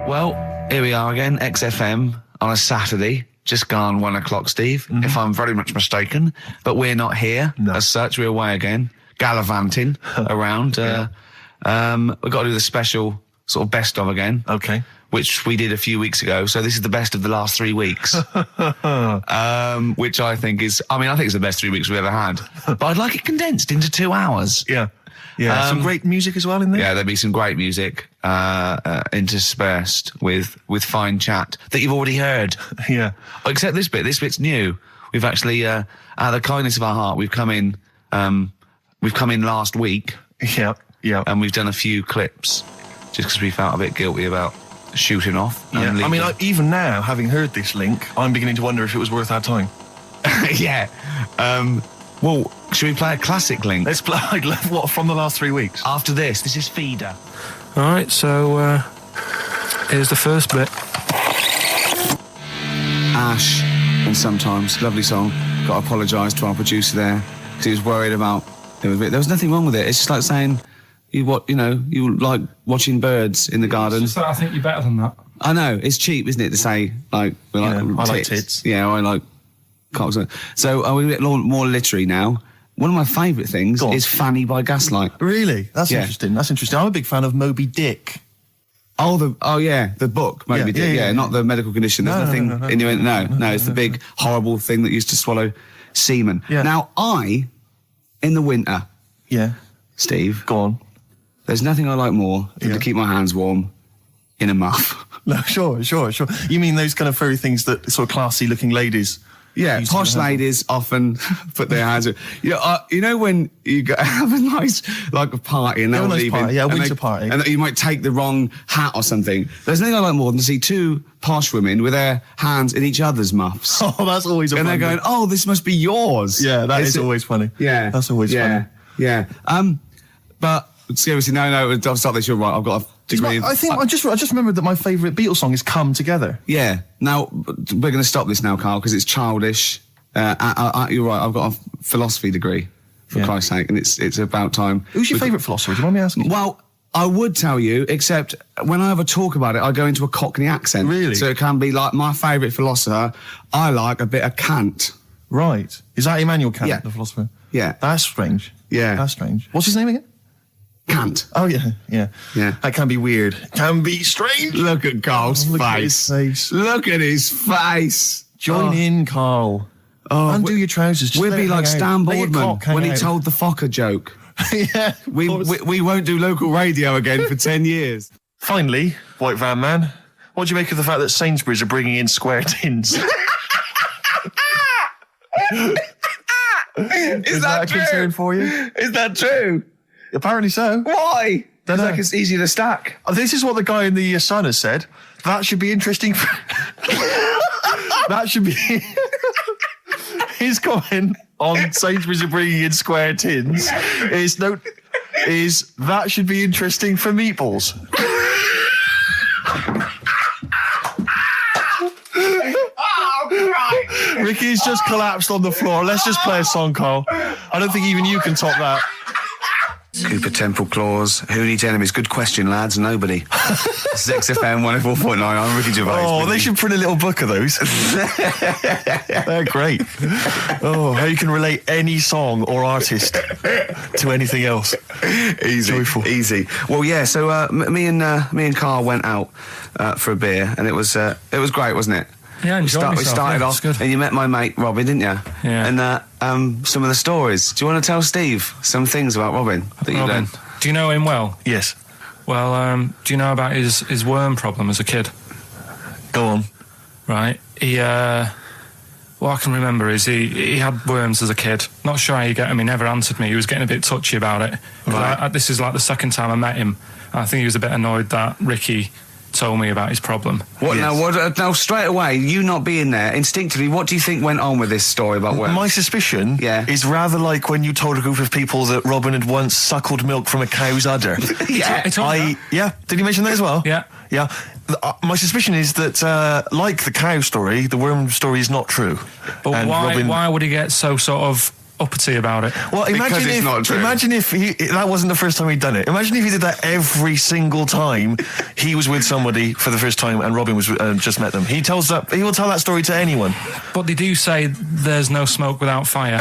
Well, here we are again, XFM on a Saturday. Just gone 1 o'clock, Steve, if I'm very much mistaken. But we're not here as such. We're away again, gallivanting around. We've got to do the special sort of best of again. Okay. Which we did a few weeks ago. So this is the best of the last 3 weeks. Which I think is, I think it's the best 3 weeks we've ever had. But I'd like it condensed into 2 hours. Yeah. Yeah, some great music as well in there. Yeah, there'll be some great music interspersed with fine chat that you've already heard. Yeah. Except this bit. This bit's new. We've actually, out of the kindness of our heart, we've come in last week. Yeah, yeah. And we've done a few clips just because we felt a bit guilty about shooting off. Yeah. Even now, having heard this link, I'm beginning to wonder if it was worth our time. Yeah. Well, should we play a classic link? Let's play, what, from the last 3 weeks? After this is Feeder. All right, so here's the first bit. Ash, and Sometimes, lovely song. Got to apologise to our producer there because he was worried about. There was nothing wrong with it. It's just like saying you like watching birds in the garden. It's just that I think you're better than that. I know, it's cheap, isn't it, to say like I like tits. Yeah, I like cocks. So are we a bit more literary now? One of my favourite things is Fanny by Gaslight. Really? That's interesting. That's interesting. I'm a big fan of Moby Dick. The book, Moby Dick. Yeah, not the medical condition. There's nothing in No, it's the big horrible thing that used to swallow semen. Yeah. Now, in the winter, Steve, go on. There's nothing I like more than to keep my hands warm in a muff. No, sure. You mean those kind of furry things that sort of classy-looking ladies? Yeah, posh ladies often put their hands in. You know when you have a nice, like, a party and they're leaving. Party, a winter party. And you might take the wrong hat or something. There's nothing I like more than to see two posh women with their hands in each other's muffs. Oh, that's always And they're going, oh, this must be yours. Yeah, that is always funny. Yeah. That's always funny. Yeah. But seriously, no, I'll stop this. You're right. I've got a degree. I just remembered that my favourite Beatles song is "Come Together." Yeah. Now we're going to stop this now, Carl, because it's childish. You're right. I've got a philosophy degree, for Christ's sake, and it's about time. Who's your favourite philosopher? Do you mind me asking? Well, I would tell you, except when I ever talk about it, I go into a Cockney accent. Really? So it can be like my favourite philosopher. I like a bit of Kant. Right. Is that Immanuel Kant, the philosopher? Yeah. That's strange. Yeah. That's strange. What's his name again? Kant. Oh, yeah. That can be weird. Can be strange. Look at Carl's face. At his face. Look at his face. Join in, Carl. Undo your trousers. We'll be like Stan Boardman when he told the Fokker joke. Yeah. We won't do local radio again for 10 years. Finally, White Van Man, what do you make of the fact that Sainsbury's are bringing in square tins? Is that a concern for you? Is that true? Apparently so. Why? Don't know. Like it's easier to stack. This is what the guy in the Sun has said. That should be interesting. That should be his comment on Sainsbury's are bringing in square tins. Is that should be interesting for meatballs. Ricky's just collapsed on the floor. Let's just play a song, Carl. I don't think even you can top that. Cooper Temple Claws. Who needs enemies? Good question, lads. Nobody. This is XFM 104.9. I'm Ricky Gervais. Oh, they should print a little book of those. They're great. Oh, how you can relate any song or artist to anything else. Easy. Joyful. Easy. Well, yeah, so me and Carl went out for a beer, and it was great, wasn't it? Yeah, we started off, good. and you met my mate Robin, didn't you? Yeah. And some of the stories. Do you want to tell Steve some things about Robin that you learned? Do you know him well? Yes. Well, do you know about his worm problem as a kid? Go on. Right. What I can remember is he had worms as a kid. Not sure how you get him. He never answered me. He was getting a bit touchy about it. Right. This is like the second time I met him. I think he was a bit annoyed that Ricky told me about his problem. What Yes. now? Straight away, you not being there, instinctively, what do you think went on with this story about worms? My suspicion is rather like when you told a group of people that Robin had once suckled milk from a cow's udder. Yeah. Did you mention that as well? Yeah. Yeah. My suspicion is that, like the cow story, the worm story is not true. But and why would he get so sort of uppity about it. Well, Because it's not true. imagine if that wasn't the first time he'd done it. Imagine if he did that every single time he was with somebody for the first time and Robin was just met them. He will tell that story to anyone. But they do say there's no smoke without fire.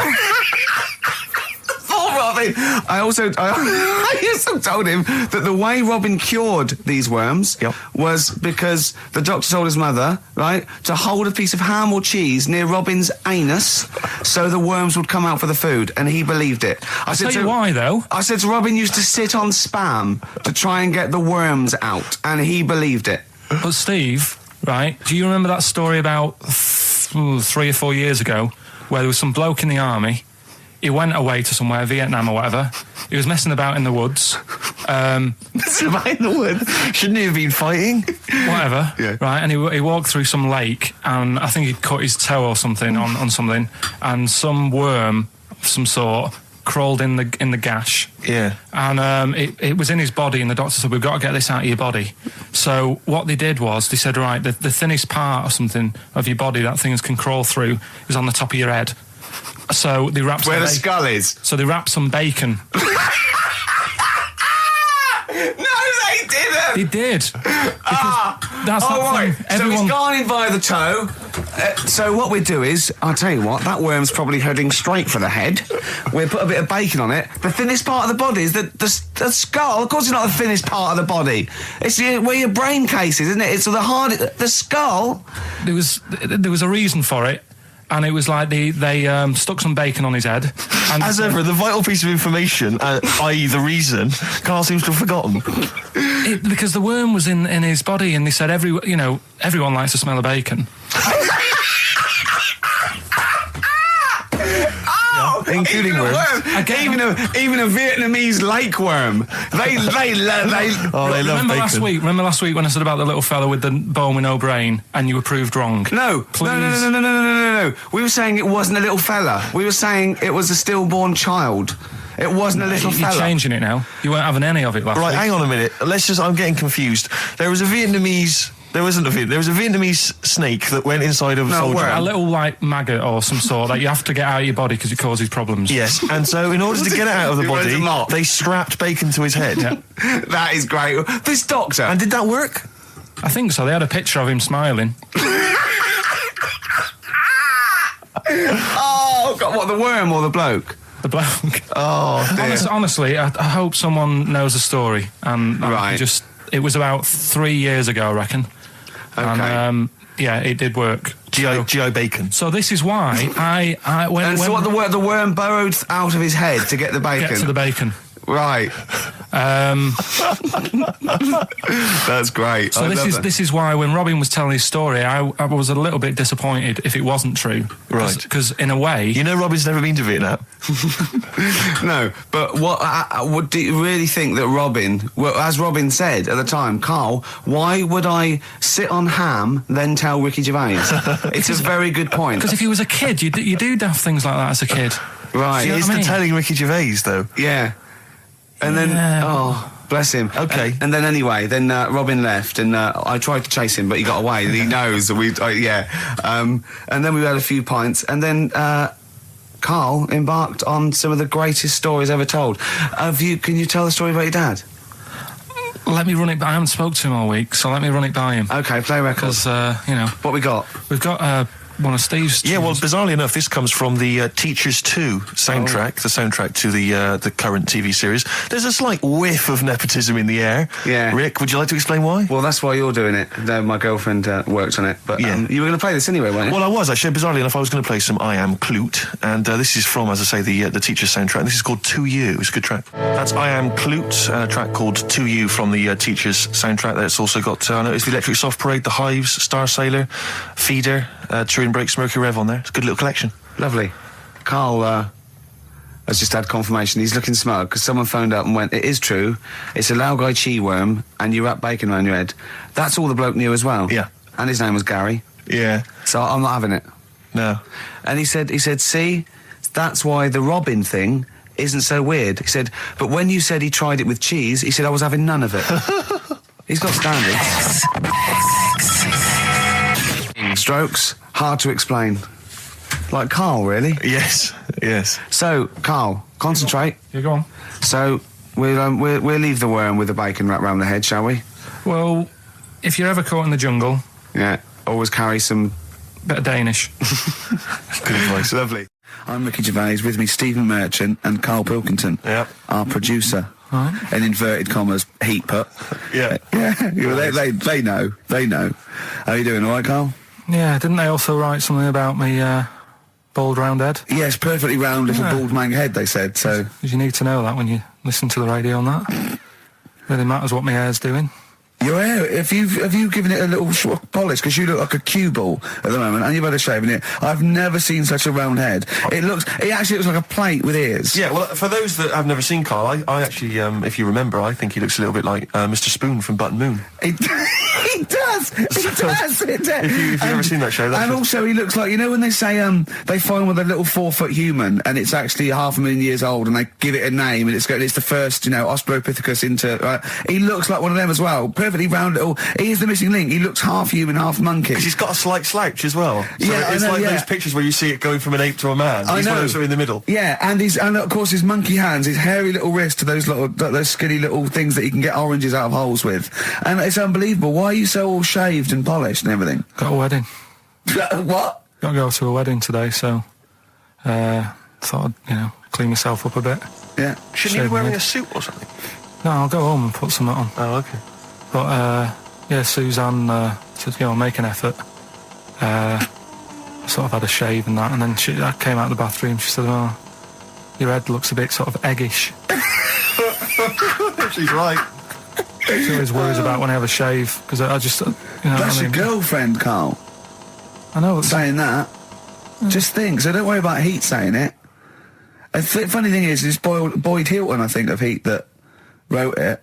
Robin. I also told him that the way Robin cured these worms was because the doctor told his mother, right, to hold a piece of ham or cheese near Robin's anus so the worms would come out for the food, and he believed it. I'll tell you why, though. I said to Robin used to sit on spam to try and get the worms out, and he believed it. But Steve, right, do you remember that story about 3 or 4 years ago where there was some bloke in the army? He went away to somewhere, Vietnam or whatever. He was messing about in the woods. Messing about in the woods? Shouldn't he have been fighting? Whatever. Yeah. Right, and he walked through some lake, and I think he'd cut his toe or something on something, and some worm of some sort crawled in the gash. Yeah. And it was in his body, and the doctor said, we've got to get this out of your body. So what they did was, they said, right, the thinnest part or something of your body that things can crawl through is on the top of your head. So they wrapped where the skull is. So they wrapped some bacon. No, they didn't. They did. That's right. thing. So he's gone in by the toe. So what we do is, I'll tell you what, that worm's probably heading straight for the head. We'll put a bit of bacon on it. The thinnest part of the body is the skull. Of course, it's not the thinnest part of the body. It's where your brain case is, isn't it? It's the skull. There was a reason for it. And it was like they stuck some bacon on his head. And as ever, the vital piece of information, i.e. the reason, Karl seems to have forgotten. Because the worm was in his body, and they said everyone likes the smell of bacon. Including worms. Even a Vietnamese lake worm. They love bacon. Remember last week when I said about the little fella with the bone with no brain, and you were proved wrong? No. We were saying it wasn't a little fella. We were saying it was a stillborn child. It wasn't a little fella. You're changing it now. You weren't having any of it last week. Right, hang on a minute. I'm getting confused. There was a Vietnamese snake that went inside of a soldier. A little, like, maggot or some sort that you have to get out of your body because it causes problems. Yes, and so in order to get it out of the body, they strapped bacon to his head. Yeah. That is great. This doctor. And did that work? I think so. They had a picture of him smiling. Oh, God, what, the worm or the bloke? The bloke. Oh, dear. Honestly, I hope someone knows the story. And right. It was about 3 years ago, I reckon. Okay. And, it did work. GI bacon. So this is why the worm burrowed out of his head to get the bacon. Get to the bacon. Right. That's great. So this is why when Robin was telling his story, I was a little bit disappointed if it wasn't true. Right. Because in a way, Robin's never been to Vietnam. No, but do you really think that Robin, well, as Robin said at the time, Karl, why would I sit on ham then tell Ricky Gervais? It's a very good point. Because if he was a kid, you do daft things like that as a kid. Right. He is telling Ricky Gervais though. Yeah. And then, bless him. Okay. And then anyway, Robin left, and I tried to chase him, but he got away. He knows. And then we had a few pints, and then Karl embarked on some of the greatest stories ever told. Can you tell the story about your dad? Let me run it by. I haven't spoke to him all week, so let me run it by him. Okay, play records. Because, What we got? We've got one of Steve's tunes. Yeah, well, bizarrely enough, this comes from the Teachers 2 soundtrack, the soundtrack to the current TV series. There's a slight whiff of nepotism in the air. Yeah. Rick, would you like to explain why? Well, that's why you're doing it. My girlfriend worked on it. But you were going to play this anyway, weren't you? Well, I was, actually. Bizarrely enough, I was going to play some I Am Clute, and this is from, as I say, the Teachers soundtrack. This is called To You. It's a good track. That's I Am Clute, a track called To You from the Teachers soundtrack. That's also got, I noticed, the Electric Soft Parade, The Hives, Star Sailor, Feeder, Turin Breaks, Mercury Rev on there. It's a good little collection. Lovely. Karl has just had confirmation. He's looking smug because someone phoned up and went, it is true, it's a Laogai chi worm and you wrap bacon around your head. That's all the bloke knew as well. Yeah. And his name was Gary. Yeah. So I'm not having it. No. And he said, see, that's why the Robin thing isn't so weird. He said, but when you said he tried it with cheese, he said I was having none of it. He's got standards. Strokes, hard to explain. Like Karl, really? Yes, yes. So, Karl, concentrate. You go on. So, we'll leave the worm with the bacon wrapped round the head, shall we? Well, if you're ever caught in the jungle... Yeah, always carry some... bit of Danish. Good advice. Lovely. I'm Ricky Gervais, with me Stephen Merchant and Karl Pilkington, our producer. Right. In inverted commas, heat put. Yeah. They know. How are you doing, all right, Karl? Yeah, didn't they also write something about me, bald round head? Yes, perfectly round little bald man head, they said, so... Because you need to know that when you listen to the radio on that. Really matters what my hair's doing. Your hair, have you given it a little polish? Because you look like a cue ball at the moment, and you've had a shave in it. I've never seen such a round head. It actually looks like a plate with ears. Yeah, well, for those that have never seen Karl, I actually, if you remember, I think he looks a little bit like Mr. Spoon from Button Moon. He does. If you've ever seen that show, and also he looks like, you know when they say they find with a little 4-foot human and it's actually 500,000 years old and they give it a name and it's the first, Australopithecus into. He looks like one of them as well. Perfectly round little. He is the missing link. He looks half human, half monkey. Because he's got a slight slouch as well. So it's like those pictures where you see it going from an ape to a man. He's one of those in the middle. Yeah, and of course his monkey hands, his hairy little wrist to those skinny little things that he can get oranges out of holes with, and it's unbelievable. Why are you so all shaved and polished and everything? Got a wedding. What? Got to go to a wedding today, so thought I'd clean myself up a bit. Yeah. Shouldn't you be wearing a suit or something? No, I'll go home and put something on. Oh, okay. But Suzanne said, make an effort. I sort of had a shave and that, and then I came out of the bathroom. She said, "Oh, your head looks a bit sort of eggish." She's right. She always worries about when I have a shave because I just, That's your girlfriend, Karl. I know. Saying that. Just think. So don't worry about Heat saying it. The funny thing is, it's Boyd Hilton, I think, of Heat that wrote it.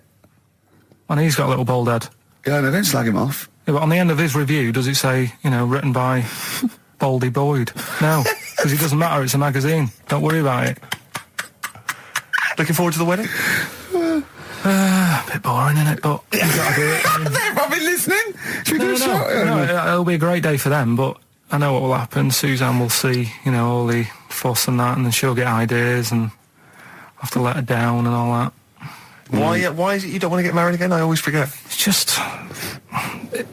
And he's got a little bald head. Yeah, no, don't slag him off. Yeah, but on the end of his review, does it say, written by Baldy Boyd? No, because it doesn't matter. It's a magazine. Don't worry about it. Looking forward to the wedding? A bit boring, isn't it? But you've got to do it. They're probably listening. Should we do a shot? No, it'll be a great day for them, but I know what will happen. Suzanne will see, all the fuss and that, and then she'll get ideas, and I'll have to let her down and all that. Why is it you don't want to get married again? I always forget. It's just...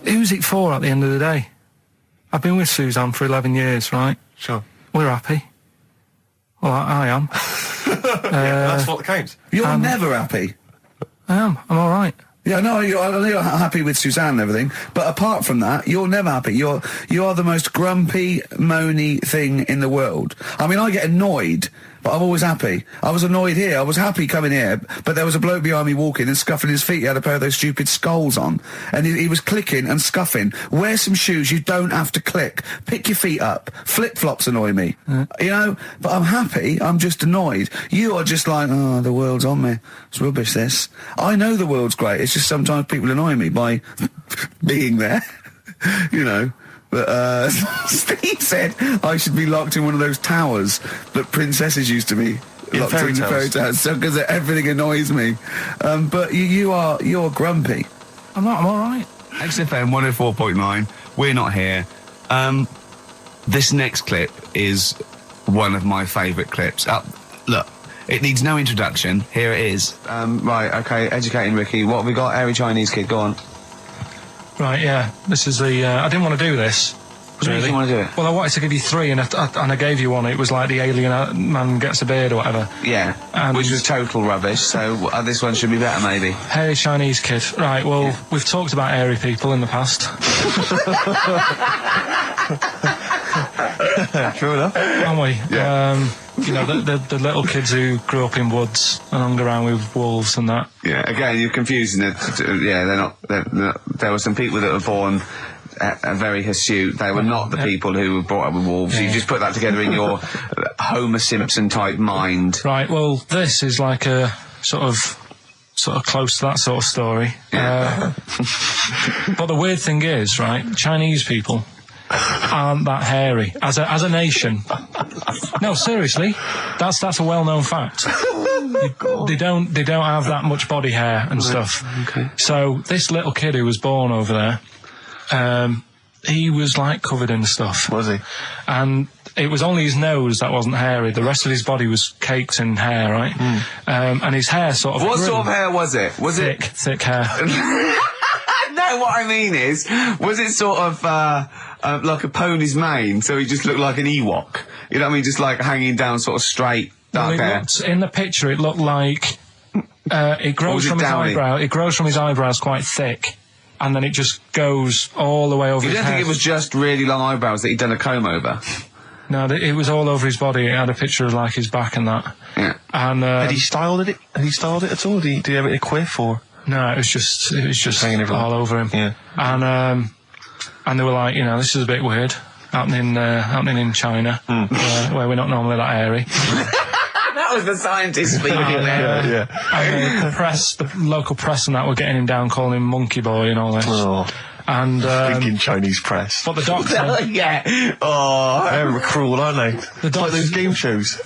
who's it for at the end of the day? I've been with Suzanne for 11 years, right? Sure. We're happy. Well, I am. That's what counts. You're never happy. I am. I'm all right. Yeah, no, you're happy with Suzanne and everything, but apart from that, you're never happy. You are the most grumpy, moany thing in the world. I mean, I get annoyed, but I'm always happy. I was annoyed here. I was happy coming here, but there was a bloke behind me walking and scuffing his feet. He had a pair of those stupid skulls on, and he was clicking and scuffing. Wear some shoes. You don't have to click. Pick your feet up. Flip-flops annoy me. But I'm happy. I'm just annoyed. You are just like, oh, the world's on me. It's rubbish, this. I know the world's great. It's just sometimes people annoy me by being there, But Steve said I should be locked in one of those towers that princesses used to be locked in fairy tales, because everything annoys me. But you're grumpy. I'm not. I'm all right. XFM 104.9. We're not here. This next clip is one of my favourite clips. Look. It needs no introduction. Here it is. Right, okay, educating Ricky. What have we got? Airy Chinese kid, go on. Right, yeah. This is the... I didn't want to do this. What do you want to do it? Well, I wanted to give you 3, and I gave you one. It was like the alien man gets a beard or whatever. Yeah, which was total rubbish, so this one should be better, maybe. Hairy Chinese kid. Right, well, we've talked about hairy people in the past. True enough. Aren't we? Yeah. The little kids who grew up in woods and hung around with wolves and that. Yeah, again, you're confusing it. Yeah, they're not. There were some people that were born very hirsute. They were not the people who were brought up with wolves. Yeah. You just put that together in your Homer Simpson type mind. Right, well, this is like a sort of close to that sort of story. Yeah. But the weird thing is, right, Chinese people aren't that hairy as a nation. No, seriously, that's a well-known fact. They don't have that much body hair and stuff. Okay. So this little kid who was born over there, he was like covered in stuff. Was he? And it was only his nose that wasn't hairy. The rest of his body was caked in hair, right? And his hair sort of What grew. sort of hair was it? Was Thick hair. No, what I mean is, was it sort of like a pony's mane, so he just looked like an Ewok? You know what I mean? Just like hanging down sort of straight, dark hair. In the picture, it looked like it grows from his eyebrow. It grows from his eyebrows quite thick, and then it just goes all the way over his head. You don't think it was just really long eyebrows that he'd done a comb over? No, it was all over his body. It had a picture of like his back and that. Yeah. And Had he styled it? Had he styled it at all? Did he have it in a quiff or? no, it was just hanging everywhere. all over him. Yeah. And they were like, this is a bit weird, happening in China, where we're not normally that airy. That was the scientist speaking there. And the local press and that were getting him down, calling him monkey boy and all this. Oh. And Thinking Chinese press. but the doctor, Yeah. Oh. They're cruel, aren't they? It's like those game shows.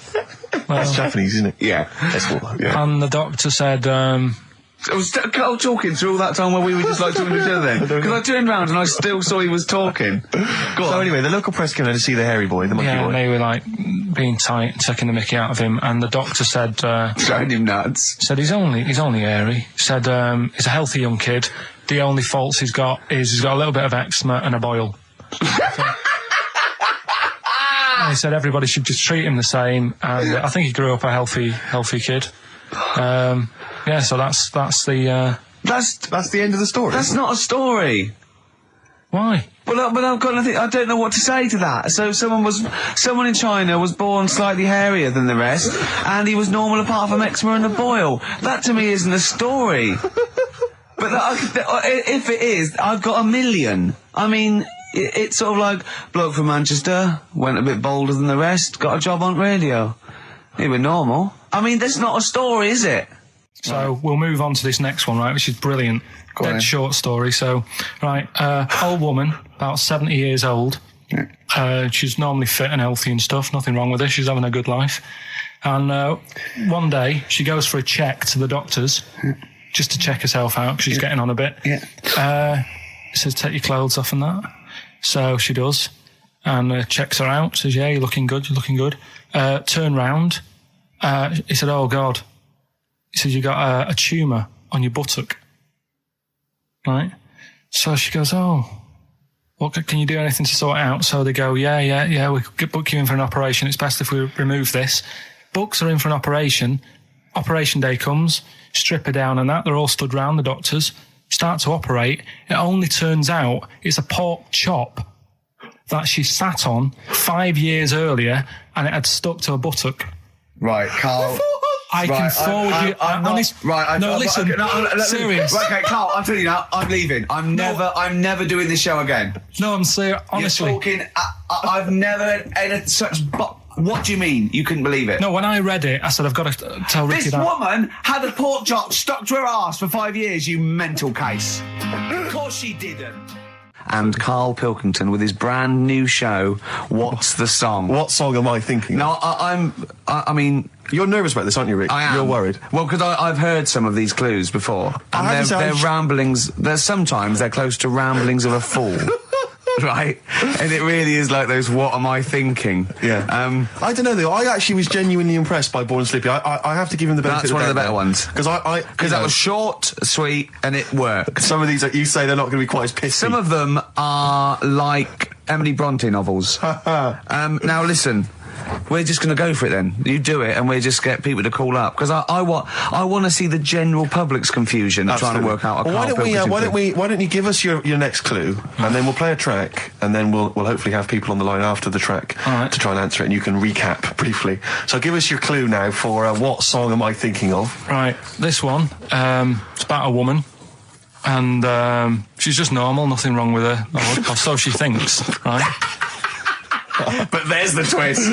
That's Japanese, isn't it? Yeah. That's what. Yeah. and the doctor said, I was Carl talking through all that time while we were just like talking to each other then. Because I turned round and I still saw he was talking. Go on. So anyway, the local press came in to see the hairy boy, the monkey yeah, boy. and they were like being tight, taking the mickey out of him, and the doctor said, Showing him nuts. said he's only airy. Said he's a healthy young kid. The only faults he's got is he's got a little bit of eczema and a boil. And he said everybody should just treat him the same, and I think he grew up a healthy kid. Yeah, so that's the That's the end of the story. That's not a story. why. But I've got nothing. I don't know what to say to that. So someone in China was born slightly hairier than the rest, and he was normal apart from eczema and a boil. That to me isn't a story. But if it is, I've got a million. I mean, it's sort of like bloke from Manchester went a bit bolder than the rest, got a job on radio. He was normal. I mean, that's not a story, is it? So we'll move on to this next one, right, which is brilliant. Dead short story. So, right, old woman, about 70 years old. She's normally fit and healthy and stuff, nothing wrong with her, she's having a good life. And one day, she goes for a check to the doctors, just to check herself out, because she's getting on a bit. He says, take your clothes off and that. So she does, and checks her out, says, yeah, you're looking good. Turn round. He said, oh, God. He said, you got a tumour on your buttock. Right? So she goes, oh, what can you do anything to sort it out? So they go, yeah, we could book you in for an operation. It's best if we remove this. Books are in for an operation. Operation day comes, strip her down and that. They're all stood round, the doctors. Start to operate. It only turns out it's a pork chop that she sat on 5 years earlier, and it had stuck to her buttock. Right, Carl. I can forward you. Serious. Right, okay, Carl, I'm telling you now, I'm leaving. I'm never doing this show again. No, I'm serious. Honestly. You're talking, I've never had such... What do you mean? You couldn't believe it? No, when I read it, I said, I've got to tell Ricky this that. This woman had a pork chop stuck to her arse for 5 years, you mental case. Of course she didn't. And Karl Pilkington with his brand new show, What's the Song? What song am I thinking? No, I mean... You're nervous about this, aren't you, Rick? I am. You're worried. Well, because I've heard some of these clues before. And they're ramblings... Sometimes they're close to ramblings of a fool. Right? And it really is like those, what am I thinking? Yeah. I don't know, though. I actually was genuinely impressed by Born Slippy. I have to give him the benefit of the doubt. That's one of the better ones. Because that was short, sweet, and it worked. Some of these, you say they're not going to be quite as pissy. Some of them are like Emily Bronte novels. Now, listen. We're just going to go for it then. You do it, and we just get people to call up, because I want to see the general public's confusion trying to work out. Well, why don't you give us your next clue, and then we'll play a track, and then we'll hopefully have people on the line after the track to try and answer it, and you can recap briefly. So give us your clue now for what song am I thinking of? Right, this one. It's about a woman. And she's just normal, nothing wrong with her, or so she thinks, right? But there's the twist.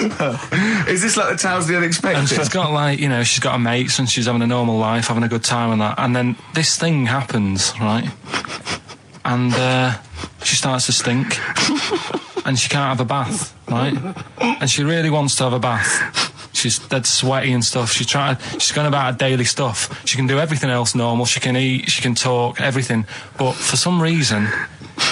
Is this like the Tales of the Unexpected? And she's got she's got her mates and she's having a normal life, having a good time and that. And then this thing happens, right? And she starts to stink. And she can't have a bath, right? And she really wants to have a bath. She's dead sweaty and stuff. She's going about her daily stuff. She can do everything else normal. She can eat, she can talk, everything. But for some reason,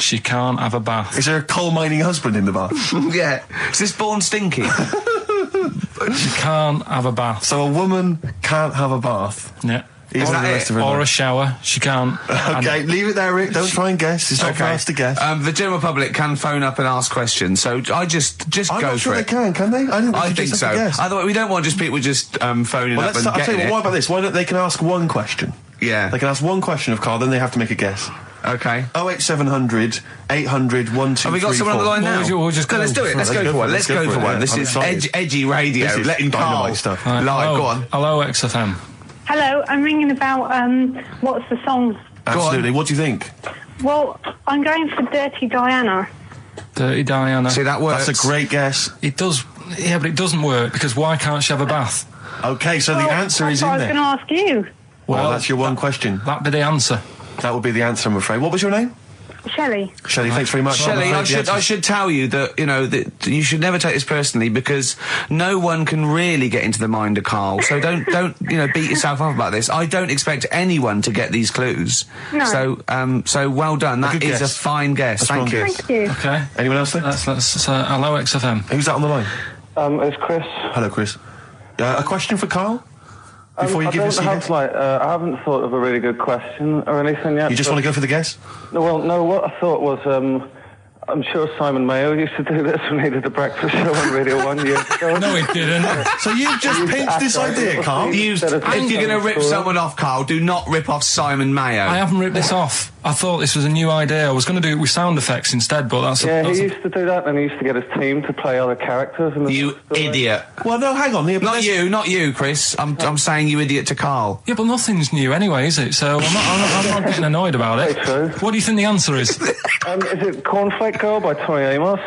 She can't have a bath. Is there a coal mining husband in the bath? Yeah. Is this born stinky? She can't have a bath. So a woman can't have a bath. Yeah. Is that it? Or a shower. She can't. Okay, leave it there, Rick. Don't try and guess. It's not for us to guess. The general public can phone up and ask questions, so I just I'm go not sure for they it. can they? I think so. Otherwise, we don't want just people just phoning up and I'll tell getting you it. what about this? Why don't they can ask one question? Yeah. They can ask one question of Carl, then they have to make a guess. Okay. 08700 800 1234. Have we got someone on the line now? We'll just go. Let's do it. Let's go for one. Let's go for one. This is edgy radio. This is letting Carl dynamite stuff. live. Go on. Hello, XFM. Hello, I'm ringing about what's the song? Absolutely. What do you think? Well, I'm going for Dirty Diana. Dirty Diana. See, that works. That's a great guess. It does. Yeah, but it doesn't work because why can't she have a bath? Okay, so the answer is in I was there. going to ask you. Well, that's your one question. That'd be the answer. That would be the answer, I'm afraid. What was your name? Shelley. Shelley, thanks very much. Shelley, I should tell you that, that you should never take this personally because no one can really get into the mind of Carl. So don't beat yourself up about this. I don't expect anyone to get these clues. No. So well done. That good is guess. a fine guess. Thank you. Thank you. Okay. Anyone else there? Let's hello, XFM. Who's that on the line? It's Chris. Hello, Chris. A question for Carl? Before you give us a guess? I haven't thought of a really good question or anything yet. You just want to go for the guess? No, what I thought was, I'm sure Simon Mayo used to do this when he did the breakfast show on Radio 1 years ago. No, he didn't. So you've just pinched this idea, Carl? If you're going to rip someone off, Carl, do not rip off Simon Mayo. I haven't ripped this off. I thought this was a new idea. I was going to do it with sound effects instead, but that's he used to do that, and he used to get his team to play other characters. In the You story. idiot. Well, no, hang on. Not you, Chris. I'm saying you idiot to Carl. Yeah, but nothing's new anyway, is it? So I'm not getting annoyed about it. Very true. What do you think the answer is? Is it Cornflake Girl by Tori Amos?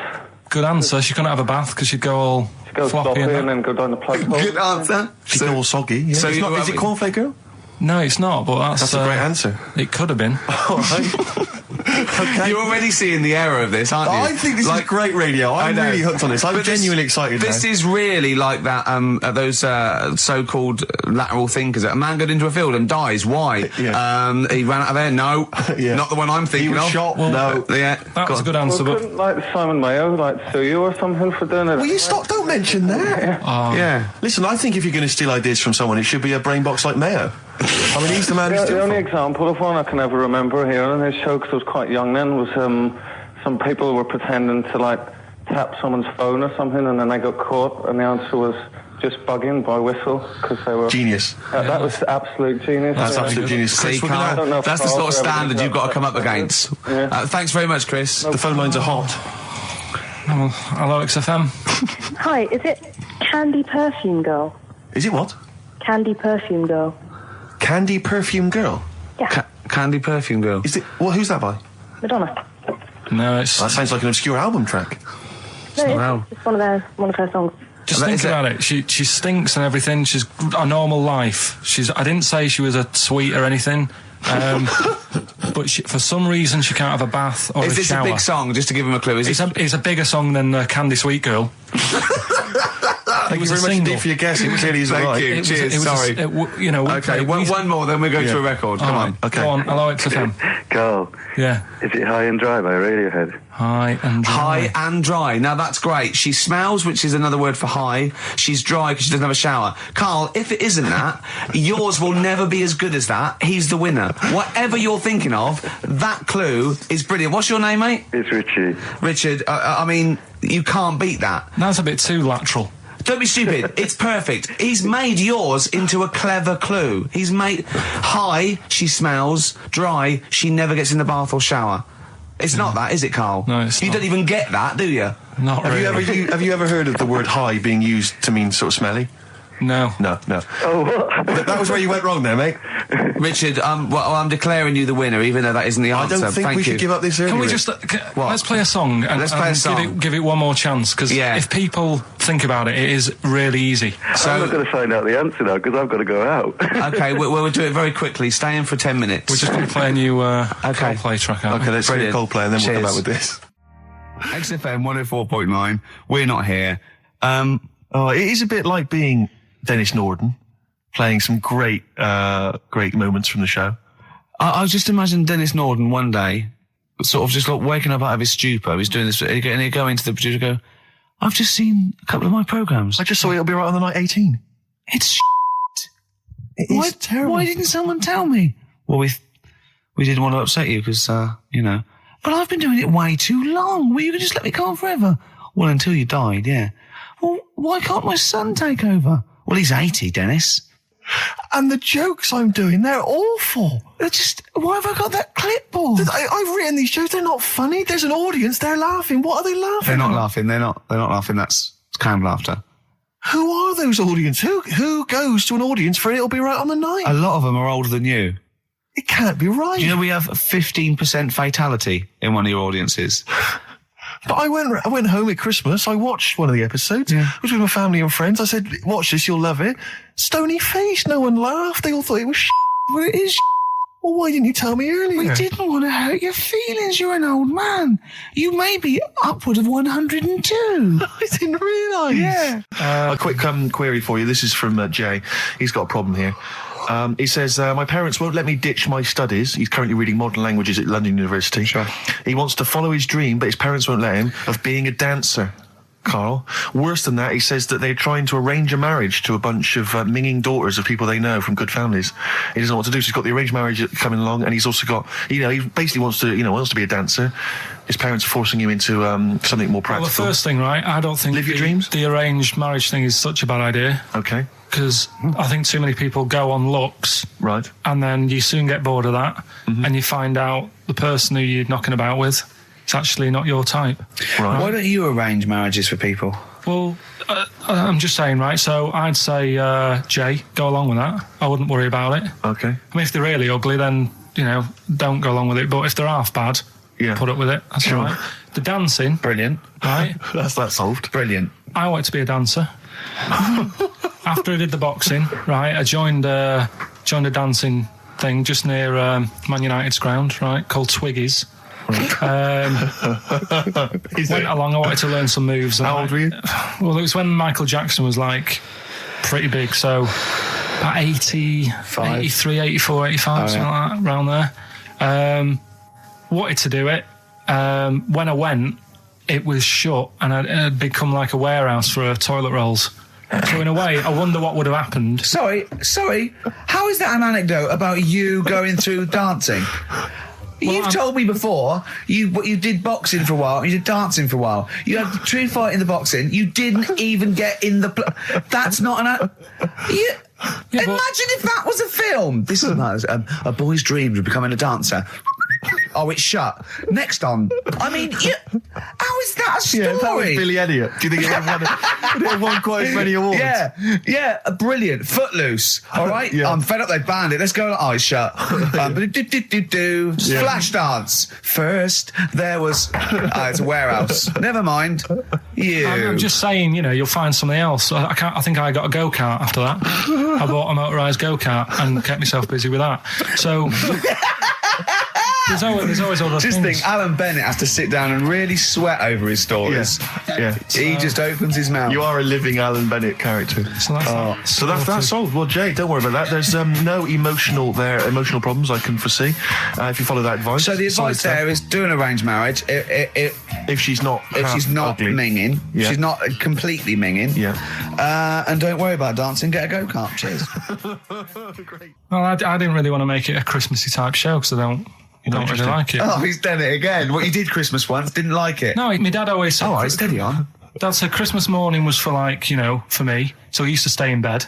Good answer. She couldn't have a bath because she'd go all Go floppy sloppy and and that. then go down the plug hole. Good answer. She's all soggy. Yeah. So Is it Cornflake Girl? No, it's not, but That's a great answer. It could have been. All right. Okay. You're already seeing the error of this, aren't you? I think this is great radio. I'm I know. really hooked on this. I'm But genuinely excited This now. is really like that. Those so-called lateral thinkers. A man got into a field and dies. Why? Yeah. He ran out of air. No, Yeah. not the one I'm thinking He was of. shot. No. Yeah, That was a good answer, Well, but couldn't Simon Mayo sue you or something for doing it? Will you stop? Don't mention that. Yeah. Listen, I think if you're going to steal ideas from someone, it should be a brain box like Mayo. I mean, he's the man to The steal only from. example of one I can ever remember hearing in his show, because I was quite young then, was some people were pretending to tap someone's phone or something, and then they got caught, and the answer was just bugging by whistle because they were Genius. That was absolute genius. That's Yeah. absolute genius. See, Chris, we're gonna- Carl, don't know if that's the Carl's sort of ever standard been you've got to that come up bad. against. Yeah. Thanks very much, Chris. The phone lines are hot. hello, XFM. Hi, is it Candy Perfume Girl? Is it what? Candy Perfume Girl. Candy Perfume Girl? Yeah, Candy Perfume Girl. Is it? Well, who's that by? Madonna. No, it's That sounds like an obscure album track. No, Wow. it's one of her songs. just That think is it. about it. She stinks and everything. She's a normal life. I didn't say she was a sweet or anything. But for some reason she can't have a bath or Is a this shower. a big song? Just to give him a clue. Is It's a bigger song than Candy Sweet Girl. Thank you was a very much single. indeed for your guess. It clearly isn't Thank right. you. Cheers. Sorry. Okay, one more, then we go to a record. Come on. Okay. Go on. Hello, XFM. Carl, Yeah. is it High and Dry by Radiohead? High and dry. High and dry. Now that's great. She smells, which is another word for high. She's dry because she doesn't have a shower. Carl, if it isn't that, yours will never be as good as that. He's the winner. Whatever you're thinking of, that clue is brilliant. What's your name, mate? It's Richie. Richard. I mean, you can't beat that. That's a bit too lateral. Don't be stupid. It's perfect. He's made yours into a clever clue. He's made high, she smells, dry, she never gets in the bath or shower. It's not that, is it, Carl? No, it's You not. don't even get that, do you? Not really. Have you ever heard of the word high being used to mean sort of smelly? No. No. Oh, what? That was where you went wrong there, mate. Richard, I'm declaring you the winner, even though that isn't the I answer. don't think Thank we you. should give up this early. Can we Rick. just let's play a song and, Let's play a song. Give it one more chance because Yeah. if people think about it, it is really easy. I'm not So, going to find out the answer now because I've got to go out. okay, we'll do it very quickly. Stay in for 10 minutes. We're just going to play a new Coldplay track, aren't Okay, we? let's hear Brilliant. Coldplay and then we'll come Cheers. back with this. XFM 104.9. We're not here. It is a bit like being Dennis Norden, playing some great moments from the show. I just imagine Dennis Norden one day sort of just like waking up out of his stupor. He's doing this, and he'd go into the producer and go, I've just seen a couple of my programmes. I just saw It'll Be Right on the Night 18. It's shit. It is terrible. Why didn't someone tell me? Well, we didn't want to upset you because, you know. But I've been doing it way too long. Well, you can just let me go on forever. Well, until you died, yeah. Well, why can't my son take over? Well, he's 80, Dennis. And the jokes I'm doing, they're awful. They're just, why have I got that clipboard? I've written these jokes, they're not funny. There's an audience, they're laughing. What are they laughing They're not at? laughing. They're not laughing. It's canned laughter. Who are those audience? Who goes to an audience for It'll Be Right on the Night? A lot of them are older than you. It can't be right. Do you know we have 15% fatality in one of your audiences? But I went home at Christmas. I watched one of the episodes. Yeah. I was with my family and friends. I said, watch this, you'll love it. Stony face. No one laughed. They all thought it was shit. Well, it is. Well, why didn't you tell me earlier? We didn't want to hurt your feelings. You're an old man. You may be upward of 102. I didn't realise. Yeah. A quick query for you. This is from Jay. He's got a problem here. He says, my parents won't let me ditch my studies. He's currently reading modern languages at London University. Sure. He wants to follow his dream, but his parents won't let him, of being a dancer. Carl. Worse than that, he says that they're trying to arrange a marriage to a bunch of minging daughters of people they know from good families. He doesn't know what to do, so he's got the arranged marriage coming along, and he's also got, he basically wants to be a dancer. His parents are forcing him into something more practical. Well, the first thing, right, I don't think Live your dreams? The arranged marriage thing is such a bad idea. Okay. Because I think too many people go on looks. Right. And then you soon get bored of that, and you find out the person who you're knocking about with, it's actually not your type. Right. Why don't you arrange marriages for people? Well, I'm just saying, right, so I'd say, Jay, go along with that. I wouldn't worry about it. Okay. I mean, if they're really ugly, then, don't go along with it. But if they're half bad, put up with it. That's Sure. all right. The dancing. Brilliant. Right? That's that solved. Brilliant. I wanted to be a dancer. After I did the boxing, right, I joined a dancing thing just near Man United's ground, right, called Twiggy's. Went along, I wanted to learn some moves. How old were you? Well, it was when Michael Jackson was, pretty big, so about 83, 84, 85, something like that, around there. Wanted to do it. When I went, it was shut, and it had become like a warehouse for toilet rolls. So in a way, I wonder what would have happened. Sorry. How is that an anecdote about you going through dancing? You've told me before you did boxing for a while, you did dancing for a while. You had the true fight in the boxing. You didn't even get in the. That's not an. Imagine if that was a film. This is a boy's dreams of becoming a dancer. Oh, it's shut. Next on. I mean, how is that a story? Yeah, if that was Billy Elliot, do you think it'd have won quite as many awards? Yeah, brilliant. Footloose. All right, Yeah. I'm fed up. They banned it. Let's go. Oh, it's shut. Flash dance. First, there was. It's a warehouse. Never mind. I'm just saying, you'll find something else. I think I got a go-kart after that. I bought a motorised go-kart and kept myself busy with that. So. There's always other Just things. think, Alan Bennett has to sit down and really sweat over his stories. Yeah. He just opens his mouth. You are a living Alan Bennett character. So that's So that's solved. Well, Jay, don't worry about that. There's no emotional problems I can foresee if you follow that advice. So the advice there is do an arranged marriage. If she's not ugly. minging, Yeah. she's not completely minging. Yeah. And don't worry about dancing. Get a go-kart. Cheers. Great. Well, I didn't really want to make it a Christmassy type show because I don't really like it. Oh, he's done it again. What you did Christmas once, didn't like it. No, my dad always said. All right, steady on. Dad said Christmas morning was for for me. So he used to stay in bed.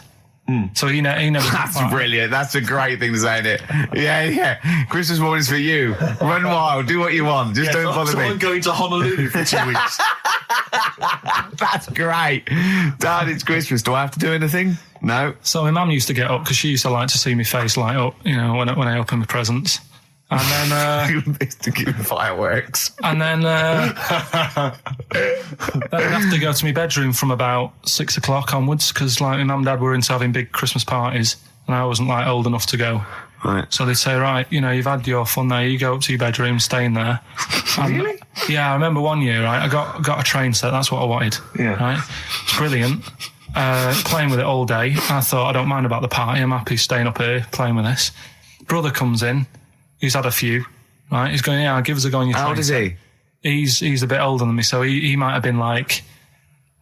So he never. That's brilliant. That's a great thing to say, isn't it? Yeah. Christmas morning's for you. Run wild. Do what you want. Just don't bother me. I'm going to Honolulu for 2 weeks. That's great. Dad, it's Christmas. Do I have to do anything? No. So my mum used to get up because she used to like to see my face light up, when I open my presents. And then to give fireworks. And then then I'd have to go to my bedroom from about 6 o'clock onwards because my mum and dad were into having big Christmas parties and I wasn't old enough to go. Right. So they'd say, right, you've had your fun there, you go up to your bedroom, stay in there. Really? Yeah, I remember one year, right, I got a train set, that's what I wanted. Yeah. Right? It's brilliant. Playing with it all day. I thought, I don't mind about the party, I'm happy staying up here playing with this. Brother comes in, he's had a few, right? He's going, yeah, give us a go on your train. How old is he? He's a bit older than me, so he might have been like,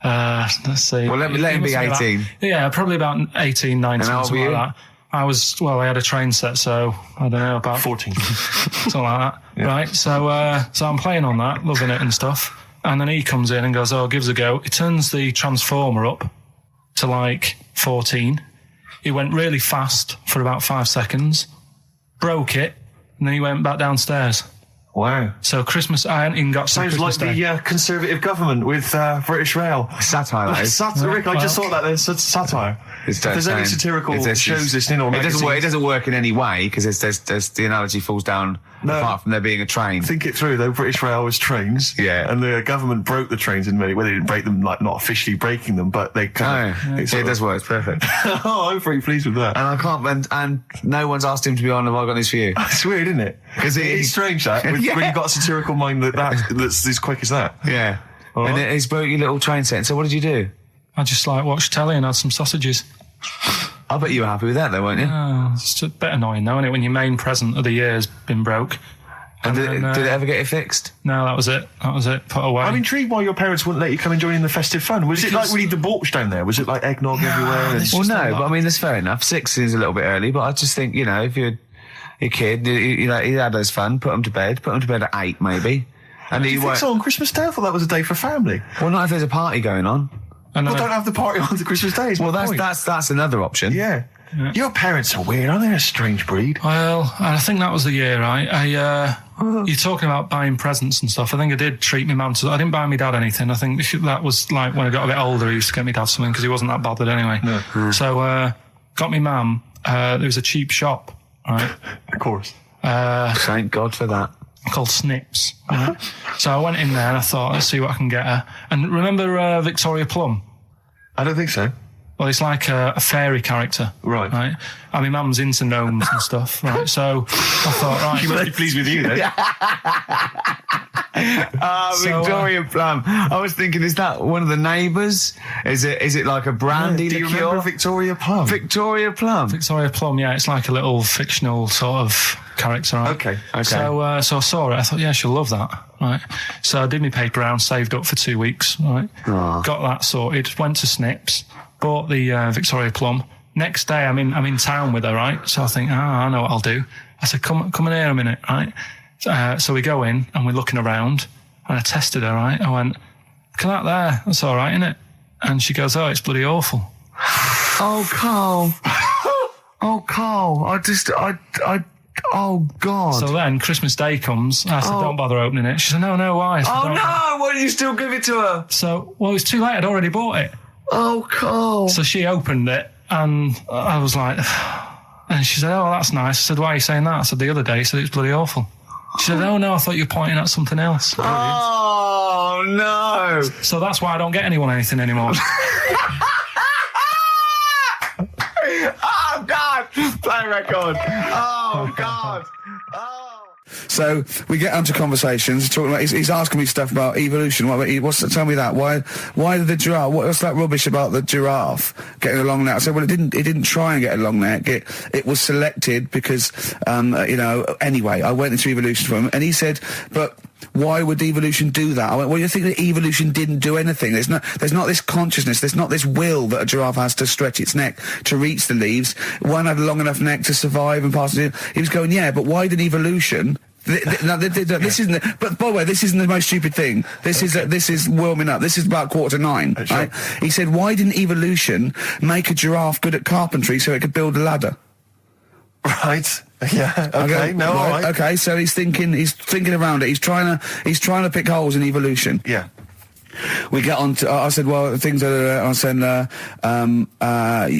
let's see. Well, let him be 18. Yeah, probably about 18, 19, And how old something were like that. I had a train set, so I don't know, about 14. something like that. Yeah. Right, so I'm playing on that, loving it and stuff. And then he comes in and goes, oh, give us a go. He turns the transformer up to like 14. He went really fast for about 5 seconds, broke it, and then he went back downstairs. Wow. So Christmas, I hadn't even got to Sounds Christmas like Day. the Conservative government with British Rail. Satire, that is. Rick, I just thought that there's satire. If there's any satirical shows listening or magazines... It doesn't work in any way, because there's the analogy falls down apart from there being a train. Think it through, though. British Rail was trains. Yeah. And the government broke the trains in many... Well, they didn't break them, like, not officially breaking them, but they kind of... It does work. It's perfect. Oh, I'm pretty pleased with that. And I can't... And no one's asked him to be on Have I Got News For You? It's weird, isn't it? Because it's strange, that. When you've got a satirical mind that's as quick as that. Yeah. All and right. he's broke your little train set. So what did you do? I just like watched telly and had some sausages. I bet you were happy with that, though, weren't you? Oh, it's a bit annoying, though, isn't it, when your main present of the year has been broke. And did it ever get it fixed? No, that was it. Put away. I'm intrigued why your parents wouldn't let you come and join in the festive fun. Was it like really debauched down there? Was it like eggnog everywhere? Well, no, but I mean, that's fair enough. 6 is a little bit early, but I just think, if you're a kid, he had his fun, put him to bed at 8, maybe. And Do you think so on Christmas Day? I thought that was a day for family. Well, not if there's a party going on. Well, don't have the party on the Christmas Day. Well, that's another option. Yeah. Your parents are weird, aren't they? A strange breed. Well, I think that was the year, right? You're talking about buying presents and stuff. I think I did treat my mum to... I didn't buy my dad anything. I think that was like when I got a bit older, I used to get my dad something because he wasn't that bothered anyway. No. So, got me mum. There was a cheap shop, right? Of course. Thank God for that. Called Snips. Right? So I went in there and I thought, let's see what I can get her. And remember Victoria Plum? I don't think so. Well, it's like a fairy character. Right. I mean, mum's into gnomes and stuff, right? So I thought, right. She must be pleased with you, then. Victoria Plum. I was thinking, is that one of the neighbours? Is it like a brandy Do you liqueur? remember Victoria Plum? Victoria Plum. Victoria Plum, yeah, it's like a little fictional sort of character, right? Okay. So I saw it. I thought, yeah, she'll love that, right? So I did my paper round, saved up for 2 weeks, right? Aww. Got that sorted. Went to Snips, bought the Victoria Plum. Next day, I'm in town with her, right? So I think, I know what I'll do. I said, come in here a minute, right? So we go in and we're looking around, and I tested her, right? I went, look at that there. That's all right, isn't it? And she goes, oh, it's bloody awful. Oh, Carl. Oh, Carl. Oh, God. So then Christmas Day comes. I said, don't bother opening it. She said, no, why? I said, Oh, no. Why did you still give it to her? So, well, it was too late. I'd already bought it. Oh, Carl. So she opened it, and I was like, and she said, oh, that's nice. I said, why are you saying that? I said, the other day, she said, it's bloody awful. She said, oh, no, I thought you were pointing at something else. Oh, no. So that's why I don't get anyone anything anymore. Oh, God. Play a record. Oh, God. Oh. So we get onto conversations. Talking about, he's asking me stuff about evolution. Tell me that. Why did the giraffe? What's that rubbish about the giraffe getting a long neck? I said, well, it didn't try and get a long neck. It was selected because, Anyway, I went into evolution for him, and he said, but why would evolution do that? I went, well, you think that evolution didn't do anything? There's not this consciousness. There's not this will that a giraffe has to stretch its neck to reach the leaves. One had a long enough neck to survive and pass it. He was going, yeah, but why did evolution? This isn't. But by the way, this isn't the most stupid thing. This is warming up. This is about 8:45. Right? He said, why didn't evolution make a giraffe good at carpentry so it could build a ladder? Right. Yeah. Okay. All right. Okay. So he's thinking around it. He's trying to pick holes in evolution. Yeah. We get on to, I said, well, things are, I said,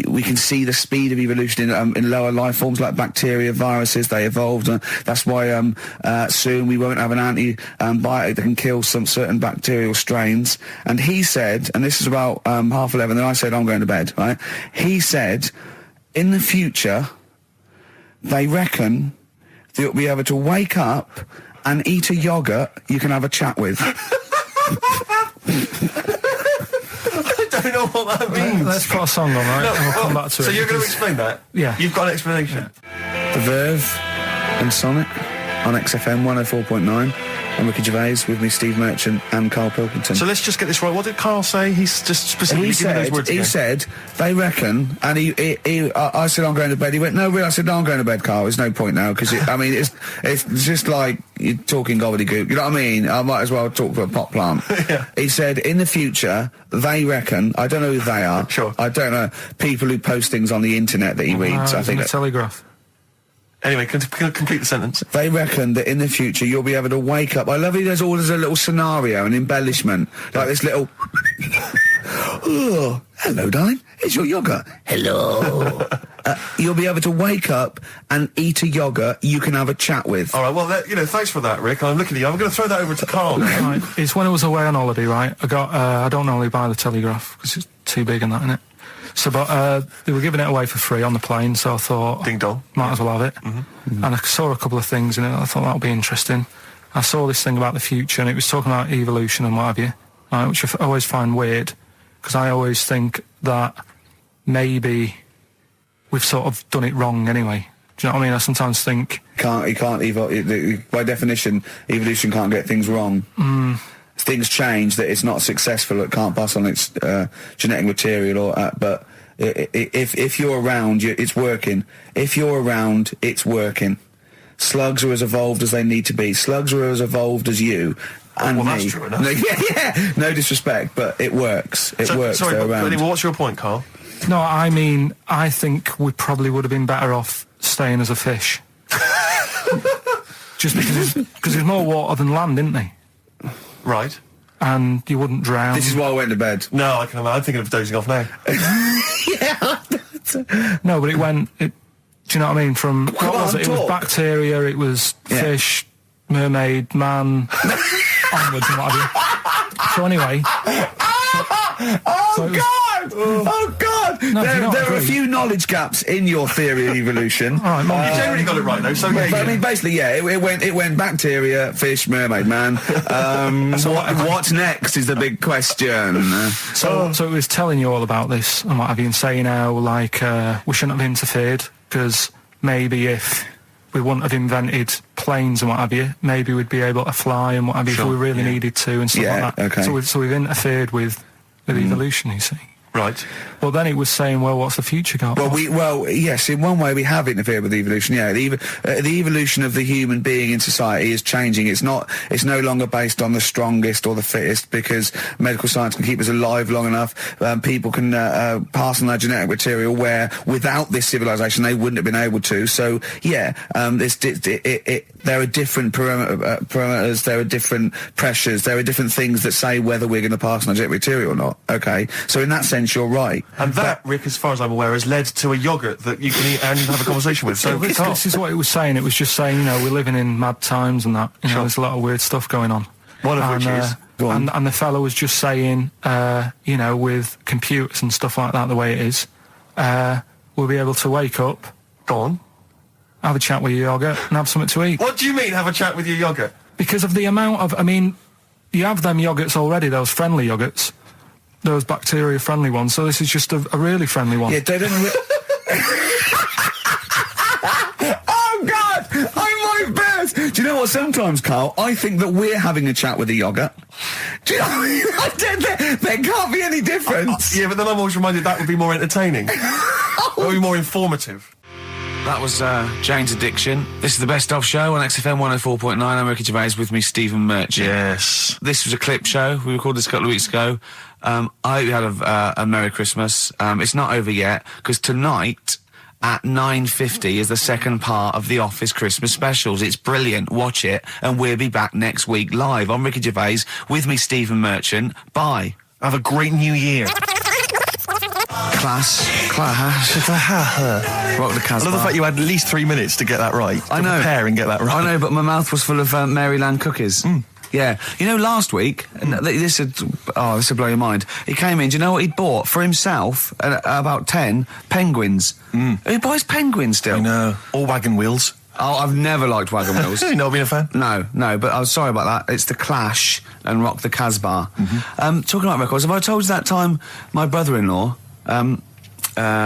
we can see the speed of evolution in lower life forms like bacteria, viruses, they evolved. That's why soon we won't have an antibiotic that can kill some certain bacterial strains. And he said, and this is about 11:30, and I said, I'm going to bed, right? He said, in the future, they reckon that you'll be able to wake up and eat a yogurt you can have a chat with. I don't know what that means. Let's put a song on, right? No, and we'll come back to it. So you're going to explain that? Yeah. You've got an explanation? The Verve and Sonic. on XFM 104.9. I'm Ricky Gervais, with me Steve Merchant and Karl Pilkington. So let's just get this right. What did Karl say? He's just specifically giving those words again. He said, they reckon, and I said, I'm going to bed. He went, no, really? I said, no, I'm going to bed, Karl. There's no point now, because, it's just like you're talking gobbledygook. You know what I mean? I might as well talk to a pot plant. Yeah. He said, in the future, they reckon, I don't know who they are. Sure. I don't know, people who post things on the internet that he reads. I think the Telegraph. Anyway, complete the sentence. They reckon that in the future you'll be able to wake up. I love it. There's always a little scenario, an embellishment, like this little. Oh, hello, darling. It's your yogurt. Hello. You'll be able to wake up and eat a yogurt you can have a chat with. All right. Well, thanks for that, Rick. I'm looking at you. I'm going to throw that over to Karl now. Right. It's when I was away on holiday, right? I don't normally buy the Telegraph because it's too big and that, innit? So, but they were giving it away for free on the plane, so I thought, ding dong, might as well have it. Mm-hmm. And I saw a couple of things in it. I thought that would be interesting. I saw this thing about the future, and it was talking about evolution and what have you, which I always find weird, because I always think that maybe we've sort of done it wrong anyway. Do you know what I mean? I sometimes think by definition, evolution can't get things wrong. Things change, that it's not successful, it can't pass on its genetic material, but if you're around, it's working. If you're around, it's working. Slugs are as evolved as they need to be. Slugs are as evolved as you and me. That's true enough. Yeah, no disrespect, but it works. It works. Sorry, they're but around. anyway, what's your point, Karl? No, I mean, I think we probably would have been better off staying as a fish. Just because there's more water than land, isn't there? Right. And you wouldn't drown. This is why I went to bed. No, I'm thinking of dozing off now. Yeah. No, but do you know what I mean? From what was it? It was bacteria, it was fish, mermaid, man, onwards and what have you. So anyway. Oh God! No, there are a few knowledge gaps in your theory of evolution. All right, you generally got it right though. So but I mean, basically, it went bacteria, fish, mermaid, man. What's next is the big question. So it was telling you all about this and what have you, and saying how we shouldn't have interfered, because maybe if we wouldn't have invented planes and what have you, maybe we'd be able to fly and what have you if we really needed to and stuff like that. Okay. So we've interfered with evolution, you see. Right. Well, then it was saying, well, what's the future got? Well, yes, in one way we have interfered with evolution. Yeah, the evolution of the human being in society is changing. It's no longer based on the strongest or the fittest, because medical science can keep us alive long enough. People can pass on their genetic material where without this civilization they wouldn't have been able to. So yeah, there are different parameters, there are different pressures, there are different things that say whether we're going to pass on our genetic material or not. Okay, so in that sense you're right. And that, Rick, as far as I'm aware, has led to a yogurt that you can eat and have a conversation with. So this is what it was saying. It was just saying, we're living in mad times and that. There's a lot of weird stuff going on. One of which is... And the fellow was just saying, with computers and stuff like that, the way it is, we'll be able to wake up... Go on. Have a chat with your yogurt and have something to eat. What do you mean, have a chat with your yogurt? Because of the amount of... you have them yogurts already, those friendly yogurts. Those bacteria-friendly ones, so this is just a really friendly one. Yeah, they don't... Oh, God! I'm my best! Do you know what, sometimes, Karl, I think that we're having a chat with a yogurt. Do you know there can't be any difference. Yeah, but then I'm always reminded that would be more entertaining. That would be more informative. That was Jane's Addiction. This is the Best Of Show on XFM 104.9. I'm Ricky Gervais, with me Stephen Merchant. Yes. This was a clip show. We recorded this a couple of weeks ago. I hope you had a Merry Christmas. It's not over yet, because tonight at 9:50 is the second part of The Office Christmas specials. It's brilliant. Watch it, and we'll be back next week live. I'm Ricky Gervais, with me Stephen Merchant. Bye. Have a great new year. Class. Rock the Casbah. I love the fact you had at least 3 minutes to get that right. I know. Prepare and get that right. I know, but my mouth was full of Maryland cookies. Yeah. Last week, this would blow your mind. He came in, do you know what he'd bought for himself? About 10 penguins. Who buys penguins still? I know. All wagon wheels. Oh, I've never liked wagon wheels. You've not been a fan? No, but I was sorry about that. It's The Clash and Rock the Casbah. Talking about records, have I told you that time my brother-in-law,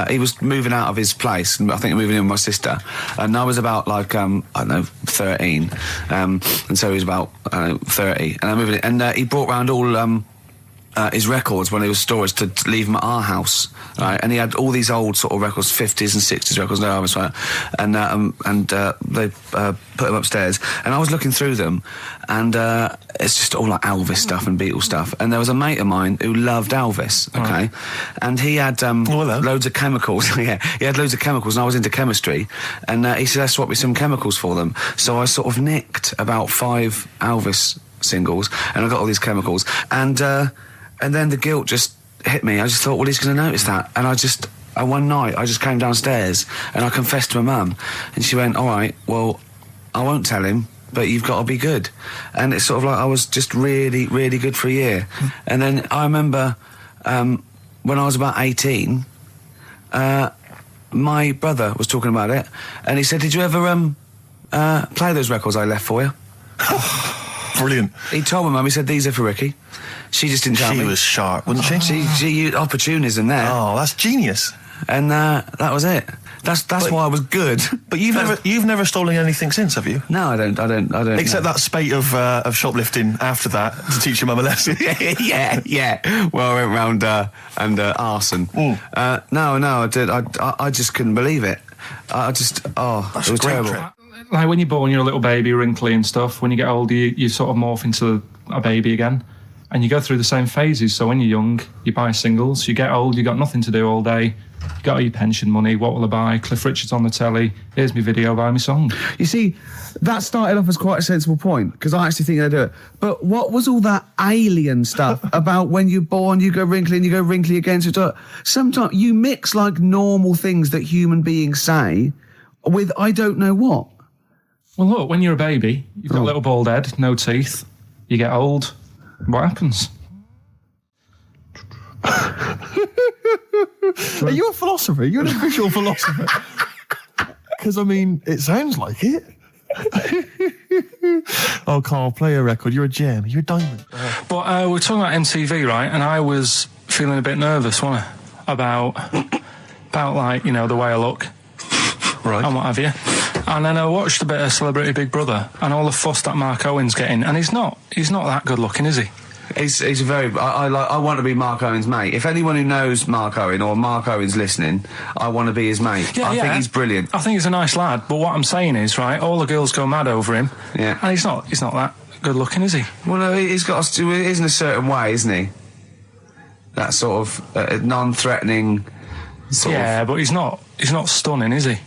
he was moving out of his place, and I think moving in with my sister, and I was about like I don't know, 13, and so he was about 30, and I moved in, and he brought round all his records when he was storage to leave them at our house, right? And he had all these old sort of records, 50s and 60s records, no, I was right, and they put them upstairs, and I was looking through them, and it's just all like Elvis stuff and Beatles stuff, and there was a mate of mine who loved Elvis, okay, and he had loads of chemicals. Yeah, he had loads of chemicals, and I was into chemistry, and he said, "Let's swap me some chemicals for them." So I sort of nicked about 5 Elvis singles, and I got all these chemicals, and then the guilt just hit me. I just thought, well, he's going to notice that. And one night, I just came downstairs and I confessed to my mum. And she went, all right, well, I won't tell him, but you've got to be good. And it's sort of like I was just really, really good for a year. And then I remember when I was about 18, my brother was talking about it. And he said, did you ever play those records I left for you? Brilliant. He told my mum, he said, these are for Ricky. She just didn't tell me. She was sharp, wasn't she? She used opportunism there. Oh, that's genius. And that was it. That's why I was good. But you've never stolen anything since, have you? No, I don't. Except that spate of shoplifting after that to teach your mum a lesson. yeah. Well, I went round and arson. No, I did. I just couldn't believe it. That's it was terrible. Trip. Like when you're born, you're a little baby, wrinkly and stuff. When you get older, you sort of morph into a baby again. And you go through the same phases. So when you're young, you buy singles. You get old, you got nothing to do all day. You got all your pension money. What will I buy? Cliff Richard's on the telly. Here's my video, buy me song. You see, that started off as quite a sensible point, because I actually think they do it. But what was all that alien stuff about when you're born, you go wrinkly and you go wrinkly again? So sometimes you mix like normal things that human beings say with I don't know what. Well, look, when you're a baby, you've got a little bald head, no teeth. You get old. What happens? Are you a philosopher? You're an official philosopher. Because, I mean, it sounds like it. Oh, Carl, play a record. You're a gem. You're a diamond. But we're talking about MTV, right? And I was feeling a bit nervous, wasn't I? About like, you know, the way I look. Right. And what have you. And then I watched a bit of Celebrity Big Brother and all the fuss that Mark Owen's getting, and he's not that good looking, is he? He's a very. I want to be Mark Owen's mate. If anyone who knows Mark Owen or Mark Owen's listening, I want to be his mate. I think he's brilliant. I think he's a nice lad. But what I'm saying is, right, all the girls go mad over him. Yeah. And he's not that good looking, is he? Well, no, he's got. He is in a certain way, isn't he? That sort of non-threatening. But he's not stunning, is he?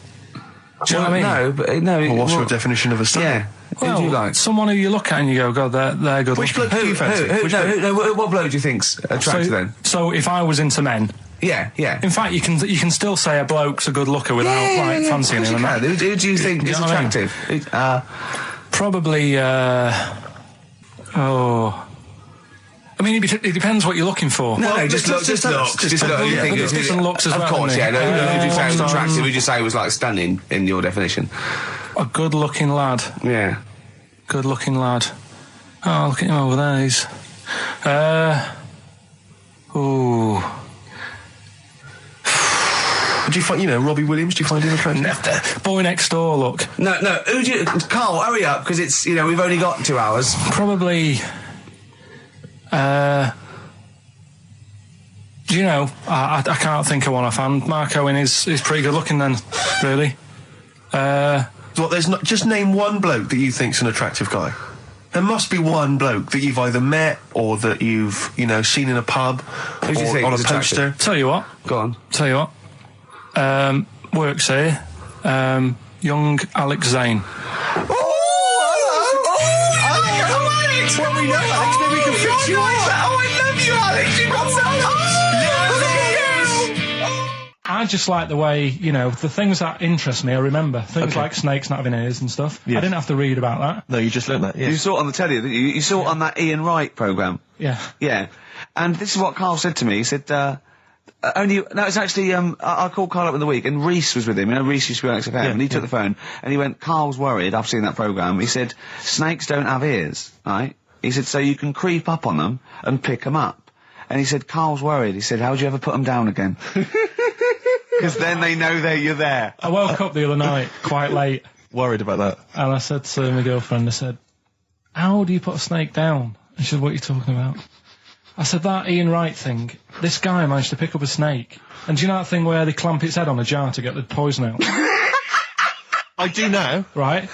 Do you know what I mean? No, but no. Well, what's your definition of a stunning? Yeah. Well, who do you like? Someone who you look at and you go, God, they're good Which looking. bloke do you fancy? What bloke do you think's attractive then? So if I was into men, yeah. In fact, you can still say a bloke's a good looker without fancying him. Who do you think is attractive? Probably. I mean, it depends what you're looking for. No, just look. Just look. Different looks as well. Of course, yeah. Who do you say was attractive? Who do you say was like stunning in your definition? A good-looking lad. Yeah. Good-looking lad. Oh, look at him over there. He's. Do you find, Robbie Williams? Do you find him attractive? Boy Next Door. Look. No. Who do you? Carl, hurry up, because it's we've only got 2 hours. Probably. I can't think of one offhand. Mark Owen is pretty good looking then, really. There's not. Just name one bloke that you think's an attractive guy. There must be one bloke that you've either met or that you've seen in a pub or on a poster. Tell you what. Go on. Tell you what. Works here. Young Alex Zane. Well, we know Alex, maybe we can fix you up. Oh, I love you, Alex. You've got so much. I just like the way, the things that interest me, I remember. Things like snakes not having ears and stuff. Yes. I didn't have to read about that. No, you just learned that, yes. You saw it on the telly, didn't you? You saw it on that Ian Wright programme. Yeah. Yeah. And this is what Carl said to me. He said, it's actually, I called Carl up in the week, and Reese was with him. Reese used to be on XFM, and he took the phone, and he went, Carl's worried, I've seen that programme. He said, snakes don't have ears, right? He said, so you can creep up on them and pick them up. And he said, Carl's worried. He said, how do you ever put them down again? Because then they know that you're there. I woke up the other night quite late. Worried about that. And I said to my girlfriend, I said, how do you put a snake down? And she said, what are you talking about? I said, that Ian Wright thing, this guy managed to pick up a snake. And do you know that thing where they clamp its head on a jar to get the poison out? I do now. Right?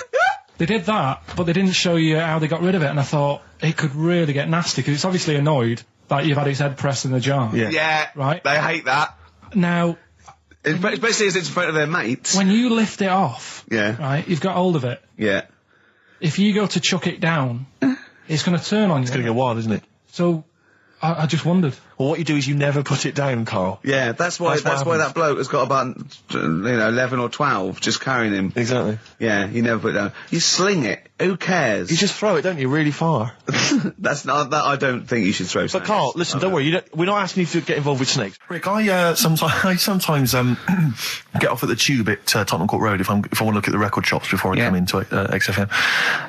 They did that, but they didn't show you how they got rid of it. And I thought, it could really get nasty, because it's obviously annoyed that you've had its head pressed in the jar. Yeah. Right? They hate that. Now, Especially as it's in front of their mates. when you lift it off, Yeah. right, you've got hold of it. Yeah. If you go to chuck it down, it's going to turn on you. It's going to go wild, isn't it? So, I just wondered. Well, what you do is you never put it down, Carl. Yeah, that's why That's what that bloke has got about 11 or 12 just carrying him. Exactly. Yeah, you never put it down. You sling it. Who cares? You just throw it, don't you, really far. That's not that. I don't think you should throw. But Carl, listen, don't worry. We're not asking you to get involved with snakes. Rick, I sometimes get off at the Tube at Tottenham Court Road if I want to look at the record shops before I come into XFM,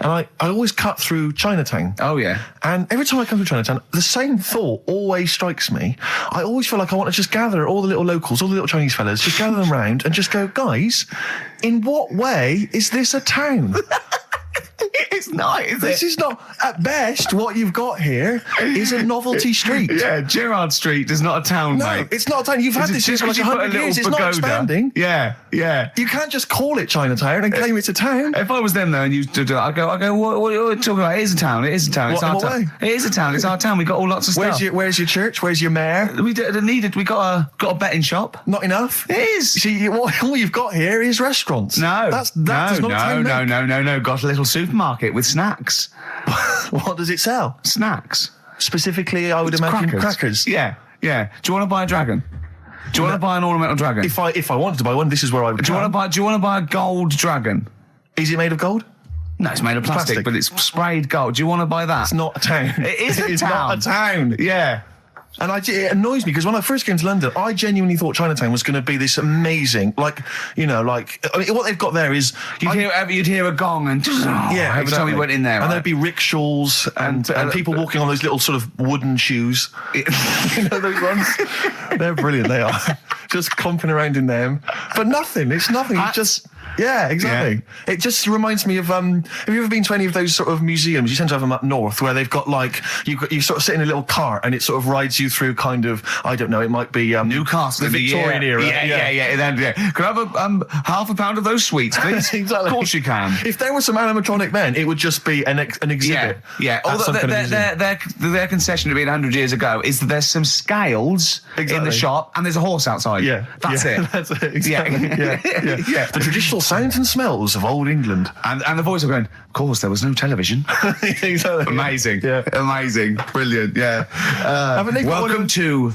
and I always cut through Chinatown. Oh yeah. And every time I come through Chinatown, the same thought always strikes me. I always feel like I want to just gather all the little locals, all the little Chinese fellas, just gather them round and just go, guys, in what way is this a town? It's not, is This is not, at best, what you've got here is a novelty street. Yeah, Gerrard Street is not a town, No, mate. it's not a town. You've had this here for like 100 years. It's not expanding. Yeah, yeah. You can't just call it Chinatown and claim it's a town. If I was them though and you did it, I go, what are you talking about? It is a town. It is a town. It's What, our in what town. way? It is a town. It's our town. We got all lots of stuff. Where's your church? Where's your mayor? We needed. We got a betting shop. Not enough. It is. See, all you've got here is restaurants. No, that does not a town make. no. Got a little supermarket with snacks. What does it sell? Snacks. Specifically, I would imagine crackers. Yeah, yeah. Do you want to buy a dragon? Do you want to buy an ornamental dragon? If I wanted to buy one, this is where I would. Do you want to buy a gold dragon? Is it made of gold? No, it's made of plastic, but it's sprayed gold. Do you want to buy that? It's not a town. It is a It's town. not a town. Yeah. And it annoys me because when I first came to London, I genuinely thought Chinatown was going to be this amazing, what they've got there is You'd hear a gong and every time we went in there, and there'd be rickshaws and people walking on those little sort of wooden shoes. You know those ones? They're brilliant. They are just clomping around in them, but nothing. It's nothing. It's just. Yeah, exactly. Yeah. It just reminds me of, have you ever been to any of those sort of museums? You tend to have them up north where they've got you sort of sit in a little cart and it sort of rides you through kind of, I don't know, it might be Newcastle, the Victorian era. Yeah. Can I have half a pound of those sweets, please? Exactly. Of course you can. If there was some animatronic then, it would just be an exhibit. Yeah. Although their concession to being 100 years ago is that there's some scales in the shop and there's a horse outside. Yeah. That's it. That's it. Exactly. Yeah. The traditional sounds and smells of old England. And the voice of going, of course, there was no television. Exactly. Amazing. Yeah. Amazing. Brilliant. Yeah. Welcome to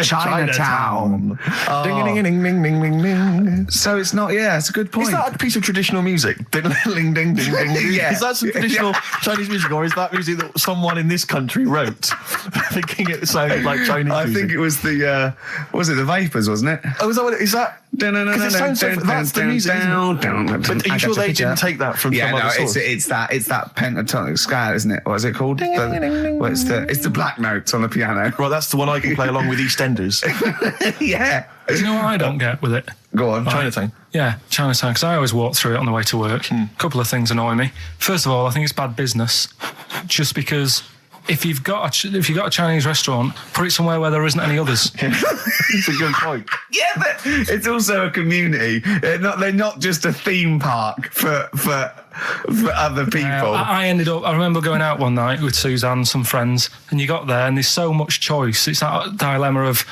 Chinatown. Ding, ding, ding, ding, ding, ding, ding. So it's not, it's a good point. Is that a piece of traditional music? Ding, ding, ding, ding, ding. Yeah. Is that some traditional Chinese music, or is that music that someone in this country wrote, thinking it sounded like Chinese music? I think it was the Vapors, wasn't it? Oh, is that what it is? That because it sounds so. That's the music. But are you sure they didn't take that from some other source? It's that pentatonic scale, isn't it? What is it called? It's the black notes on the piano. Right, that's the one I can play along with EastEnders. Yeah. Do you know what I don't get with it? Go on. Chinatown. Yeah, Chinatown, because I always walk through it on the way to work. A couple of things annoy me. First of all, I think it's bad business, just because if you've got a Chinese restaurant, put it somewhere where there isn't any others. It's a good point. Yeah, but it's also a community. They're not just a theme park for other people. I remember going out one night with Suzanne and some friends, and you got there and there's so much choice. It's that dilemma of,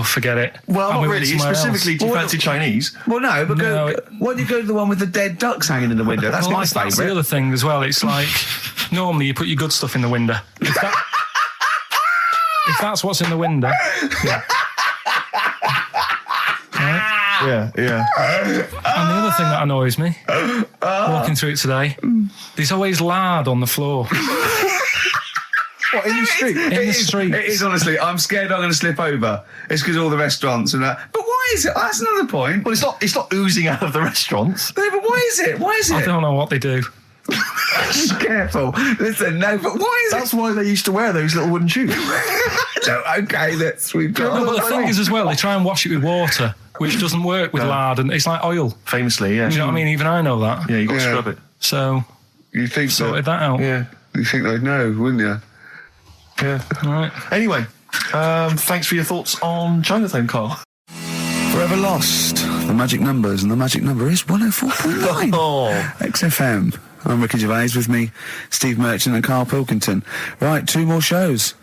forget it. Well, not really. Specifically, do you Well, fancy Chinese? Well, no, but why don't you go to the one with the dead ducks hanging in the window? That's my favourite. That's the other thing as well. It's like, normally you put your good stuff in the window. If that's what's in the window. Yeah. Right? Yeah. And the other thing that annoys me, walking through it today, there's always lard on the floor. What, in the street? In the street. It is, honestly. I'm scared I'm going to slip over. It's because all the restaurants and that. But why is it? That's another point. Well, it's not oozing out of the restaurants. No, but why is it? I don't know what they do. Careful. Listen, no, but why is That's why they used to wear those little wooden shoes. okay, we've got... No, but the thing is as well, they try and wash it with water, which doesn't work with lard, and it's like oil. Famously, yeah. Do you know what I mean? Even I know that. Yeah, you got to Yeah. scrub it. So, You think sorted that out. Yeah. You think they'd know, wouldn't you? Yeah. Right. Anyway, thanks for your thoughts on Chinatown, Carl. Forever Lost. The magic numbers, and the magic number is 104.9. Oh. XFM. I'm Ricky Gervais, with me, Steve Merchant and Karl Pilkington. Right, 2 more shows.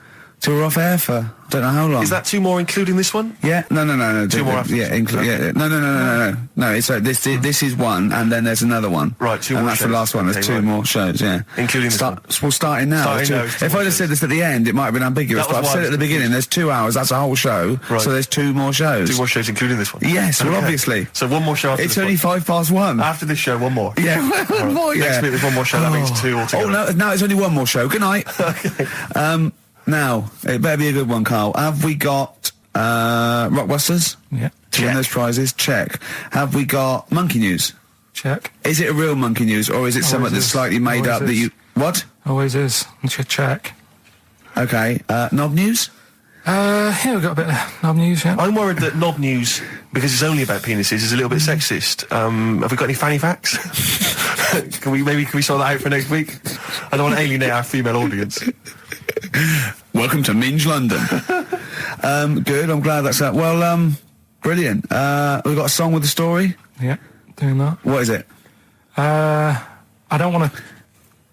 2 are off air for don't know how long. Is that 2 more including this one? Yeah, no. 2 more after Yeah, this one. yeah. No. No, it's this is one, and then there's another one. Right, 2 and more that's shows. the last one. There's Okay, 2 right. more shows, yeah. Including this one. We'll start in now. Starting now, it's 2 If more I'd have said shows. this at the end, it might have been ambiguous, That was but I've why said I it at was the beginning. There's 2 hours, that's a whole show, Right. so there's 2 more shows. 2 more shows including this one? Yes, well, Okay. obviously. So 1 more show after It's this only one. 1:05. After this show, 1 more. Yeah, one more, yeah. Next week there's 1 more show, that means 2 altogether. Oh, no, now it's only 1 more show. Good night. Okay. Now, it better be a good one, Carl. Have we got Rockbusters? Yeah. To win those prizes? Check. Have we got Monkey News? Check. Is it a real Monkey News, or is it something that's is. slightly made Always up that is. you... What? Always is. Check. Okay. Knob News? Here we've got a bit of knob news, yeah. I'm worried that Knob News, because it's only about penises, is a little bit sexist. Have we got any fanny facts? Can we sort that out for next week? I don't want to alienate our female audience. Welcome to Minge London. Good, I'm glad that's that. Well, brilliant. We've got a song with a story. Yeah, doing that. What is it? I don't want to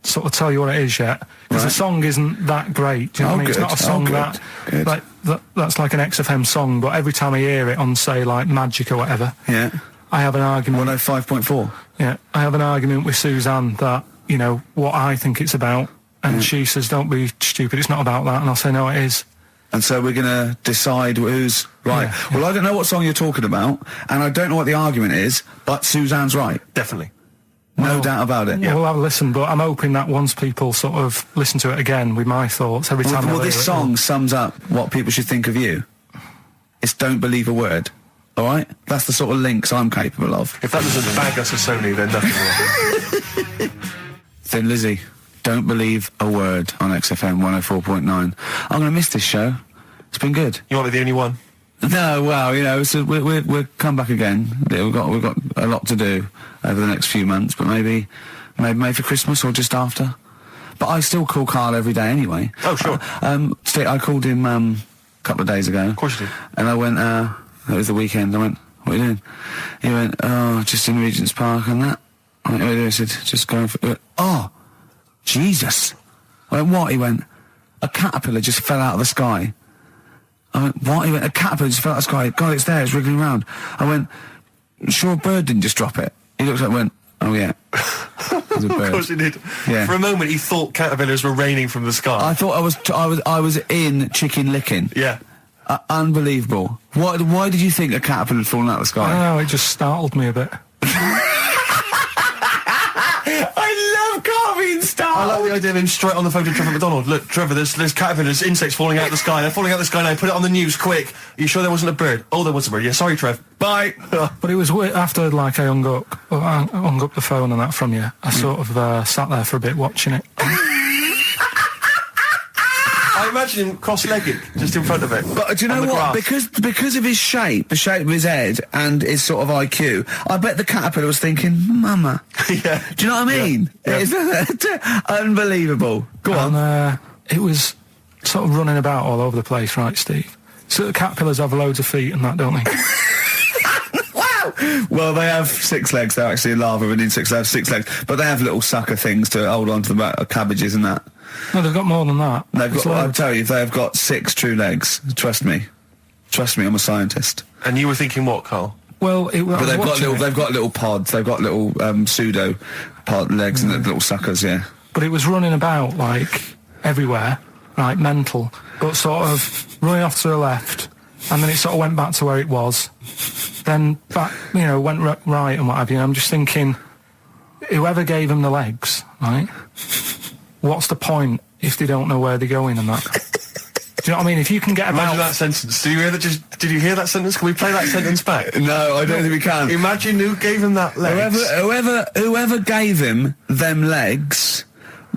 sort of tell you what it is yet, because the Right. song isn't that great. Do you know what I mean? It's good. not a song Good. that's like an XFM song, but every time I hear it on, say, like Magic or whatever, Yeah. I have an argument. 105.4. Yeah, I have an argument with Suzanne that, you know, what I think it's about, and she says, don't be stupid, it's not about that, and I'll say, no, it is. And so we're going to decide who's right. Yeah. Well, I don't know what song you're talking about, and I don't know what the argument is, but Suzanne's right. Definitely. No doubt about it. We'll have a listen, but I'm hoping that once people sort of listen to it again with my thoughts, every time Well, they this hear it, song sums up what people should think of you. It's don't believe a word. All right? That's the sort of links I'm capable of. If that doesn't bag us as Sony, then nothing will. Thin Lizzy, don't believe a word on XFM 104.9. I'm going to miss this show. It's been good. You want to be the only one? No, well, you know, so we'll come back again. We've got a lot to do over the next few months, but maybe for Christmas or just after. But I still call Carl every day anyway. Oh, sure. I called him a couple of days ago. Of course you did. And I went, it was the weekend, I went, what are you doing? He went, oh, just in Regent's Park and that. I went, what are you doing? I said, just going for... He went, oh, Jesus. I went, what? He went, a caterpillar just fell out of the sky. I went, what? He went, a caterpillar just fell out of the sky. God, it's there, it's wriggling around. I went, sure a bird didn't just drop it. He looked up and went, oh yeah. It was a bird. Of course he did. Yeah. For a moment, he thought caterpillars were raining from the sky. I thought I was in chicken licking. Yeah. Unbelievable. Why did you think a caterpillar had fallen out of the I sky? don't know, it just startled me a bit. I love carving I style. like the idea of him straight on the phone to Trevor McDonald. Look, Trevor, there's caterpillars, insects falling out of the sky. They're falling out of the sky now. Put it on the news, quick. Are you sure there wasn't a bird? Oh, there was a bird. Yeah, sorry, Trev. Bye. But it was after, like, I hung up the phone and that from you, I sort of sat there for a bit watching it. I imagine him cross-legged, just in front of it. But do you know on the what? grass. Because of his shape, the shape of his head, and his sort of IQ, I bet the caterpillar was thinking, "Mama." Yeah. Do you know what I mean? Yeah. It's unbelievable. Go on. And it was sort of running about all over the place, right, Steve? So the caterpillars have loads of feet and that, don't they? Wow. Well, they have 6 legs. They're actually larvae of insects. They have 6 legs, but they have little sucker things to hold on to the back of cabbages and that. No, they've got more than that. They've It's got. I'll loads. tell you, they have got 6 true legs. Trust me. Trust me, I'm a scientist. And you were thinking what, Carl? Well, But they've got little pods. They've got little pseudo pod legs and little suckers. Yeah. But it was running about, like, everywhere, right, mental, but sort of running off to the left, and then it sort of went back to where it was, then back, you know, went right and what have you, and I'm just thinking, whoever gave them the legs, right, what's the point if they don't know where they're going and that? Do you know what I mean? If you can get about... Imagine that sentence. Did you hear that sentence? Can we play that sentence back? No, I don't think we can. Imagine who gave him that legs. Whoever gave him them legs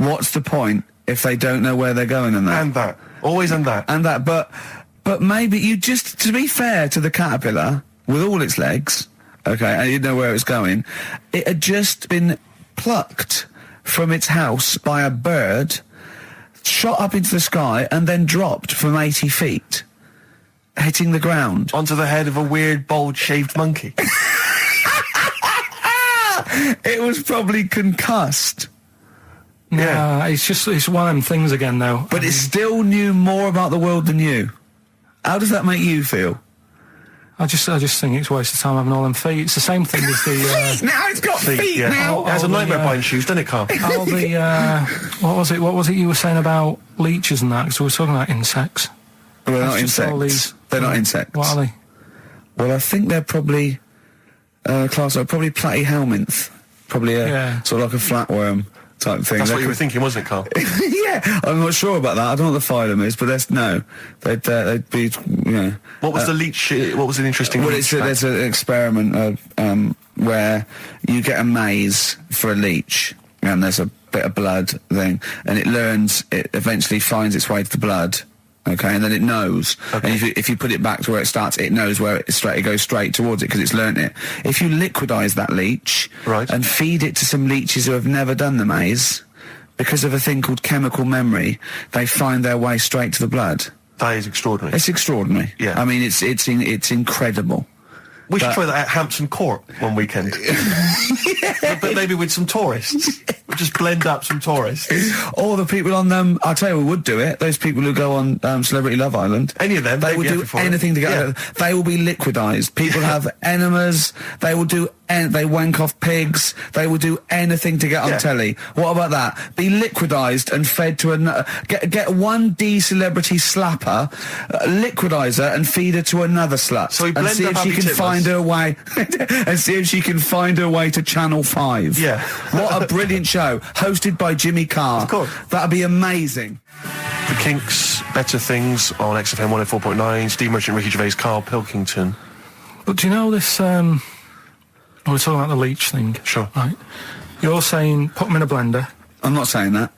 what's the point if they don't know where they're going and that? And that. Always and that. And that, but maybe you just, to be fair to the caterpillar, with all its legs, okay, and you didn't know where it was going, it had just been plucked from its house by a bird, shot up into the sky, and then dropped from 80 feet, hitting the ground. Onto the head of a weird, bald-shaved monkey. It was probably concussed. Yeah, it's one of them things again, though. But it still knew more about the world than you. How does that make you feel? I just think it's a waste of time having all them feet. It's the same thing as the... Feet! Now it's got feet now! It has a nightmare buying shoes, doesn't it, Carl? All the... what was it you were saying about leeches and that? Because we were talking about insects. Well, they're not That's just all insects. They're not insects. What are they? Well, I think they're probably... class are probably platyhelminth. Probably sort of like a flatworm type thing. That's what you were thinking, wasn't it, Carl? Yeah, I'm not sure about that. I don't know what the phylum is, but they'd be, you know... What was the leech... What was an interesting... Well, leech there's an experiment where you get a maze for a leech, and there's a bit of blood thing, and it eventually finds its way to the blood, okay, and then it knows. Okay. And if you put it back to where it starts, it knows where it goes straight towards it because it's learnt it. If you liquidize that leech and feed it to some leeches who have never done the maze, because of a thing called chemical memory, they find their way straight to the blood. That is extraordinary. It's extraordinary. Yeah. I mean, it's incredible. We should try that at Hampton Court one weekend. But maybe with some tourists. We'll just blend up some tourists. Or the people on them, I'll tell you who would do it, those people who go on Celebrity Love Island. Any of them. They will do anything to get out of it. They will be liquidized. People have enemas. They will do they wank off pigs. They will do anything to get on telly. What about that? Be liquidized and fed to another. Get one D-celebrity slapper, liquidize her and feed her to another slut. So we and see if she can find her way and see if she can find her way to Channel 5. Yeah. What a brilliant show, hosted by Jimmy Carr. Of course. That'd be amazing. The Kinks, Better Things on XFM 104.9. Steve Merchant, Ricky Gervais, Karl Pilkington. But do you know this... we're talking about the leech thing. Sure. Right. You're saying put them in a blender. I'm not saying that.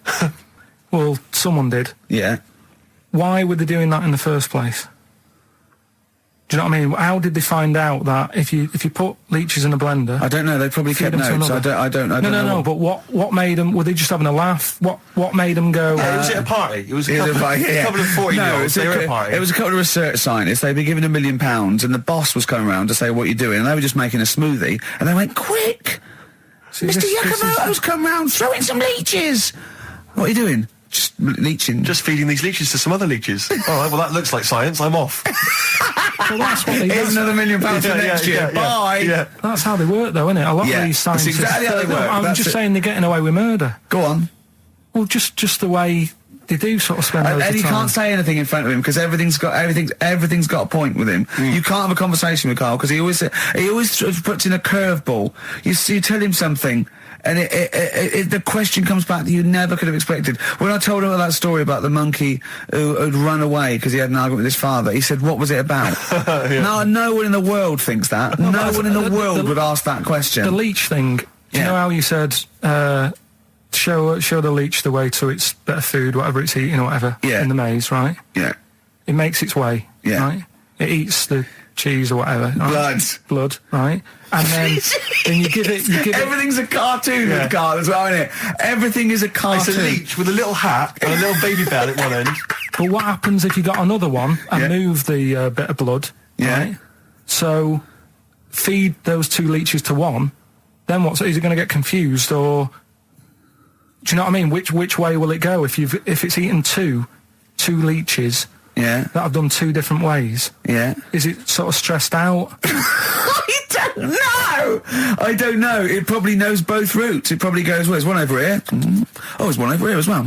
Well, someone did. Yeah. Why were they doing that in the first place? Do you know what I mean? How did they find out that if you put leeches in a blender... I don't know. They probably kept notes. I don't know. No. But what made them... Were they just having a laugh? What made them go... was it a party? It was a couple of 40-year-olds. They were at a party. It was a couple of research scientists. They'd been given £1 million, and the boss was coming around to say, what are you doing? And they were just making a smoothie. And they went, quick! Mr. Yakamoto's come round, throw in some leeches! What are you doing? Just leeching. Just feeding these leeches to some other leeches. All right, well, that looks like science. I'm off. Well, that's what they do. Here's another £1 million for next year. Bye! Yeah. That's how they work, though, isn't it? A lot of these scientists... That's exactly how they work. I'm just saying they're getting away with murder. Go on. Well, just the way they do sort of spend loads of time. And he can't say anything in front of him because everything's got a point with him. You can't have a conversation with Carl because he always sort of puts in a curveball. You tell him something, and the question comes back that you never could have expected. When I told him that story about the monkey who'd run away because he had an argument with his father, he said, "What was it about?" No one in the world thinks that. No one in the world would ask that question. The leech thing. Do you know how you said? Show the leech the way to its better food, whatever it's eating or whatever, in the maze, right? Yeah. It makes its way, right? It eats the cheese or whatever. Right? Blood, right? And then you give it... Everything's a cartoon with Carl as well, isn't it? Everything is a cartoon. It's a leech with a little hat and a little baby bell at one end. But what happens if you got another one and move the bit of blood, right? So feed those two leeches to one, then what? So is it going to get confused or... Do you know what I mean? Which way will it go if it's eaten two leeches that have done two different ways? Yeah. Is it sort of stressed out? I don't know. It probably knows both routes. It probably goes, well, there's one over here. Oh, there's one over here as well.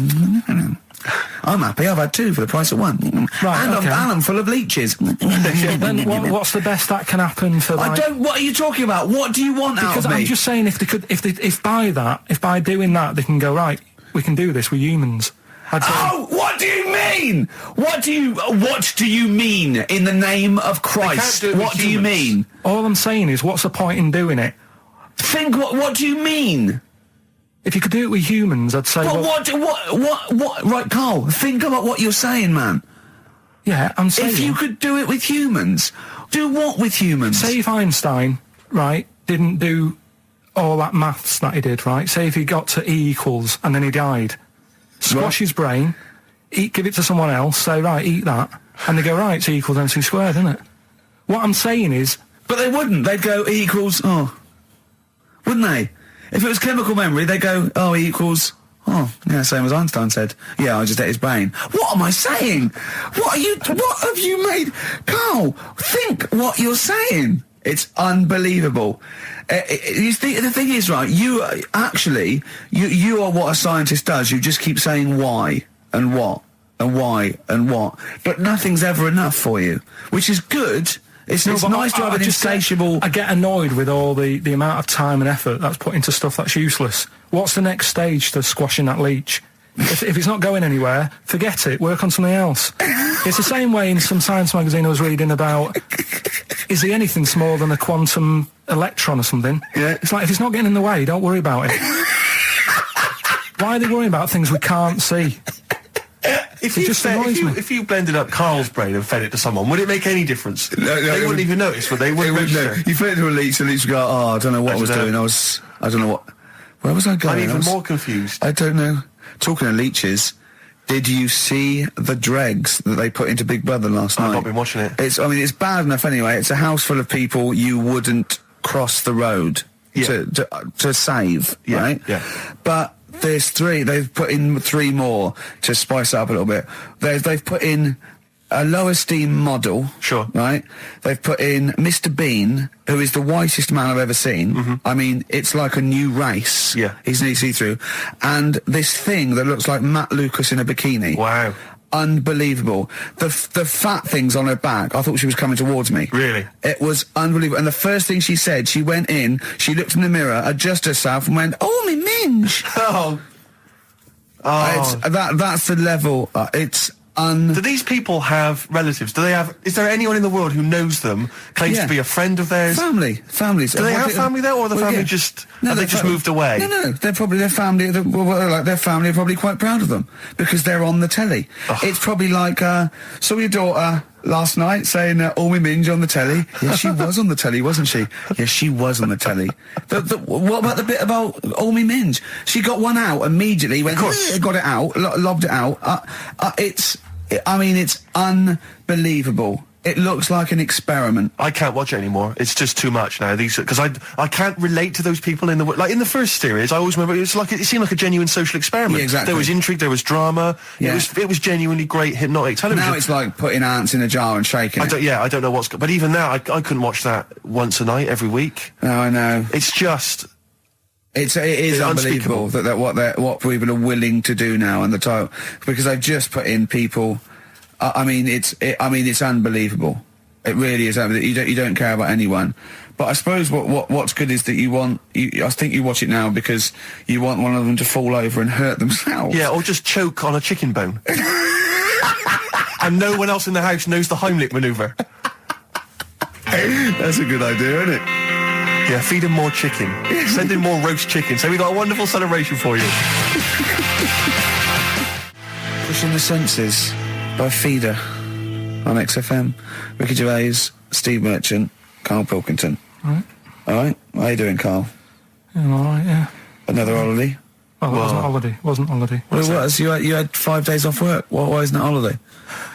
I'm happy. I've had two for the price of one. Right, and I'm full of leeches. Then what's the best that can happen for? What are you talking about? What do you want out of me? Because I'm just saying, if by doing that, they can go right. We can do this. We're humans. What do you mean? What do you mean in the name of Christ? What do you mean? All I'm saying is, what's the point in doing it? What do you mean? If you could do it with humans, I'd say... But well, what? Right, Carl, think about what you're saying, man. Yeah, I'm saying... If you could do it with humans, do what with humans? Say if Einstein, right, didn't do all that maths that he did, right? Say if he got to E equals and then he died. Squash his brain, give it to someone else, say, right, eat that. And they go, right, it's E equals MC squared, isn't it? What I'm saying is... But they wouldn't. They'd go E equals... Oh. Wouldn't they? If it was chemical memory, they'd go, oh, E equals... Oh, yeah, same as Einstein said. Yeah, I just ate his brain. What am I saying? What have you made? Carl, think what you're saying. It's unbelievable. The thing is, right, you are what a scientist does. You just keep saying why and what and why and what. But nothing's ever enough for you, which is good. It's nice to have an insatiable... I get annoyed with all the amount of time and effort that's put into stuff that's useless. What's the next stage to squashing that leech? If it's not going anywhere, forget it. Work on something else. It's the same way in some science magazine I was reading about... Is he anything smaller than a quantum electron or something? Yeah. It's like, if it's not getting in the way, don't worry about it. Why are they worrying about things we can't see? If you blended up Carl's brain and fed it to someone, would it make any difference? They wouldn't even notice, would they? You fed it to a leech, the leech would go, oh, I don't know what I was doing. I don't know what... Where was I going? I'm even more confused. I don't know. Talking of leeches, did you see the dregs that they put into Big Brother last night? I've not been watching it. It's bad enough anyway. It's a house full of people you wouldn't cross the road to save, right? Yeah. But there's three. They've put in three more to spice it up a little bit. They've put in a low esteem model. Sure. Right? They've put in Mr. Bean, who is the whitest man I've ever seen. Mm-hmm. I mean, it's like a new race. Yeah. He's nearly see-through. And this thing that looks like Matt Lucas in a bikini. Wow. Unbelievable. The fat things on her back, I thought she was coming towards me. Really? It was unbelievable. And the first thing she said, she went in, she looked in the mirror, adjusted herself and went, oh, me minge. Oh. That's the level. Do these people have relatives? Is there anyone in the world who knows them, claims to be a friend of theirs? Families. Do they have family there, or the family just moved away? No, they're probably their family. Their family are probably quite proud of them because they're on the telly. Oh. It's probably like saw your daughter last night saying "all me minge" on the telly. Yeah, she was on the telly, wasn't she? Yeah, she was on the telly. What about the bit about "all me minge"? She got one out immediately. Went, got it out, lobbed it out. It's unbelievable. It looks like an experiment. I can't watch it anymore. It's just too much now. Because I can't relate to those people in the first series. I always remember it seemed like a genuine social experiment. Yeah, exactly. There was intrigue, there was drama. Yeah. It was genuinely great hypnotic television. Now it's like putting ants in a jar and shaking it. I don't know what's... But even now, I couldn't watch that once a night, every week. No, I know. It's just... It is unbelievable that what people are willing to do now and the title, because they've just put in people. It's unbelievable. It really is. You don't care about anyone. But I suppose what's good is that I think you watch it now because you want one of them to fall over and hurt themselves. Yeah, or just choke on a chicken bone. And no one else in the house knows the Heimlich manoeuvre. That's a good idea, isn't it? Yeah, feed him more chicken. Send him more roast chicken. So we got a wonderful celebration for you. Pushing the Senses by Feeder on XFM. Ricky Gervais, Steve Merchant, Karl Pilkington. All right. How you doing, Karl? Yeah, all right, yeah. Another holiday? Well, it wasn't holiday. Wasn't holiday. Well, it was. You had 5 days off work. Why isn't it holiday?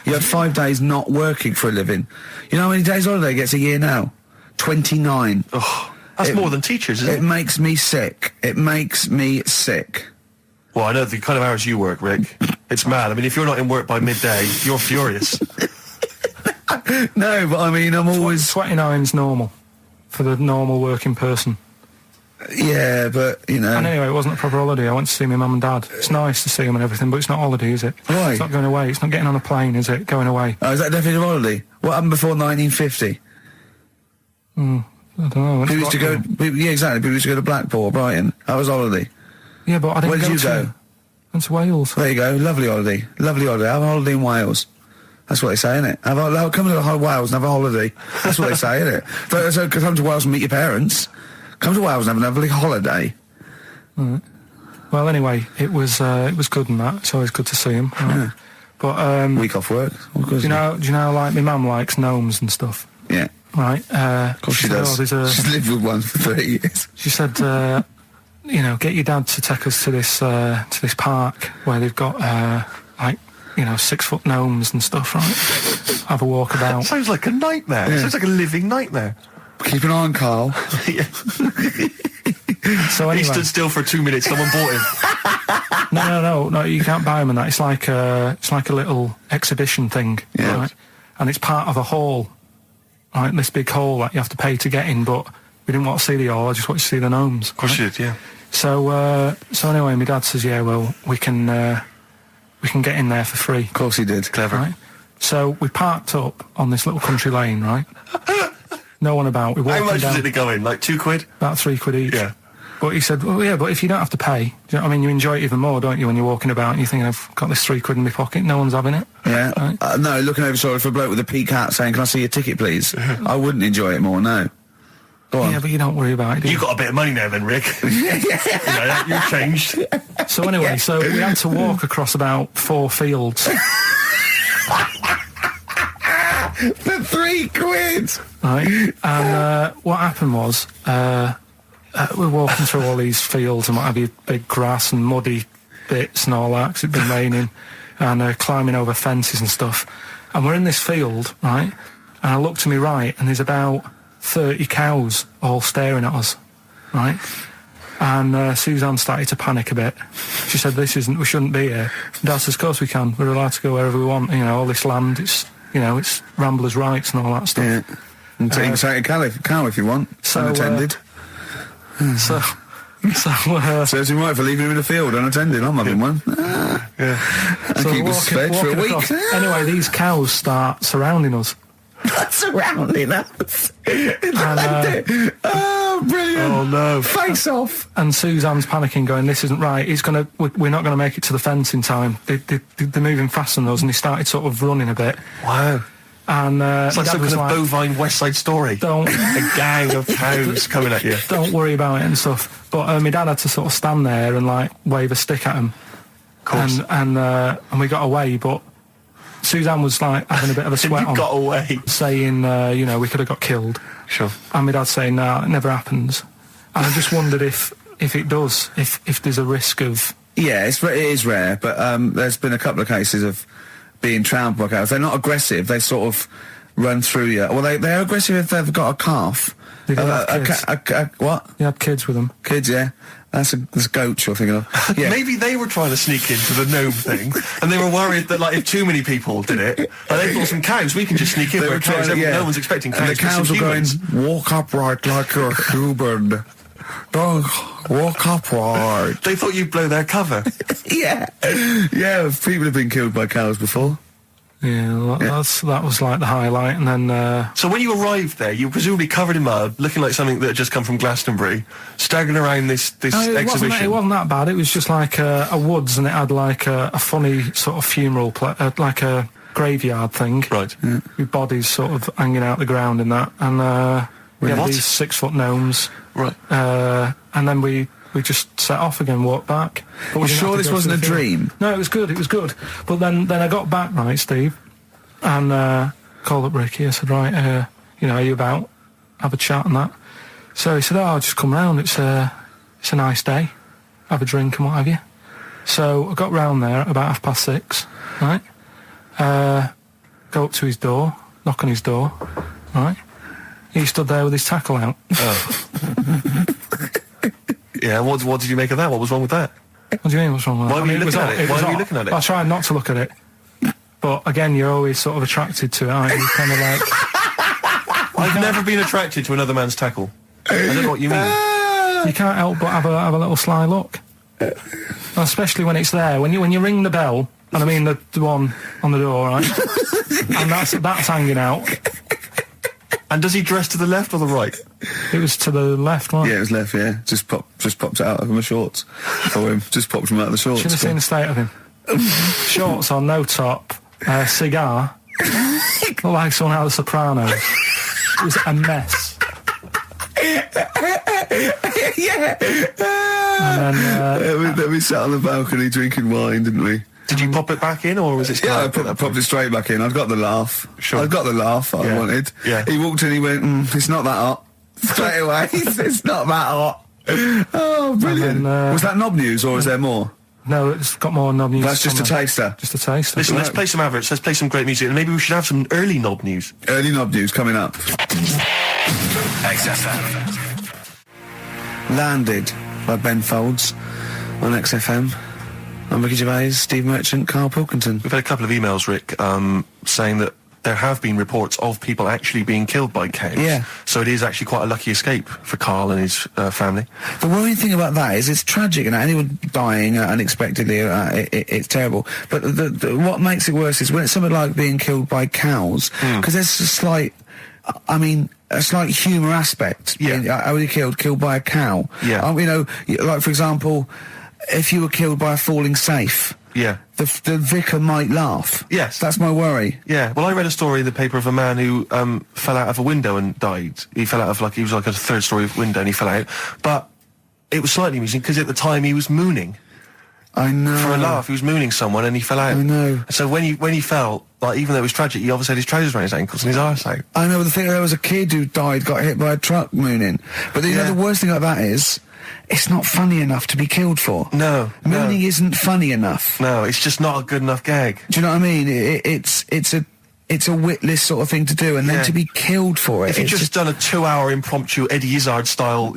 You had 5 days not working for a living. You know how many days holiday gets a year now? 29. Oh. That's more than teachers, isn't it? It makes me sick. Well, I know the kind of hours you work, Rick. It's mad. I mean, if you're not in work by midday, you're furious. No, but I mean, I'm always... 29's normal for the normal working person. Yeah, but, you know... And anyway, it wasn't a proper holiday. I went to see my mum and dad. It's nice to see them and everything, but it's not holiday, is it? Why? It's not going away. It's not getting on a plane, is it? Going away. Oh, is that definitely a holiday? What happened before 1950? I don't know. People used to go... Yeah, exactly. People used to go to Blackpool or Brighton. That was holiday. Yeah, but I didn't Where did you go? Went to Wales. There you go. Lovely holiday. Lovely holiday. Have a holiday in Wales. That's what they say, innit? Come to Wales and have a holiday. That's what they say, innit? So come to Wales and meet your parents. Come to Wales and have a lovely holiday. Right. Well, anyway, it was good and that. It's always good to see him. Right? Yeah. But Week off work. do you know like my mum likes gnomes and stuff, Yeah. right? Of course she said, does. She's lived with one for 30 years. She said, get your dad to take us to this park where they've got 6-foot gnomes and stuff, right? Have a walk about. Sounds like a nightmare. Yeah. Sounds like a living nightmare. Keep an eye on Carl. So anyway, He stood still for 2 minutes. Someone bought him. No, you can't buy them and that. It's like a little exhibition thing, Yeah. right? And it's part of a hall, right? This big hall that you have to pay to get in, but we didn't want to see the hall, I just wanted to see the gnomes. Of course you did, yeah. So anyway, my dad says, yeah, well, we can get in there for free. Of course he did. Clever. Right? So we parked up on this little country lane, right? No one about. We walked How much down, was it to go in? Like £2? about £3 each. Yeah. But he said, well, yeah, but if you don't have to pay, do you know what I mean? You enjoy it even more, don't you, when you're walking about and you're thinking, I've got this £3 in my pocket, no one's having it. Yeah. Right? No, looking over shoulder for a bloke with a peak hat saying, can I see your ticket, please? I wouldn't enjoy it more, no. Go on. Yeah, but you don't worry about it, do you? You got a bit of money now then, Rick. You've changed. So anyway, so we had to walk across about 4 fields. For £3? Right, and what happened was we're walking through all these fields and what have you, big grass and muddy bits and all that, 'cause it'd been raining, and climbing over fences and stuff. And we're in this field, right, and I look to my right and there's about 30 cows all staring at us, right? And Suzanne started to panic a bit. She said, we shouldn't be here. Dad says, of course we can, we're allowed to go wherever we want, all this land, it's ramblers' rights and all that stuff. Yeah. And take a cow if you want. So, unattended. So Serves him right for leaving him in the field unattended. I'm having one. Yeah. And keep us fed for a week. across. Anyway, these cows start surrounding us. Surrounding us. Oh, brilliant. Oh, no. Face off. And Suzanne's panicking, going, this isn't right. We're not going to make it to the fence in time. They're moving faster than us, and he started sort of running a bit. Wow. And It's like my dad some was kind of bovine West Side Story. Don't A gang of cows coming at you. don't worry about it and stuff. But my dad had to sort of stand there and like wave a stick at him. Of course. And we got away, but Suzanne was like having a bit of a sweat You on, got away. saying, we could have got killed. Sure. And my dad saying, no, it never happens. And I just wondered if it does, if there's a risk of... Yeah, it is rare, but there's been a couple of cases of being trampled by cows. They're not aggressive. They sort of run through you. Well, they're aggressive if they've got a calf. They do have kids. What? They had kids with them. Kids, yeah. That's goats you're thinking of. Yeah. Maybe they were trying to sneak into the gnome thing, and they were worried that, like, if too many people did it, they thought some cows, we can just sneak in They where were cows, trying, yeah. no one's expecting cows. And the cows but were some going, humans. walk upright like you're a human. Don't walk upright. They thought you'd blow their cover. Yeah. Yeah, people have been killed by cows before. Yeah, that was like the highlight. And then... So when you arrived there, you were presumably covered in mud, looking like something that had just come from Glastonbury, staggering around this exhibition. It wasn't that bad. It was just like a woods, and it had like a funny sort of funeral, like a graveyard thing. Right. With bodies sort of hanging out the ground and that. And we had What? these 6-foot gnomes. Right. And then we just set off again, walked back. But we You didn't sure have to this go to wasn't the a field. dream? No, it was good. But then I got back, right, Steve, and called up Ricky. I said, right, are you about? Have a chat and that. So he said, I'll just come round. It's a nice day. Have a drink and what have you. So I got round there about 6:30, right? Go up to his door, knock on his door, right? He stood there with his tackle out. Oh. Yeah, what did you make of that? What was wrong with that? What do you mean, what's wrong with that? Why were you looking at it? Why was were you odd. looking at it? I tried not to look at it. But again, you're always sort of attracted to it, aren't you? Kind of like... I've never been attracted to another man's tackle. I don't know what you mean. You can't help but have a little sly look. Especially when it's there. When you ring the bell, and I mean the one on the door, right? And that's hanging out. And does he dress to the left or the right? It was to the left, right? Yeah, it was left, yeah. Just popped it out of my shorts for him. Just popped him out of the shorts. Should have seen the state of him. Shorts on, no top, cigar. Looked like someone out of The Sopranos. It was a mess. Yeah. And then, we sat on the balcony drinking wine, didn't we? Did you pop it back in, or was it? Yeah, I popped it straight back in. I got the laugh. Sure. I got the laugh I wanted. Yeah. He walked in, he went, it's not that hot. Straight away, it's not that hot. Oh, brilliant. then, was that knob news, or is there more? no, it's got more knob news. That's just a on there. taster. Just a taste. Listen, let's play some adverts. Let's play some great music, and maybe we should have some early knob news. Early knob news coming up. XFM. Landed by Ben Folds on XFM. I'm Ricky Gervais, Steve Merchant, Karl Pilkington. We've had a couple of emails, Rick, saying that there have been reports of people actually being killed by cows. Yeah. So it is actually quite a lucky escape for Karl and his family. The worrying thing about that is it's tragic, and anyone dying unexpectedly, it's terrible. But what makes it worse is when it's something like being killed by cows, because there's a slight humour aspect. Yeah. How were you killed by a cow? Yeah. You know, like for example, if you were killed by a falling safe, Yeah. the vicar might laugh. Yes. That's my worry. Yeah, well, I read a story in the paper of a man who fell out of a window and died. He fell out of, he was like a third-story window and he fell out. But it was slightly amusing because at the time he was mooning. I know. For a laugh, he was mooning someone and he fell out. I know. So when he fell, like, even though it was tragic, he obviously had his trousers around his ankles and his arse out. I know, the thing, there was a kid who died, got hit by a truck mooning. But you know, the worst thing about that is, it's not funny enough to be killed for. No. Mooning isn't funny enough. No, it's just not a good enough gag. Do you know what I mean? It's a witless sort of thing to do, and then to be killed for it. If you'd just done a 2-hour impromptu Eddie Izzard style,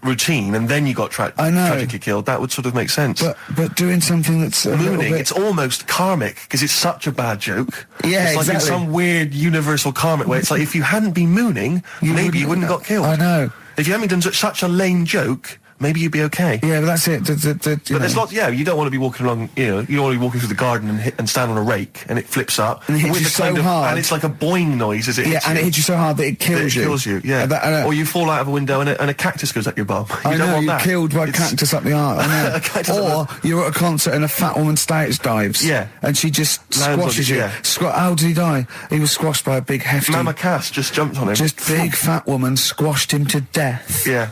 routine, and then you got tragically killed, that would sort of make sense. But doing something that's a little mooning, bit... it's almost karmic because it's such a bad joke. Yeah, it's like in some weird universal karmic way. It's like if you hadn't been mooning, maybe you wouldn't have got killed. I know. If you hadn't done such a lame joke, maybe you'd be okay. Yeah, but that's it. But there's lots. Yeah, you don't want to be walking along. You don't want to be walking through the garden and stand on a rake and it flips up and it hits you so hard, and it's like a boing noise as it hits you. And it hits you so hard that it kills you. It kills you. Yeah. Or you fall out of a window and a cactus goes up your bum. You don't want you're that. killed by a cactus up the arse. I know. Or you're at a concert and a fat woman stage dives. Yeah. And she just squashes you. Yeah. How did he die? He was squashed by a big hefty. Mama Cass just jumped on him. Just big fat woman squashed him to death. Yeah.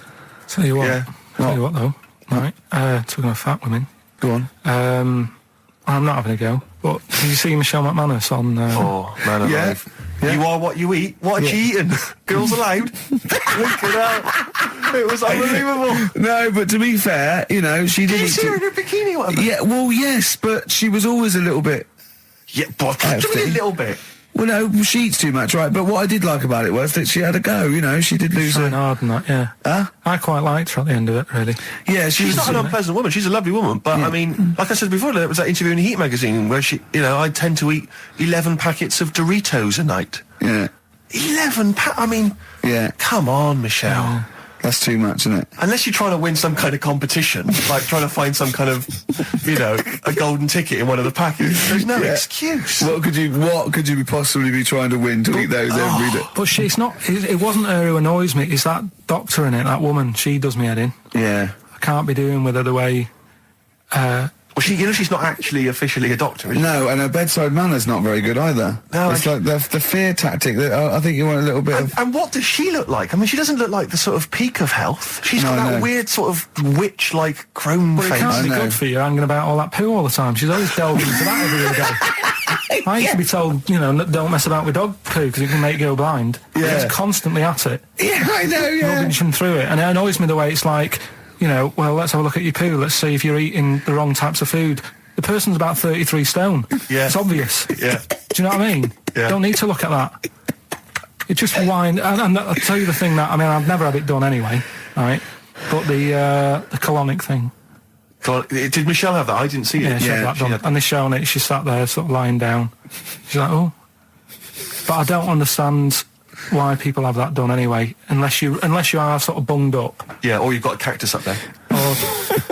Tell you what. Yeah. Tell you what though. Right, talking of fat women. Go on. I'm not having a go, but did you see Michelle McManus on... oh, man alive. Yeah. You are what you eat. What are you eating? Girls allowed. Look at that. It was unbelievable. No, but to be fair, you know, she didn't... Did you see her in her bikini or whatever? Yeah, well, yes, but she was always a little bit... Yeah, but a little bit. Well, no, she eats too much, right? But what I did like about it was that she had a go, you know, she did lose Trying hard and that, yeah. Huh? I quite liked her at the end of it, really. Yeah, She's not an unpleasant woman. She's a lovely woman. But, I mean, like I said before, there was that interview in Heat magazine where she, you know, I tend to eat 11 packets of Doritos a night. Yeah. 11 I mean, come on, Michelle. Yeah. That's too much, isn't it? Unless you're trying to win some kind of competition, like trying to find some kind of, you know, a golden ticket in one of the packets. There's no excuse. What could you possibly be trying to win to eat those every day? But she's not... It wasn't her who annoys me. It's that doctor in it, that woman. She does me head in. Yeah. I can't be doing with her the way... Well, she's not actually officially a doctor, is she? No, and her bedside manner's not very good either. No, it's like the fear tactic. That I think you want a little bit of... And what does she look like? I mean, she doesn't look like the sort of peak of health. She's got that weird sort of witch-like crone Well, face. it can't be good for you hanging about all that poo all the time. She's always delving into that every day. I used to be told, you know, don't mess about with dog poo because it can make you go blind. Yeah. She's constantly at it. Yeah, I know, yeah. Rubbing through it. And it annoys me the way it's like, you know, well, let's have a look at your poo. Let's see if you're eating the wrong types of food. The person's about 33 stone. Yeah. It's obvious. Yeah. Do you know what I mean? Yeah. Don't need to look at that. It just wind... And I'll tell you the thing that... I mean, I've never had it done anyway, right? But the colonic thing. Did Michelle have that? I didn't see it. Yeah, she had that done. And they showing it, she sat there sort of lying down. She's like, oh. But I don't understand why people have that done anyway, unless you are sort of bunged up. Yeah, or you've got a cactus up there.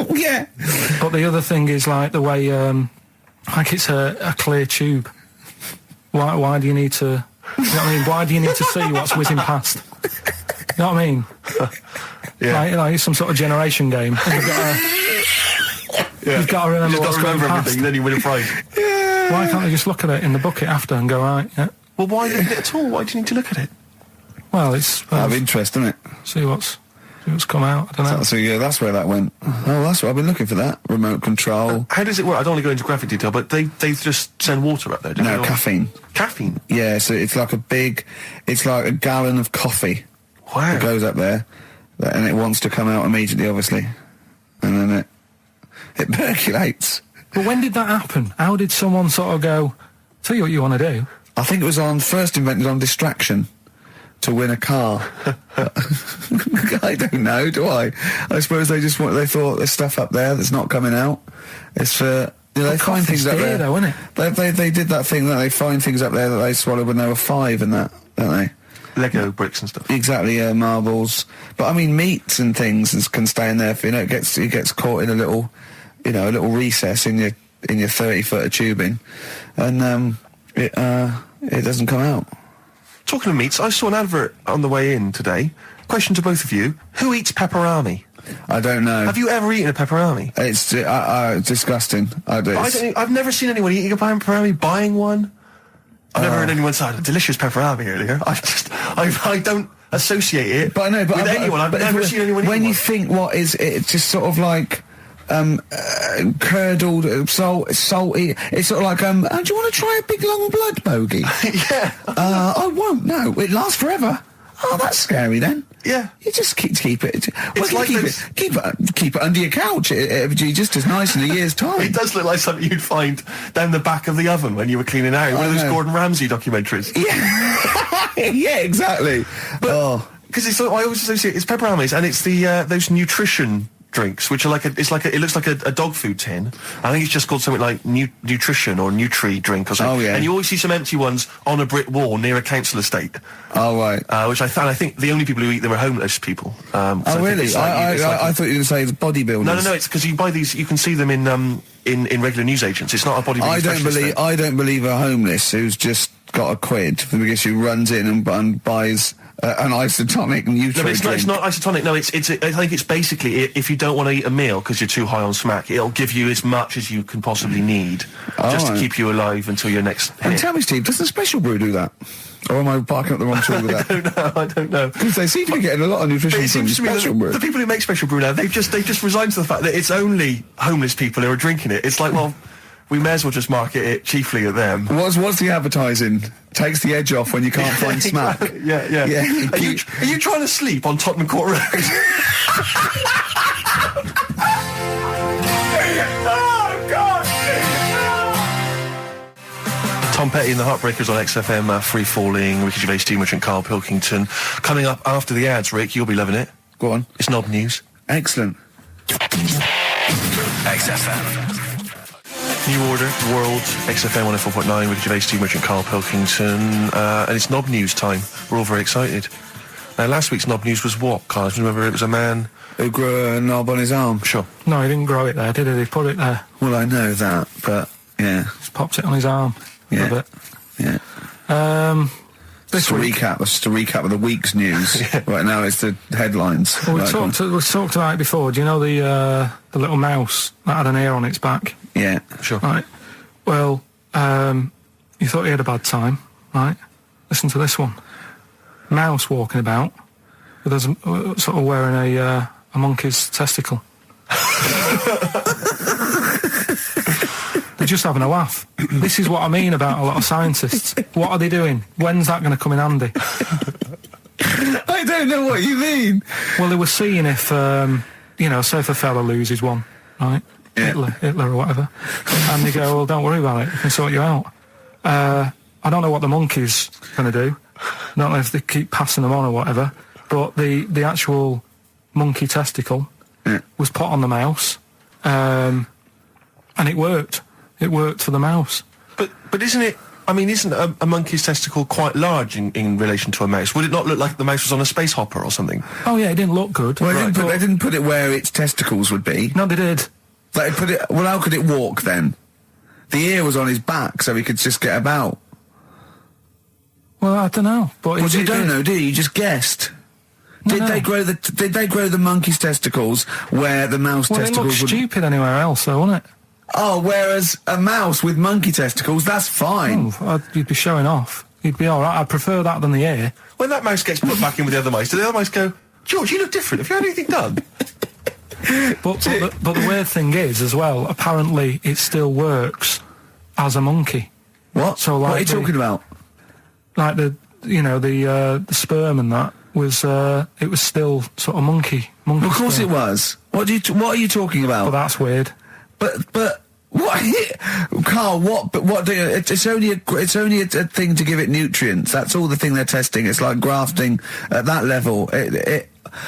Yeah. But the other thing is like the way, like it's a clear tube. Why do you need to, you know what I mean? Why do you need to see what's whizzing past? You know what I mean? Yeah. Like it's some sort of generation game. And you've got to remember what's going past. Everything, then you win a prize. Why can't they just look at it in the bucket after and go, right, yeah? Well, why look at it at all? Why do you need to look at it? Well, it's... Out of interest, isn't it? See what's... It's come out. I don't know. So yeah, that's where that went. Oh, that's what I've been looking for. That remote control. How does it work? I don't want to go into graphic detail, but they just send water up there. Do No, caffeine. Caffeine. Yeah, so it's like a gallon of coffee. Wow. That goes up there, and it wants to come out immediately, obviously, and then it percolates. But when did that happen? How did someone sort of go, tell you what you want to do? I think it was first invented on distraction to win a car. I don't know, do I? I suppose they thought there's stuff up there that's not coming out. It's for, they find things up there. Though, isn't it? They did that thing that they find things up there that they swallowed when they were 5 and that, don't they? Lego bricks and stuff. Exactly, marbles. But I mean, meats and things can stay in there. For, it gets caught in a little recess in your 30-foot of tubing, and it doesn't come out. Talking of meats, I saw an advert on the way in today. Question to both of you: who eats pepperami? I don't know. Have you ever eaten a pepperami? It's disgusting. I've never seen anyone eating a pepperami, buying one. I've never heard anyone say, delicious pepperami earlier. I don't associate it with anyone. I've never seen anyone eat when one. you think, what is it? It's just sort of like curdled, salty. It's sort of like, do you want to try a big long blood bogey? Yeah. I won't. No, it lasts forever. Oh, that's scary then. Yeah. You just keep it. It's like keep it under your couch. It'll be just as nice in a year's time. It does look like something you'd find down the back of the oven when you were cleaning out. One of those Gordon Ramsay documentaries. Yeah. Yeah, exactly. But because I always associate it's pepperami's, and it's the those nutrition drinks, which are it looks like a dog food tin. I think it's just called something like nutrition or Nutri drink or something. Oh, yeah. And you always see some empty ones on a brick wall near a council estate. Oh, right. Which I think the only people who eat them are homeless people. Oh, really? I thought you were going to say it's bodybuilders. No, it's because you buy these. You can see them in regular newsagents. It's not a bodybuilding. I don't believe a homeless who's just got a quid because who runs in and buys an isotonic Nutri drink. No, it's not isotonic. No, it's. I think it's basically if you don't want to eat a meal because you're too high on smack, it'll give you as much as you can possibly need just to keep you alive until your next hit. And tell me, Steve, does the Special Brew do that? Or am I barking up the wrong tree with that? I don't know. Because they seem to be getting a lot of nutrition from Special Brew. The people who make Special Brew now, they've just resigned to the fact that it's only homeless people who are drinking it. It's like, well, we may as well just market it chiefly at them. What's the advertising? Takes the edge off when you can't find smack. Yeah. Are you trying to sleep on Tottenham Court Road? Oh, God! Tom Petty and the Heartbreakers on XFM, Free Falling, Ricky Gervais, Steve Merchant, Karl Pilkington. Coming up after the ads, Rick, you'll be loving it. Go on. It's Knob News. Excellent. XFM. New Order, World, XFM 104.9, Ricky Gervais, Steve Merchant, Karl Pilkington, and it's Knob News time. We're all very excited. Now, last week's Knob News was what, Karl? Do you remember it was a man who grew a knob on his arm? Sure. No, he didn't grow it there, did he? He put it there. Well, I know that, but, yeah. Just popped it on his arm. Yeah. A bit. Yeah. Just a recap of the week's news. Right now it's the headlines. Well, we talked about it before. Do you know the little mouse that had an ear on its back? Yeah, sure. Right. Well, you thought he had a bad time, right? Listen to this one. Mouse walking about with us, sort of wearing a monkey's testicle. They're just having a laugh. This is what I mean about a lot of scientists. What are they doing? When's that going to come in handy? I don't know what you mean. Well, they were seeing if, say if a fella loses one, right? Yeah. Hitler or whatever. And they go, well, don't worry about it. We can sort you out. I don't know what the monkey's going to do. I don't know if they keep passing them on or whatever. But the actual monkey testicle was put on the mouse. And it worked. It worked for the mouse. But isn't it... I mean, isn't a monkey's testicle quite large in relation to a mouse? Would it not look like the mouse was on a space hopper or something? Oh, yeah, it didn't look good. Well, they didn't put it where its testicles would be. No, they did. They put it... Well, how could it walk, then? The ear was on his back, so he could just get about. Well, I don't know. But well, you don't know, do you? You just guessed. Did they grow the monkey's testicles where the mouse testicles would... It looked stupid anywhere else, though, wouldn't it? Oh, whereas a mouse with monkey testicles, that's fine. Oh, you'd be showing off. You'd be all right. I'd prefer that than the ear. When that mouse gets put back in with the other mice, do the other mice go, George, you look different. Have you had anything done? But the weird thing is, as well, apparently it still works as a monkey. What? So, like, what are you talking about? Like the sperm and that was it was still sort of monkey. Of course sperm. it was. What are you talking about? But that's weird. But what, Carl? What do you? It's only a thing to give it nutrients. That's all the thing they're testing. It's like grafting at that level. Right.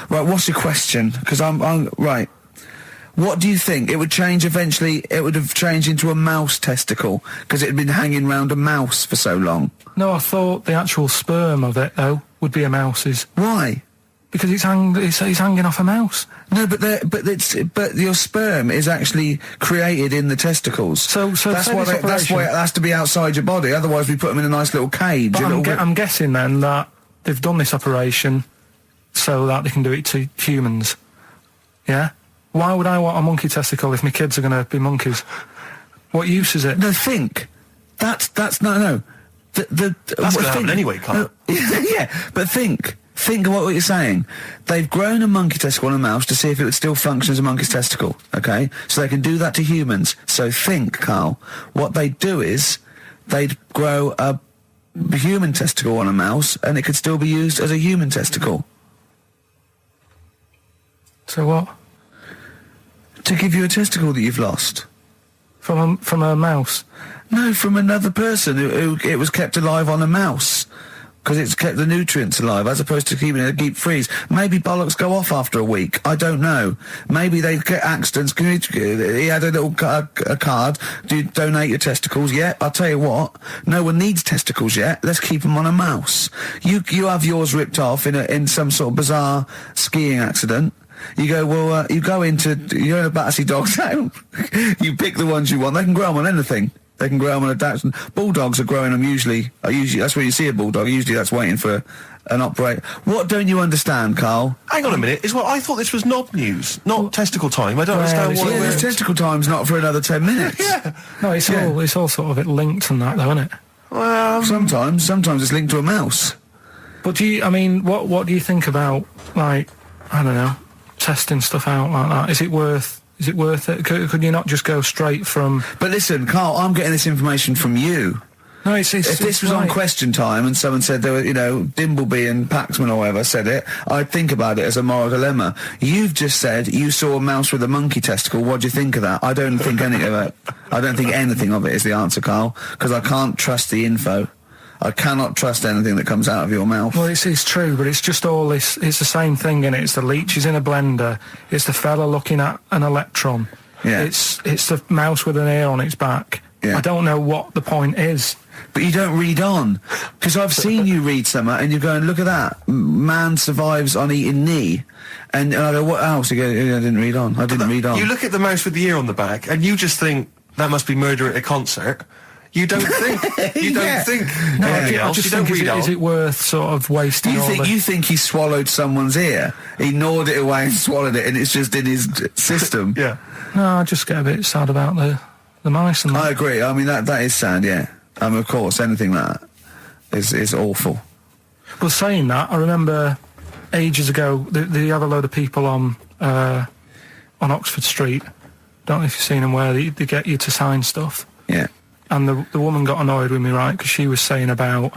What's your question? Because I'm right. What do you think? It would change eventually. It would have changed into a mouse testicle because it had been hanging around a mouse for so long. No, I thought the actual sperm of it though would be a mouse's. Why? Because it's hanging off a mouse. No, but your sperm is actually created in the testicles. So that's why it has to be outside your body. Otherwise, we put them in a nice little cage. But I'm guessing then that they've done this operation so that they can do it to humans. Yeah. Why would I want a monkey testicle if my kids are going to be monkeys? What use is it? No, think. That's no. That's going to happen anyway, Carl. Yeah, but think. Think of what you're saying. They've grown a monkey testicle on a mouse to see if it would still function as a monkey's testicle, okay? So they can do that to humans. So think, Carl. What they'd do is they'd grow a human testicle on a mouse and it could still be used as a human testicle. So what? To give you a testicle that you've lost. From a mouse? No, from another person who it was kept alive on a mouse. Because it's kept the nutrients alive, as opposed to keeping it deep freeze. Maybe bollocks go off after a week. I don't know. Maybe they get accidents. He had a little a card. Do you donate your testicles? Yeah, I'll tell you what. No one needs testicles yet. Let's keep them on a mouse. You have yours ripped off in some sort of bizarre skiing accident. You go, well, you're in a Battersea Dog Town. You pick the ones you want. They can grow them on anything. They can grow them on a Dachshund. Bulldogs are growing them usually, that's where you see a bulldog. Usually that's waiting for an operator. What don't you understand, Carl? Hang on a minute. I thought this was knob news, not testicle time. I don't understand what Yeah, this testicle time's not for another 10 minutes. Yeah. No, it's all sort of linked and that, though, isn't it? Well, sometimes it's linked to a mouse. But what do you think about, like, I don't know, testing stuff out like that? Is it worth it? Could you not just go straight from... But listen, Carl, I'm getting this information from you. No, if this was on Question Time and someone said there were, Dimbleby and Paxman or whatever said it, I'd think about it as a moral dilemma. You've just said you saw a mouse with a monkey testicle. What do you think of that? I don't think any of it. I don't think anything of it is the answer, Carl, because I can't trust the info. I cannot trust anything that comes out of your mouth. Well, it's true, but it's just all this... It's the same thing, innit? It's the leeches in a blender. It's the fella looking at an electron. Yeah. It's the mouse with an ear on its back. Yeah. I don't know what the point is. But you don't read on. Because I've seen you read something and you're going, look at that. Man survives on eating knee. And I go, what else? You go, I didn't read on. You look at the mouse with the ear on the back and you just think, that must be murder at a concert. You don't think. You don't think. No, I just think, is it worth sort of wasting You think he swallowed someone's ear? He gnawed it away and swallowed it and it's just in his system? Yeah. No, I just get a bit sad about the mice and that. I agree. I mean, that is sad, yeah. Of course, anything like that is awful. Well, saying that, I remember ages ago, they have a load of people on Oxford Street. Don't know if you've seen them, where they get you to sign stuff. Yeah. And the woman got annoyed with me, right, because she was saying about,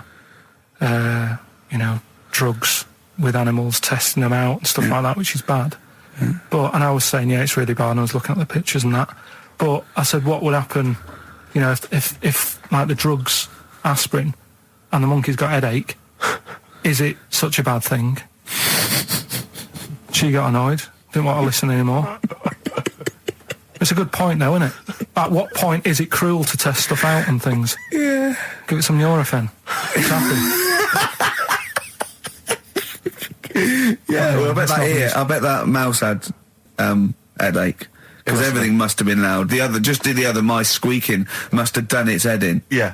drugs with animals, testing them out and stuff like that, which is bad. Yeah. And I was saying, yeah, it's really bad, and I was looking at the pictures and that. But I said, what would happen, if like the drugs, aspirin, and the monkey's got headache, is it such a bad thing? She got annoyed, didn't want to listen anymore. It's a good point, though, isn't it? At what point is it cruel to test stuff out and things? Yeah. Give it some Nurofen. It's happy. Yeah, well, I bet that mouse had headache. Because everything must have been loud. The other mice squeaking must have done its head in. Yeah.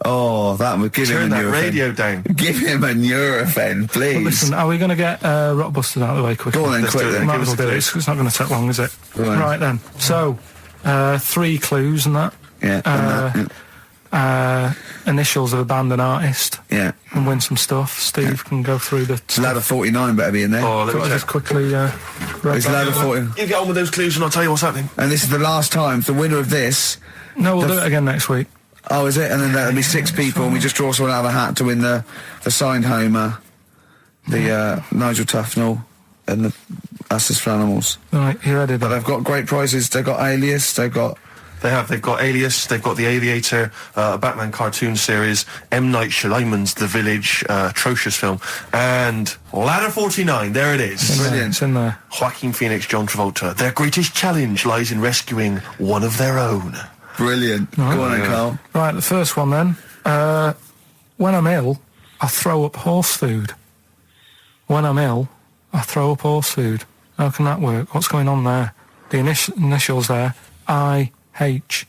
Oh, that would give him a Nurofen. Turn that radio down. Give him a Nurofen, please. Well, listen, are we going to get Rockbusters out of the way quickly? Go on then, quick then. Might as well do it. It's not going to take long, is it? Right then. So, 3 clues and that. Yeah. initials of a band and artist. Yeah. And win some stuff. Steve can go through the... Ladder 49 better be in there. Oh, let me Got to check. just quickly... It's ladder 40. You get on with those clues and I'll tell you what's happening. And this is the last time. The winner of this... No, we'll do it again next week. Oh, is it? And then there'll be 6 people, and we just draw someone out of a hat to win the signed Homer, the Nigel Tufnell, and the Us as Flanimals. Right, you ready? But they've got great prizes. They've got Alias. They've got They've got Alias, they've got The Aviator, a Batman cartoon series, M. Night Shyamalan's The Village, atrocious film, and Ladder 49, there it is. Brilliant. It's in there. Joaquin Phoenix, John Travolta. Their greatest challenge lies in rescuing one of their own. brilliant. Go on then, Carl. Right, the first one then. When I'm ill, I throw up horse food. When I'm ill, I throw up horse food. How can that work? What's going on there? The initials there, I-H.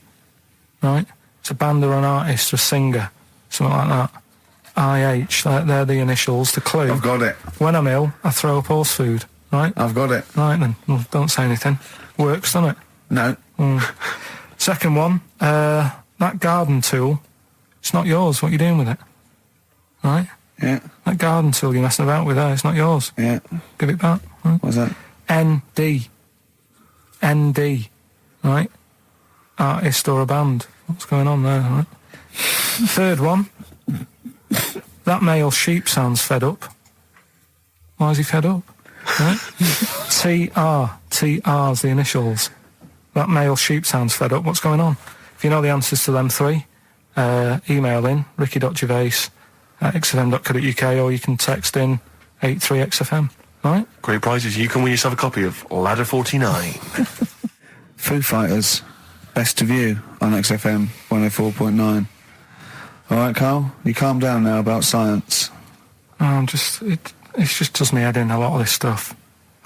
Right? It's a band or an artist or a singer. Something like that. I-H. They're the initials. The clue. I've got it. When I'm ill, I throw up horse food. Right? I've got it. Right then. Well, don't say anything. Works, doesn't it? No. Second one, that garden tool, it's not yours. What are you doing with it? Right? Yeah. That garden tool you're messing about with there, it's not yours. Yeah. Give it back. Right? What's that? ND. ND. Right? Artist or a band. What's going on there? Right? Third one, that male sheep sounds fed up. Why is he fed up? Right? TR. TR's the initials. That male sheep sounds fed up. What's going on? If you know the answers to them 3, email in ricky.gervais@xfm.co.uk, or you can text in 83XFM. Right? Great prizes. You can win yourself a copy of Ladder 49. Foo Fighters. Best of You on XFM 104.9. All right, Carl. You calm down now about science. It just does me head in, a lot of this stuff.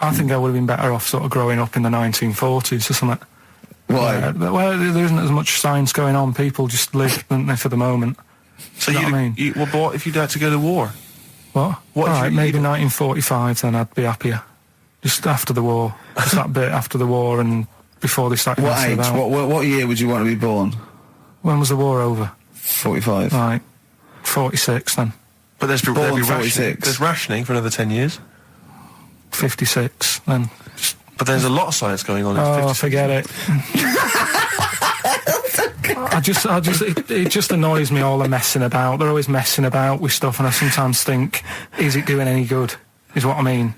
I think I would have been better off sort of growing up in the 1940s or something. Why? Well, there isn't as much science going on. People just live, don't they, for the moment. So You know what I mean? well, but what if you'd had to go to war? What? What if All right, you- maybe 1945, then I'd be happier. Just after the war. Just that bit after the war and before they started What messing age? about. What year would you want to be born? When was the war over? 45. Right. 46 then. But there'd be Born rationing. 46. There's rationing for another 10 years. 56 then. But there's a lot of science going on. Oh, 56. forget it. It just annoys me, all the messing about. They're always messing about with stuff, and I sometimes think, is it doing any good? Is what I mean.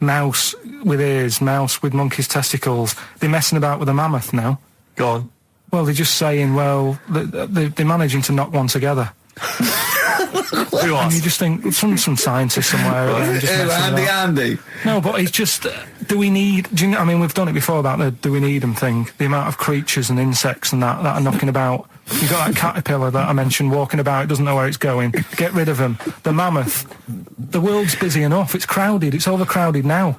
Mouse with ears, mouse with monkey's testicles. They're messing about with a mammoth now. Go on. Well, they're just saying, well, they're managing to knock one together. Who And you asked? just think, some scientist somewhere. just messing about. Andy. No, but it's just, do we need, I mean, we've done it before about the do we need them thing. The amount of creatures and insects and that are knocking about. You've got that caterpillar that I mentioned walking about, it doesn't know where it's going. Get rid of them. The mammoth. The world's busy enough. It's crowded. It's overcrowded now.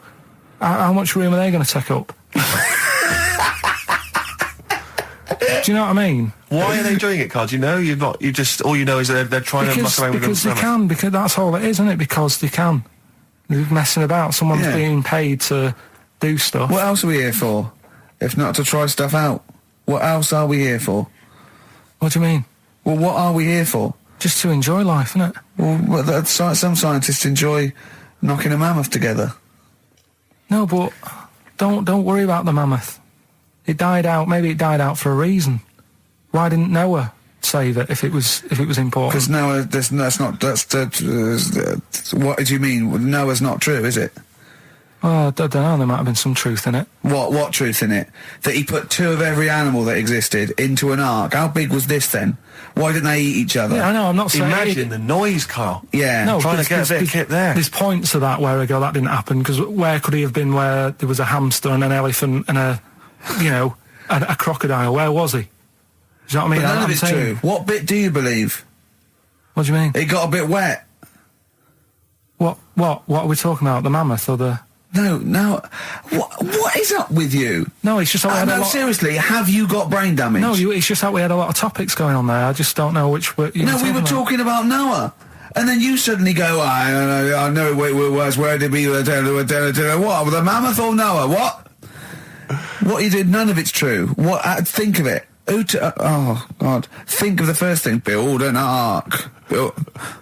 How much room are they going to take up? Do you know what I mean? Why are they doing it, Carl? Do you know? You're not. You just. All you know is they're trying to muck around with Because them. they can. Because that's all it is, isn't it? Because they can. They're messing about. Someone's Yeah. being paid to do stuff. What else are we here for? If not to try stuff out. What else are we here for? What do you mean? Well, what are we here for? Just to enjoy life, isn't it? Well, some scientists enjoy knocking a mammoth together. No, but don't worry about the mammoth. It died out. Maybe it died out for a reason. Why didn't Noah save it if it was important? Because Noah, what do you mean? Noah's not true, is it? Well, I don't know. There might have been some truth in it. What truth in it? That he put 2 of every animal that existed into an ark. How big was this then? Why didn't they eat each other? Yeah, I know. I'm not saying. Imagine the noise, Carl. Yeah. No, Trying to get a bit of kit there. There's points of that where I go, that didn't happen, because where could he have been where there was a hamster and an elephant and a crocodile? Where was he? Do you know what I mean? But none I'm of it's saying- true. What bit do you believe? What do you mean? It got a bit wet. What are we talking about? The mammoth or the... No. What is up with you? No, it's just that we had a No, lot... seriously, have you got brain damage? No, it's just that we had a lot of topics going on there. I just don't know which... No, we were talking about Noah. And then you suddenly go, I know it was, where did we... What? The mammoth or Noah? What? What you did, none of it's true. What? Think of it. Oh, God. Think of the first thing. Build an ark. All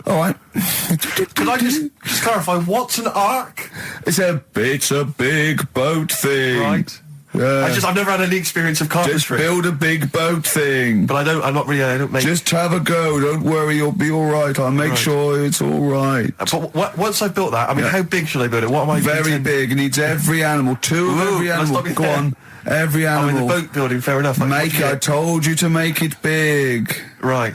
right. Could I just clarify, what's an ark? It's a big boat thing. Right. I've never had any experience of carpentry. Just build a big boat thing. But I don't make... Just have a go. Don't worry, you'll be all right. I'll make sure it's all right. But once I've built that, I mean, how big should I build it? What am I... Very big. It needs every animal. Two of every animal. Go on. Every animal. I mean, the boat building, fair enough. I told you to make it big. Right.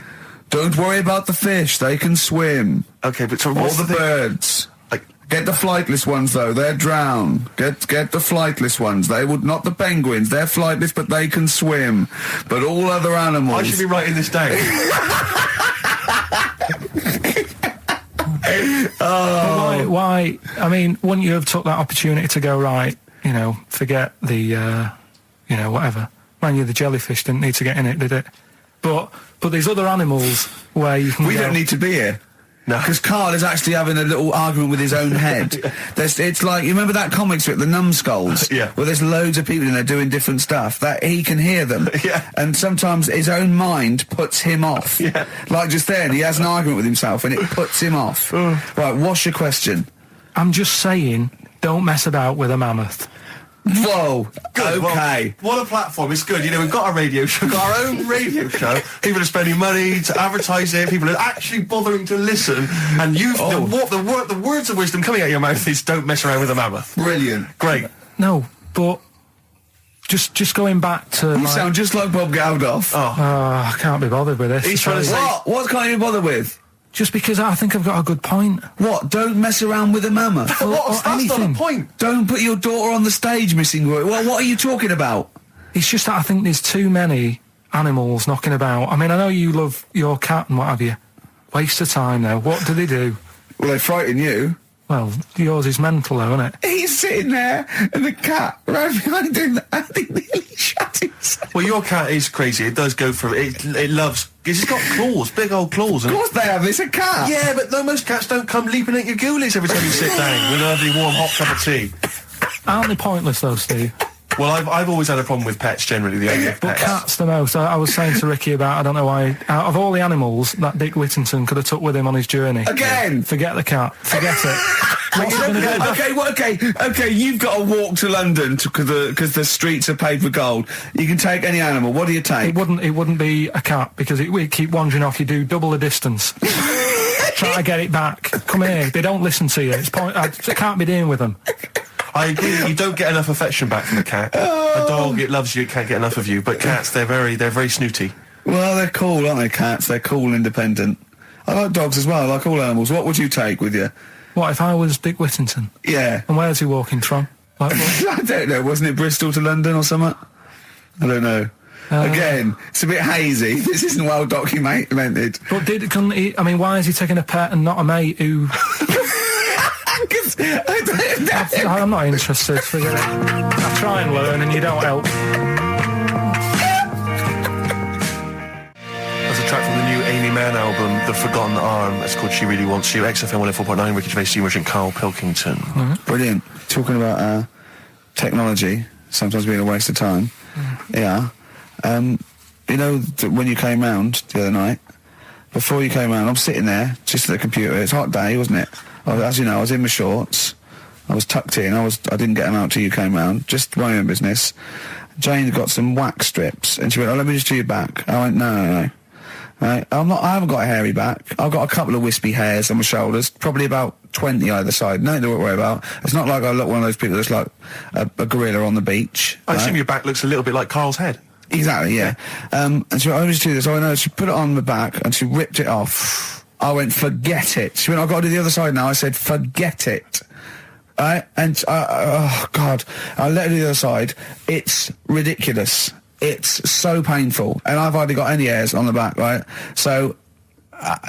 Don't worry about the fish. They can swim. Okay, but so all the birds. Get the flightless ones though. They're drowned. Get the flightless ones. They would not the penguins. They're flightless, but they can swim. But all other animals. I should be writing this down. Why? I mean, wouldn't you have took that opportunity to go right? You know, forget the, whatever. Man, the jellyfish didn't need to get in it, did it? But these other animals where you can. We don't need to be here. No, because Karl is actually having a little argument with his own head. It's like, you remember that comic strip, The Numbskulls? Yeah. Where there's loads of people in there doing different stuff, that he can hear them. Yeah. And sometimes his own mind puts him off. Yeah. Like just then, he has an argument with himself and it puts him off. Right, what's your question? I'm just saying, don't mess about with a mammoth. Whoa, good. Okay. Well, what a platform, it's good. You know, we've got our radio show, we've got our own radio show. People are spending money to advertise it, people are actually bothering to listen, and the words of wisdom coming out of your mouth is don't mess around with a mammoth. Brilliant. Great. No, but just going back to... You sound just like Bob Geldof. I can't be bothered with this. He's trying to say... What can't you be bothered with? Just because I think I've got a good point. What? Don't mess around with a mammoth? That's not the point. Don't put your daughter on the stage, Missing Roy. Well, what are you talking about? It's just that I think there's too many animals knocking about. I mean, I know you love your cat and what have you. Waste of time, though. What do they do? Well, they frighten you. Well, yours is mental, though, isn't it? He's sitting there, and the cat right behind him, and he nearly shut himself. Well, your cat is crazy. It does go for it. It loves... It's got claws, big old claws. Of course they have. It's a cat. Yeah, but most cats don't come leaping at your ghoulies every time you sit down with a lovely warm hot cup of tea. Aren't they pointless, though, Steve? Well, I've always had a problem with pets generally. The idea of But pets. cats the most. I was saying to Ricky about, I don't know why, out of all the animals that Dick Whittington could have took with him on his journey. Again! Forget the cat. Forget it. What's he gonna do? Okay, you've got to walk to London because the streets are paved with gold. You can take any animal. What do you take? It wouldn't be a cat because it keep wandering off. You do double the distance. Try to get it back. Come here. They don't listen to you. I can't be dealing with them. I agree. You don't get enough affection back from a cat. A dog, it loves you. It can't get enough of you. But cats, they're very snooty. Well, they're cool, aren't they? Cats. They're cool, and independent. I like dogs as well. I like all animals. What would you take with you? What if I was Dick Whittington? Yeah. And where's he walking from? Like, I don't know. Wasn't it Bristol to London or something? I don't know. Again, it's a bit hazy. This isn't well documented. But couldn't he? I mean, why is he taking a pet and not a mate who? I'm not interested. Forget it. I try and learn, and you don't help. That's a track from the new Amy Mann album, The Forgotten Arm. It's called She Really Wants You. XFM 104.9, Ricky Gervais, Steve Rich and Karl Pilkington. Brilliant. Talking about technology sometimes being a waste of time. Yeah. You know, when you came round the other night, before you came round, I'm sitting there, just at the computer. It's a hot day, wasn't it? As you know, I was in my shorts. I was tucked in. I didn't get them out till you came round. Just my own business. Jane got some wax strips, and she went, "Oh, let me just do your back." I went, "No. Right? I haven't got a hairy back. I've got a couple of wispy hairs on my shoulders, probably about 20 either side. Nothing to worry about. It's not like I look one of those people that's like a gorilla on the beach." I assume your back looks a little bit like Karl's head. Exactly, yeah. And she went, "Oh, let me just do this." I went, "No." She put it on my back, and she ripped it off. I went, "Forget it." She went, "I've got to do the other side now." I said, "Forget it." And oh God, I let her do the other side. It's ridiculous. It's so painful, and I've hardly got any hairs on the back, right? So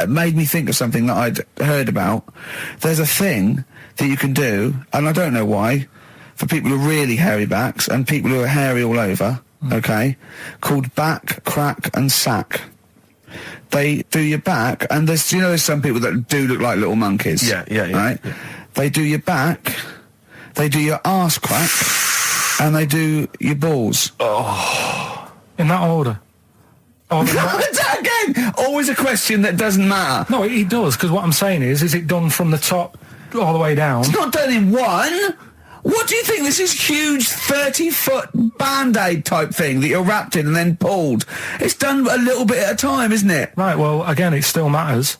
it made me think of something that I'd heard about. There's a thing that you can do, and I don't know why, for people with really hairy backs and people who are hairy all over, okay, called back, crack and sack. They do your back, and there's some people that do look like little monkeys. Yeah. Right? Yeah. They do your back, they do your arse crack, and they do your balls. Oh. In that order? Or Again, always a question that doesn't matter. no, it does, because what I'm saying is it done from the top all the way down? It's not done in one. What do you think? This is huge 30-foot Band-Aid type thing that you're wrapped in and then pulled. It's done a little bit at a time, isn't it? Right, well, again, it still matters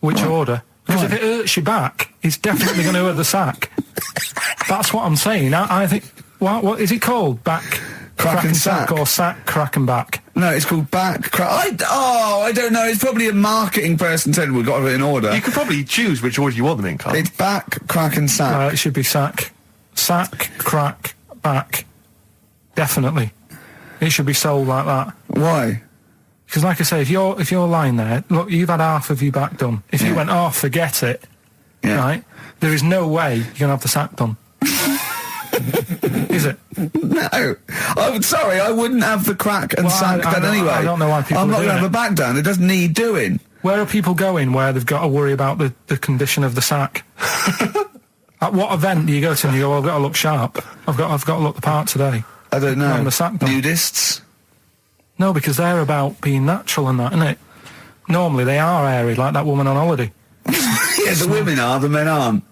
which order. Because if it hurts your back, it's definitely going to hurt the sack. That's what I'm saying. I think... What is it called? Back... Crack and sack. Or sack, crack and back? No, it's called back crack. I don't know. It's probably a marketing person said we've got it in order. You could probably choose which order you want them in, Carl. It's back, crack and sack. It should be sack. Sack, crack, back. Definitely. It should be sold like that. Why? Because like I say, if you're lying there, look, you've had half of your back done. If you went, forget it, right, there is no way you're going to have the sack done. Is it? No. I'm sorry, I wouldn't have the crack and sack done anyway. I don't know why people I'm not going to have a back done. It doesn't need doing. Where are people going where they've got to worry about the condition of the sack? At what event do you go to and you go, I've got to look sharp. I've got to look the part today. I don't know. Not the sack done. Nudists? No, because they're about being natural and that, isn't it? Normally they are airy, like that woman on holiday. Yeah, the women are, the men aren't.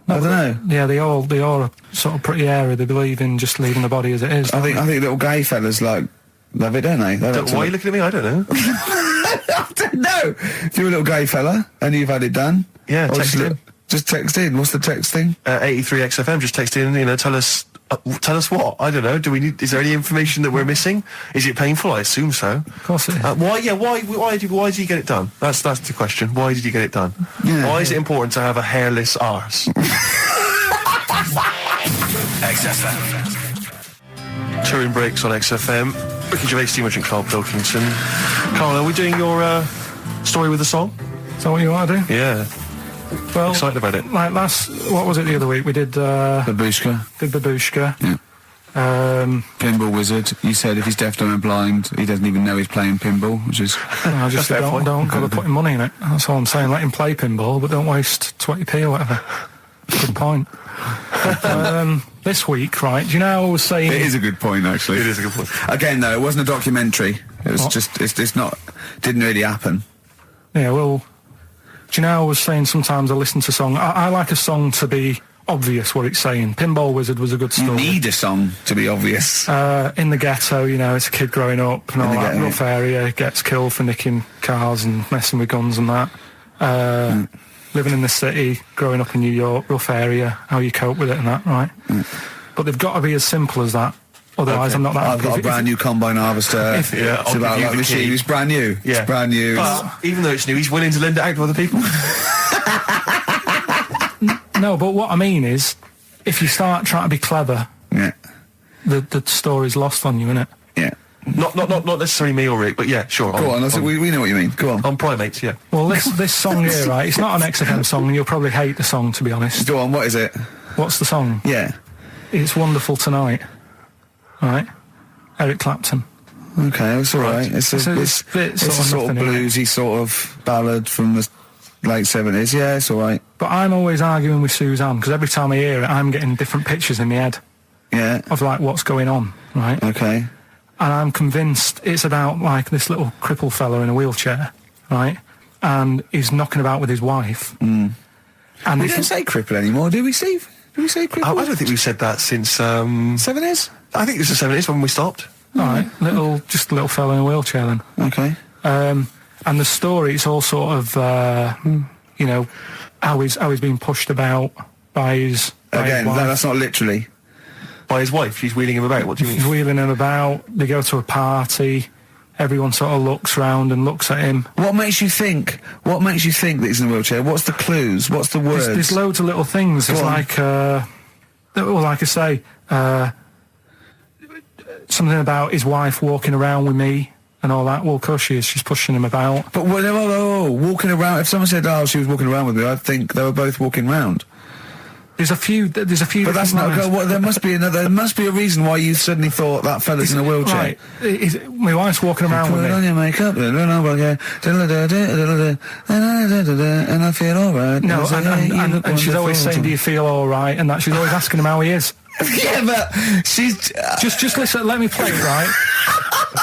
I don't know. Yeah, they all are sort of pretty airy. They believe in just leaving the body as it is. I think little gay fellas love it, don't they? Why are you looking at me? I don't know. I don't know. If you're a little gay fella and you've had it done, text in. Just text in. What's the text thing? 83 XFM. Just text in. Tell us what. I don't know. Do we need? Is there any information that we're missing? Is it painful? I assume so. Of course it is. Why did you get it done? That's the question. Why did you get it done? Yeah. Why is it important to have a hairless arse? XFM. Touring breaks on XFM. Ricky Gervais, Steve and Karl Pilkington. Karl, are we doing your story with the song? Is that what you want to do? Yeah. Well, Excited about it. Like what was it the other week? We did Babushka. Babushka. Yeah. Pinball Wizard. You said if he's deaf, dumb and blind, he doesn't even know he's playing pinball, which is... I just said don't bother putting money in it. That's all I'm saying. Let him play pinball, but don't waste 20p or whatever. Good point. This week, right, do you know how I was saying... It is a good point, actually. It is a good point. Again, though, it wasn't a documentary. It was it's not... Didn't really happen. Yeah, well... Do you know how I was saying sometimes I listen to a song... I like a song to be obvious what it's saying. Pinball Wizard was a good story. You need a song to be obvious. In the ghetto, it's a kid growing up and all that rough area, gets killed for nicking cars and messing with guns and that. Living in the city, growing up in New York, rough area, how you cope with it and that, right? But they've got to be as simple as that. Otherwise, I'm not that... I've got a brand new combine harvester. It's about that machine. It's brand new. Yeah. It's brand new. But even though it's new, he's willing to lend it out to other people. No, but what I mean is, if you start trying to be clever, the story's lost on you, innit? Yeah. Not necessarily me or Rick, but yeah, sure. Go on, we know what you mean. Go on. On Primates, yeah. Well, this song here, right, it's not an XFM song, and you'll probably hate the song, to be honest. Go on, what is it? What's the song? Yeah. It's Wonderful Tonight. Right? Eric Clapton. Okay, it's all right. It's a sort of bluesy sort of ballad from the late 70s. Yeah, it's all right. But I'm always arguing with Suzanne, because every time I hear it, I'm getting different pictures in my head. Yeah. Of, like, what's going on, right? Okay. And I'm convinced it's about, like, this little cripple fella in a wheelchair, right? And he's knocking about with his wife. And we don't say cripple anymore, do we, Steve? Do we say cripple? I don't think we've said that since... 70s? I think it was the 70s when we stopped. All right, just a little fella in a wheelchair then. Okay. And the story, it's all sort of, how he's being pushed about by his... Again, that's not literally. By his wife, she's wheeling him about. What do you mean? She's wheeling him about. They go to a party. Everyone sort of looks round and looks at him. What makes you think that he's in a wheelchair? What's the clues? What's the words? There's loads of little things. It's like, like I say, something about his wife walking around with me and all that. Well, of course she is. She's pushing him about. But walking around. If someone said, "Oh, she was walking around with me," I'd think they were both walking around. There's a few. But that's not. There must be another. There must be a reason why you suddenly thought that fella's in a wheelchair. Right. My wife's walking around with me. Put on your makeup, and I feel all right. No, and she's always saying, "Do you feel all right?" And that she's always asking him how he is. Yeah, but she's just listen. Let me play it, right?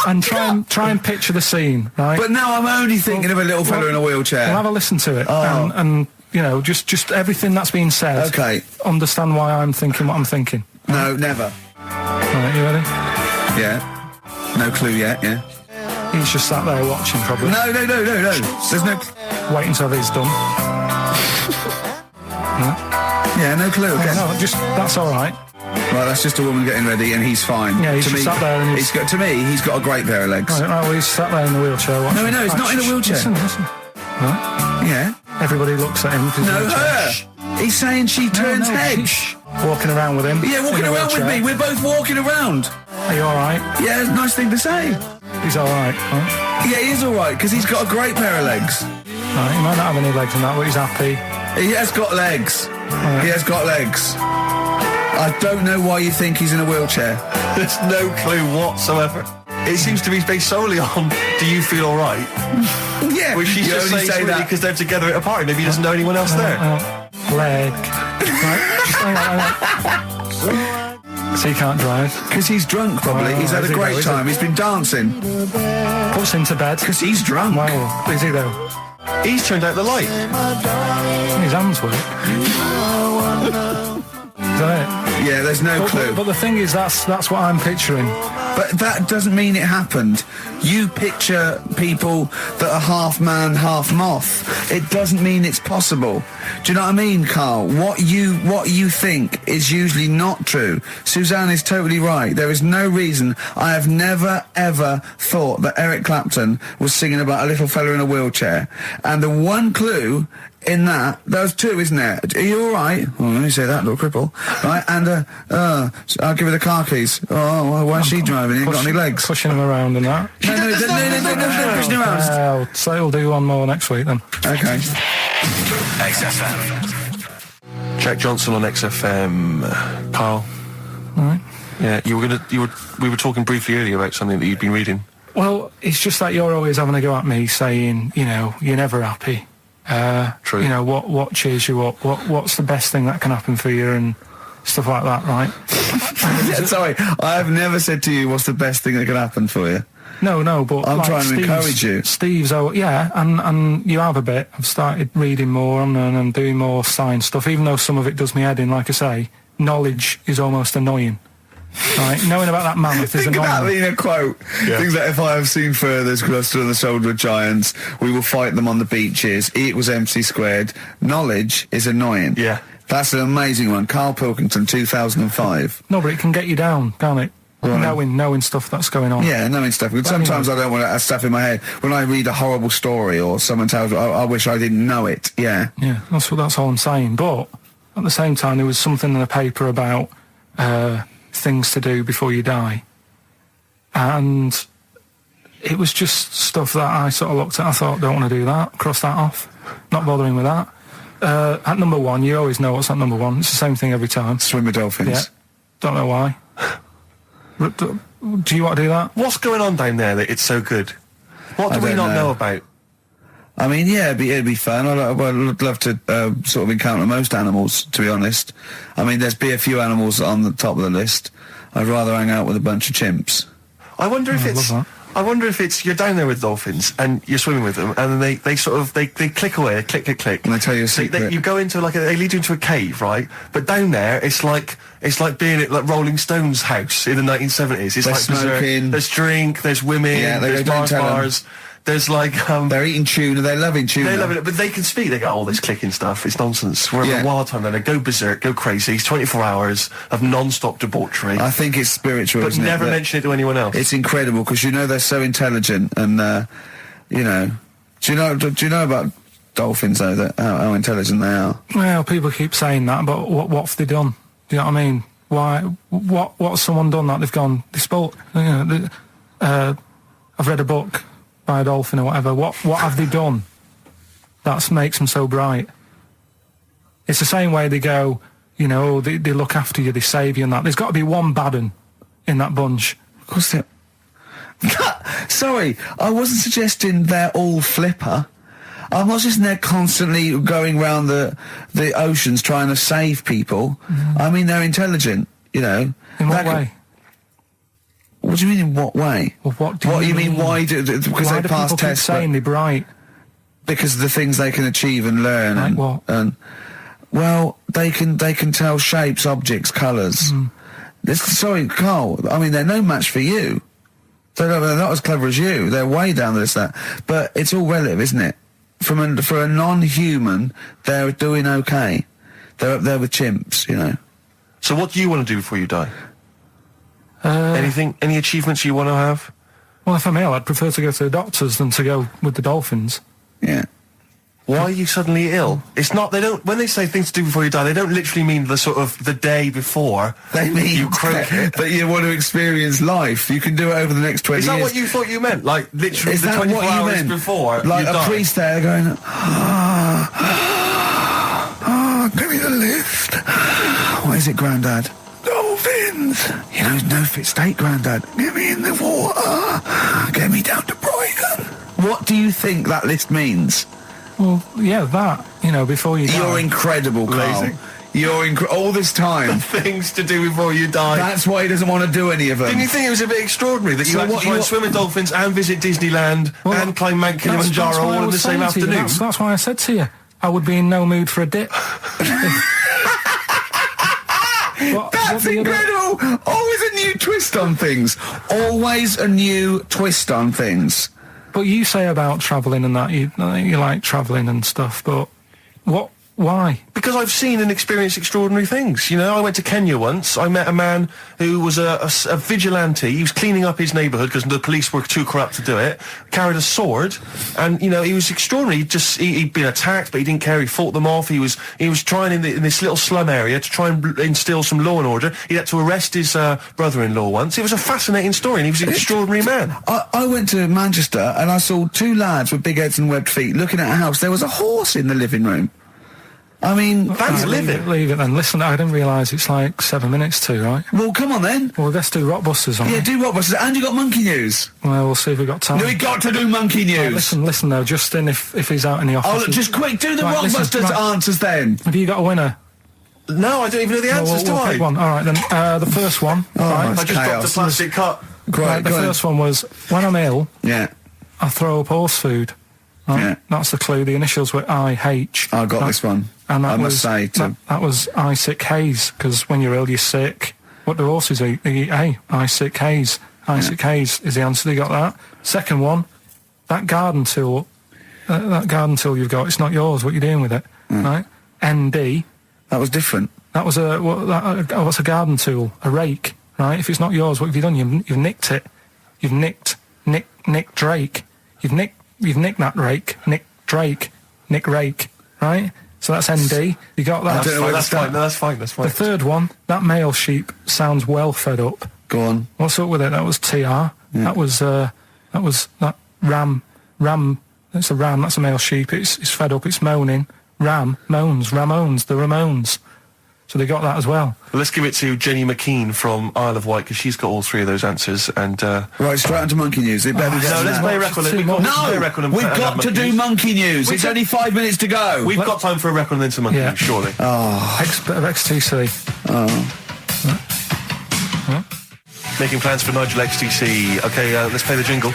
and try and picture the scene, right? But now I'm only thinking of a little fella in a wheelchair. Well, have a listen to it, Oh. and you know, just everything that's been said. Okay. Understand why I'm thinking what I'm thinking. No, never. Right, you ready? Yeah. No clue yet, yeah. He's just sat there watching, probably. No. There's no... Wait until he's done. Yeah, no clue. Okay. No, that's all right. Well, that's just a woman getting ready, and he's fine. Yeah, he's just sat there and he's got a great pair of legs. Right, well, he's sat there in the wheelchair watching. No, he's not in a wheelchair. Listen. Right. Yeah. Everybody looks at him. No, her. He's saying she turns heads. Walking around with him. Yeah, walking around with me. We're both walking around. Are you all right? Yeah, it's a nice thing to say. He's all right. Right? Yeah, he is all right, because he's got a great pair of legs. Right, he might not have any legs in that, but he's happy. He has got legs. Right. He has got legs. I don't know why you think he's in a wheelchair. There's no clue whatsoever. It seems to be based solely on, do you feel all right? Yeah, Which she's you just only saying say that because they're together at a party. Maybe he doesn't know anyone else there. Leg. Right, just hang on. So he can't drive. because he's drunk. Probably he's had a great time. He's been dancing Puts him to bed. because he's drunk. Well, is he though? He's turned out the light. His hands work. Is that it? Yeah, there's no clue. But the thing is, that's what I'm picturing. But that doesn't mean it happened. You picture people that are half man, half moth. It doesn't mean it's possible. Do you know what I mean, Carl? What you think is usually not true. Suzanne is totally right. There is no reason. I have never, ever thought that Eric Clapton was singing about a little fella in a wheelchair. And the one clue in that, there's two, isn't there? Are you all right? Well, let me say that, little cripple. Right, and I'll give her the car keys. Oh, well, why's she driving? He ain't got any legs. Pushing him around and that. No, pushing him around. Well, so he'll do one more next week then. Okay. XFM. Jack Johnson on XFM. Carl. All right. Yeah, we were talking briefly earlier about something that you'd been reading. Well, it's just that you're always having a go at me, saying, you know, you're never happy. True. You know, what cheers you up? What's the best thing that can happen for you and stuff like that, right? Yeah, sorry, I've never said to you what's the best thing that can happen for you. No, but I'm like trying to encourage you. Steve's, and you have a bit. I've started reading more and doing more science stuff, even though some of it does me head in. Like I say, knowledge is almost annoying. Right, knowing about that mammoth is Think annoying. about being a quote. Yeah. Things like, if I have seen furthers cluster on the shoulder of giants, we will fight them on the beaches. E equals MC squared. Knowledge is annoying. Yeah. That's an amazing one. Karl Pilkington, 2005. No, but it can get you down, can't it? Right. Knowing stuff that's going on. Yeah, knowing stuff. Sometimes I don't want to have stuff in my head. When I read a horrible story or someone tells me, I wish I didn't know it. Yeah. Yeah, that's all I'm saying. But at the same time, there was something in the paper about things to do before you die. And it was just stuff that I sort of looked at. I thought, don't want to do that. Cross that off. Not bothering with that. At number one, you always know what's at number one. It's the same thing every time. Swim with dolphins. Yeah. Don't know why. Do you want to do that? What's going on down there that it's so good? What do we don't not know know about? I mean, yeah, it'd be fun. I'd love to sort of encounter most animals, to be honest. I mean, there's be a few animals on the top of the list. I'd rather hang out with a bunch of chimps. I wonder if I it's. love I wonder if it's you're down there with dolphins and you're swimming with them, and then they sort of they click away, click. And they tell you a So secret. you go into they lead you into a cave, right? But down there, it's like being at like Rolling Stones' house in the 1970s. It's They're like dessert. smoking. There's drink, there's women, Yeah, there's don't tell 'em. bars. There's like They're eating tuna. They're loving tuna. they love it, but they can speak. They go, oh, this clicking stuff. It's nonsense. We're having a wild time. Then they go berserk, go crazy. It's 24 hours of non-stop debauchery. I think it's spiritual, but isn't never it? mention it to anyone else. It's incredible because they're so intelligent and you know. Do you know about dolphins though? That how intelligent they are. Well, people keep saying that, but what have they done? Do you know what I mean? Why? What's someone done that they've gone? They spoke. You know, I've read a book by a dolphin or whatever. What have they done? That makes them so bright. It's the same way they go. You know, they look after you, they save you, and that. There's got to be one bad un in that bunch. Of course they. Sorry, I wasn't suggesting they're all flipper. I'm not just there constantly going around the oceans trying to save people. I mean, they're intelligent, you know. In what way? What do you mean in what way? Well, what do you mean? Why do because why they do pass people keep tests? saying they're bright? Because of the things they can achieve and learn. Like and, what? And, well, they can tell shapes, objects, colours. Sorry, Carl. I mean, they're no match for you. They're not as clever as you. They're way down the list. But it's all relative, isn't it? For a non-human, they're doing okay. They're up there with chimps, you know. So what do you want to do before you die? Anything? Any achievements you want to have? Well, if I'm ill, I'd prefer to go to the doctors than to go with the dolphins. Yeah. Why are you suddenly ill? It's not, they don't, when they say things to do before you die, they don't literally mean the sort of the day before. They mean you croak it. that you want to experience life. You can do it over the next 20 years. Is that what you thought you meant? Like, literally Is the that 24 what you hours meant? before Like you a die? priest there going, give me the lift. What is it, Grandad? Dolphins. You know, no fit state, Grandad. Get me in the water. Get me down to Brighton. What do you think that list means? Well, yeah, that, you know, before you die. You're incredible, Carl. Amazing. You're all this time. Things to do before you die. That's why he doesn't want to do any of them. Didn't you think it was a bit extraordinary that you So had to what try you- and swim with dolphins and visit Disneyland and climb Mount That's Kilimanjaro why I all in was the same saying to you, afternoon? That's why I said to you, I would be in no mood for a dip. That's incredible! Always a new twist on things. Always a new twist on things. But you say about travelling and that, you like travelling and stuff, but why? Because I've seen and experienced extraordinary things. You know, I went to Kenya once. I met a man who was a vigilante. He was cleaning up his neighbourhood because the police were too corrupt to do it. Carried a sword, and you know, he was extraordinary. He'd been attacked, but he didn't care. He fought them off. He was trying in this little slum area to try and instill some law and order. He had to arrest his brother-in-law once. It was a fascinating story, and he was an extraordinary man. I went to Manchester and I saw two lads with big heads and webbed feet looking at a house. There was a horse in the living room. I mean, That's living. Leave it then. Listen, I didn't realise it's like 7 minutes to, right? well, come on then. Well, let's do Rockbusters on Yeah, it. do Rockbusters. And you got Monkey News. Well, we'll see if we've got time. No, we got to do Monkey News. Listen though, Justin, if he's out in the office... Oh, look, just quick, do the Right, listen, Rockbusters right. answers then. Have you got a winner? No, I don't even know the answers, we'll do I? pick one. All right, then. The first one. Oh, I just dropped a plastic cup. Right, the first one was, when I'm ill, Yeah, I throw up horse food. Right? Yeah. That's the clue. The initials were IH. I got this one. And that I must say, too. that was I sick haze, because when you're ill, you're sick. What do horses eat? They eat hay. I sick haze. I sick haze is the answer. They got that. Second one, that garden tool. That garden tool you've got, it's not yours. What you're doing with it, right? ND. That was different. That was what's a garden tool? A rake, right? If it's not yours, what have you done? You've nicked it. You've nicked Drake. You've nicked that rake. Nick Drake. Nick Rake, right? So that's ND. You got that. I don't know where to That's fine. start. No, that's fine. That's fine. The third one, that male sheep sounds well fed up. Go on. What's up with it? That was TR. That was that ram. That's a ram. That's a male sheep. It's fed up. It's moaning. Ram moans. Ramones. The Ramones. So they got that as well. Well, let's give it to Jenny McKean from Isle of Wight, because she's got all three of those answers. And Right, straight onto Monkey News. It better be better no, than let's that. play a record. Too We've much. got to play a record and We've and got have to do News. Monkey News. It's took- only 5 minutes to go. We've got time for a record and then some Monkey Yeah. News, surely. Bit of XTC. Making plans for Nigel XTC. Okay, let's play the jingle.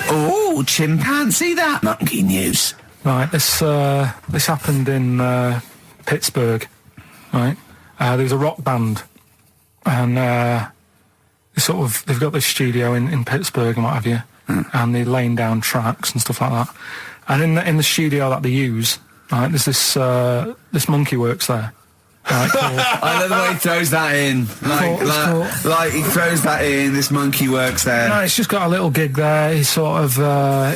Oh, chimpanzee that. Monkey News. Right. This happened in Pittsburgh. Right. There was a rock band, and they've got this studio in Pittsburgh and what have you, and they're laying down tracks and stuff like that. And in the studio that they use, right, there's this monkey works there. Right, called, I love the way he throws that in. Like he throws that in. This monkey works there. no, it's just got a little gig there. He sort of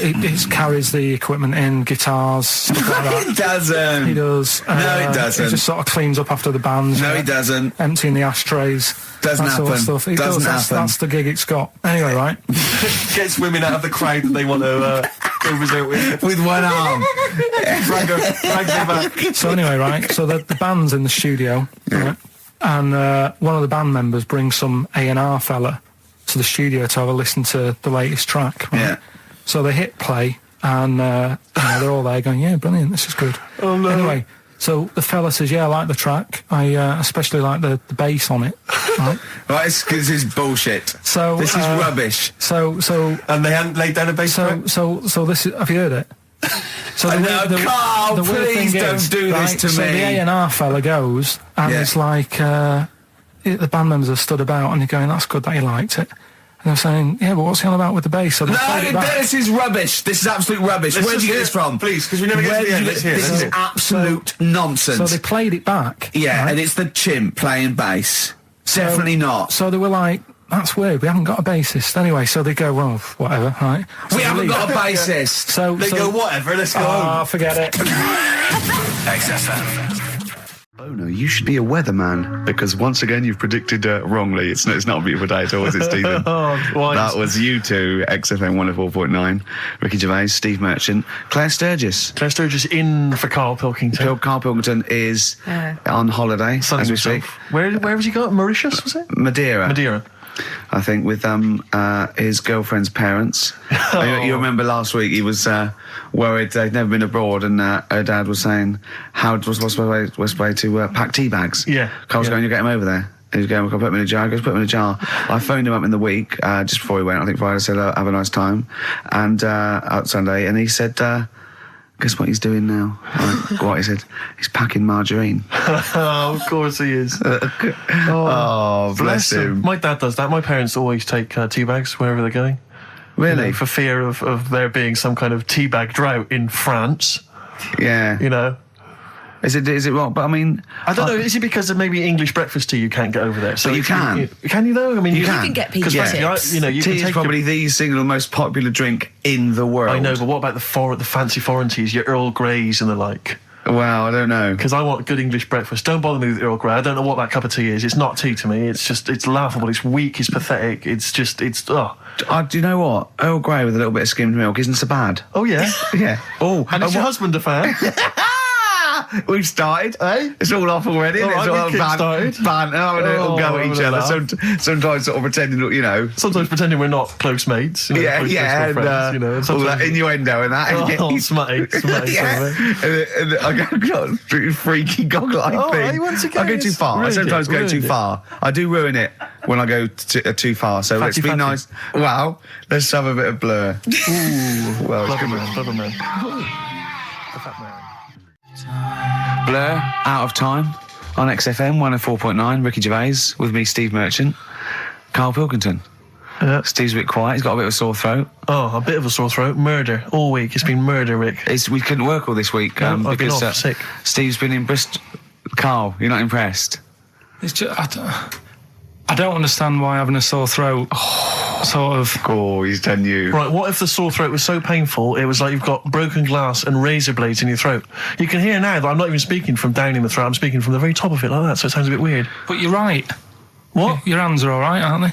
he carries the equipment in, guitars, stuff like that. It doesn't. He does. No, it doesn't. He just sort of cleans up after the bands. No, he doesn't. Emptying the ashtrays. Doesn't that sort of happen. stuff. He Doesn't does. happen. That's the gig it's got. Anyway, right. Gets women out of the crowd that they want to go visit with. With one arm. Drag them back. So anyway, right. So the band's in the studio, right? And one of the band members brings some A&R fella to the studio to have a listen to the latest track. Right? Yeah. So they hit play, and they're all there going, "Yeah, brilliant. This is good." Oh, no. Anyway. So the fella says, yeah, I like the track. I especially like the bass on it. Right? Right, this is bullshit. So this is rubbish. So And they hadn't laid down a bass track? so this is. Have you heard it? So Carl, the weird please thing don't is, do this to so me. the A&R fella goes, and it's like the band members have stood about, and they're going, "That's good that you liked it." And they're saying, "Yeah, but what's he on about with the bass?" So they played it back. This is rubbish. This is absolute rubbish. Where did you get this from? Please, because we never get to the end. Let's hear it. This is absolute nonsense. So they played it back. Yeah, right? and it's the chimp playing bass. Definitely not. So they were like, "That's weird. We haven't got a bassist anyway." So they go, "Well, whatever, right?" So We they haven't leave. got a bassist. So They go, whatever, let's go home. forget it. XFM. Bono, you should be a weatherman because once again you've predicted wrongly. It's not a beautiful day at all, is it, Stephen? Why? That was you two, XFM 104.9, Ricky Gervais, Steve Merchant, Claire Sturgis. Claire Sturgis in for Karl Pilkington. Karl Pilkington is on holiday Sunning as we speak. himself. Where was he got? Mauritius, was it? Madeira. Madeira. I think, with his girlfriend's parents. You remember last week he was worried they'd never been abroad, and her dad was saying, what's the way to pack tea bags? Yeah. Carl's going, you get him over there. And he's going, we'll put him in a jar. He goes, put him in a jar. I phoned him up in the week, just before he went, I think Friday, said, have a nice time. And out Sunday, and he said, guess what he's doing now? What he said? He's packing margarine. Oh, of course he is. Oh, bless him. My dad does that. My parents always take tea bags wherever they're going. Really? You know, for fear of there being some kind of tea bag drought in France. Yeah. You know. Is it wrong? But I mean, I don't know. Is it because of maybe English breakfast tea you can't get over there? But you can. Can you though? I mean, You You can get pizza tips. you know, you tea can is take probably the single most popular drink in the world. I know, but what about the fancy foreign teas, your Earl Greys and the like? Well, I don't know. Because I want good English breakfast. Don't bother me with Earl Grey. I don't know what that cup of tea is. It's not tea to me. It's laughable. It's weak. It's pathetic. Do you know what? Earl Grey with a little bit of skimmed milk isn't so bad. Oh yeah. Yeah. Oh, And is your husband a fan? we've started. Eh? It's all off already. Oh, It's all we kick-started. banter. We'll go at I'm each gonna other. laugh. Sometimes sort of pretending, you know. Sometimes pretending we're not close mates. You know, Yeah, close yeah, and friends, you know. And all that sometimes- innuendo and that. Oh, smutty. Yeah. And I got a freaky goggle-eyed Oh, thing. hey, once again, I go too it's far. I ruined sometimes it, go too ruined it. far. I do ruin it when I go too far. So let's be Fatty. nice. Wow, let's have a bit of Blur. Ooh, Well, clever come man, on. clever man. The fat man. Blur, Out of Time, on XFM 104.9, Ricky Gervais, with me, Steve Merchant, Karl Pilkington. Yeah. Steve's a bit quiet, he's got a bit of a sore throat. Oh, a bit of a sore throat. Murder all week. It's been murder, Rick. We couldn't work all this week No, I've been because off sick. Steve's been in Bristol. Carl, you're not impressed? It's just, I don't understand why having a sore throat sort of... Oh, he's done you. Right, what if the sore throat was so painful it was like you've got broken glass and razor blades in your throat? You can hear now that I'm not even speaking from down in the throat, I'm speaking from the very top of it like that, so it sounds a bit weird. But you're right. What? Your hands are all right, aren't they?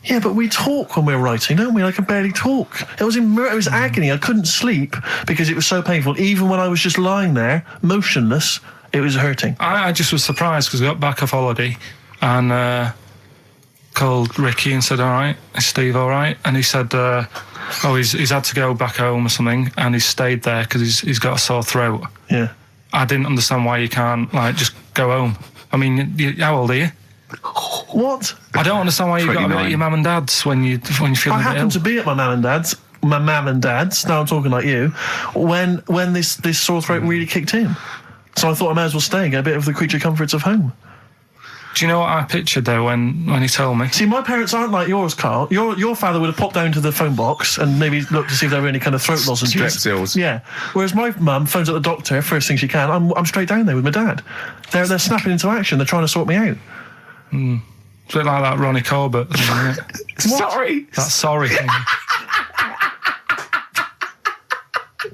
Yeah, but we talk when we're writing, don't we? I can barely talk. It was agony. I couldn't sleep because it was so painful. Even when I was just lying there, motionless, it was hurting. I just was surprised because I got back off holiday and called Ricky and said, all right, is Steve all right? And he said, he's had to go back home or something and he's stayed there because he's got a sore throat. Yeah. I didn't understand why you can't, just go home. I mean, how old are you? What? I don't understand why you got to be 29. at your mum and dad's when you feel I a bit ill. happened to be at my mum and dad's. Now I'm talking like you. When this sore throat really kicked in, so I thought I may as well stay and get a bit of the creature comforts of home. Do you know what I pictured though when he told me? See, my parents aren't like yours, Carl. Your father would have popped down to the phone box and maybe looked to see if there were any kind of throat lozenges. Strepsils. Yeah. Whereas my mum phones up the doctor first thing she can. I'm straight down there with my dad. They're snapping into action. They're trying to sort me out. It's a bit like that Ronnie Corbett thing, isn't it? Sorry. That sorry thing.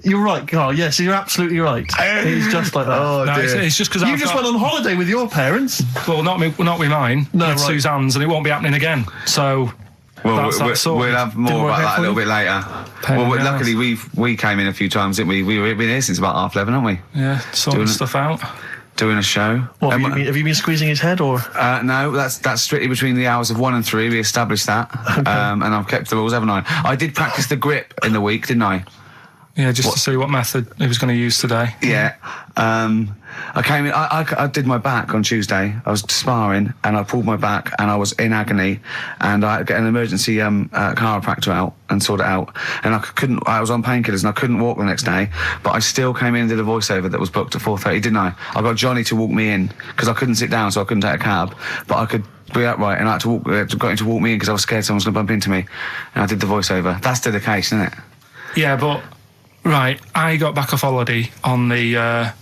You're right, Carl. Yes, you're absolutely right. He's just like that. Oh, No, dear. it's just because You just went on holiday with your parents. Well, not with mine. No, with right. Suzanne's, and it won't be happening again. So Well, that's that sorted. we'll have Didn't more work about out that a for little you? bit later. Pain Well, in the luckily arse. we came in a few times, didn't we? We've been here since about 11:30, haven't we? Yeah, sorting Doing- stuff out. Doing a show. What, have you been squeezing his head or? No, that's strictly between the hours of 1 and 3. We established that, and I've kept the rules, haven't I? I did practice the grip in the week, didn't I? Yeah, just to see what method he was going to use today. Yeah. I came in, I did my back on Tuesday. I was sparring and I pulled my back and I was in agony and I had to get an emergency chiropractor out and sort it out. And I was on painkillers and I couldn't walk the next day, but I still came in and did a voiceover that was booked at 4:30, didn't I? I got Johnny to walk me in because I couldn't sit down, so I couldn't take a cab, but I could be upright and I had to got him to walk me in because I was scared someone was going to bump into me. And I did the voiceover. That's dedication, isn't it? Yeah, but right, I got back off holiday on the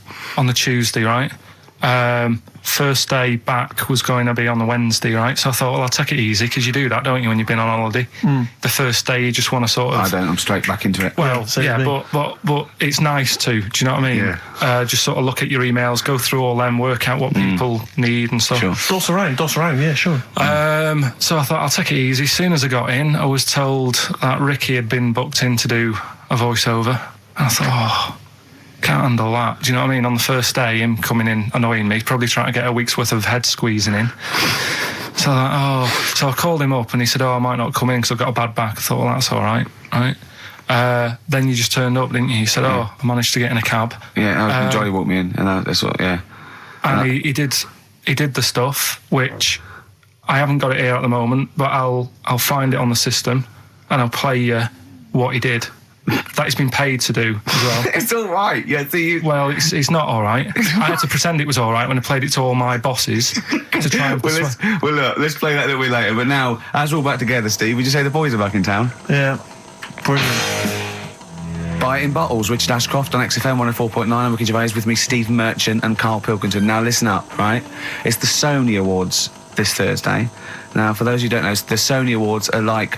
Tuesday, right? First day back was going to be on the Wednesday, right? So I thought, well, I'll take it easy, because you do that, don't you, when you've been on holiday? The first day you just want to sort of... I don't, I'm straight back into it. Well, yeah, but it's nice to, do you know what I mean? Yeah. Just sort of look at your emails, go through all them, work out what people need and stuff. Sure. Doss around, yeah, sure. So I thought, I'll take it easy. As soon as I got in, I was told that Ricky had been booked in to do a voiceover. And I thought, can't handle that. Do you know what I mean? On the first day, him coming in annoying me, probably trying to get a week's worth of head squeezing in. So I called him up and he said, I might not come in because I've got a bad back. I thought, well, that's all right, right? Then you just turned up, didn't you? He said, I managed to get in a cab. Yeah, Johnny walked me in, and that's what, yeah. And he did the stuff, which I haven't got it here at the moment, but I'll find it on the system and I'll play you what he did. That he's been paid to do as well. It's all right. Yeah. Well, it's not all right. I had to pretend it was all right when I played it to all my bosses to try and look, let's play that a little bit later. But now, as we're all back together, Steve, would you say the boys are back in town? Yeah, brilliant. Buy it in bottles. Richard Ashcroft on XFM 104.9. I'm Ricky Gervais, with me, Steve Merchant and Karl Pilkington. Now, listen up, right? It's the Sony Awards this Thursday. Now, for those who don't know, the Sony Awards are like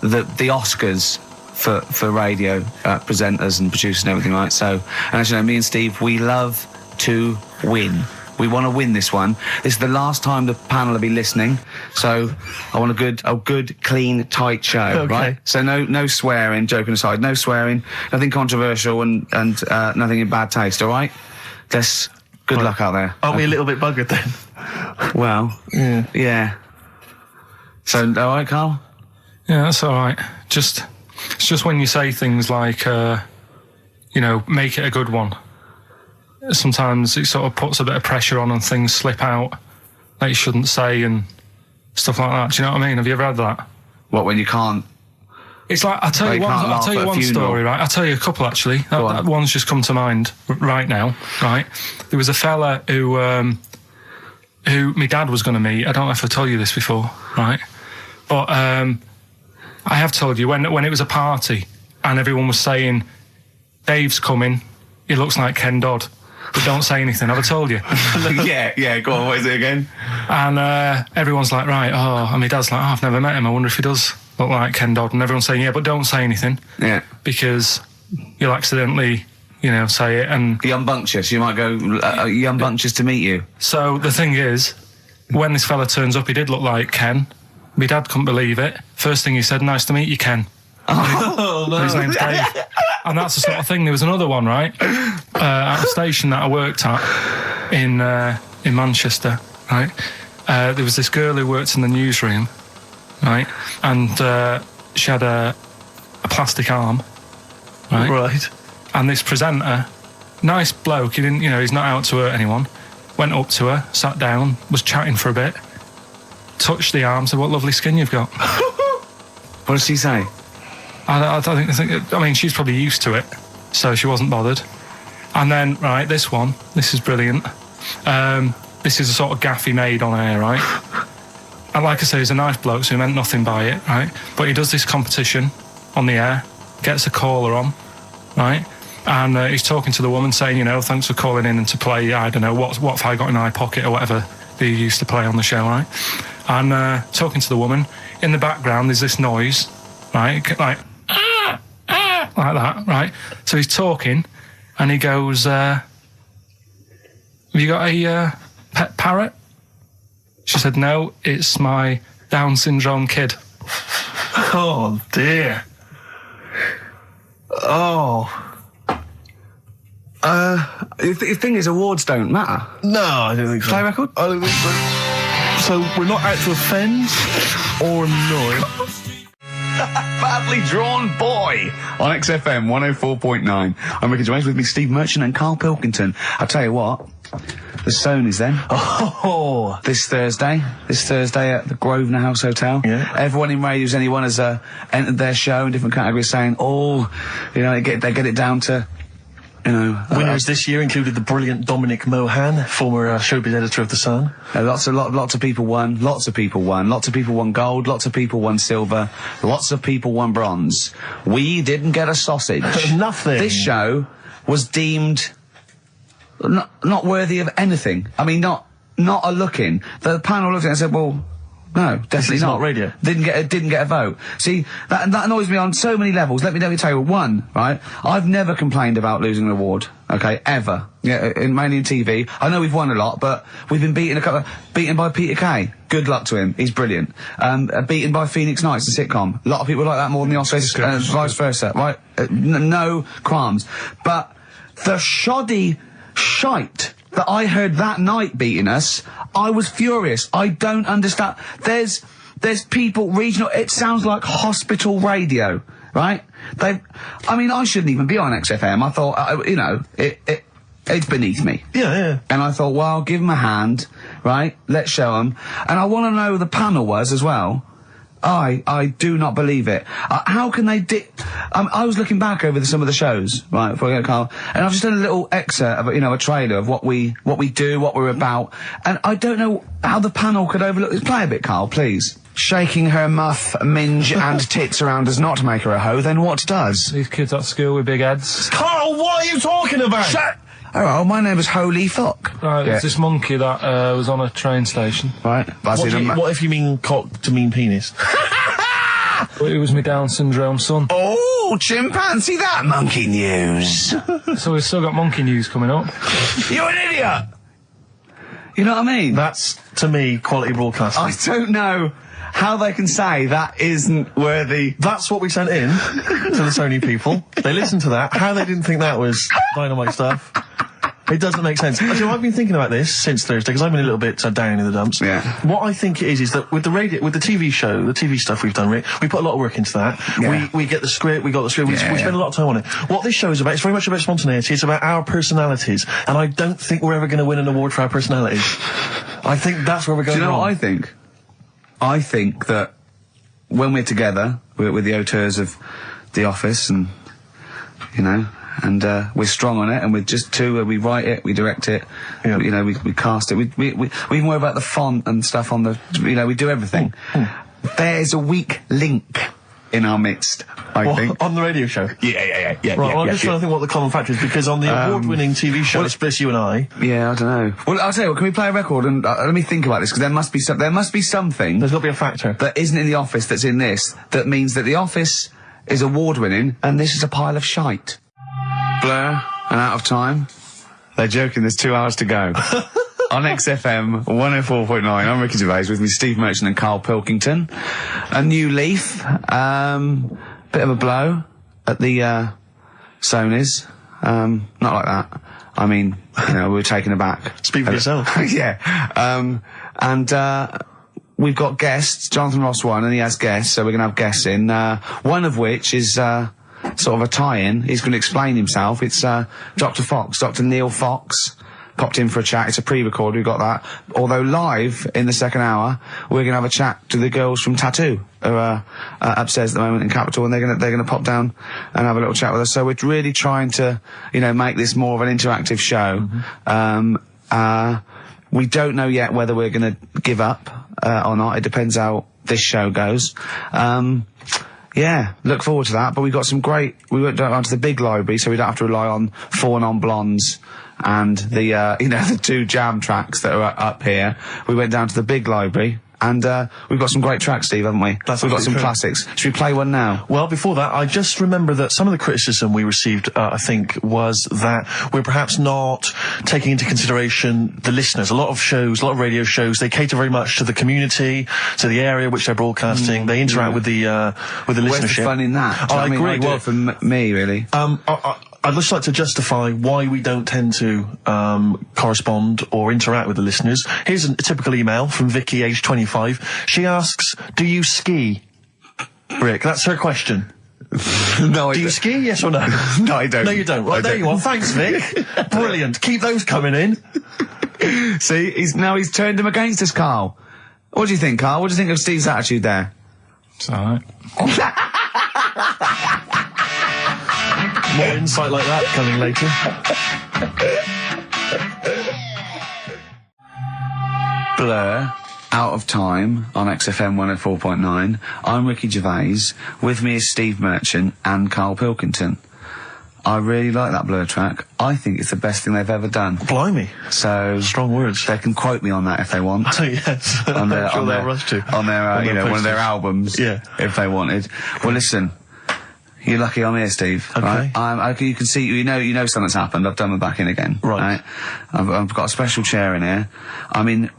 the Oscars for radio presenters and producers and everything, right? So, and as you know, me and Steve, we love to win. We want to win this one. This is the last time the panel will be listening, so I want a good, clean, tight show, okay. Right? So no swearing, joking aside, no swearing, nothing controversial and nothing in bad taste, all right? Good luck out there. Aren't we a little bit buggered then? Well, yeah. So, all right, Karl? Yeah, that's all right. It's just when you say things like, make it a good one. Sometimes it sort of puts a bit of pressure on and things slip out that you shouldn't say and stuff like that. Do you know what I mean? Have you ever had that? What, when you can't? It's like, I'll tell you one story, right? I'll tell you a couple, actually. That one's just come to mind right now, right? There was a fella who my dad was going to meet. I don't know if I told you this before, right? But I have told you, when it was a party and everyone was saying, Dave's coming, he looks like Ken Dodd, but don't say anything. Have I told you? yeah, go on, what is it again? And everyone's like, right, and my dad's like, I've never met him, I wonder if he does look like Ken Dodd. And everyone's saying, yeah, but don't say anything. Yeah. Because you'll accidentally, say it. And the unbunctious, you might go, you unbunctious to meet you. So the thing is, when this fella turns up, he did look like Ken. My dad couldn't believe it. First thing he said, nice to meet you, Ken. Oh, no. His name's Dave. And that's the sort of thing. There was another one, right? At a station that I worked at in Manchester, right? There was this girl who worked in the newsroom, right? And she had a plastic arm, right? Right. And this presenter, nice bloke, he didn't, he's not out to hurt anyone, went up to her, sat down, was chatting for a bit, touched the arm, said, what lovely skin you've got. What did she say? I think, she's probably used to it, so she wasn't bothered. And then, right, this is brilliant. This is a sort of gaff he made on air, right? And like I say, he's a nice bloke, so he meant nothing by it, right? But he does this competition on the air, gets a caller on, right? And he's talking to the woman saying, thanks for calling in and to play, I don't know, what have I got in my pocket or whatever they used to play on the show, right? And talking to the woman, in the background there's this noise, right? Like that, right? So he's talking and he goes, have you got a pet parrot? She said, no, it's my Down syndrome kid. Oh, dear. Oh. The thing is, awards don't matter. No, I don't think so. Play record? I don't think so. So we're not out to offend or annoy. Badly Drawn Boy on XFM 104.9. I'm Ricky Gervais, with me Steve Merchant and Karl Pilkington. I'll tell you what, the Sony's then. Oh, This Thursday at the Grosvenor House Hotel. Yeah. Everyone in Radio's Anyone has entered their show in different categories saying, they get it down to, winners this year included the brilliant Dominic Mohan, former showbiz editor of The Sun. lots of people won. Lots of people won gold. Lots of people won silver. Lots of people won bronze. We didn't get a sausage. Nothing. This show was deemed not worthy of anything. I mean, not a look-in. The panel looked at it and said, well, no, definitely is not. not radio. Didn't get a vote. See, that annoys me on so many levels. Let me tell you, one, right? I've never complained about losing an award, okay, ever. Yeah, mainly in TV. I know we've won a lot, but we've been beaten by Peter Kay. Good luck to him. He's brilliant. Beaten by Phoenix Nights, the sitcom. A lot of people like that more than the Oscars, vice versa, right? No qualms. But the shoddy shite that I heard that night beating us, I was furious. I don't understand. There's people, regional, it sounds like hospital radio, right? I shouldn't even be on XFM. I thought, it's beneath me. Yeah. And I thought, well, give them a hand, right? Let's show them. And I want to know who the panel was as well. I do not believe it. How can they I was looking back over some of the shows, right, before I get Karl, and I've just done a little excerpt of, a trailer of what we do, what we're about, and I don't know how the panel could overlook this. Play a bit, Karl, please. Shaking her muff, minge and tits around does not make her a hoe, then what does? These kids at school with big heads. Carl, what are you talking about? Shut! Oh, my name is Holy Fuck. Right, Yeah. there's this monkey that was on a train station. Right. What if you mean cock to mean penis? It was my Down syndrome son. Oh, chimpanzee, that monkey news. So we've still got monkey news coming up. You're an idiot! You know what I mean? That's, to me, quality broadcasting. I don't know how they can say that isn't worthy. That's what we sent in to the Sony people. They listened to that. How they didn't think that was dynamite stuff. It doesn't make sense. Actually, I've been thinking about this since Thursday, because I've been a little bit down in the dumps. Yeah. What I think it is that with the TV show, the TV stuff we've done, Rick, we put a lot of work into that. Yeah. We get the script, we spend a lot of time on it. What this show is about, it's very much about spontaneity, it's about our personalities, and I don't think we're ever going to win an award for our personalities. I think that's where we're going Do you know wrong. what I think? I think that when we're together, we're the auteurs of The Office, and, and we're strong on it, and we're just two, we write it, we direct it, we cast it, we even worry about the font and stuff on the, we do everything. There's a weak link in our midst, I think. On the radio show? Yeah. Right, well, I'm just trying to think what the common factor is, because on the award-winning TV show, Spliss You and I... Yeah, I don't know. Well, I'll tell you what, can we play a record and let me think about this, because there must be something... There's got to be a factor. ...that isn't in The Office that's in this, that means that The Office is award-winning, and this is a pile of shite. Blur and Out of Time. They're joking, there's 2 hours to go. On XFM 104.9, I'm Ricky Gervais, with me Steve Merchant and Karl Pilkington. A new leaf, bit of a blow at the Sony's. Not like that. I mean, we were taken aback. Speak for yourself. Yeah. We've got guests. Jonathan Ross won, and he has guests, so we're going to have guests in. One of which is sort of a tie-in. He's going to explain himself. It's Dr. Neil Fox. Popped in for a chat. It's a pre-record. We got that. Although live in the second hour, we're gonna have a chat to the girls from Tattoo, who are upstairs at the moment in Capitol, and they're gonna pop down and have a little chat with us. So we're really trying to, make this more of an interactive show. We don't know yet whether we're gonna give up or not. It depends how this show goes. Yeah, look forward to that. But we got some great. We went down to the big library, so we don't have to rely on 4 Non-Blondes and the the 2 jam tracks that are up here. We went down to the big library, and we've got some great tracks, Steve, haven't we? We've got some classics. Should we play one now? Well, before that, I just remember that some of the criticism we received, I think, was that we're perhaps not taking into consideration the listeners. A lot of radio shows, they cater very much to the community, to the area which they're broadcasting. They interact with the listenership. Where's the fun in that? Do you know what I agree. Well, for me, really. I'd just like to justify why we don't tend to correspond or interact with the listeners. Here's a typical email from Vicky, age 25. She asks, do you ski? Rick, that's her question. No, I Do you don't. ski, yes or no? No, I don't. No, you don't. Right, there you are. Thanks, Vic. Brilliant. Keep those coming in. See, he's turned him against us, Carl. What do you think, Carl? What do you think of Steve's attitude there? It's all right. More insight like that coming later. Blur, Out of Time on XFM 104.9. I'm Ricky Gervais. With me is Steve Merchant and Karl Pilkington. I really like that Blur track. I think it's the best thing they've ever done. Blimey. So Strong words. they can quote me on that if they want. Oh, yes. On their, I'm sure on they'll their, rush to. on their, On their one of their posters. albums. Yeah. If they wanted. Well, listen. You're lucky I'm here, Steve. Okay. Right? You can see, you know something's happened. I've done my back in again. Right. I've got a special chair in here. I'm in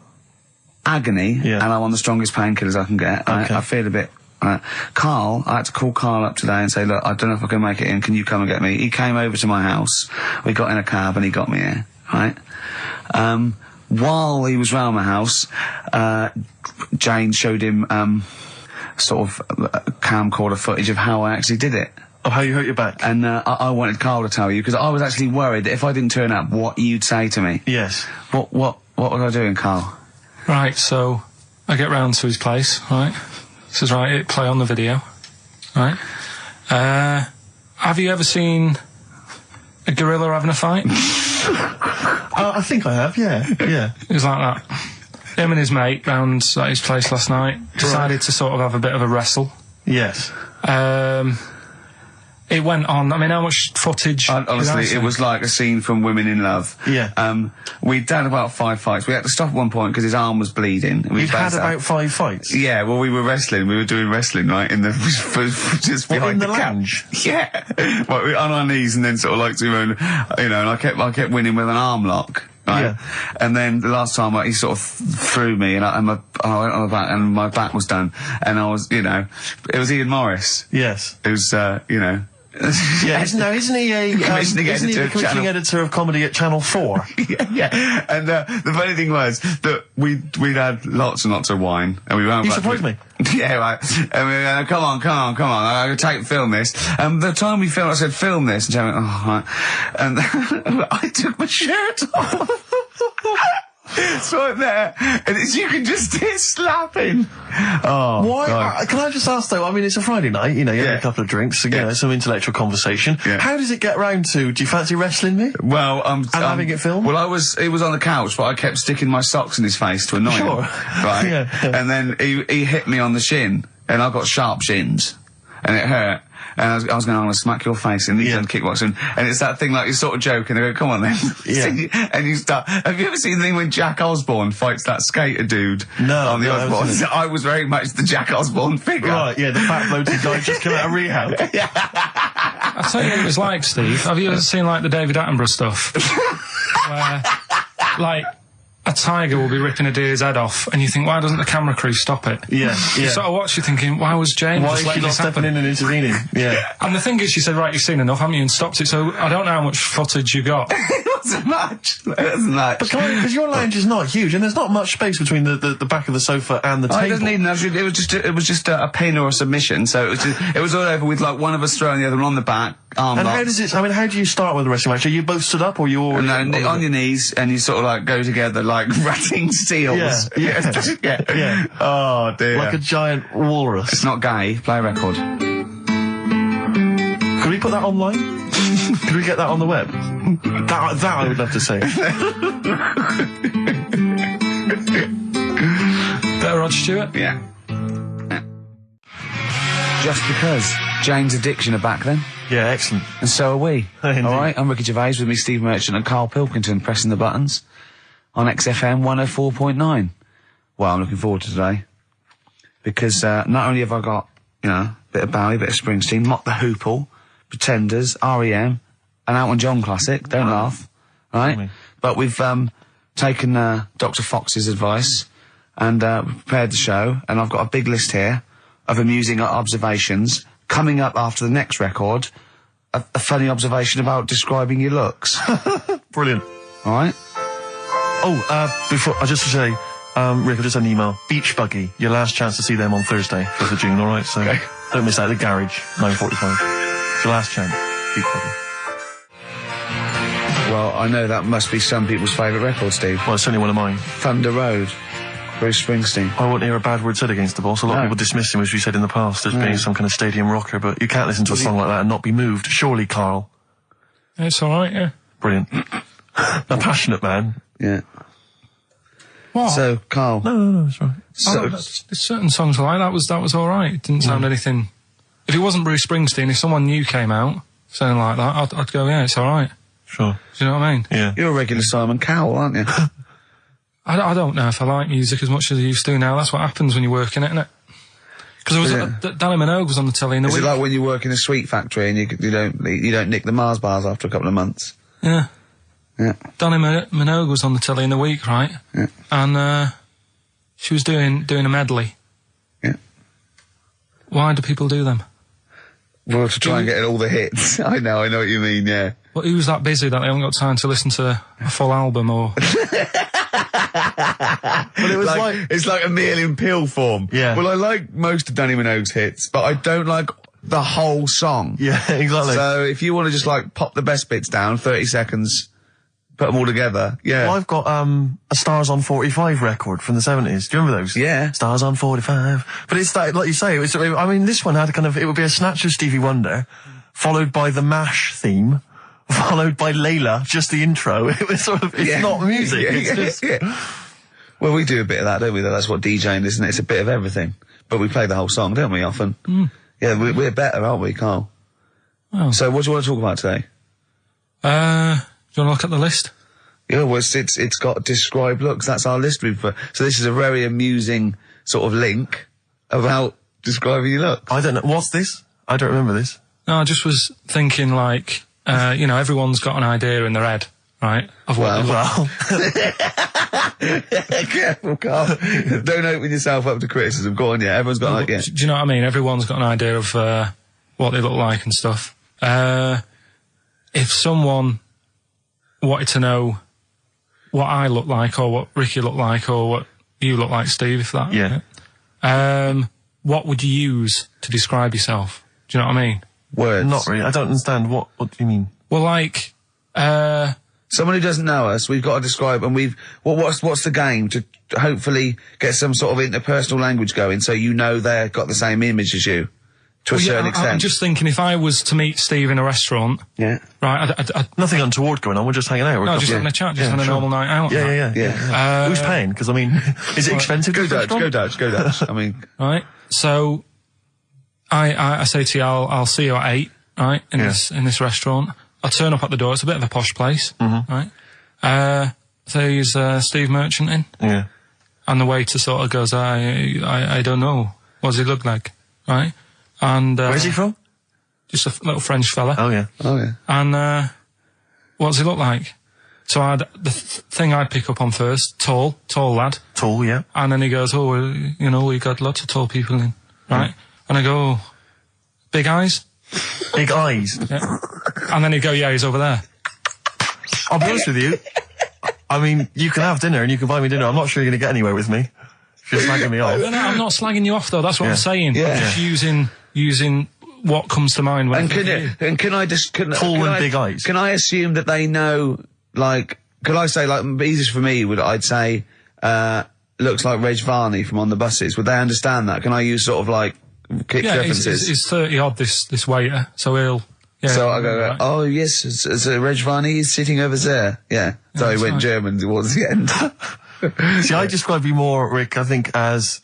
agony, Yeah. and I'm on the strongest painkillers I can get. Right? Okay. I feel a bit. Right. Carl, I had to call Carl up today and say, look, I don't know if I can make it in. Can you come and get me? He came over to my house. We got in a cab and he got me here. Right. While he was round my house, Jane showed him sort of camcorder footage of how I actually did it. Oh, how you hurt your back? And I wanted Carl to tell you, because I was actually worried that if I didn't turn up, what you'd say to me. Yes. What was I doing, Carl? Right, so I get round to his place, right? Says, right, hit play on the video, right? Have you ever seen a gorilla having a fight? I think I have, yeah. Yeah. It was like that. Him and his mate round at his place last night decided to sort of have a bit of a wrestle. Yes. It went on. I mean, how much footage? Honestly, it was like a scene from Women in Love. Yeah. We'd done about 5 fights. We had to stop at one point because his arm was bleeding. You'd had about 5 fights? Yeah, well, we were wrestling. We were doing wrestling, right, in the just What, behind in the cab. lounge? Yeah, well, we were on our knees and then sort of like doing, and I kept winning with an arm lock. Right? Yeah. And then the last time he sort of threw me and I went on the back and my back was done and I was, it was Ian Morris. Yes. It was, Yeah, isn't he a the commissioning editor of comedy at Channel 4? yeah. And the funny thing was that we'd had lots and lots of wine, and we went. You surprised me. Yeah, right. And we went, come on. I'm gonna film this. The time we filmed, I said, film this, and she went, oh, right. And I took my shirt off. It's right there, and you can just hear slapping. Oh, Why? God. Can I just ask though? I mean, it's a Friday night. You had a couple of drinks, some intellectual conversation. Yeah. How does it get round to? Do you fancy wrestling me? Well, having it filmed? Well, he was on the couch, but I kept sticking my socks in his face to annoy him. Sure. Right. Yeah. And then he hit me on the shin, and I've got sharp shins, and it hurt. And I was going, I'm going to smack your face in. He's done kickboxing. And it's that thing like you're sort of joking. They go, come on then. Yeah. And you start. Have you ever seen the thing when Jack Osborne fights that skater dude? No, On the Osborne. I was very much the Jack Osborne figure. Right, yeah, the fat bloated guy just come out of rehab. I'll tell you what it was like, Steve. Have you ever seen like the David Attenborough stuff? Where, like, a tiger will be ripping a deer's head off, and you think, why doesn't the camera crew stop it? Yeah, You yeah. sort of watch, you're thinking, why was James Why just is she letting not this stepping happen? in and intervening? Yeah. And the thing is, she said, right, you've seen enough, haven't you, and stopped it, so I don't know how much footage you got. It wasn't much. It wasn't much. Because your lounge is not huge, and there's not much space between the back of the sofa and the Oh, table. it doesn't need enough. It was just a pin or a submission. So it was all over with like one of us throwing the other one on the back. Arm And locked. how does it? I mean, how do you start with a wrestling match? Are you both stood up, or you all And then on your knees, and you sort of like go together like ratting seals. Yeah. Yeah. Oh dear. like a giant walrus? It's not gay. Play a record. Could we put that online? Could we get that on the web? That I would love to see. Better Rod Stewart? Yeah. Just because Jane's Addiction are back then, Yeah, excellent. and so are we. Indeed. All right, I'm Ricky Gervais with me, Steve Merchant, and Karl Pilkington pressing the buttons on XFM 104.9. Well, I'm looking forward to today because not only have I got a bit of Bowie, a bit of Springsteen, Mock the Hoople, Pretenders, R.E.M., an Elton John classic. Don't laugh, right? Funny. But we've taken Dr. Fox's advice and prepared the show, and I've got a big list here of amusing observations. Coming up after the next record, a funny observation about describing your looks. Brilliant. All right? Oh, before, just to say, Rick, I just had an email. Beach Buggy, your last chance to see them on Thursday, 5th of June, alright? So don't miss out. The Garage, 9:45. It's your last chance. Beach Buggy. Well, I know that must be some people's favourite record, Steve. Well, it's certainly one of mine. Thunder Road, Bruce Springsteen. I won't hear a bad word said against the boss. A lot of people dismiss him, as we said in the past, as being some kind of stadium rocker, but you can't listen to a song like that and not be moved. Surely, Karl. It's alright, yeah. Brilliant. A passionate man. Yeah. What? So, Karl. No, it's right. So, there's certain songs like that was alright. It didn't sound anything. If it wasn't Bruce Springsteen, if someone new came out saying like that, I'd go, yeah, it's alright. Sure. Do you know what I mean? Yeah. you're a regular Simon Cowell, aren't you? I don't know if I like music as much as I used to now. That's what happens when you work in it, isn't it? Because Danny Minogue was on the telly in the Is week. it like when you work in a sweet factory and you don't nick the Mars bars after a couple of months? Yeah. Yeah. Danny Minogue was on the telly in the week, right? Yeah. And she was doing a medley. Yeah. Why do people do them? Well, to try and get all the hits. I know what you mean, yeah. Well, who's that busy that they haven't got time to listen to a full album or... Well, it was it's like a meal in pill form. Yeah. Well, I like most of Danny Minogue's hits, but I don't like the whole song. Yeah, exactly. So if you want to just like pop the best bits down, 30 seconds, put them all together, yeah. Well, I've got a Stars on 45 record from the 70s. Do you remember those? Yeah. Stars on 45. But it's like you say, this one had it would be a snatch of Stevie Wonder, followed by the MASH theme, followed by Layla, just the intro. It was sort of, it's not music. It's just... Well, we do a bit of that, don't we? That's what DJing is, isn't it? It's a bit of everything. But we play the whole song, don't we, often? Mm. Yeah, we're better, aren't we, Karl? Oh. So what do you want to talk about today? Do you want to look at the list? Yeah, well, it's got describe looks. That's our list. So this is a very amusing sort of link about describing your looks. I don't know. What's this? I don't remember this. No, I just was thinking like, everyone's got an idea in their head, right? Of what Careful, Karl. Don't open yourself up to criticism. Go on, yeah. Everyone's got an idea. Do you know what I mean? Everyone's got an idea of what they look like and stuff. If someone wanted to know what I look like or what Ricky looked like or what you look like, Steve, if that... Yeah. What would you use to describe yourself? Do you know what I mean? Words. Not really. I don't understand. What do you mean? Well, like... Someone who doesn't know us, we've got to describe, and what's the game to hopefully get some sort of interpersonal language going so you know they've got the same image as you, to a certain extent. I'm just thinking if I was to meet Steve in a restaurant... Yeah. Right, Nothing untoward going on, we're just hanging out. No, just having a chat, just having a normal night out. Yeah. Who's paying? Because, I mean, is it expensive? Go Dutch. I mean... Right, so I say to you, I'll see you at 8, right, in this restaurant. I turn up at the door. It's a bit of a posh place, right? There's Steve Merchant in, and the waiter sort of goes, I don't know. What does he look like, right? And where's he from? Just a little French fella. Oh yeah. And what does he look like? So the thing I'd pick up on first, tall lad. Tall, yeah. And then he goes, we got lots of tall people in, right? And I go, big eyes. Big eyes. Yeah. And then he'd go, yeah, he's over there. I'll be honest with you. I mean, you can have dinner and you can buy me dinner. I'm not sure you're going to get anywhere with me. If you're slagging me off. No, I'm not slagging you off, though. That's what I'm saying. Yeah. I'm just using what comes to mind when can I just... Tall and big eyes. Can I assume that they know, like... Could I say, like, easiest for me I'd say, looks like Reg Varney from On the Buses. Would they understand that? Can I use sort of, like, kick references? He's 30-odd, this waiter, so he'll... Yeah, so I go, right. Oh, yes, it's Reg Varney is sitting over there. Yeah. So he went German towards the end. See, I describe you more, Rick, I think, as...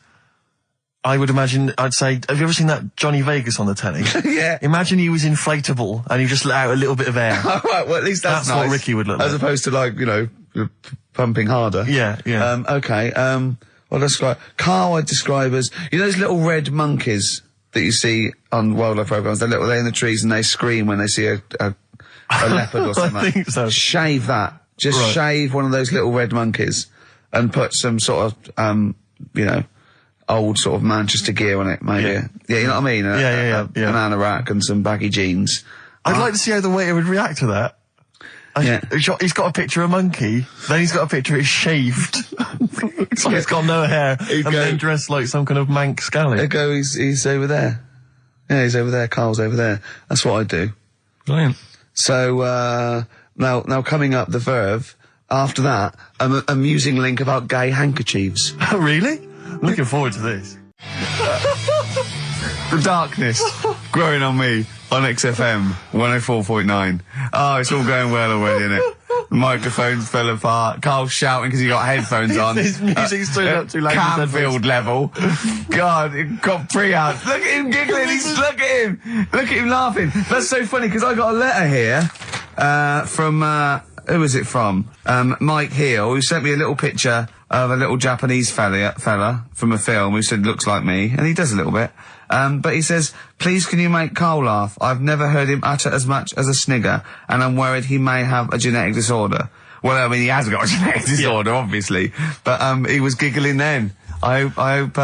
I would imagine, I'd say, have you ever seen that Johnny Vegas on the telly? Yeah. Imagine he was inflatable and he just let out a little bit of air. Right, well, at least that's nice. What Ricky would look like. As opposed to, like, pumping harder. Yeah. Okay, well, describe... Karl I'd describe as... You know those little red monkeys that you see on wildlife programs? They're in the trees and they scream when they see a leopard or something. I think so. Shave that. Just shave one of those little red monkeys and put some sort of, old sort of Manchester gear on it, maybe. Yeah, you know what I mean? An anorak and some baggy jeans. I'd like to see how the waiter would react to that. He's got a picture of a monkey, then he's got a picture of his shaved It's like he's got no hair and then dressed like some kind of Manx scally. There go, he's over there. Yeah, he's over there. Carl's over there. That's what I do. Brilliant. So, now coming up the verve, after that, an amusing link about gay handkerchiefs. Oh, really? I'm looking forward to this. The darkness growing on me on XFM 104.9. Oh, it's all going well already, isn't it? The microphones fell apart. Carl's shouting because he got headphones on. His music's turned up too loud. Canfield level. God, it got pre-out. Look at him giggling. Look at him. Look at him laughing. That's so funny because I got a letter here from who was it from? Mike Heel, who sent me a little picture of a little Japanese fella from a film who said looks like me, and he does a little bit. But he says, please can you make Carl laugh? I've never heard him utter as much as a snigger, and I'm worried he may have a genetic disorder. Well, I mean, he has got a genetic disorder, obviously. But, he was giggling then. I hope,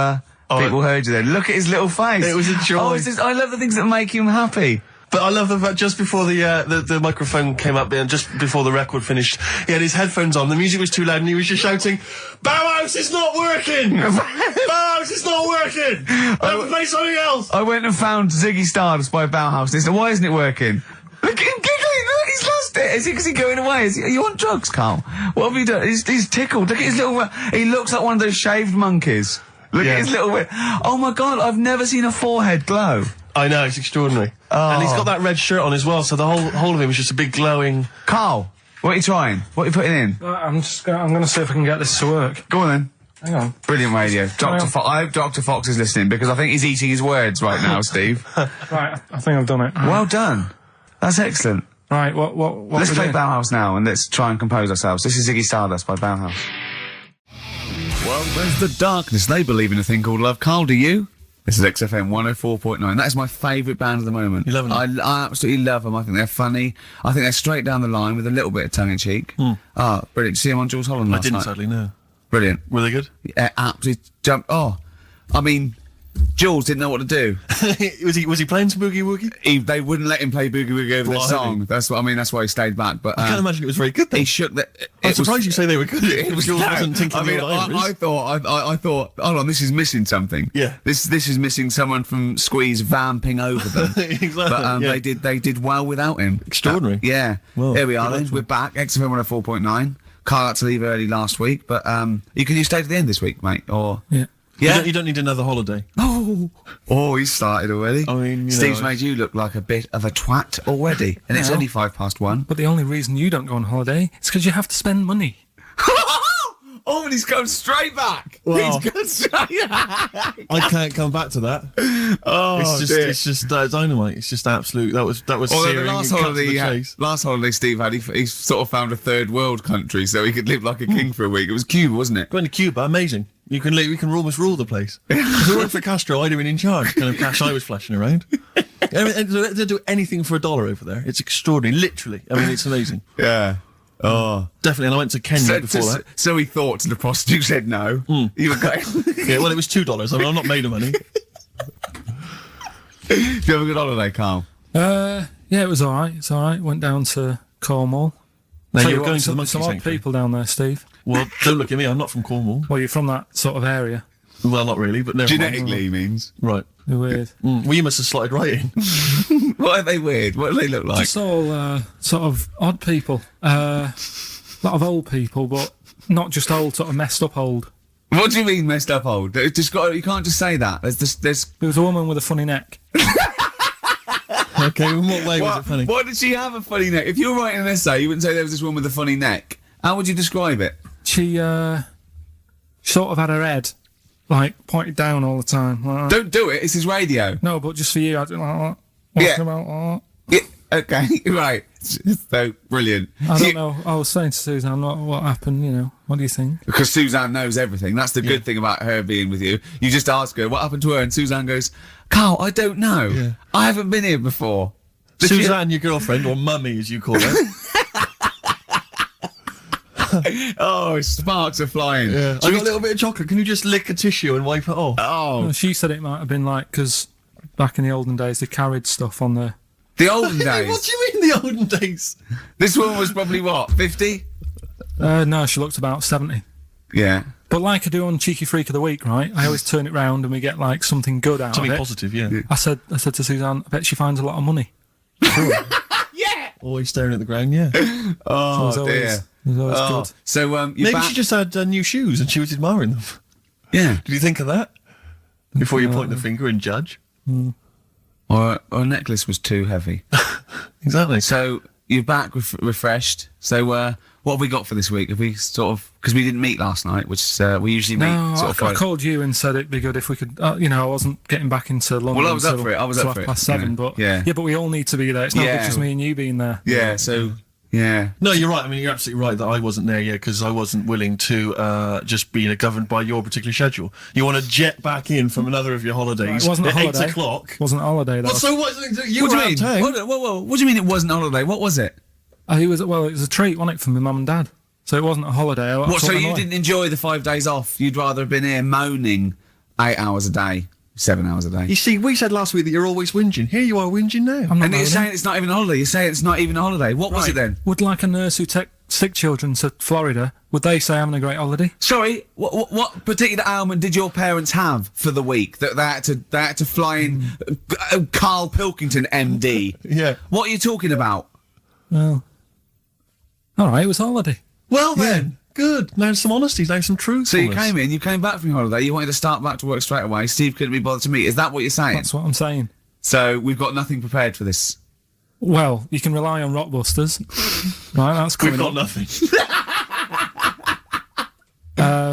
people heard you then. Look at his little face. It was a joy. Oh, I love the things that make him happy. But I love the fact just before the microphone came up and just before the record finished, he had his headphones on, the music was too loud and he was just shouting, Bauhaus is not working! Bauhaus is not working! I'll play something else! I went and found Ziggy Stardust by Bauhaus and he said, why isn't it working? Look at him giggling, look, he's lost it! Is he going away? Are you on drugs, Carl? What have you done? He's tickled, look at his little, he looks like one of those shaved monkeys. Look at his little, oh my God, I've never seen a forehead glow. I know, it's extraordinary. Oh. And he's got that red shirt on as well, so the whole of him is just a big glowing... Carl, what are you trying? What are you putting in? I'm going to see if I can get this to work. Go on then. Hang on. Brilliant radio. I hope Dr. Fox is listening because I think he's eating his words right now, Steve. Right, I think I've done it. Well done. That's excellent. Right, what Let's play Bauhaus now and let's try and compose ourselves. This is Ziggy Stardust by Bauhaus. Well, there's the darkness. They believe in a thing called love. Carl, do you? This is XFM 104.9. That is my favourite band at the moment. You love them? I absolutely love them. I think they're funny. I think they're straight down the line with a little bit of tongue-in-cheek. Ah, brilliant. Did you see them on Jules Holland last night? I didn't, sadly, no. Brilliant. Were they good? Yeah, absolutely jumped. Oh, I mean, Jules didn't know what to do. was he playing some Boogie Woogie? They wouldn't let him play Boogie Woogie over their song. That's what I mean. That's why he stayed back. But I can't imagine it was very good. Though. He shook that. I'm surprised you say they were good. Jules wasn't tinkling with I thought, hold on, this is missing something. Yeah. This is missing someone from Squeeze vamping over them. Exactly. But they did well without him. Extraordinary. Yeah. Well, here we are. Then. We're back. XFM 104.9. Carl had to leave early last week, but you stay to the end this week, mate. Or yeah. Yeah. You don't need another holiday. Oh, he started already. I mean, Steve's made you look like a bit of a twat already, and it's only 1:05. But the only reason you don't go on holiday is because you have to spend money. Oh, and he's come straight back. Wow. He's gone straight back. I can't come back to that. Oh, it's just dynamite. It's just absolute. That was searing. The last holiday Steve had, he sort of found a third world country so he could live like a king for a week. It was Cuba, wasn't it? Going to Cuba, amazing. You can almost rule the place. If it weren't for Castro, I'd have been in charge. Kind of cash I was flashing around. They do anything for $1 over there. It's extraordinary, literally. I mean, it's amazing. Yeah. Oh, definitely. And I went to Kenya before that. So he thought, to the prostitute said no. You were going. Yeah, well, it was $2. I mean, I'm not made of money. Did you have a good holiday, Carl? Yeah, it was all right. It's all right. Went down to Cornwall. Now you're going to the monkey some odd sanctuary. people down there, Steve. Well, don't look at me. I'm not from Cornwall. Well, you're from that sort of area. Well, not really, but never mind. Genetically means. Right. They're weird. Well, you must have slotted right in. What are they weird? What do they look like? Just all sort of odd people. A lot of old people, but not just old, sort of messed up old. What do you mean messed up old? You can't just say that. There's. There was a woman with a funny neck. Okay, in what way was it funny? Why did she have a funny neck? If you were writing an essay, you wouldn't say there was this woman with a funny neck. How would you describe it? She sort of had her head like pointed down all the time. Like Don't do it. It's his radio. no, but just for you, I don't like Yeah. about Yeah. Okay. Right. So brilliant. I don't know. I was saying to Suzanne, what happened? You know, what do you think? Because Suzanne knows everything. That's the good thing about her being with you. You just ask her what happened to her, and Suzanne goes, "Carl, I don't know. Yeah. I haven't been here before." Suzanne, your girlfriend, or mummy as you call her. Oh, sparks are flying. Yeah. I got a little bit of chocolate. Can you just lick a tissue and wipe it off? Oh, Well, she said it might have been like because back in the olden days they carried stuff on the. the olden days. What do you mean the olden days? This woman was probably what, 50? No, she looked about 70. Yeah. But like I do on Cheeky Freak of the Week, right? I always turn it round and we get like something good out Something of it. positive, yeah. I said to Suzanne, I bet she finds a lot of money. Always staring at the ground, yeah. Oh, So dear. it was always Oh. good. So, you're Maybe back. she just had new shoes and she was admiring them. Yeah. Did you think of that? Before you point the finger and judge? Or a necklace was too heavy. Exactly. So, you're back refreshed. So, what have we got for this week? Have we sort of... Because we didn't meet last night, which we usually meet No, sort of I Friday. called you and said it'd be good if we could. I wasn't getting back into London. Well, I was up till- for it. I was till up for it, 7:30, you know. but Yeah. but we all need to be there. It's not Yeah. just me and you being there. Yeah, so... Yeah. No, you're right. I mean, you're absolutely right that I wasn't there yet because I wasn't willing to just be governed by your particular schedule. You want to jet back in from another of your holidays It wasn't a at holiday. 8 o'clock. Wasn't a holiday though. Well, so what? You What were do you out mean? of town. What do you mean it wasn't a holiday? What was it? It was a treat, wasn't it, for my mum and dad? So it wasn't a holiday. I What, took so them you away. didn't enjoy the 5 days off? You'd rather have been here moaning 8 hours a day, 7 hours a day. You see, we said last week that you're always whinging. Here you are whinging now. I'm not And you're moaning. saying it's not even a holiday. You're saying it's not even a holiday. What was it then? Would like a nurse who takes sick children to Florida, would they say having a great holiday? Sorry, what particular ailment did your parents have for the week that they had to fly in Karl Pilkington, MD? Yeah. What are you talking about? Well, all right, it was a holiday. Well then, good. Now some honesty, now some truth. So you came back from your holiday, you wanted to start back to work straight away, Steve couldn't be bothered to meet. Is that what you're saying? That's what I'm saying. So we've got nothing prepared for this. Well, you can rely on Rockbusters. Right, that's coming We've got up. nothing.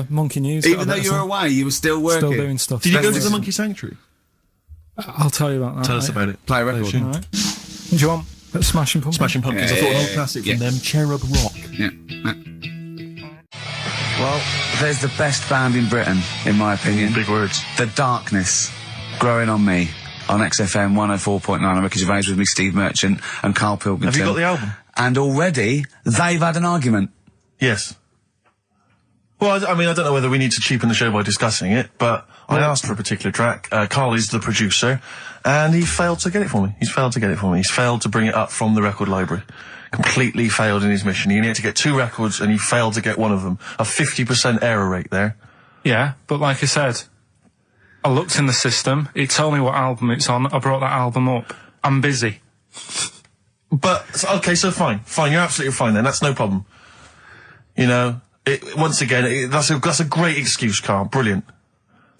Monkey News. Even though you were away, you were still working. Still doing stuff. Did you go to That's- the Monkey Sanctuary? I'll tell you about that. Tell us mate. about it. Play a record. Sure. All right. Do you want a bit of Smashing Pumpkins? Smashing Pumpkins. Yeah, I thought an yeah, old classic yeah. from them, Cherub Rock. Yeah. Well, there's the best band in Britain, in my opinion. Big words. The Darkness, Growing on Me, on XFM 104.9. I'm Ricky Gervais with me, Steve Merchant, and Karl Pilkington. Have you got the album? And already, they've had an argument. Yes. Well, I mean, I don't know whether we need to cheapen the show by discussing it, but I asked for a particular track. Karl is the producer, and he failed to get it for me. He's failed to get it for me. He's failed to bring it up from the record library. Completely failed in his mission. He needed to get 2 records, and he failed to get one of them. A 50% error rate there. Yeah, but like I said, I looked in the system. It told me what album it's on. I brought that album up. I'm busy. But, okay, so fine. Fine, you're absolutely fine then. That's no problem. You know, once again, that's a great excuse, Karl. Brilliant.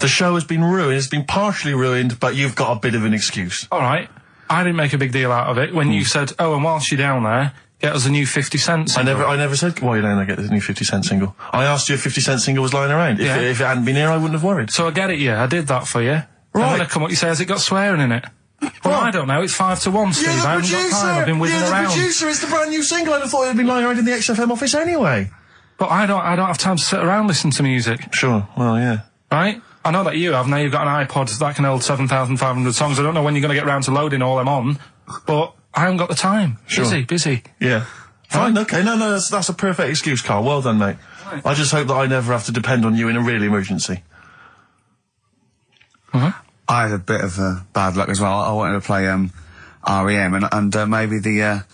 The show has been ruined. It's been partially ruined, but you've got a bit of an excuse. All right. I didn't make a big deal out of it when you said, oh, and whilst you're down there, get us a new 50 Cent single. I never said, while you're down there, get this new 50 Cent single. I asked you if 50 Cent single was lying around. Yeah. If it hadn't been here, I wouldn't have worried. So I get it, yeah. I did that for you. Right. And when I come up, you say, has it got swearing in it? Well, I don't know. It's 5 to 1, Steve. You're the I haven't got time. I've been whizzing You're the around. producer. It's the brand new single. I'd have thought it had been lying around in the XFM office anyway. But I don't have time to sit around listening to music. Sure. Well, yeah. Right? I know that you have. Now you've got an iPod that can hold 7,500 songs. I don't know when you're going to get round to loading all them on, but I haven't got the time. Sure. Busy. Yeah. Fine. Okay. No, that's a perfect excuse, Karl. Well done, mate. Right. I just hope that I never have to depend on you in a real emergency. Uh-huh. I had a bit of bad luck as well. I wanted to play REM, and maybe the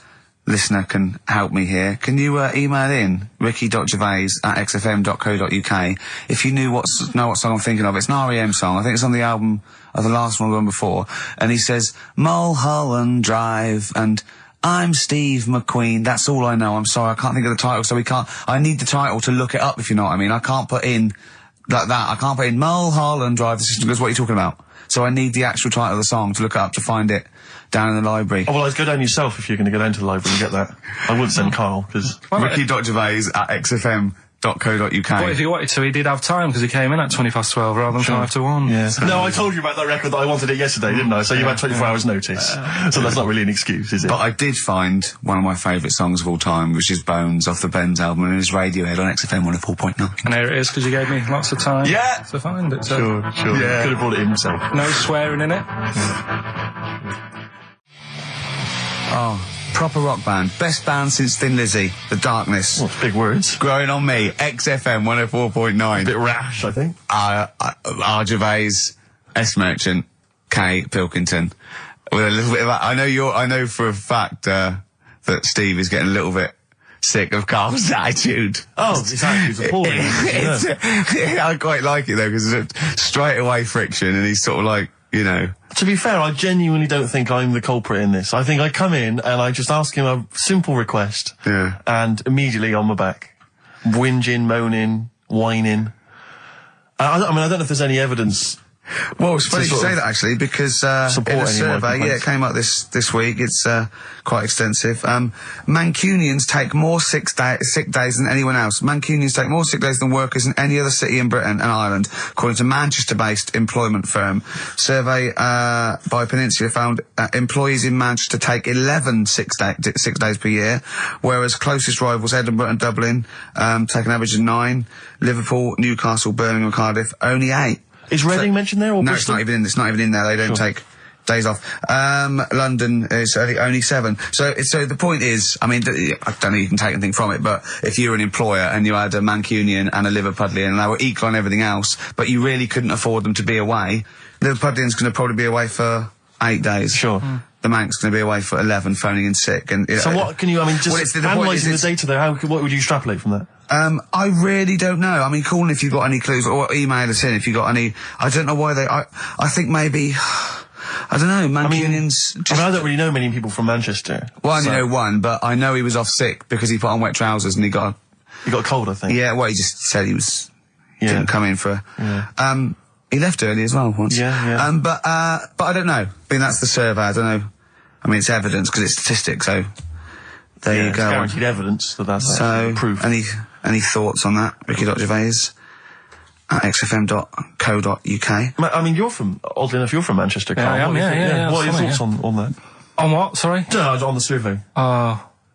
listener can help me here. Can you email in ricky.gervais@xfm.co.uk if you know what song I'm thinking of? It's an REM song. I think it's on the album of the last one before. And he says Mulholland Drive and I'm Steve McQueen. That's all I know. I'm sorry, I can't think of the title, so I need the title to look it up, if you know what I mean. I can't put in like that. I can't put in Mulholland Drive. The system goes, what are you talking about? So I need the actual title of the song to look it up to find it down in the library. Oh, well, I'd go down yourself if you're going to go down to the library and get that. I wouldn't send Karl, because... Ricky.gervais@xfm.co.uk. But if he wanted to, he did have time because he came in at 12 rather than 5 to 1. Yeah. No, I told you about that record that I wanted it yesterday, didn't I? So you had 24 hours notice. So that's not really an excuse, is it? But I did find one of my favourite songs of all time, which is Bones off the Benz album, and it's Radiohead on XFM 104.9. And here it is because you gave me lots of time Yeah. to find it. So Sure. Yeah. Could have brought it in himself. no swearing in it. Oh, proper rock band. Best band since Thin Lizzy, The Darkness. Well, big words. Growing on Me, XFM 104.9. Bit rash, I think. R. Gervais, S. Merchant, K. Pilkington. With a little bit of that. I know for a fact, that Steve is getting a little bit sick of Carl's attitude. Oh, his attitude's appalling. I quite like it though, because it's straight away friction, and he's sort of like, you know. To be fair, I genuinely don't think I'm the culprit in this. I think I come in and I just ask him a simple request. Yeah. And immediately on my back. Whinging, moaning, whining. I don't know if there's any evidence. Well, it's funny you say that actually, because in a survey, it came up this week. It's quite extensive. Mancunians take more sick days than anyone else. Mancunians take more sick days than workers in any other city in Britain and Ireland, according to Manchester-based employment firm. Survey by Peninsula found employees in Manchester take 11 sick days per year, whereas closest rivals Edinburgh and Dublin take an average of 9. Liverpool, Newcastle, Birmingham, Cardiff only 8. Is Reading mentioned there? Or no, Bristol? it's not even in there. They don't take days off. London is only 7. So the point is, I mean, I don't know if you can take anything from it, but if you were an employer and you had a Mancunian and a Liverpudlian and they were equal on everything else, but you really couldn't afford them to be away, Liverpudlian's going to probably be away for 8 days. Sure. The Manc's going to be away for 11, phoning in sick. And so what can you, I mean, just analysing the data there, what would you extrapolate from that? I really don't know. I mean, call in if you've got any clues, or email us in if you've got any. I don't know why I think maybe, I don't know, Mancunians. I don't really know many people from Manchester. Well, I only know one, but I know he was off sick because he put on wet trousers and he got a cold, I think. Yeah, well, he just said he didn't come in for. Yeah. He left early as well once. Yeah. But I don't know. I mean, that's the survey. I don't know. I mean, it's evidence because it's statistics. So there you go. It's guaranteed evidence that's proof. Any thoughts on that, Ricky.Gervais at xfm.co.uk? I mean, oddly enough, you're from Manchester, Carl. I am, yeah. What are your thoughts on that? On what, sorry? No, on the survey.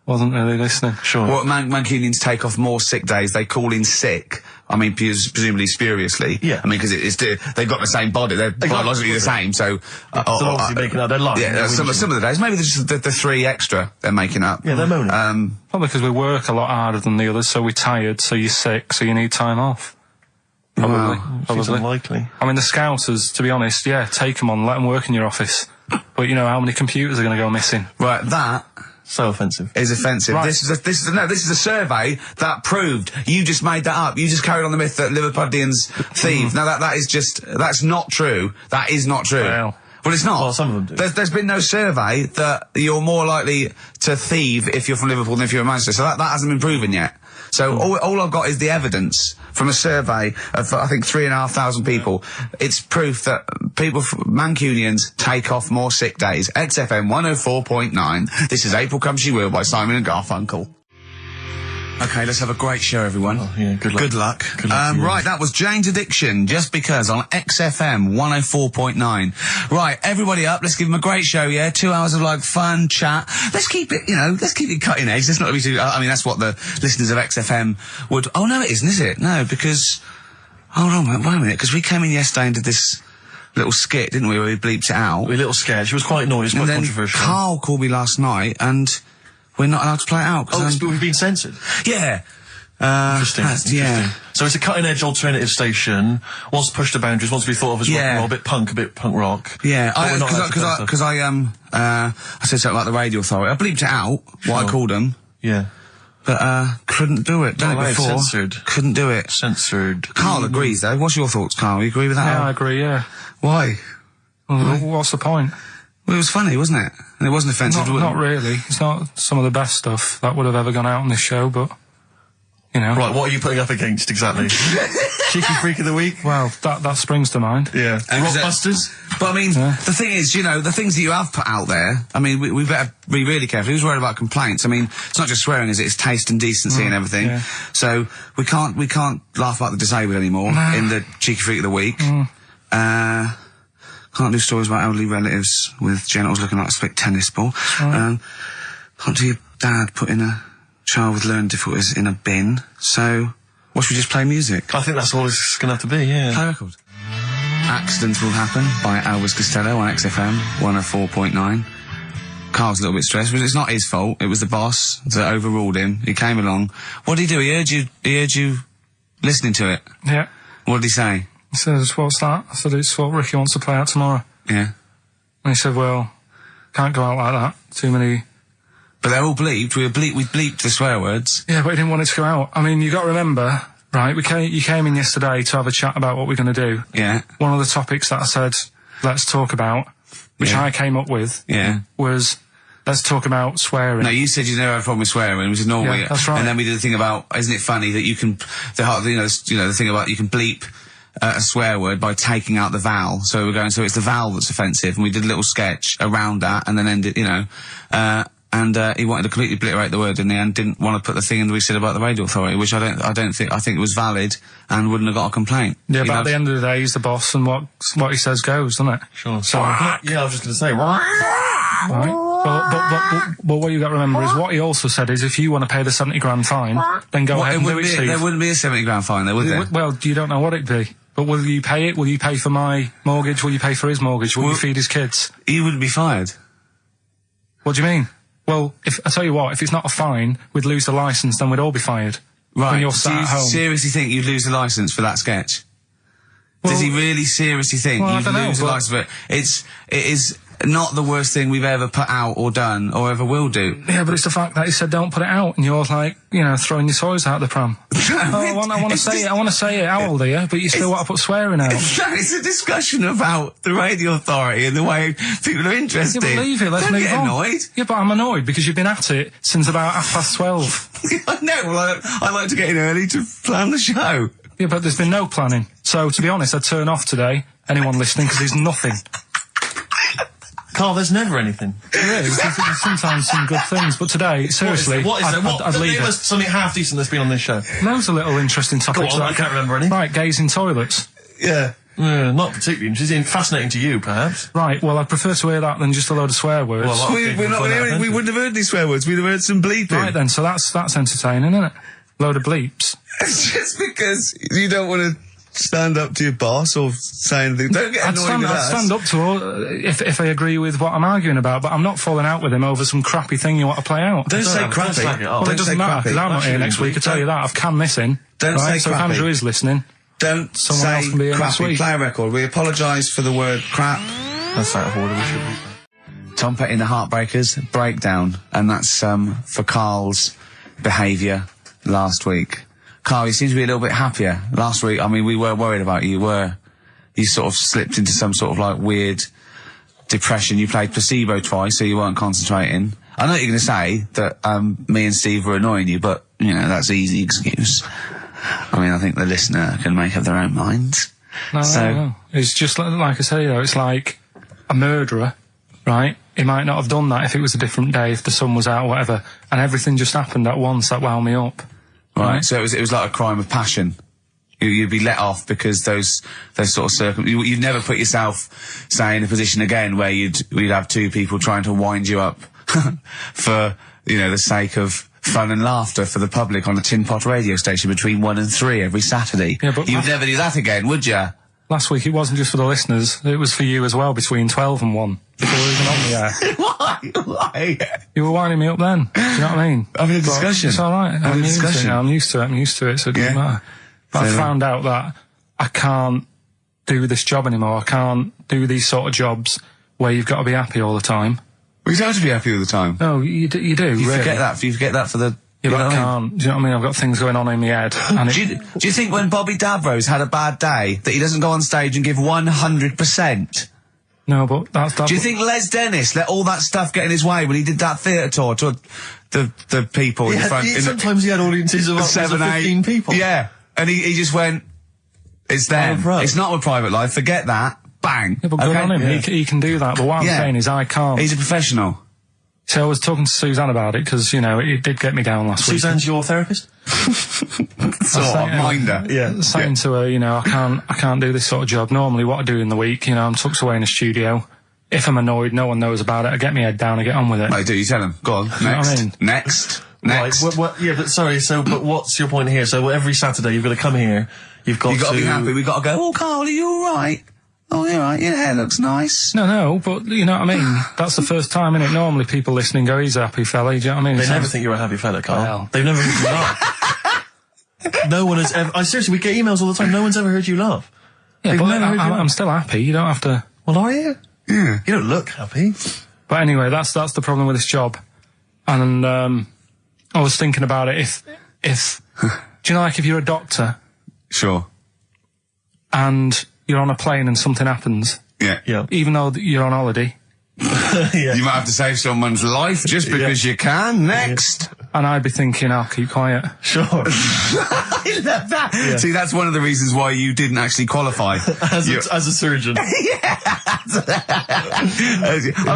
Wasn't really listening. Sure. Well, Mancunians take off more sick days. They call in sick. I mean, presumably spuriously. Yeah. I mean, because they've got the same body. They're biologically the same, so... they're obviously making up their life. Yeah, some of the days. Maybe just the 3 extra they're making up. Yeah, they're moaning. Probably because we work a lot harder than the others, so we're tired, so you're sick, so you need time off. Probably. Seems unlikely. I mean, the Scousers, to be honest, take them on, let them work in your office. But you know how many computers are going to go missing? Right, that... So offensive. Is offensive. Right. This is a survey that proved. You just made that up. You just carried on the myth that Liverpudlians thieve. Now that's not true. That is not true. Well, it's not. Well, some of them do. There's been no survey that you're more likely to thieve if you're from Liverpool than if you're in Manchester. So that hasn't been proven yet. So all I've got is the evidence from a survey of, I think, 3,500 people. It's proof that Mancunians take off more sick days. XFM 104.9. This is April Comes She Will by Simon and Garfunkel. Okay, let's have a great show, everyone. Oh, yeah, good luck. Good luck. Right, that was Jane's Addiction, Just Because, on XFM 104.9. Right, everybody up, let's give them a great show, yeah? 2 hours of, fun chat. Let's keep it cutting edge. Let's not be too... I mean, that's what the listeners of XFM would... Oh, no, it isn't, is it? No, because... Hold on, wait a minute, because we came in yesterday and did this little skit, didn't we, where we bleeped it out. A little sketch. It was quite noisy, quite controversial. Carl called me last night, and... we're not allowed to play it out. We've been censored? Yeah. Interesting. Yeah. So it's a cutting-edge alternative station. Wants to push the boundaries, wants to be thought of as rock and roll, a bit punk rock. Yeah, because I said something about the radio authority. I bleeped it out, what I called them. Yeah. But, couldn't do it. Done it before. Censored. Couldn't do it. Censored. Carl agrees, though. What's your thoughts, Carl? You agree with that? Yeah, I agree, yeah. Why? Well, what's the point? Well, it was funny, wasn't it? And it wasn't offensive. Not really. It's not some of the best stuff that would have ever gone out on this show, but, you know. Right, what are you putting up against, exactly? Cheeky Freak of the Week? Well, that springs to mind. Yeah. Rockbusters? But, I mean, the thing is, the things that you have put out there, I mean, we better be really careful. Who's worried about complaints? I mean, it's not just swearing, is it? It's taste and decency and everything. Yeah. So, we can't laugh about the disabled anymore in the Cheeky Freak of the Week. Can't do stories about elderly relatives with genitals looking like a split tennis ball. Can't do your dad putting a child with learning difficulties in a bin. So, what should we just play music? I think that's all it's going to have to be, yeah. Play a record. Accidents Will Happen by Elvis Costello on XFM 104.9. Carl's a little bit stressed, but it's not his fault. It was the boss that overruled him. He came along. What did he do? He heard you listening to it. Yeah. What did he say? He says, what's that? I said, it's what Ricky wants to play out tomorrow. Yeah. And he said, well, can't go out like that. Too many But they're all bleeped. We bleeped the swear words. Yeah, but I didn't want it to go out. I mean, you got to remember, right, you came in yesterday to have a chat about what we're going to do. Yeah. One of the topics that I said, let's talk about, which I came up with, was let's talk about swearing. No, you said you never had a problem with swearing, which is normally... Yeah, that's right. And then we did the thing about, isn't it funny that you can... the thing about you can bleep a swear word by taking out the vowel. So we're going, so it's the vowel that's offensive, and we did a little sketch around that, and then ended, he wanted to completely obliterate the word in the end, didn't want to put the thing in that we said about the radio authority, which I think it was valid and wouldn't have got a complint. Yeah, but at the end of the day, he's the boss, and what he says goes, doesn't it? Sure. So, I was just going to say, right. But what you got to remember is what he also said is if you want to pay the 70 grand fine, then go ahead and do it, Steve. There wouldn't be a 70 grand fine there, would there? Well, you don't know what it'd be. But will you pay it? Will you pay for my mortgage? Will you pay for his mortgage? Will you feed his kids? He wouldn't be fired. What do you mean? Well, I tell you what, if it's not a fine, we'd lose the licence, then we'd all be fired. Right. When you're sat Do you at home. seriously think you'd lose the licence for that sketch? Well, does he really seriously think you'd lose the licence for it? It is not the worst thing we've ever put out or done or ever will do. Yeah, but it's the fact that he said don't put it out, and you're like, throwing your toys out the pram. I want to say it. How old are you? But you still want to put swearing out. It's a discussion about the radio authority and the way people are interested. Yeah, but leave it. Let's Don't move get on. annoyed. Yeah, but I'm annoyed because you've been at it since about 12:30. No, well, I like to get in early to plan the show. Yeah, but there's been no planning. So, to be honest, I'd turn off today, anyone listening, because there's nothing. Carl, there's never anything. There is. There's sometimes some good things, but today, seriously, What is there? I'd leave it. Something half decent that's been on this show. Loads of little interesting topics. Go on, I can't remember any. Right, gays in toilets. Yeah. Not particularly interesting. Fascinating to you, perhaps. Right, well, I'd prefer to hear that than just a load of swear words. Well, We wouldn't have heard any swear words. We'd have heard some bleeping. Right then, so that's entertaining, isn't it? Load of bleeps. It's just because you don't want to stand up to your boss or say anything. Don't get annoyed with us. I'd stand up to her if I agree with what I'm arguing about, but I'm not falling out with him over some crappy thing you want to play out. Don't say crappy. Well, it doesn't matter, because I'm not here next week, I tell you that. I've canned this in. Don't say so crappy. if Andrew is listening, Someone else can be here next crappy. week. Play a record. We apologise for the word crap. That's out of order, we should be. Tom Petty and the Heartbreakers, Breakdown, and that's for Karl's behaviour last week. Karl, you seem to be a little bit happier. Last week, I mean, we were worried about you. You sort of slipped into some sort of like weird depression. You played placebo twice, so you weren't concentrating. I know you're going to say that me and Steve were annoying you, but, that's an easy excuse. I mean, I think the listener can make up their own minds. No. It's just like I say, it's like a murderer, right? He might not have done that if it was a different day, if the sun was out or whatever, and everything just happened at once that wound me up. Right, so it was like a crime of passion. You'd be let off because those sort of circumstances. You'd never put yourself, say, in a position again where we'd have two people trying to wind you up for, the sake of fun and laughter for the public on a tin pot radio station between 1 and 3 every Saturday. Yeah, but you'd never do that again, would you? Last week it wasn't just for the listeners, it was for you as well, between 12 and 1, before we were even on the air. Why? You were winding me up then, do you know what I mean? Having a discussion. It's alright, I'm used to it, so it doesn't matter. But I found out that I can't do this job anymore, I can't do these sort of jobs where you've got to be happy all the time. Well, you don't have to be happy all the time. No, you do, You really. forget that for the... Yeah, but I can't. Do you know what I mean? I've got things going on in my head. And do you think when Bobby Davros had a bad day that he doesn't go on stage and give 100%? No, but that's... Do you think Les Dennis let all that stuff get in his way when he did that theatre tour to the people in front? Sometimes he had audiences of 15 people. Yeah, and he just went, it's them. It's not a private life, forget that. Bang. Yeah, but good on him. Yeah. He can do that. But what I'm saying is I can't. He's a professional. So I was talking to Suzanne about it because, it did get me down last week. Suzanne's your therapist? Minder. Yeah. Saying to her, I can't do this sort of job. Normally what I do in the week, I'm tucked away in a studio. If I'm annoyed, no one knows about it. I get my head down and get on with it. Right, do you tell him? Go on. Next. You know what I mean? Next. Right, but sorry, but what's your point here? So every Saturday you've got to come here, you've got to be happy, we've got to go, oh, Karl, are you alright? Oh, you're right, your hair looks nice. No, but you know what I mean? That's the first time, innit? Normally people listening go, he's a happy fella, do you know what I mean? They never think you're a happy fella, Karl. Well. They've never heard you laugh. No one has ever... seriously, we get emails all the time, no one's ever heard you laugh. Yeah, but I'm still happy, you don't have to... Well, are you? Yeah. You don't look happy. But anyway, that's the problem with this job. And I was thinking about it. If do you know, like if you're a doctor Sure. and you're on a plane and something happens, Yeah. even though you're on holiday, You might have to save someone's life just because you can. Next. and I'd be thinking, I'll keep quiet. Sure. I love that. Yeah. See, that's one of the reasons why you didn't actually qualify. as a surgeon. I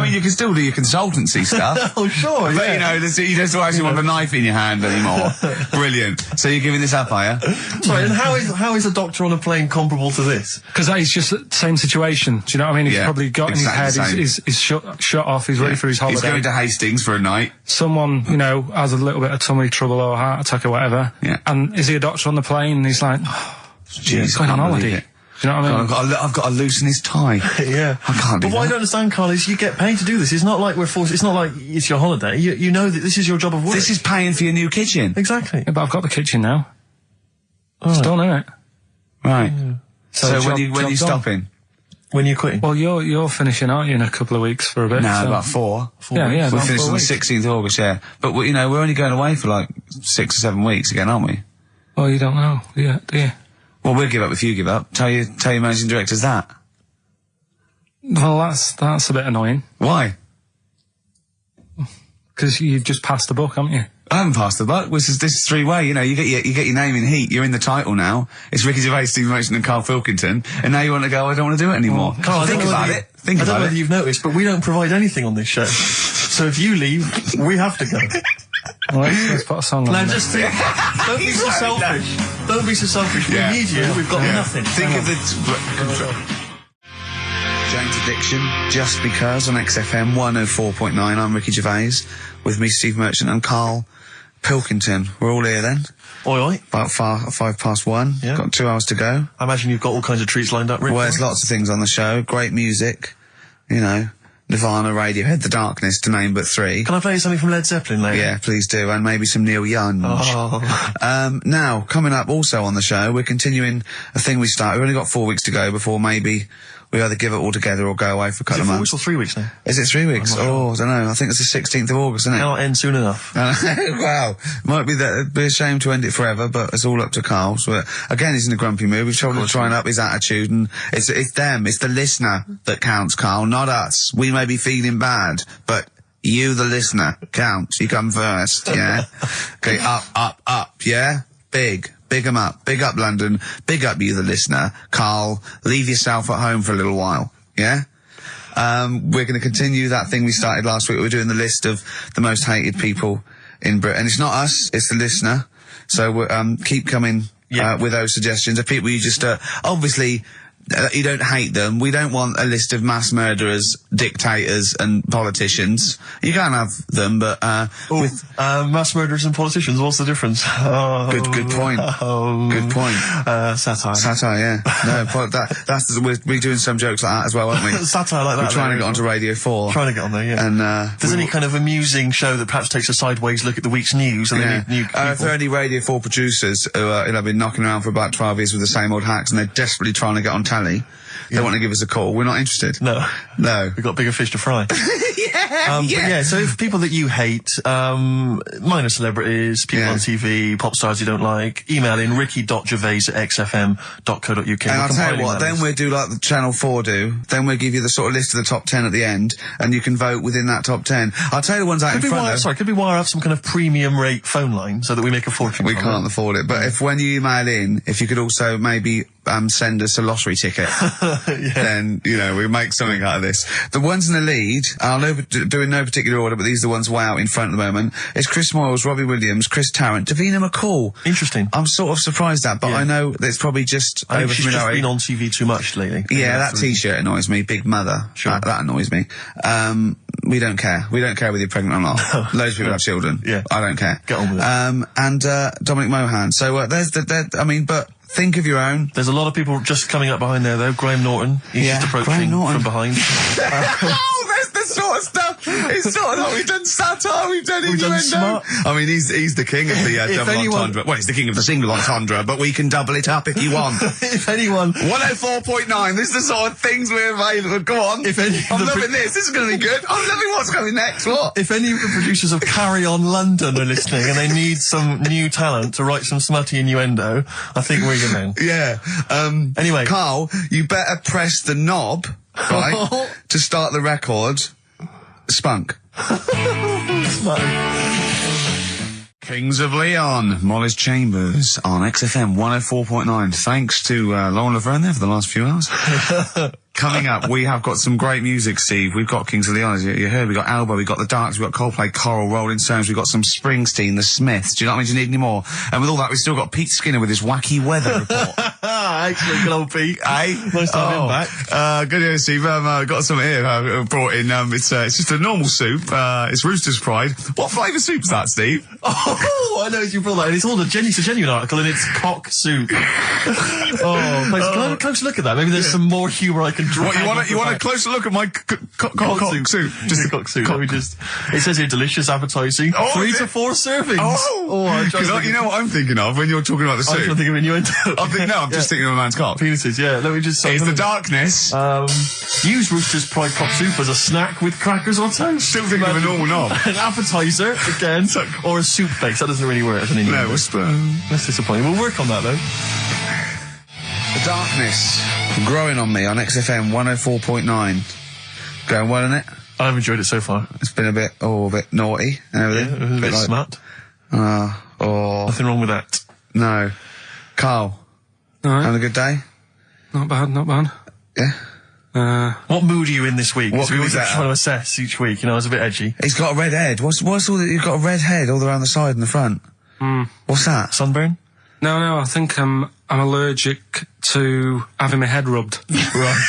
mean, you can still do your consultancy stuff. Oh, sure, But, you know, you don't actually want the knife in your hand anymore. Brilliant. So you're giving this up, are you? Sorry, and how is a doctor on a plane comparable to this? Because it's just the same situation. Do you know what I mean? He's probably got in his head, he's shut off, he's ready for his holiday. He's going to Hastings for a night. Someone, you know, has a little bit of tummy trouble or a heart attack or whatever. Yeah. And is he a doctor on the plane? And he's like, he's going on holiday. Do you know what I mean? I've got to loosen his tie. Yeah. I can't do But what I don't understand, Carl, is you get paid to do this. It's not like we're forced, it's not like it's your holiday. You know that this is your job of work. This is paying for your new kitchen. Exactly. Yeah, but I've got the kitchen now. It's done, isn't it? Right. Yeah. So when you job's stopping? When you're quitting? Well, you're finishing, aren't you, in a couple of weeks for a bit? No, so. about 4. Yeah, We're about finishing 4 on the weeks. 16th of August, yeah. But, you know, we're only going away for like 6 or 7 weeks again, aren't we? Well, you don't know, do you? Well, we'll give up if you give up. Tell your managing directors that. Well, that's a bit annoying. Why? Because you've just passed the book, haven't you? I haven't passed the buck. This is 3-way. You know, you get your name in heat. You're in the title now. It's Ricky Gervais, Steve Merchant, and Karl Pilkington. And now you want to go, I don't want to do it anymore. Carl, Think about it. I don't know whether you've noticed, but we don't provide anything on this show. So if you leave, we have to go. Well, let's put a song on. Now there. just think, don't be so selfish. Don't be so selfish. Yeah. We need you. We've got nothing. Think of the... Jane's Addiction, Just Because on XFM 104.9. I'm Ricky Gervais, with me, Steve Merchant, and Karl Pilkington. We're all here then. Oi, oi. About 1:05. Yeah. Got 2 hours to go. I imagine you've got all kinds of treats lined up, Rick. Well, there's lots of things on the show. Great music. You know, Nirvana, Radiohead, The Darkness, to name but 3. Can I play you something from Led Zeppelin later? Yeah, please do. And maybe some Neil Young. Oh. Now, coming up also on the show, we're continuing a thing we started. We've only got 4 weeks to go before maybe we either give it all together or go away for a couple of 4 months. weeks or 3 weeks now? Is it 3 weeks? I'm not Oh, I don't know. I think it's the 16th of August, isn't it? Cannot end soon enough. Wow. Might be that it'd be a shame to end it forever, but it's all up to Karl. So, again, he's in a grumpy mood. We've tried to try and up his attitude, and it's them, it's the listener that counts, Karl, not us. We may be feeling bad, but you, the listener, counts. You come first, yeah? Okay, up, yeah? Big 'em up. Big up London. Big up you, the listener. Karl, leave yourself at home for a little while, yeah? We're going to continue that thing we started last week. We're doing the list of the most hated people in Britain. It's not us, it's the listener. So we're, keep coming with those suggestions of people you just, obviously, you don't hate them. We don't want a list of mass murderers, dictators, and politicians. You can have them, but mass murderers and politicians, what's the difference? Oh, good point. Good point. Satire. Satire, yeah. No, we're doing some jokes like that as well, aren't we? Satire like that. We're trying to get onto Radio 4. Trying to get on there, yeah. And if there's any kind of amusing show that perhaps takes a sideways look at the week's news and yeah. new If there are any Radio 4 producers who have been knocking around for about 12 years with the same old hacks and they're desperately trying to get on telly, they want to give us a call. We're not interested. No. We've got bigger fish to fry. But yeah, so if people that you hate, minor celebrities, people on TV, pop stars you don't like, email in ricky.gervais@xfm.co.uk. And I'll tell you what, then we'll do like the Channel 4 do. Then we'll give you the sort of list of the top 10 at the end, and you can vote within that top 10. I'll tell you the ones out in front though. Could be why I have some kind of premium rate phone line so that we make a fortune. We can't afford it. But when you email in, if you could also maybe send us a lottery ticket, then, you know, we make something out of this. The ones in the lead, I'll do in no particular order, but these are the ones way out in front at the moment. It's Chris Moyles, Robbie Williams, Chris Tarrant, Davina McCall. Interesting. I'm sort of surprised at, but I know that it's probably just I think over she's from just been on TV too much lately. Yeah, that T-shirt annoys me. Big Mother. Sure. That annoys me. We don't care. We don't care whether you're pregnant or not. Loads of people have children. Yeah. I don't care. Get on with it. And Dominic Mohan. So there's but think of your own. There's a lot of people just coming up behind there, though. Graham Norton. He's just approaching from behind. Oh, that's the sort of stuff It's not like we've done satire, we've done innuendo. Smart. I mean, he's the king of the double entendre. Well, he's the king of the single entendre, but we can double it up if you want. If anyone... 104.9, this is the sort of things we're available. Go on. I'm loving this. This is going to be good. I'm loving what's coming next. What? If any of the producers of Carry On London are listening and they need some new talent to write some smutty innuendo, I think we're your men. Yeah. Anyway. Carl, you better press the knob, right, to start the record. Spunk. Kings of Leon, Molly's Chambers on XFM 104.9. Thanks to Lauren Laverne there for the last few hours. Coming up, we have got some great music, Steve. We've got Kings of Leon, as you heard. We've got Alba, we've got The Darks, we've got Coldplay, Coral, Rolling Stones, we've got some Springsteen, The Smiths. Do you know what I mean? Do you need any more? And with all that, we've still got Pete Skinner with his wacky weather report. Excellent, good old Pete. Hey? Nice to have him back. Good news, Steve. Got some here brought in. It's just a normal soup. It's Rooster's Pride. What flavour soup's that, Steve? Oh, I know you brought that. And it's all it's a genuine article, and it's cock soup. Can I have a closer look at that? Maybe there's some more humour I can draw. What, you want a closer look at my cock soup? Just a cock soup. It says here, delicious, appetising. 3 to 4 servings. You know what I'm thinking of when you're talking about the soup? I'm trying to think of innuendo. I'm just thinking of a man's cock. Penises, yeah. Let me just... It's the darkness. Use Rooster's Pride cock soup as a snack with crackers or toast. Still thinking of a normal knob. An appetiser, again, or a soup base. That doesn't really work as an innuendo. No, a spoon. That's disappointing. We'll work on that, though. The darkness growing on me on XFM 104.9. Going well, isn't it? I've enjoyed it so far. It's been a bit naughty and everything. Yeah, a bit smart. Nothing wrong with that. No. Carl, having a good day? Not bad. Yeah. What mood are you in this week? What we mood is that? trying to assess each week. You know, it's a bit edgy. He's got a red head. What's all that? You've got a red head all around the side and the front. What's that? Sunburn? No, I think I'm allergic to having my head rubbed. Right.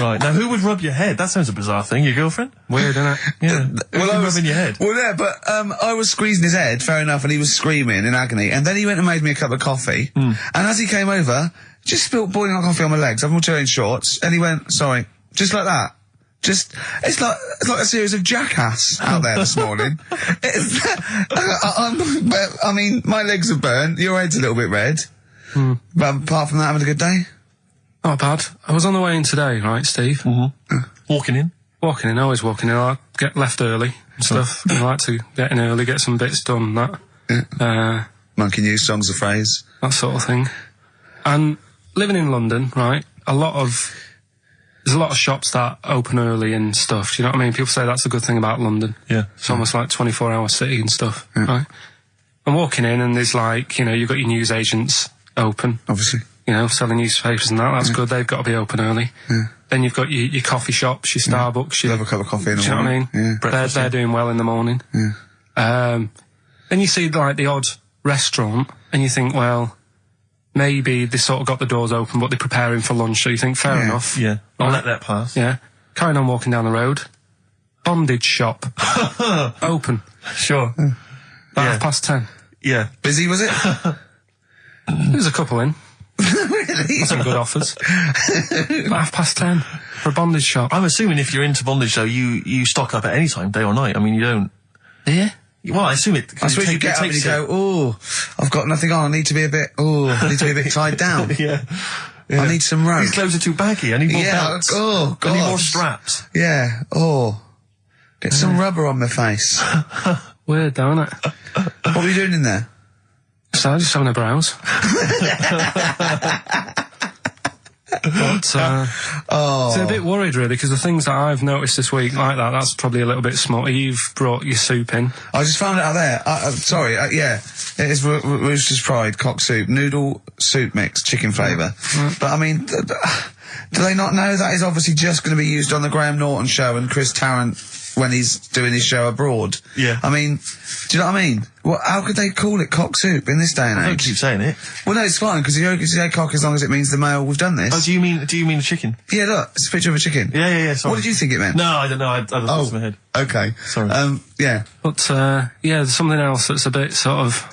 Right. Now, who would rub your head? That sounds a bizarre thing. Your girlfriend? Weird, isn't it? Yeah. Rubbing your head? Well, yeah, but I was squeezing his head, fair enough, and he was screaming in agony. And then he went and made me a cup of coffee. And as he came over, just spilt boiling hot coffee on my legs. I'm all wearing shorts. And he went, sorry, just like that. It's like a series of Jackass out there this morning. I mean, my legs are burnt. Your head's a little bit red. But apart from that, having a good day? Not bad. I was on the way in today, right, Steve? Walking in? Walking in, always walking in. I get left early and stuff. I like to get in early, get some bits done, that. Monkey News, songs of phrase. That sort of thing. And living in London, right, there's a lot of shops that open early and stuff. Do you know what I mean? People say that's a good thing about London. Yeah. It's almost like 24-hour city and stuff, right? I'm walking in and there's like, you've got your news agents open. Obviously. Selling newspapers and that. That's good. They've got to be open early. Yeah. Then you've got your coffee shops, your Starbucks. You'll have a cup of coffee in the morning. Do you know what I mean? They're doing well in the morning. Yeah. Then you see like the odd restaurant and you think, well, maybe they sort of got the doors open, but they're preparing for lunch. So you think, fair enough. Yeah. I'll let that pass. Yeah. Carrying on walking down the road. Bondage shop. Open. Sure. About 10:30. Yeah. Busy, was it? There's a couple in. Really? Some good offers. 10:30 for a bondage shop. I'm assuming if you're into bondage, though, you stock up at any time, day or night. I mean, you don't... Yeah? Well, I assume it... I suppose you get up and you go, I've got nothing on, I need to be a bit tied down. Yeah. I need some rope. These clothes are too baggy, I need more belts. Oh, God. I need more straps. Yeah, get some rubber on my face. Weird, though, isn't it? What were you doing in there? So, just having a browse. But, so a bit worried, really, because the things that I've noticed this week like that's probably a little bit smutty. You've brought your soup in. I just found it out there. Sorry, yeah. It is Rooster's Pride, cock soup, noodle soup mix, chicken flavour. But, I mean, do they not know that is obviously just going to be used on the Graham Norton show and Chris Tarrant when he's doing his show abroad? Yeah. I mean, do you know what I mean? How could they call it cock soup in this day and age? I don't keep saying it. Well, no, it's fine, because you can say cock as long as it means the male, we've done this. Oh, do you mean a chicken? Yeah, look, it's a picture of a chicken. Yeah, sorry. What did you think it meant? No, I don't know, I lost my head. Okay. Sorry. Yeah. But, there's something else that's a bit sort of...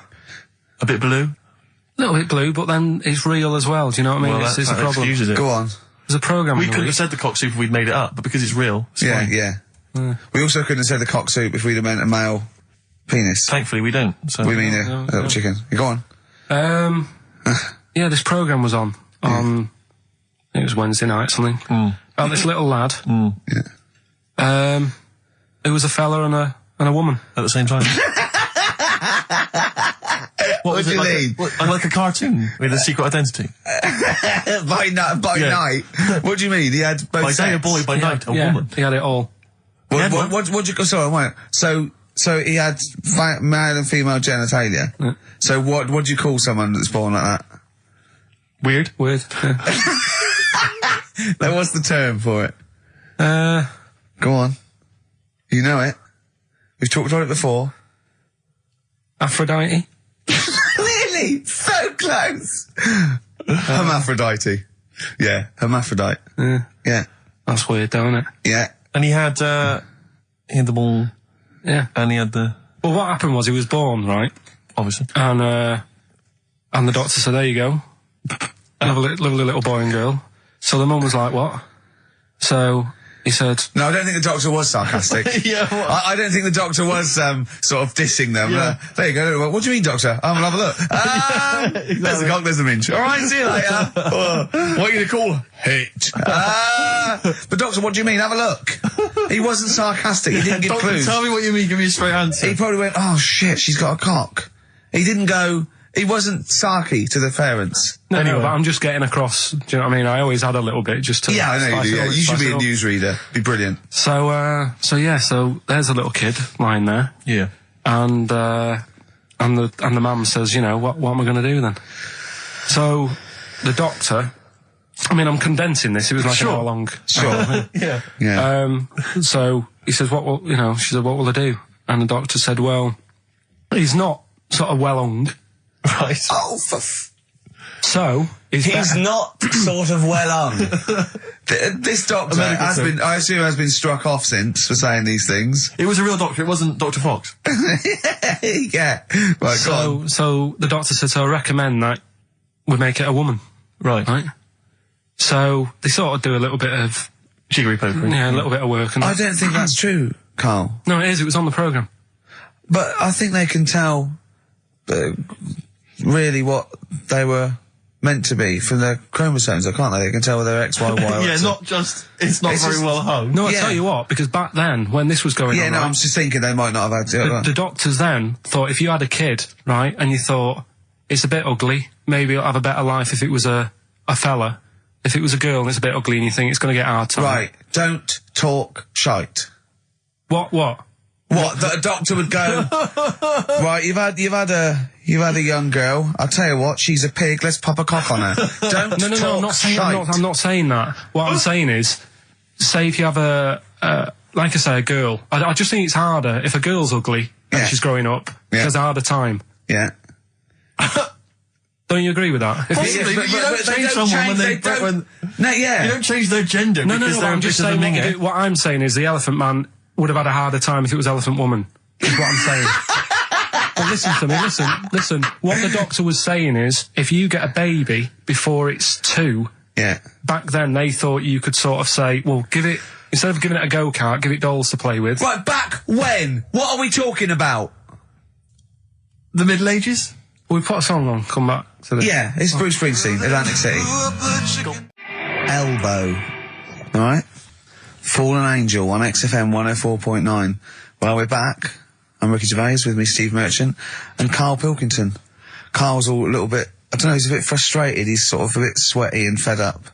A bit blue? A little bit blue, but then it's real as well, do you know what I mean? Well, it's a that problem. excuses it. Go on. There's a programme We couldn't have said the cock soup if we'd made it up, but because it's real, it's fine. Yeah. We also couldn't have said the cock soup if we'd have meant a male penis. Thankfully, we don't. So. We mean a little chicken. You go on. Yeah, this programme was on. It was Wednesday night, something. About this little lad. Yeah. Who was a fella and a woman. At the same time. What do you mean? Like a cartoon with a secret identity. By night. What do you mean? He had both By day a boy, by night a woman. He had it all. What you? Sorry, wait. So he had male and female genitalia. Yeah. So what do you call someone that's born like that? Weird. Yeah. Now, what's the term for it? Go on. You know it. We've talked about it before. Aphrodite. Really? So close. Hermaphrodite. Yeah, hermaphrodite. Yeah. That's weird, though, isn't it? Yeah. And he had the ball. Yeah. And he had the... Well, what happened was he was born, right? Obviously. And the doctor said, there you go. Lovely little boy and girl. So the mum was like, what? So he said... No, I don't think the doctor was sarcastic. Yeah, what? I don't think the doctor was sort of dissing them. Yeah. There you go. What do you mean, doctor? I'm gonna have a look. Exactly. There's the cock, there's the minge. All right, see you later. What are you going to call hit? But doctor, what do you mean? Have a look. He wasn't sarcastic. He didn't give clues. Tell me what you mean. Give me a straight answer. He probably went, oh shit, she's got a cock. He didn't go... He wasn't sarky to the parents. No, but I'm just getting across. Do you know what I mean? I always had a little bit just to... Yeah, I know you do. Yeah. You should be a newsreader. Be brilliant. So there's a little kid lying there. Yeah. And the mum says, you know, what am I going to do then? So the doctor... I mean, I'm condensing this. It was like an hour long. Sure. Yeah. So he says, she said, what will I do? And the doctor said, well, he's not sort of well hung. Right. Oh, so he's not sort of well on. This doctor has been struck off since for saying these things. It was a real doctor. It wasn't Dr. Fox. Yeah. Right, so the doctor said, so I recommend that we make it a woman. Right. So they sort of do a little bit of jiggery pokery. Yeah, a little bit of work. And I don't think that's true, Carl. No, it is. It was on the programme. But I think they can tell really what they were meant to be from their chromosomes, can't they? They can tell whether they're X, Y, Y, or yeah, X. It's not very well hung. No, I tell you what, because back then, when this was going on... Yeah, no, right, I'm just thinking they might not have had it. The doctors then thought if you had a kid, right, and you thought, it's a bit ugly, maybe it'll have a better life if it was a fella. If it was a girl and it's a bit ugly and you think it's going to get hard time. Right, don't talk shite. What? What? That a doctor would go, right, you've had a young girl. I'll tell you what, she's a pig, let's pop a cock on her. Don't talk shite. I'm not saying that. What I'm saying is, say if you have like I say, a girl. I just think it's harder if a girl's ugly and she's growing up. She has a harder time. Yeah. Don't you agree with that? Possibly, but you don't change someone you don't change their gender. No, because I'm just saying what I'm saying is the Elephant Man would have had a harder time if it was Elephant Woman. Is what I'm saying. But listen to me, listen. What the doctor was saying is, if you get a baby before it's 2, back then they thought you could sort of say, well, instead of giving it a go-kart, give it dolls to play with. Right, back when? What are we talking about? The Middle Ages? We put a song on, come back to this. Yeah, it's Bruce Springsteen, Atlantic City. Elbow. Alright? Fallen Angel on XFM 104.9. Well, we're back. I'm Ricky Gervais, with me Steve Merchant and Karl Pilkington. Carl's all a little bit, I don't know, he's a bit frustrated. He's sort of a bit sweaty and fed up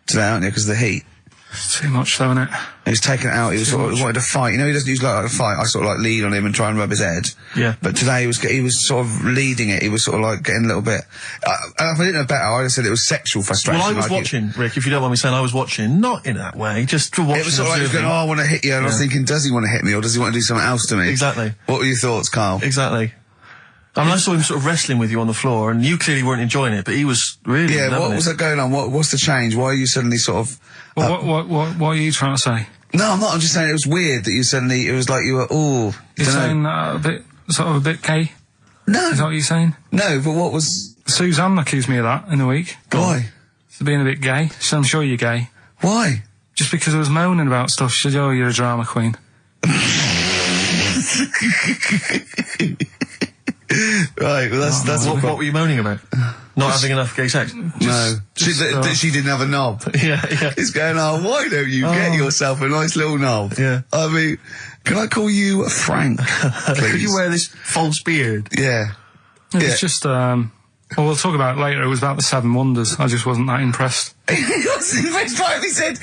today, aren't you, because of the heat. It's too much, though, isn't it? He was taken out, he wanted to fight. You know, he doesn't usually like to fight. I sort of like lead on him and try and rub his head. Yeah. But today he was sort of leading it. He was sort of like getting a little bit... if I didn't know better, I would have said it was sexual frustration. Well, I was watching, Rick, if you don't mind me saying, I was watching, not in that way, just to watch. It was sort of like, he was going, I want to hit you, and I was thinking, does he want to hit me, or does he want to do something else to me? Exactly. What were your thoughts, Carl? Exactly. I mean, I saw him sort of wrestling with you on the floor, and you clearly weren't enjoying it, but he was really... Yeah, what was going on? What's the change? Why are you suddenly sort of... Well, what are you trying to say? No, I'm not. I'm just saying it was weird that you suddenly... It was like you were, You're saying a bit gay? No. Is that what you're saying? No, but what was... Suzanne accused me of that in the week. Why? For being a bit gay. She said, I'm sure you're gay. Why? Just because I was moaning about stuff. She said, oh, you're a drama queen. Right, well, that's What were you moaning about? Not having enough gay sex? No, she didn't have a knob. Yeah. It's going, oh, why don't you get yourself a nice little knob? Yeah. I mean, can I call you Frank, please? Could you wear this false beard? Yeah. It's just, well, we'll talk about it later. It was about the Seven Wonders. I just wasn't that impressed. He said,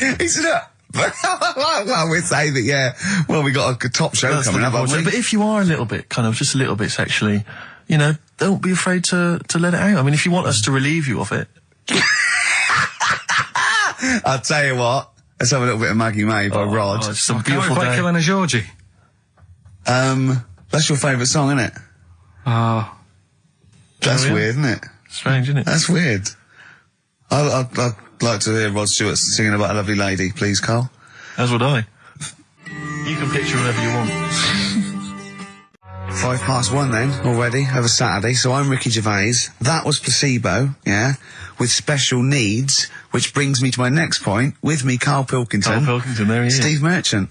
well, we'd say that, yeah, well, we got a top show coming up, haven't we? But if you are a little bit, just a little bit sexually, you know, don't be afraid to let it out. I mean, if you want us to relieve you of it. I'll tell you what, let's have a little bit of Maggie May by Rod. It's a Can't beautiful we play day. Killing a Georgie? That's your favourite song, isn't it? Oh. That's weird, isn't it? Strange, isn't it? That's weird. I'd like to hear Rod Stewart singing about a lovely lady, please, Carl. As would I. You can picture whatever you want. 1:05 then, already, over Saturday. So I'm Ricky Gervais. That was Placebo, yeah, with special needs, which brings me to my next point. With me, Karl Pilkington. Karl Pilkington, there he is. Steve Merchant,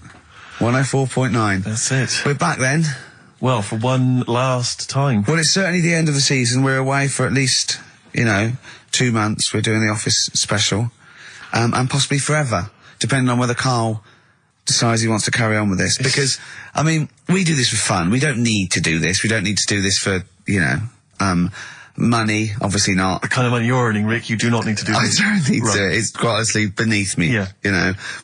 104.9. That's it. We're back then. Well, for one last time. Well, it's certainly the end of the season. We're away for at least, 2 months. We're doing the Office special. And possibly forever, depending on whether Carl decides he wants to carry on with this. Because, I mean, we do this for fun. We don't need to do this. We don't need to do this for, money. Obviously not. The kind of money you're earning, Rick, you do not need to do I this. don't need Right. to. It's quite honestly beneath me. Yeah. We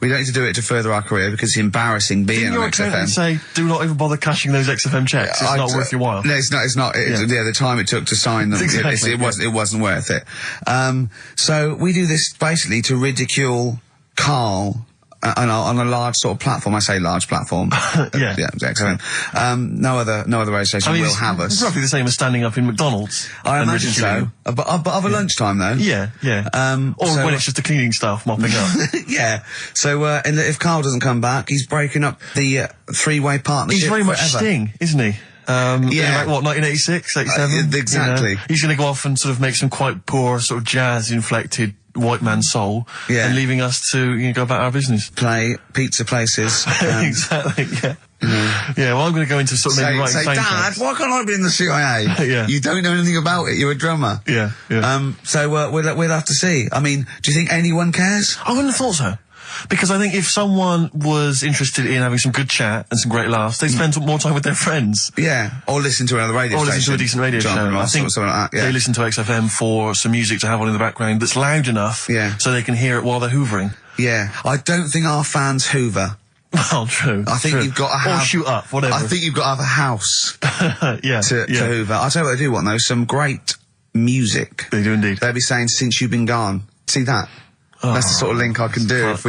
don't need to do it to further our career because it's embarrassing being Didn't on your XFM. accountant say, do not even bother cashing those XFM checks? It's not worth your while. No, it's not. The time it took to sign them, Exactly, it wasn't worth it. So we do this basically to ridicule Carl on a large sort of platform. I say large platform. Yeah. XFM. No other radio station will have us. It's roughly the same as standing up in McDonald's. I and imagine so. ridiculing. But of a lunchtime though. Yeah. Or so- when it's just the cleaning staff mopping up. Yeah. So, and if Carl doesn't come back, he's breaking up the three-way partnership. He's very much forever. Sting, isn't he? Yeah. Like, what, 1986, 87? Exactly. You know? He's going to go off and sort of make some quite poor, sort of jazz-inflected white man soul. Yeah. And leaving us to go about our business. Play pizza places. Exactly, yeah. Yeah, well, I'm going to go into sort of maybe writing say, Dad, soundtracks. why can't I be in the CIA? Yeah. You don't know anything about it. You're a drummer. Yeah. So we'll have to see. I mean, do you think anyone cares? I wouldn't have thought so. Because I think if someone was interested in having some good chat and some great laughs, they'd spend more time with their friends. Yeah. Or listen to another radio Or station. listen to a decent radio show. Jonathan I Ross think or something like that. Yeah. they listen to XFM for some music to have on in the background that's loud enough so they can hear it while they're hoovering. Yeah. I don't think our fans hoover. Well, true. I think you've got to have... Or shoot up, whatever. I think you've got to have a house to hoover. I'll tell you what they do want, though. Some great music. They do indeed. They'll be saying, since you've been gone. See that? That's the sort of link I can do if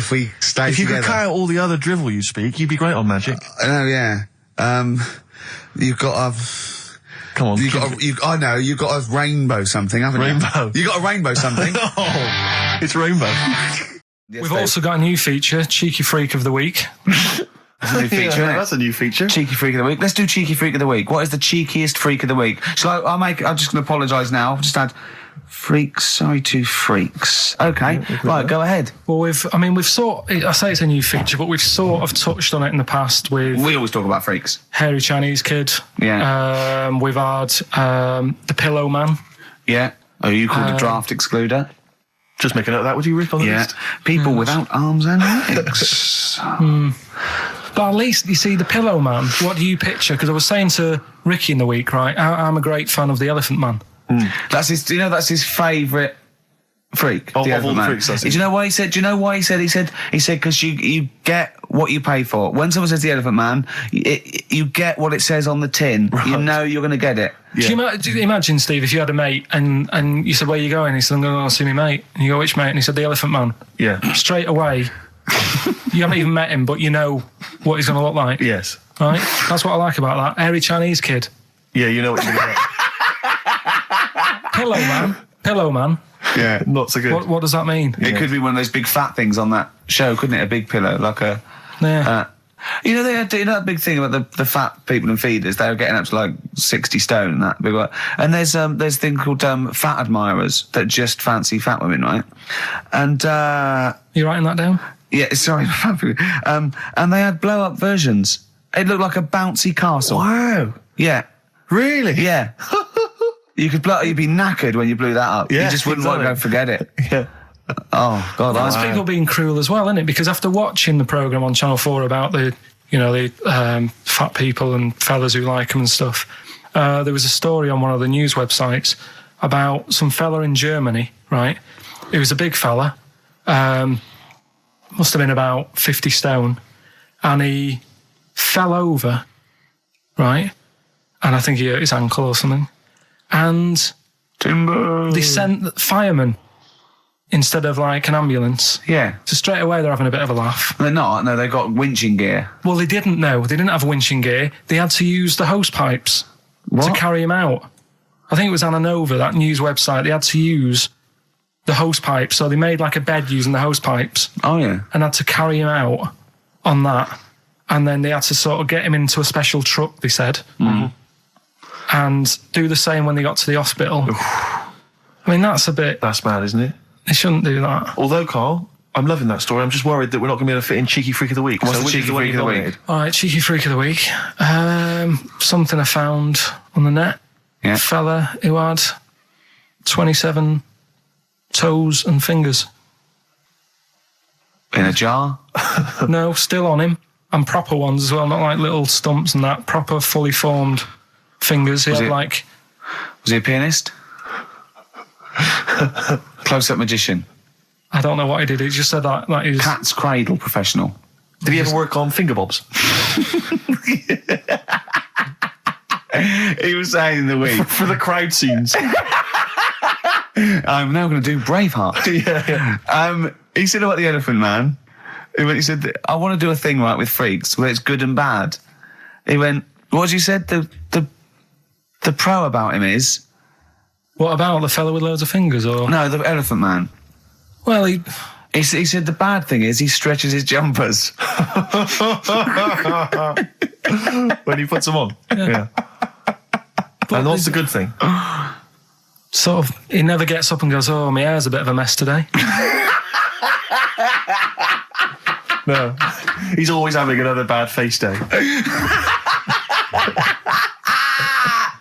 we stay If you together. could cut out all the other drivel you speak, you'd be great on Magic. I know, yeah. You've got a... Come on. You've got a rainbow something, haven't you? Rainbow. You got a rainbow something. Oh, it's Rainbow. We've also got a new feature, Cheeky Freak of the Week. That's a new feature, isn't it? That's a new feature. Cheeky Freak of the Week. Let's do Cheeky Freak of the Week. What is the cheekiest Freak of the Week? I'm just going to apologise now. I've just had freaks, sorry to freaks. Okay, right, go ahead. Well, I say it's a new feature, but we've sort of touched on it in the past with... We always talk about freaks. Hairy Chinese Kid. Yeah. We've had the Pillow Man. Yeah. Oh, you called a draft excluder? Just make a note of that, would you, Rick, on the list? People without arms and legs. But at least, you see, the Pillow Man, what do you picture? Because I was saying to Ricky in the week, right, I'm a great fan of the Elephant Man. That's his. Do you know that's his favourite freak? Of the all the man. freaks, that's Do you know why he said? Do you know why he said? He said because you get what you pay for. When someone says the Elephant Man, you get what it says on the tin. Right. You know you're going to get it. Yeah. Do you imagine, Steve, if you had a mate and you said, where are you going? He said, I'm going to go see my mate. And you go, which mate? And he said, the Elephant Man. Yeah. Straight away, you haven't even met him, but you know what he's going to look like. Yes. Right? That's what I like about that. Hairy Chinese Kid. Yeah, you know what you're going to get. Pillow Man. Yeah. Not so good. What does that mean? It could be one of those big fat things on that show, couldn't it? A big pillow, like a... Yeah. They had that big thing about the fat people in feeders. They were getting up to like 60 stone and that big one. And there's a thing called fat admirers that just fancy fat women, right? And you writing that down? yeah, sorry, and they had blow up versions It looked like a bouncy castle. Wow. Yeah. Really? Yeah. You'd be knackered when you blew that up. Yeah, You just wouldn't want to go and forget it. Yeah. Oh, God. That's people being cruel as well, isn't it? Because after watching the programme on Channel 4 about the fat people and fellas who like them and stuff, there was a story on one of the news websites about some fella in Germany, right? He was a big fella, must have been about 50 stone, and he fell over, right? And I think he hurt his ankle or something. And Timber. they sent firemen instead of like an ambulance. Yeah. So straight away they're having a bit of a laugh. They're not. No, they've got winching gear. Well, they didn't know. They didn't have winching gear. They had to use the hose pipes to carry him out. I think it was Anna Nova, that news website. They had to use the hose pipes. So they made like a bed using the hose pipes. Oh, yeah. And had to carry him out on that. And then they had to sort of get him into a special truck, they said. Mm-hmm. And do the same when they got to the hospital. I mean, that's mad, isn't it? They shouldn't do that. Although, Carl, I'm loving that story. I'm just worried that we're not going to be able to fit in Cheeky Freak of the Week. What's the which is Cheeky one Freak you of the Week? nominated? All right, Cheeky Freak of the Week. Something I found on the net. Yeah. A fella who had 27 toes and fingers. In a jar? No, still on him. And proper ones as well, not like little stumps and that. Proper, fully formed fingers. He had like... Was he a pianist? Close-up magician? I don't know what he did. He just said that he was... Cat's cradle professional? Did he ever work on finger bobs? He was saying in the week. For the crowd scenes. I'm now going to do Braveheart. Yeah. He said about the Elephant Man. He said, I want to do a thing right with freaks where it's good and bad. He went, what did you said? The pro about him is... What about the fella with loads of fingers, or...? No, the Elephant Man. Well, He said the bad thing is he stretches his jumpers. When he puts them on. Yeah. And what's the good thing? Sort of, he never gets up and goes, oh, my hair's a bit of a mess today. No. He's always having another bad face day.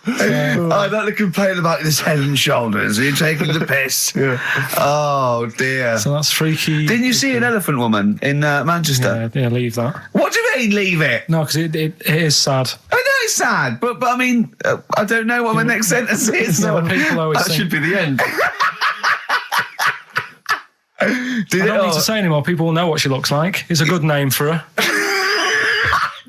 I don't complain about his head and shoulders. You're taking the piss. Yeah. Oh, dear. So that's freaky. Didn't you see an elephant woman in Manchester? Yeah, leave that. What do you mean, leave it? No, because it is sad. I know it's sad, but I mean, I don't know what my next sentence is. No, people always That think, should be the end. I don't need to say anymore. People will know what she looks like. It's a good name for her.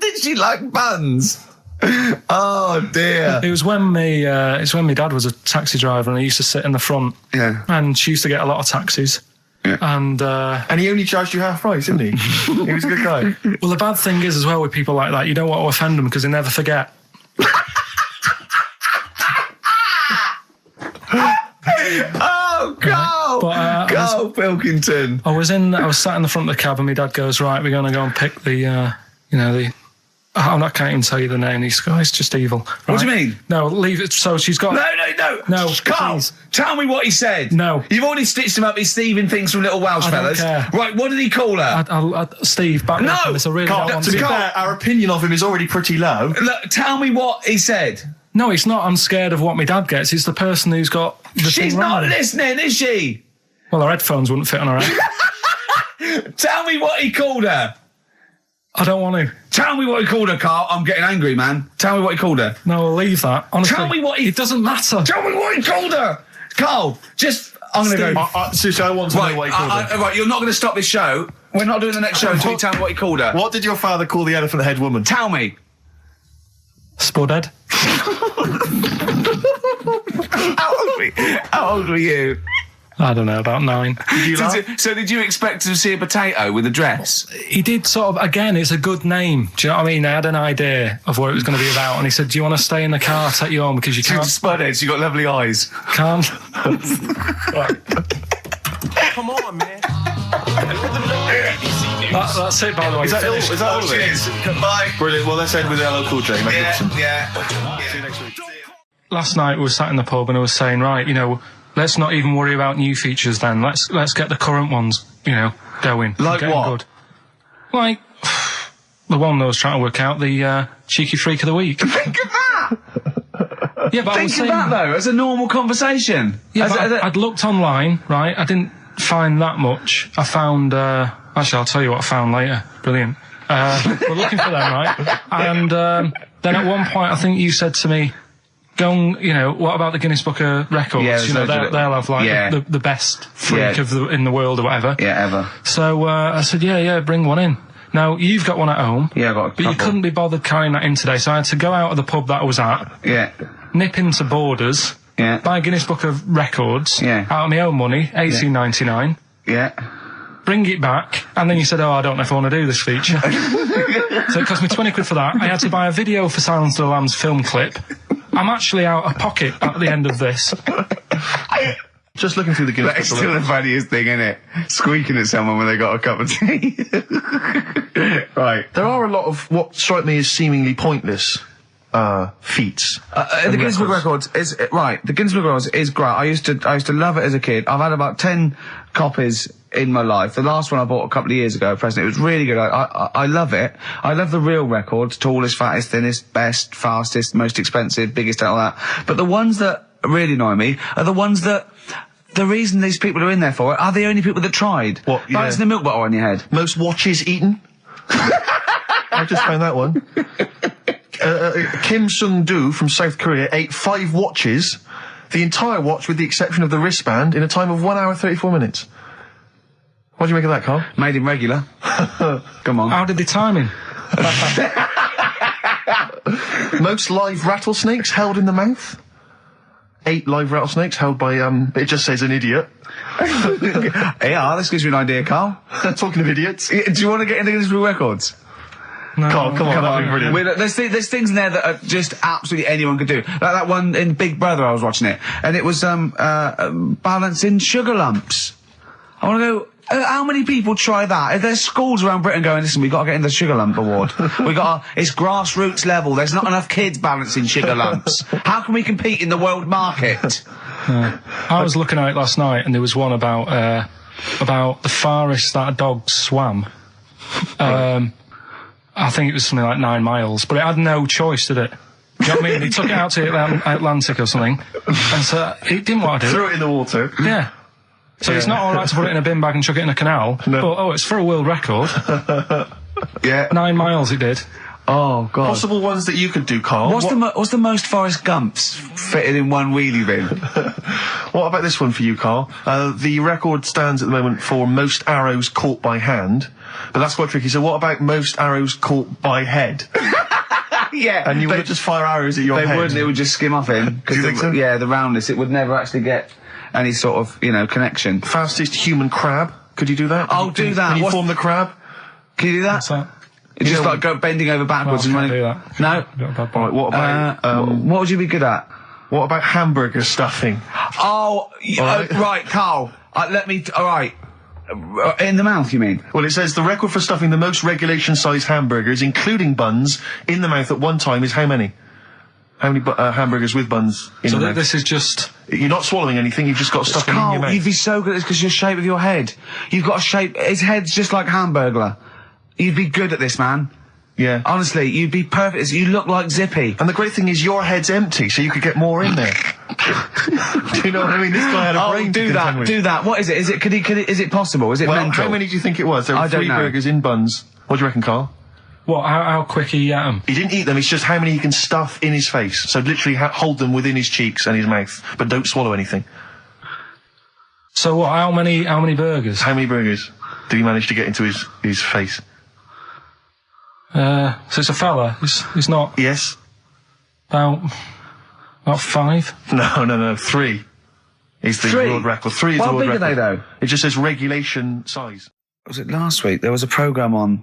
Did she like buns? Oh dear. It was when my dad was a taxi driver and he used to sit in the front. Yeah. And she used to get a lot of taxis. Yeah. And he only charged you half price, didn't he? He was a good guy. well, the bad thing is as well with people like that, you don't want to offend them because they never forget. Oh, Carl! But, Karl Pilkington. I was sat in the front of the cab and my dad goes, right, we're going to go and pick the I can't even tell you the name. These guys, just evil. Right? What do you mean? No, leave it. So she's got... No, Carl, please. tell me what he said. No. You've already stitched him up with Stephen things from Little Welsh I don't Fellas. care. Right, what did he call her? Steve, back No! up on this. I really Carl, don't want to be to. fair, our opinion of him is already pretty low. Look, tell me what he said. No, it's not. I'm scared of what my dad gets. It's the person who's got the She's thing not wrong. listening, is she? Well, her headphones wouldn't fit on her head. Tell me what he called her. I don't want to. Tell me what he called her, Carl. I'm getting angry, man. Tell me what he called her. No, I'll leave that. Honestly, Tell me what he... It doesn't matter. Tell me what he called her. Carl, just... I'm going to go... Seriously, I want to know what he called her. Right, you're not going to stop this show. We're not doing the next show until you tell me what he called her. What did your father call the elephant head woman? Tell me. Spudhead. How old were you? I don't know, about 9. So did you expect to see a potato with a dress? He did sort of, again, it's a good name. Do you know what I mean? I had an idea of what it was going to be about, and he said, do you want to stay in the car, I'll take you home, because you She's can't... spudheads, you got lovely eyes. Can't. Come on, man. That's it, by the way. Is that all of it? Cheers. Bye. Brilliant. Well, let's end with LL Cool J. Mel Gibson. Yeah. See you next week. Last night we were sat in the pub and I was saying, right, let's not even worry about new features then. Let's get the current ones, going. Like getting what? Good. Like, the one I was trying to work out, the cheeky freak of the week. Think of that! Yeah, but I was Think of saying, that, though, as a normal conversation. Yeah, but I'd looked online, right? I didn't find that much. I found, actually, I'll tell you what I found later. Brilliant. We're looking for them, right? And then at one point, I think you said to me, go and, you know, what about the Guinness Book of Records? Yeah, you know, they'll have, like, the best freak in the world or whatever. Yeah, ever. So I said, yeah, bring one in. Now, you've got one at home. Yeah, I got a But you couple. couldn't be bothered carrying that in today, so I had to go out of the pub that I was at, Yeah. nip into Borders, Yeah. buy a Guinness Book of Records, Yeah. out of my own money, $18.99, Yeah. bring it back, and then you said, I don't know if I want to do this feature. So it cost me 20 quid for that. I had to buy a video for Silence of the Lambs film clip. I'm actually out of pocket at the end of this. Just looking through the Guinness That's Book still of the funniest thing, isn't it? Squeaking at someone when they got a cup of tea. Right. There are a lot of what strike me as seemingly pointless feats. The Guinness Book of Records is right. The Guinness Book of Records is great. I used to love it as a kid. I've had about 10 copies in my life. The last one I bought a couple of years ago, present. It was really good. I love it. I love the real records: tallest, fattest, thinnest, best, fastest, most expensive, biggest, and all that. But the ones that really annoy me are the ones that. The reason these people are in there for it are the only people that tried. What? Yeah. Balancing the milk bottle on your head. Most watches eaten. I just found that one. Kim Sung-do from South Korea ate 5 watches, the entire watch with the exception of the wristband, in a time of 1 hour 34 minutes. What do you make of that, Carl? Made him regular. Come on. How did they time him? Most live rattlesnakes held in the mouth. 8 live rattlesnakes held by, it just says an idiot. Yeah, this gives you an idea, Carl. Talking of idiots. Do you want to get into Guinness Book of Records? No. Carl, come on, that'd be brilliant. There's things in there that are just absolutely anyone could do. Like that one in Big Brother, I was watching it, and it was balancing sugar lumps. I want to go. How many people try that? If there's schools around Britain going, listen, we've got to get in the sugar lump award. It's grassroots level. There's not enough kids balancing sugar lumps. How can we compete in the world market? I was looking at it last night, and there was one about the farthest that a dog swam. I think it was something like 9 miles, but it had no choice, did it? You know what I mean? He took it out to the Atlantic or something, and so it didn't want to do it. Threw it in the water. Yeah. So it's not all right to put it in a bin bag and chuck it in a canal, but it's for a world record. Yeah. 9 miles it did. Oh God. Possible ones that you could do, Carl. What's the most Forrest Gumps fitted in one wheelie bin? What about this one for you, Carl? The record stands at the moment for most arrows caught by hand, but that's quite tricky. So what about most arrows caught by head? Yeah. And you would just fire arrows at your head? They wouldn't. It would just skim off him. Do you think so? Yeah, the roundness. It would never actually get any sort of, connection. Fastest human crab. Could you do that? I'll do that. Can you form the crab? Can you do that? What's that? It's just like go bending over backwards Well, I and can't running. do that. No. Got a bad Right, boy. what about, What would you be good at? what about hamburger stuffing? Oh, right, Carl. All right. In the mouth, you mean? Well, it says the record for stuffing the most regulation-sized hamburgers, including buns, in the mouth at one time is how many? How many hamburgers with buns in So the mouth? this is just... You're not swallowing anything, you've just got stuff in your Carl, mouth. you'd be so good at this because your shape of your head. You've got a shape. His head's just like Hamburglar. You'd be good at this, man. Yeah. Honestly, you'd be perfect. You look like Zippy. And the great thing is your head's empty, so you could get more in there. Do you know what I mean? This guy had a brain to contend with. Do that. What is it? Is it possible? Is it Well, mental? how many do you think it was? There were I don't 3 know. burgers in buns. What do you reckon, Carl? What, how quick he ate them? He didn't eat them, it's just how many he can stuff in his face. So literally hold them within his cheeks and his mouth, but don't swallow anything. So what, how many burgers? How many burgers did he manage to get into his face? So it's a fella. He's not Yes? about 5. No, 3 is the 3? world record. 3 is How the world big are record. they, though? It just says regulation size. Was it last week? There was a programme on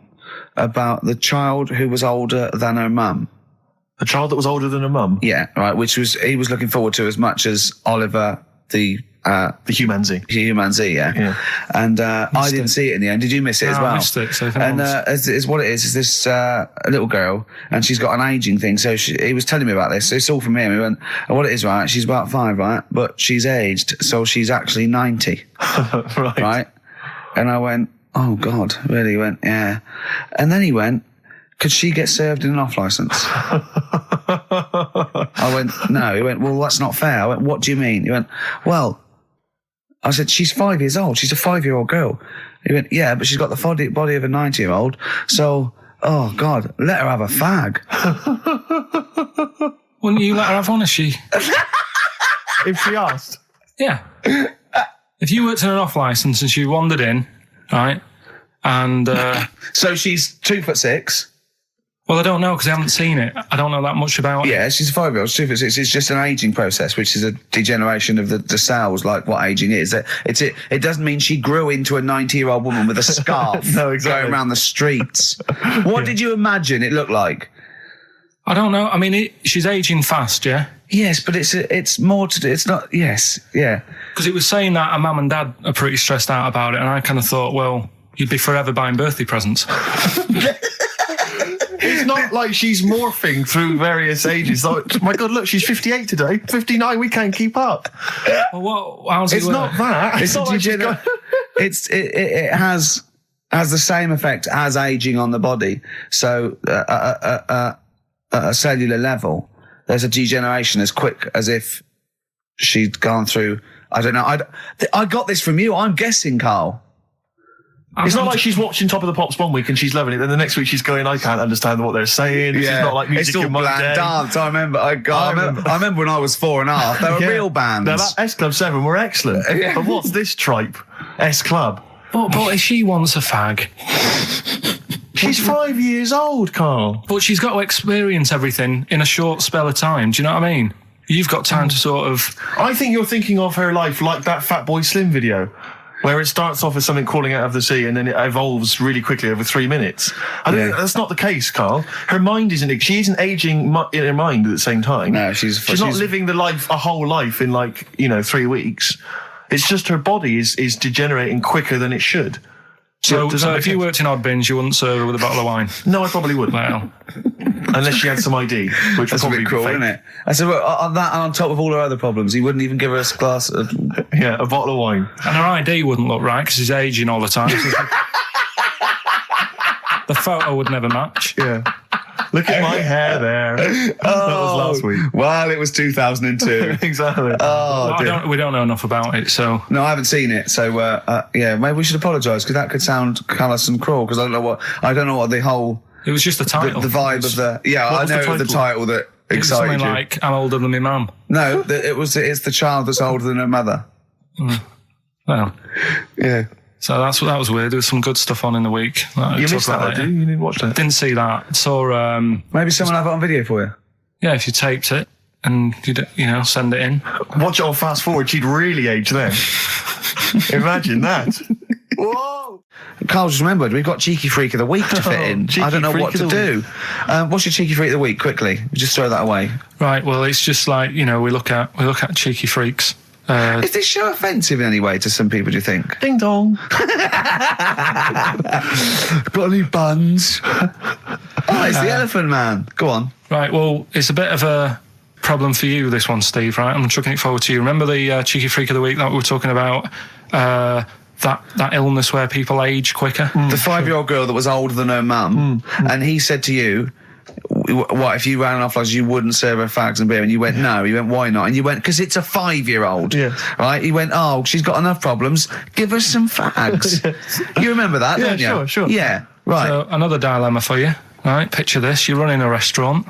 about the child who was older than her mum. A child that was older than a mum? Yeah, right. He was looking forward to as much as Oliver the Humanzee, Yeah. And I didn't see it in the end. Did you miss it as No, I well? missed it, so if and anyone's- it's what it is this a little girl, and she's got an aging thing. So he was telling me about this. So it's all from him. He went, oh, what it is, right? She's about 5, right? But she's aged, so she's actually 90, Right. right? And I went, oh God, really? He went, yeah. And then he went, could she get served in an off licence? I went, no. He went, well, that's not fair. I went, what do you mean? He went, well, I said, she's 5 years old. She's a 5-year-old girl. He went, yeah, but she's got the body of a 90-year-old. So, oh, God, let her have a fag. Wouldn't you let her have one if she... If she asked. Yeah. If you worked in an off licence and she wandered in, right, and... So she's 2'6". Well, I don't know because I haven't seen it. I don't know that much about it. Yeah, she's a 5-year-old. She's 2'6". It's just an ageing process, which is a degeneration of the cells, like what ageing is. It doesn't mean she grew into a 90-year-old woman with a scarf No, exactly. going around the streets. What did you imagine it looked like? I don't know. I mean, she's ageing fast, yeah? Yes, but it's more to do. It's not. Yes, yeah. Because it was saying that her mum and dad are pretty stressed out about it, and I kind of thought, well, you'd be forever buying birthday presents. It's not like she's morphing through various ages. Like, my God, look, she's 58 today. 59, we can't keep up. Well, how's it It's work? not that. It's not like she's got... It has the same effect as aging on the body. So at a cellular level, there's a degeneration as quick as if she'd gone through. I don't know. I got this from you. I'm guessing, Carl. It's not like she's watching Top of the Pops one week and she's loving it, then the next week she's going, I can't understand what they're saying. It's not like music it's all in my bland day. dance. I remember. I remember when I was 4.5. They were real bands. Now, that S Club 7 were excellent. Yeah. But what's this tripe? S Club. But if she wants a fag... She's 5 years old, Carl. But she's got to experience everything in a short spell of time. Do you know what I mean? You've got time to sort of... I think you're thinking of her life like that Fatboy Slim video, where it starts off as something crawling out of the sea and then it evolves really quickly over 3 minutes. I think that's not the case, Carl. Her mind isn't... She isn't aging in her mind at the same time. No, she's not living a whole life in 3 weeks. It's just her body is degenerating quicker than it should. So if you worked in odd bins, you wouldn't serve her with a bottle of wine? No, I probably wouldn't. Well... Unless she had some ID, which That's would a probably bit cruel, be fake. isn't it? I said, well, on that and on top of all her other problems, he wouldn't even give her a glass of... Yeah, a bottle of wine. And her ID wouldn't look right because she's aging all the time. The photo would never match. Yeah. Look at my hair there. That was last week. Well, it was 2002. Exactly. Well, we don't know enough about it, so... No, I haven't seen it, so maybe we should apologise because that could sound callous and cruel because I don't know what the whole... It was just the title. The vibe of the... Yeah, I know the title that excited something you. like, I'm older than my mum. No, it's the child that's older than her mother. Well... Yeah. So that was weird. There was some good stuff on in the week. You missed that, did you? You didn't watch that? Didn't see that. Saw... Maybe someone have it on video for you. Yeah, if you taped it and you send it in. Watch it on fast forward. She'd really age then. Imagine that. Whoa! Carl just remembered we've got Cheeky Freak of the Week to fit in. I don't know what to do. What's your Cheeky Freak of the Week? Quickly, just throw that away. Right. Well, it's just like we look at cheeky freaks. Is this show offensive in any way to some people, do you think? Ding dong. Got any buns? Oh, it's the Elephant Man. Go on. Right, well, it's a bit of a problem for you, this one, Steve, right? I'm chucking it forward to you. Remember the Cheeky Freak of the Week that we were talking about? That illness where people age quicker? The 5-year-old girl that was older than her mum, and he said to you, what, if you ran off like you wouldn't serve her fags and beer? And you went, no. He went, why not? And you went, because it's a 5-year-old. Yeah. Right? He went, oh, she's got enough problems. Give her some fags. You remember that, don't you? Sure. Yeah, right. So, another dilemma for you, right? Picture this. You're running a restaurant,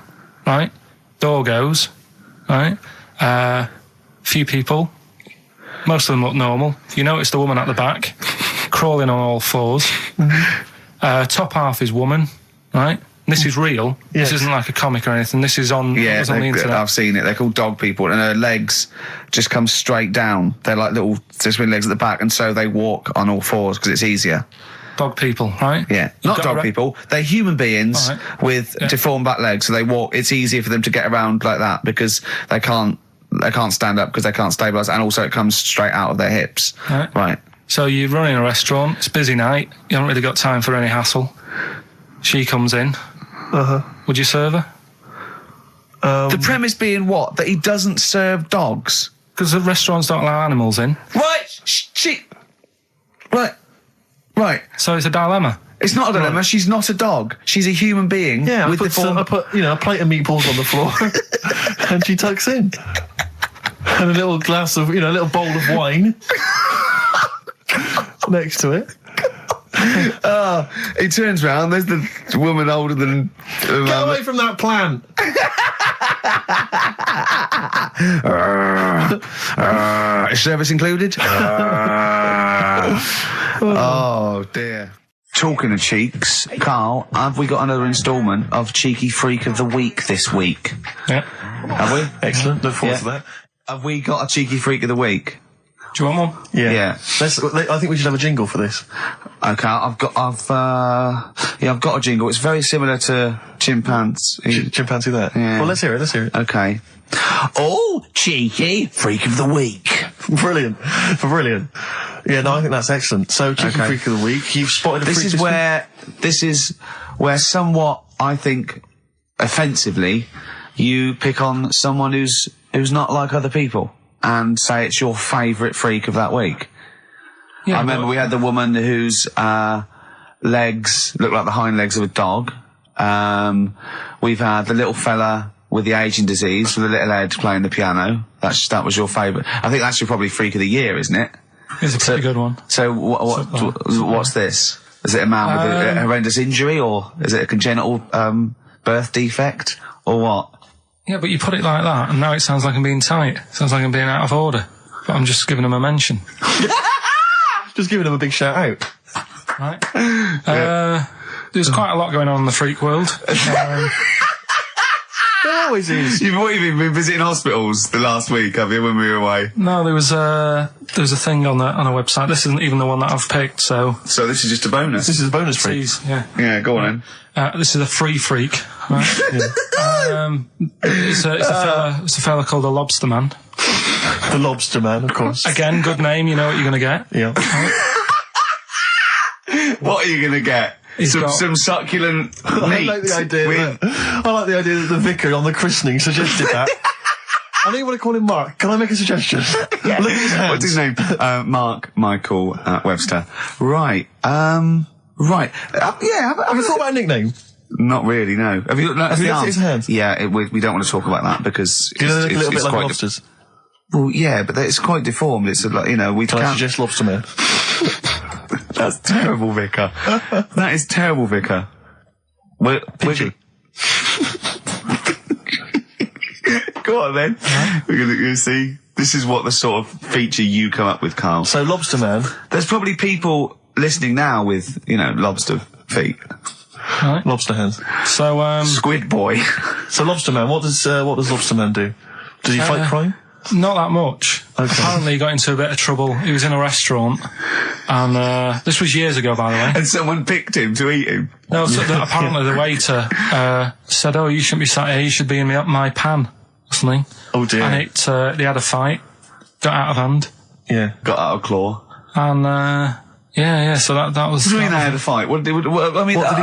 right? Door goes, right? Few people. Most of them look normal. You notice the woman at the back, crawling on all fours. Top half is woman, right? This is real. Yes. This isn't like a comic or anything. This is on, Yeah, on the internet. I've seen it. They're called dog people, and her legs just come straight down. They're like little twin legs at the back, and so they walk on all fours because it's easier. Dog people, right? Yeah, not dog people. They're human beings with deformed back legs, so they walk. It's easier for them to get around like that because they can't stand up because they can't stabilise, and also it comes straight out of their hips. Right. So you're running a restaurant. It's a busy night. You haven't really got time for any hassle. She comes in. Would you serve her? The premise being what? That he doesn't serve dogs? Because the restaurants don't allow animals in. Right. Right. So it's a dilemma. It's not a dilemma. Right. She's not a dog. She's a human being. Yeah, with I put a plate of meatballs on the floor, and she tucks in, and a little glass of, a little bowl of wine next to it. He turns round. There's the woman older than. Get away from that plant. Is service included? Oh dear. Talking of cheeks, Carl, have we got another instalment of Cheeky Freak of the Week this week? Yeah. Have we? Excellent. Look forward to that. Have we got a Cheeky Freak of the Week? Do you want one? Yeah. I think we should have a jingle for this. Okay, I've got a jingle. It's very similar to Chimpanzee. Chimpanzee that. Yeah. Well, let's hear it. Okay. Oh, Cheeky Freak of the Week. Brilliant. Yeah, no, I think that's excellent. So, Cheeky Freak of the Week, you've spotted a freak. This is where somewhat, I think, offensively, you pick on someone who's not like other people and say it's your favourite freak of that week. Yeah, I remember we had the woman whose legs look like the hind legs of a dog. We've had the little fella with the aging disease with a little head playing the piano. That was your favourite. I think that's your probably freak of the year, isn't it? It's a pretty good one. So what's this? Is it a man with a horrendous injury, or is it a congenital birth defect, or what? Yeah, but you put it like that, and now it sounds like I'm being tight. It sounds like I'm being out of order. But I'm just giving him a mention. Just giving him a big shout out. Right. There's quite a lot going on in the freak world. There always is. You've been visiting hospitals the last week, have you, when we were away? No, there was a thing on a website. This isn't even the one that I've picked, so this is just a bonus. This is a bonus freak. Please, yeah. Yeah, go on then. This is a free freak. Right? It's a fella called the Lobster Man. The Lobster Man, of course. Again, good name. You know what you're going to get. Yeah. What are you going to get? Some succulent meat. I like the idea that the vicar on the christening suggested that. I know you want to call him Mark. Can I make a suggestion? Yeah. Look at his hands. What's his name? Mark Michael Webster. Right. Right. Have you thought about a nickname? Not really, no. Have you looked at his hands? Yeah, we don't want to talk about that because do you know they look a little bit like lobsters? Well, yeah, but it's quite deformed. It's like, we can't suggest Lobster Man. That's terrible, Vicar. That is terrible, Vicar. We're Go on then. We're going to see. This is what the sort of feature you come up with, Carl. So, Lobster Man. There's probably people listening now with, lobster feet. Right. Lobster hands. So, Squid Boy. So, Lobster Man, what does Lobster Man do? Does he fight crime? Not that much. Okay. Apparently he got into a bit of trouble. He was in a restaurant, and this was years ago, by the way. And someone picked him to eat him. No, so apparently the waiter said, "Oh, you shouldn't be sat here. You should be in my pan," or something. Oh dear. And they had a fight, got out of hand. Yeah. Got out of claw. And yeah. So that was. What do you mean they had a fight? What did he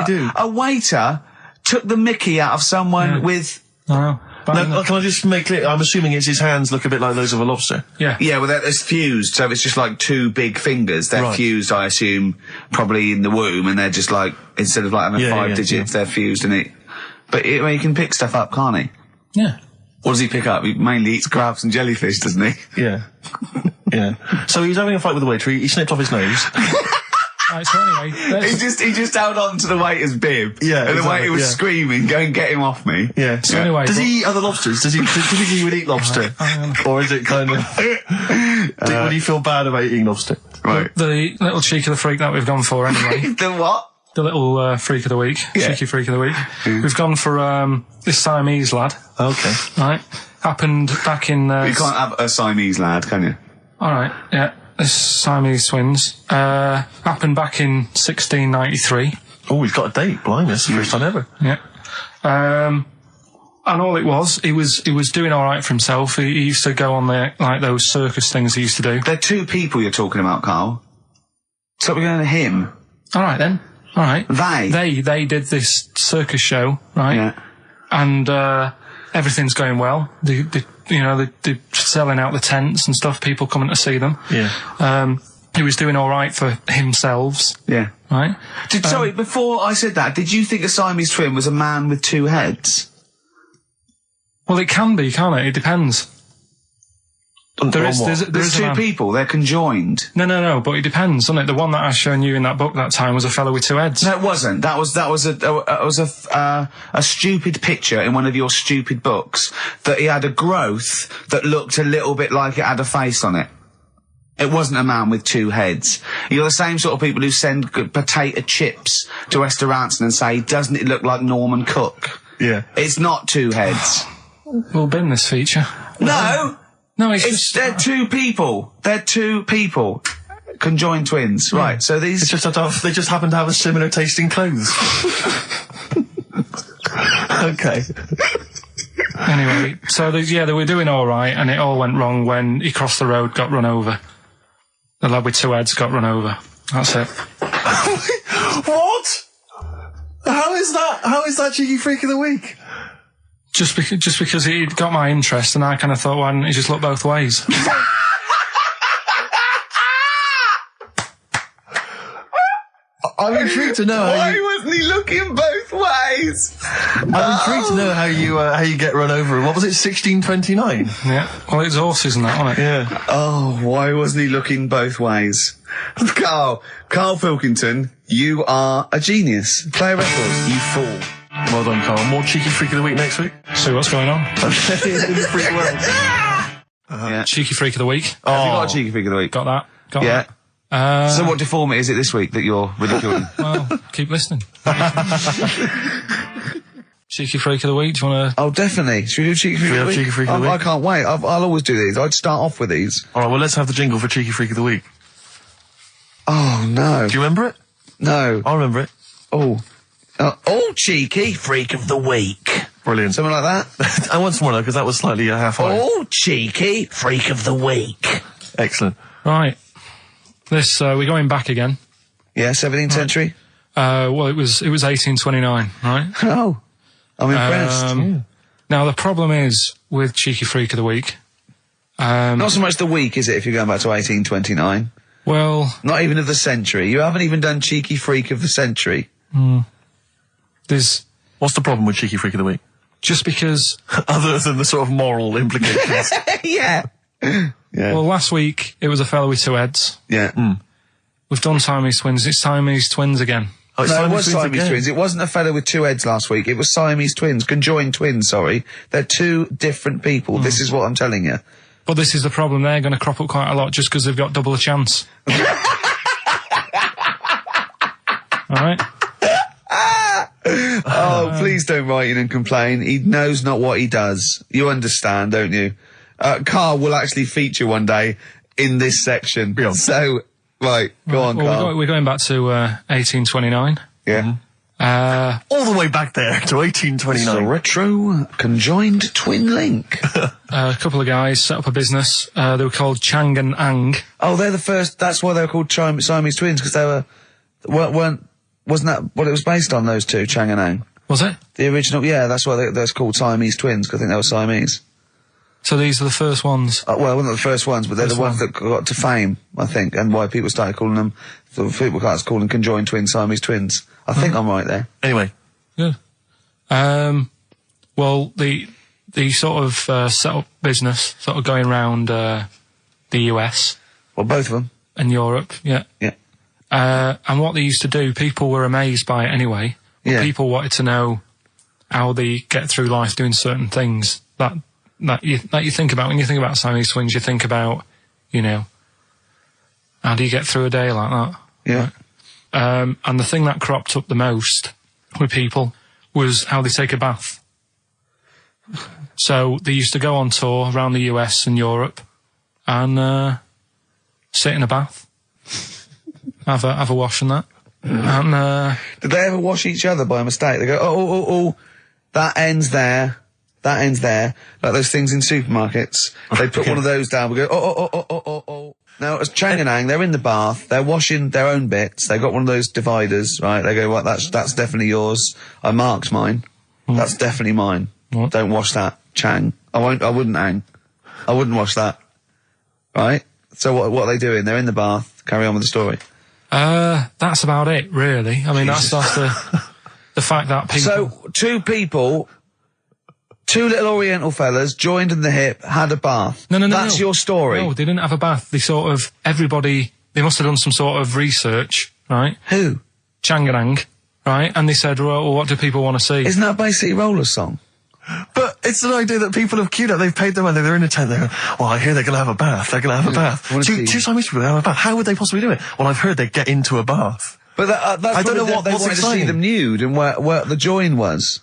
do? A waiter took the mickey out of someone with. No. No, can I just make clear? I'm assuming his hands look a bit like those of a lobster. Yeah. Yeah, well, it's fused, so it's just like two big fingers. They're fused, I assume, probably in the womb, and they're just like, instead of like having 5 digits, they're fused in it. But he can pick stuff up, can't he? Yeah. What does he pick up? He mainly eats crabs and jellyfish, doesn't he? Yeah. Yeah. So he was having a fight with the waiter. He snipped off his nose. Right, so anyway, he just held on to the waiter's bib. Yeah, and the waiter was screaming, "Go and get him off me." Yeah. So anyway, does he eat other lobsters? Does he think he would eat lobster, or is it kind of? Would he feel bad about eating lobster? Right. The little cheek of the freak that we've gone for anyway. The what? The little freak of the week, cheeky freak of the week. We've gone for this Siamese lad. Okay. Right. Happened back in. You can't have a Siamese lad, can you? All right. Yeah. This Siamese twins happened back in 1693. Oh, he's got a date. Blimey, that's the first time ever. Yeah. And all it was, he was doing all right for himself. He used to go on those circus things he used to do. They're two people you're talking about, Carl. So we're going to him. All right then. All right. They did this circus show, right? Yeah. And everything's going well. They're selling out the tents and stuff, people coming to see them. Yeah. He was doing all right for himself. Yeah. right? Sorry, before I said that, did you think a Siamese twin was a man with two heads? Well, it can be, can't it? It depends. There's two people, they're conjoined. No, but it depends, doesn't it? The one that I shown you in that book that time was a fellow with two heads. No, it wasn't. That was a stupid picture in one of your stupid books that he had a growth that looked a little bit like it had a face on it. It wasn't a man with two heads. You're the same sort of people who send potato chips to restaurants and say, doesn't it look like Norman Cook? Yeah. It's not two heads. We'll bin this feature. No! No, they're two people. They're two people. Conjoined twins. Yeah. Right, so these... they just happen to have a similar taste in clothes. Okay. Anyway, so they were doing all right, and it all went wrong when he crossed the road, got run over. The lad with two heads got run over. That's it. What? How is that Cheeky Freak of the Week? Just because he got my interest, and I kind of thought, why didn't he just look both ways? I'm intrigued to know why wasn't he looking both ways? I'm intrigued to know how you get run over. What was it, 1629? Yeah. Well, it's horses and that, wasn't it? Yeah. Oh, why wasn't he looking both ways? Karl Pilkington, you are a genius. Play a record, you fool. Well done, Karl. More Cheeky Freak of the Week next week. See what's going on. In the freak world. Yeah. Cheeky Freak of the Week. Have you got a Cheeky Freak of the Week? Got that. Got yeah. that. So what deformity is it this week that you're ridiculing? Well, keep listening. Cheeky Freak of the Week, do you want to... Oh, definitely. Should we do Cheeky Freak of the Week? Cheeky Freak of the Week? I can't wait. I'll always do these. I'd start off with these. All right, well, let's have the jingle for Cheeky Freak of the Week. Oh, no. Do you remember it? No. I remember it. Oh, Cheeky Freak of the Week. Brilliant. Something like that? I want some more, though, because that was slightly half-high. Oh, Cheeky Freak of the Week. Excellent. Right. This, we're going back again. Yeah, 17th century? Well, it was 1829, right? Oh, I'm impressed. Now, the problem is with Cheeky Freak of the Week... not so much the week, is it, if you're going back to 1829? Well... Not even of the century. You haven't even done Cheeky Freak of the century. There's... What's the problem with Cheeky Freak of the Week? Just because... Other than the sort of moral implications. Yeah. Yeah. Well, last week, it was a fellow with two heads. Yeah. We've done Siamese twins. It's Siamese twins again. Oh, no, it was Siamese twins. It wasn't a fellow with two heads last week. It was Siamese twins. Conjoined twins, sorry. They're two different people. This is what I'm telling you. But this is the problem. They're going to crop up quite a lot just because they've got double a chance. All right? Oh, please don't write in and complain. He knows not what he does. You understand, don't you? Karl will actually feature one day in this section. Yeah. So, right, go on, Karl. We're going back to 1829. Yeah. All the way back there to 1829. It's a retro conjoined twin link. A couple of guys set up a business. They were called Chang and Ang. Oh, they're the first. That's why they were called Siamese twins, because they wasn't that what it was based on, those two, Chang and Ang? Was it? The original, yeah, that's why they're called Siamese twins, because I think they were Siamese. So these are the first ones? Well, not the first ones, but they're the ones that got to fame, I think, and why people started calling them, people started calling conjoined twins Siamese twins. I think I'm right there. Anyway. Good. Well, the sort of set up business, sort of going around the US. Well, both of them. And Europe, yeah. Yeah. And what they used to do, people were amazed by it anyway. Yeah. People wanted to know how they get through life doing certain things that you think about. When you think about Siamese twins, you think about, how do you get through a day like that? Yeah. And the thing that cropped up the most with people was how they take a bath. So they used to go on tour around the US and Europe and sit in a bath, have a wash and that. And did they ever wash each other by mistake? They go, oh, that ends there. That ends there. Like those things in supermarkets. They put one of those down. We go, oh. Now, as Chang and Ang, they're in the bath. They're washing their own bits. They got one of those dividers, right? They go, well, that's definitely yours. I marked mine. That's definitely mine. What? Don't wash that, Chang. I wouldn't, Ang. I wouldn't wash that. Right? So what are they doing? They're in the bath. Carry on with the story. That's about it, really. I mean, that's the fact that people... So, two little Oriental fellas joined in the hip, had a bath. No. That's your story. No, they didn't have a bath. They they must have done some sort of research, right? Who? Changanang, right? And they said, well, what do people want to see? Isn't that basically Roller's song? But it's an idea that people have queued up. They've paid their money. They're in a tent. They're going, well, I hear they're going to have a bath. They're going to have a bath. Two Siamese people have a bath. How would they possibly do it? Well, I've heard they get into a bath. But that's I don't know they what's wanted to see exciting. them nude and where the join was.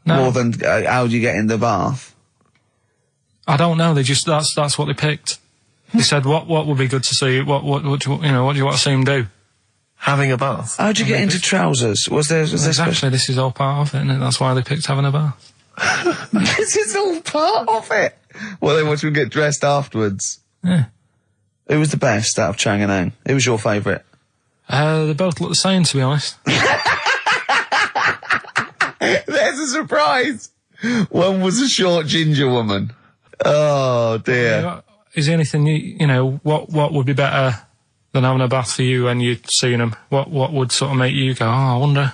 No. More than how do you get in the bath? I don't know. They just that's what they picked. They said, what would be good to see? What do you want to see them do? Having a bath. How'd you get into trousers? Was there Exactly. This is all part of it, and that's why they picked having a bath. This is all part of it. Well, they want you to get dressed afterwards. Yeah. Who was the best out of Chang and Ang? Who was your favourite? They both look the same, to be honest. There's a surprise. One was a short ginger woman. Oh dear. Is there anything what would be better than having a bath for you when you'd seen them? What would sort of make you go, I wonder?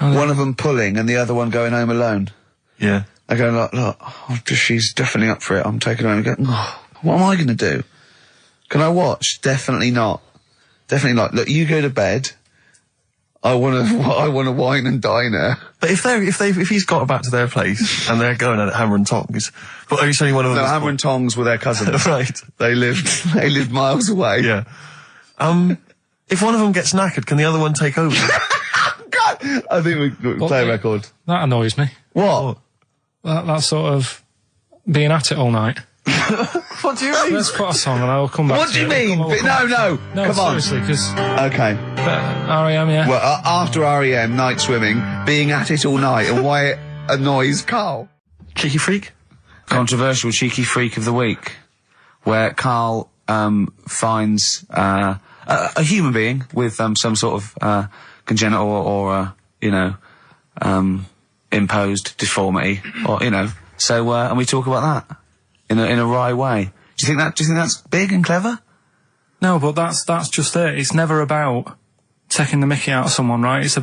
One of them pulling and the other one going home alone. Yeah. I go, look, she's definitely up for it. I'm taking her home and go, what am I going to do? Can I watch? Definitely not. Definitely not. Look, you go to bed. I want to wine and dine her. But if he's got back to their place and they're going at hammer and tongs, but are you saying one of them? No, hammer and tongs were their cousins. Right. They lived miles away. Yeah. If one of them gets knackered, can the other one take over? God, I think we play a record. That annoys me. What? That sort of being at it all night. What do you mean? Let's put a song and I'll come back. What do you mean? No, come on. Seriously, because Okay. R.E.M. yeah. Well, after R.E.M., night swimming, being at it all night, and why it annoys Carl. Cheeky freak? Controversial cheeky freak of the week, where Carl finds a human being with some sort of congenital or imposed deformity, or So and we talk about that in a wry way. Do you think that's big and clever? No, but that's just it. It's never about taking the mickey out of someone, right? It's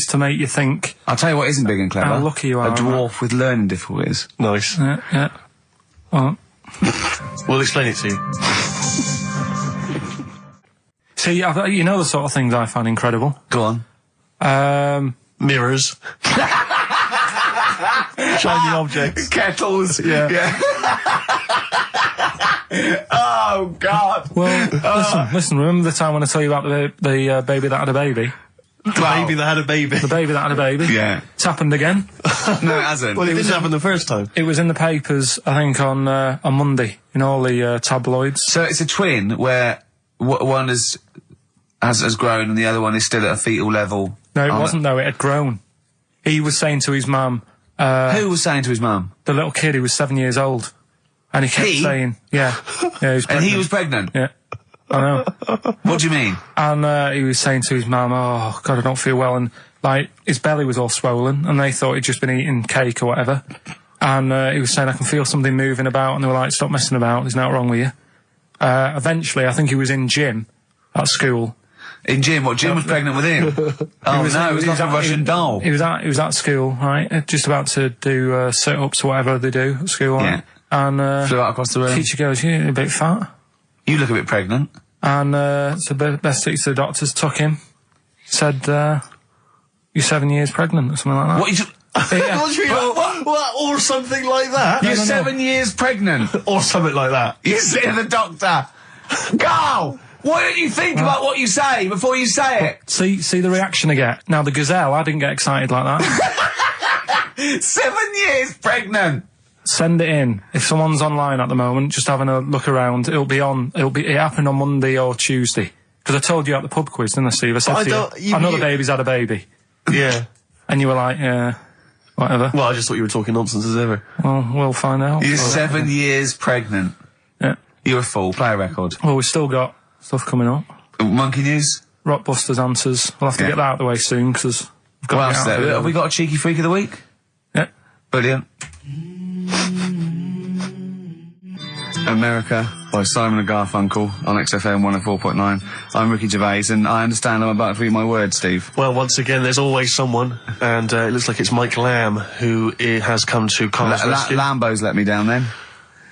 to make you think. I'll tell you what isn't big and clever. How lucky you are. A dwarf with learning difficulties. Nice. Yeah. Well, We'll explain it to you. see, you know the sort of things I find incredible. Go on. Mirrors. Shiny objects. Kettles. Yeah. Oh, God. Well, listen, remember the time when I tell you about the baby that had a baby? The baby that had a baby. The baby that had a baby? Yeah. It's happened again. No, it hasn't. Well, it didn't happen the first time. It was in the papers, I think, on Monday, in all the tabloids. So it's a twin where one has grown and the other one is still at a fetal level. No, it wasn't, though. It had grown. He was saying to his mum... Who was saying to his mum? The little kid who was 7 years old. And he kept saying... Yeah. He was pregnant. And he was pregnant? Yeah. I know. What do you mean? And he was saying to his mum, oh, God, I don't feel well. And, his belly was all swollen, and they thought he'd just been eating cake or whatever. And he was saying, I can feel something moving about. And they were like, stop messing about. There's nothing wrong with you. Eventually, I think he was in gym at school. In Jim? What, Jim was pregnant with him? Oh, it was like a Russian doll. He was at school, right? Just about to do sit-ups or whatever they do at school, right? Yeah. And flew out across the room. Teacher goes, you're a bit fat. You look a bit pregnant. And so best to the doctors took him, said, you're 7 years pregnant or something like that. What you... What do you mean? What? Or something like that? You're 7 years pregnant. Or something like that. You say to the doctor, Carl, why don't you think about what you say before you say it? See the reaction I get. Now, the gazelle, I didn't get excited like that. 7 years pregnant. Send it in. If someone's online at the moment, just having a look around, it happened on Monday or Tuesday. Because I told you at the pub quiz, didn't I, Steve? I said to you, I know the baby's had a baby. Yeah. And you were like, yeah, whatever. Well, I just thought you were talking nonsense as ever. Well, we'll find out. You're 7 years pregnant. Yeah. You're a fool. Play a record. Well, we've still got stuff coming up. Monkey News? Rockbusters answers. We'll have to get that out of the way soon, because we've got What else there? Have we got a cheeky freak of the week? Yeah. Brilliant. America by Simon and Garfunkel on XFM 104.9. I'm Ricky Gervais, and I understand I'm about to read my words, Steve. Well, once again, there's always someone, and it looks like it's Mike Lamb who has come to Carl's rescue. Lambo's let me down then.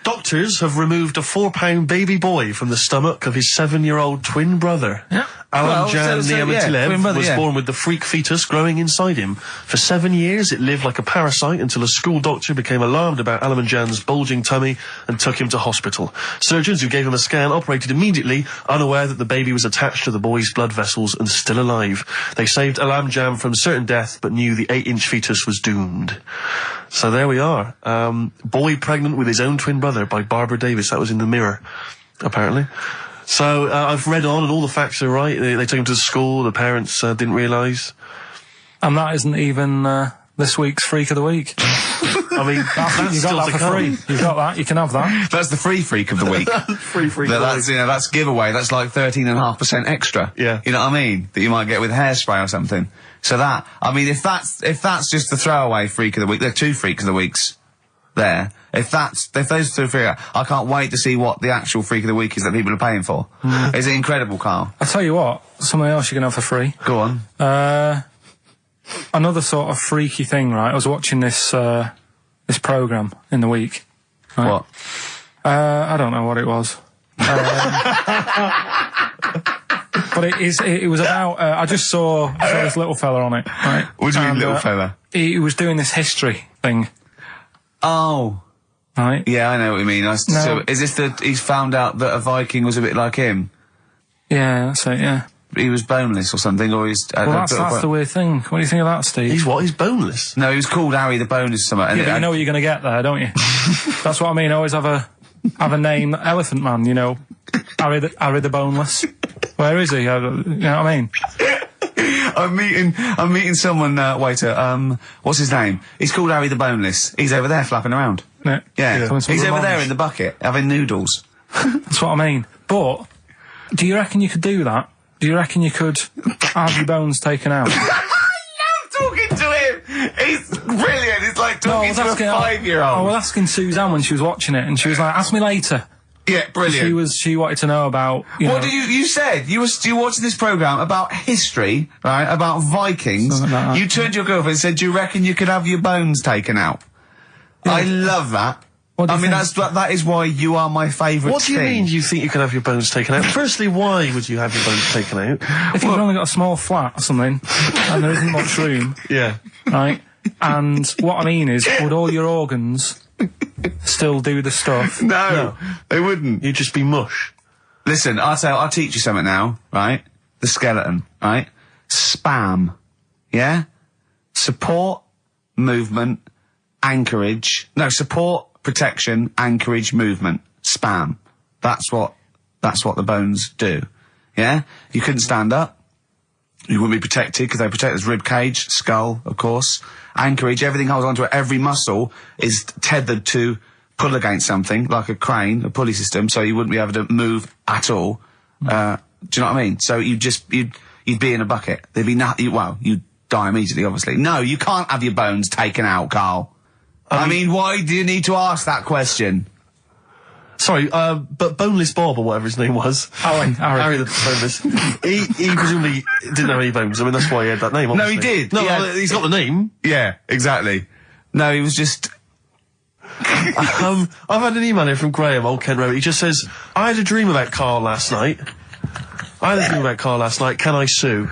Doctors have removed a 4-pound baby boy from the stomach of his 7-year-old twin brother. Yeah. Alan Jan Niamatilev was yeah. born with the freak fetus growing inside him. For 7 years, it lived like a parasite until a school doctor became alarmed about Alan Jan's bulging tummy and took him to hospital. Surgeons who gave him a scan operated immediately, unaware that the baby was attached to the boy's blood vessels and still alive. They saved Alan Jan from certain death, but knew the 8-inch fetus was doomed. So there we are. Boy pregnant with his own twin brother by Barbara Davis. That was in the Mirror, apparently. So I've read on, and all the facts are right. They took him to school. The parents didn't realise. And that isn't even this week's Freak of the Week. I mean, that's You still got to that for come. free. You got that. You can have that. That's the free freak of the week. Free freak. That's, you know, that's giveaway. That's like 13.5% extra. Yeah. You know what I mean? That you might get with hairspray or something. So that, I mean, if that's just the throwaway freak of the week, there are 2 freaks of the weeks there. If those 2 freak, I can't wait to see what the actual freak of the week is that people are paying for. Is it incredible, Carl? I'll tell you what. Something else you can have for free. Go on. Another sort of freaky thing, right? I was watching this programme in the week. Right? What? I don't know what it was. But it was about, I just saw this little fella on it, right? What do you mean, little fella? He was doing this history thing, Oh. right? Yeah, I know what you mean. So, is this he's found out that a Viking was a bit like him? Yeah, that's it, yeah. He was boneless or something, or he's... Well, that's the weird thing. What do you think of that, Steve? He's what? He's boneless? No, he was called Harry the Boneless or something. Yeah, but you know what you're going to get there, don't you? That's what I mean. Always have a name, Elephant Man, you know. Harry the Boneless. Where is he? You know what I mean? I'm meeting someone, waiter, what's his name? He's called Harry the Boneless. He's over there flapping around. Yeah. Yeah. He's over there in the bucket, having noodles. That's what I mean. But, do you reckon you could do that? Do you reckon you could have your bones taken out? I love talking to him! He's brilliant! It's like talking to a 5-year-old. I was asking Suzanne when she was watching it, and she was like, ask me later. Yeah, brilliant. She wanted to know about, What did you said? You were watching this programme about history, right? About Vikings. Something like that. You turned to your girlfriend and said, do you reckon you could have your bones taken out? Yeah. I love that. What do you think? That is why you are my favourite What do you mean you think you can have your bones taken out? Firstly, why would you have your bones taken out? If you've only got a small flat or something, and there isn't much room, Yeah. right? And what I mean is, would all your organs still do the stuff? No, they wouldn't. You'd just be mush. Listen, I'll teach you something now, right? The skeleton, right? Spam. Yeah? Support, movement, anchorage. No, support, protection, anchorage, movement. Spam. That's what the bones do. Yeah? You couldn't stand up. You wouldn't be protected because they protect his rib cage, skull, of course. Anchorage, everything holds onto it. Every muscle is tethered to pull against something, like a crane, a pulley system, so you wouldn't be able to move at all. Do you know what I mean? So you'd be in a bucket. There'd be nothing, well, you'd die immediately, obviously. No, you can't have your bones taken out, Carl. I mean, why do you need to ask that question? Sorry, but Boneless Bob, or whatever his name was. Harry the Boneless. he presumably didn't have any bones. I mean, that's why he had that name, obviously. No, he did. No, he's got the name. Yeah, exactly. No, he was just... I've had an email here from Graham, old Ken Rowe. He just says, I had a dream about Carl last night. Can I sue?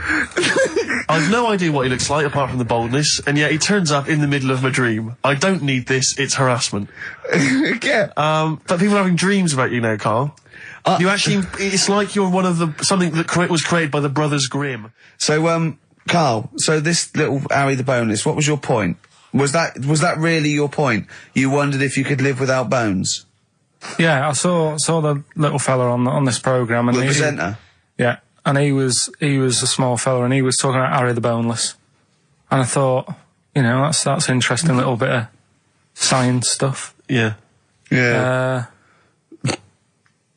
I've no idea what he looks like, apart from the boldness, and yet he turns up in the middle of my dream. I don't need this, it's harassment. Yeah. But people are having dreams about you now, Carl. You actually, it's like you're one of something that was created by the Brothers Grimm. So, Carl, so this little Harry the Boneless, what was your point? Was that really your point? You wondered if you could live without bones? Yeah, I saw the little fella on this programme, and The presenter? Yeah, and he was a small fella, and he was talking about Harry the Boneless, and I thought, that's interesting little bit of science stuff. Yeah. Yeah.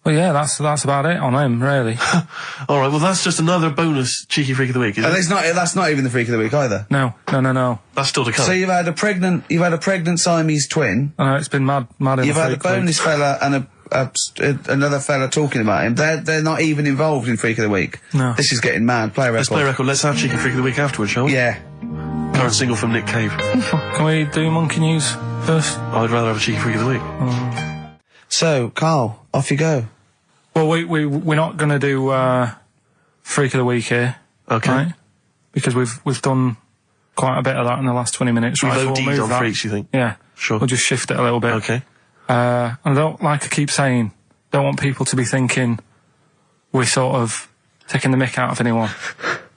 Well, yeah, that's about it on him, really. All right, well, that's just another bonus cheeky freak of the week, isn't it? That's not even the freak of the week either. No. That's still to come. So you've had a pregnant Siamese twin. I know, it's been mad in You've the had a freak boneless week. fella another fella talking about him. They're not even involved in Freak of the Week. No. This is getting mad. Play a record. Let's play a record. Let's have Cheeky Freak of the Week afterwards, shall we? Yeah. Current single from Nick Cave. Can we do Monkey News first? I'd rather have a Cheeky Freak of the Week. So, Carl, off you go. Well, we're not going to do Freak of the Week here. Okay. Right? Because we've done quite a bit of that in the last 20 minutes. We've right? So OD'd we'll move on that. freaks, you think? Yeah. Sure. We'll just shift it a little bit. Okay. And I don't, like I keep saying, don't want people to be thinking we're sort of taking the mick out of anyone.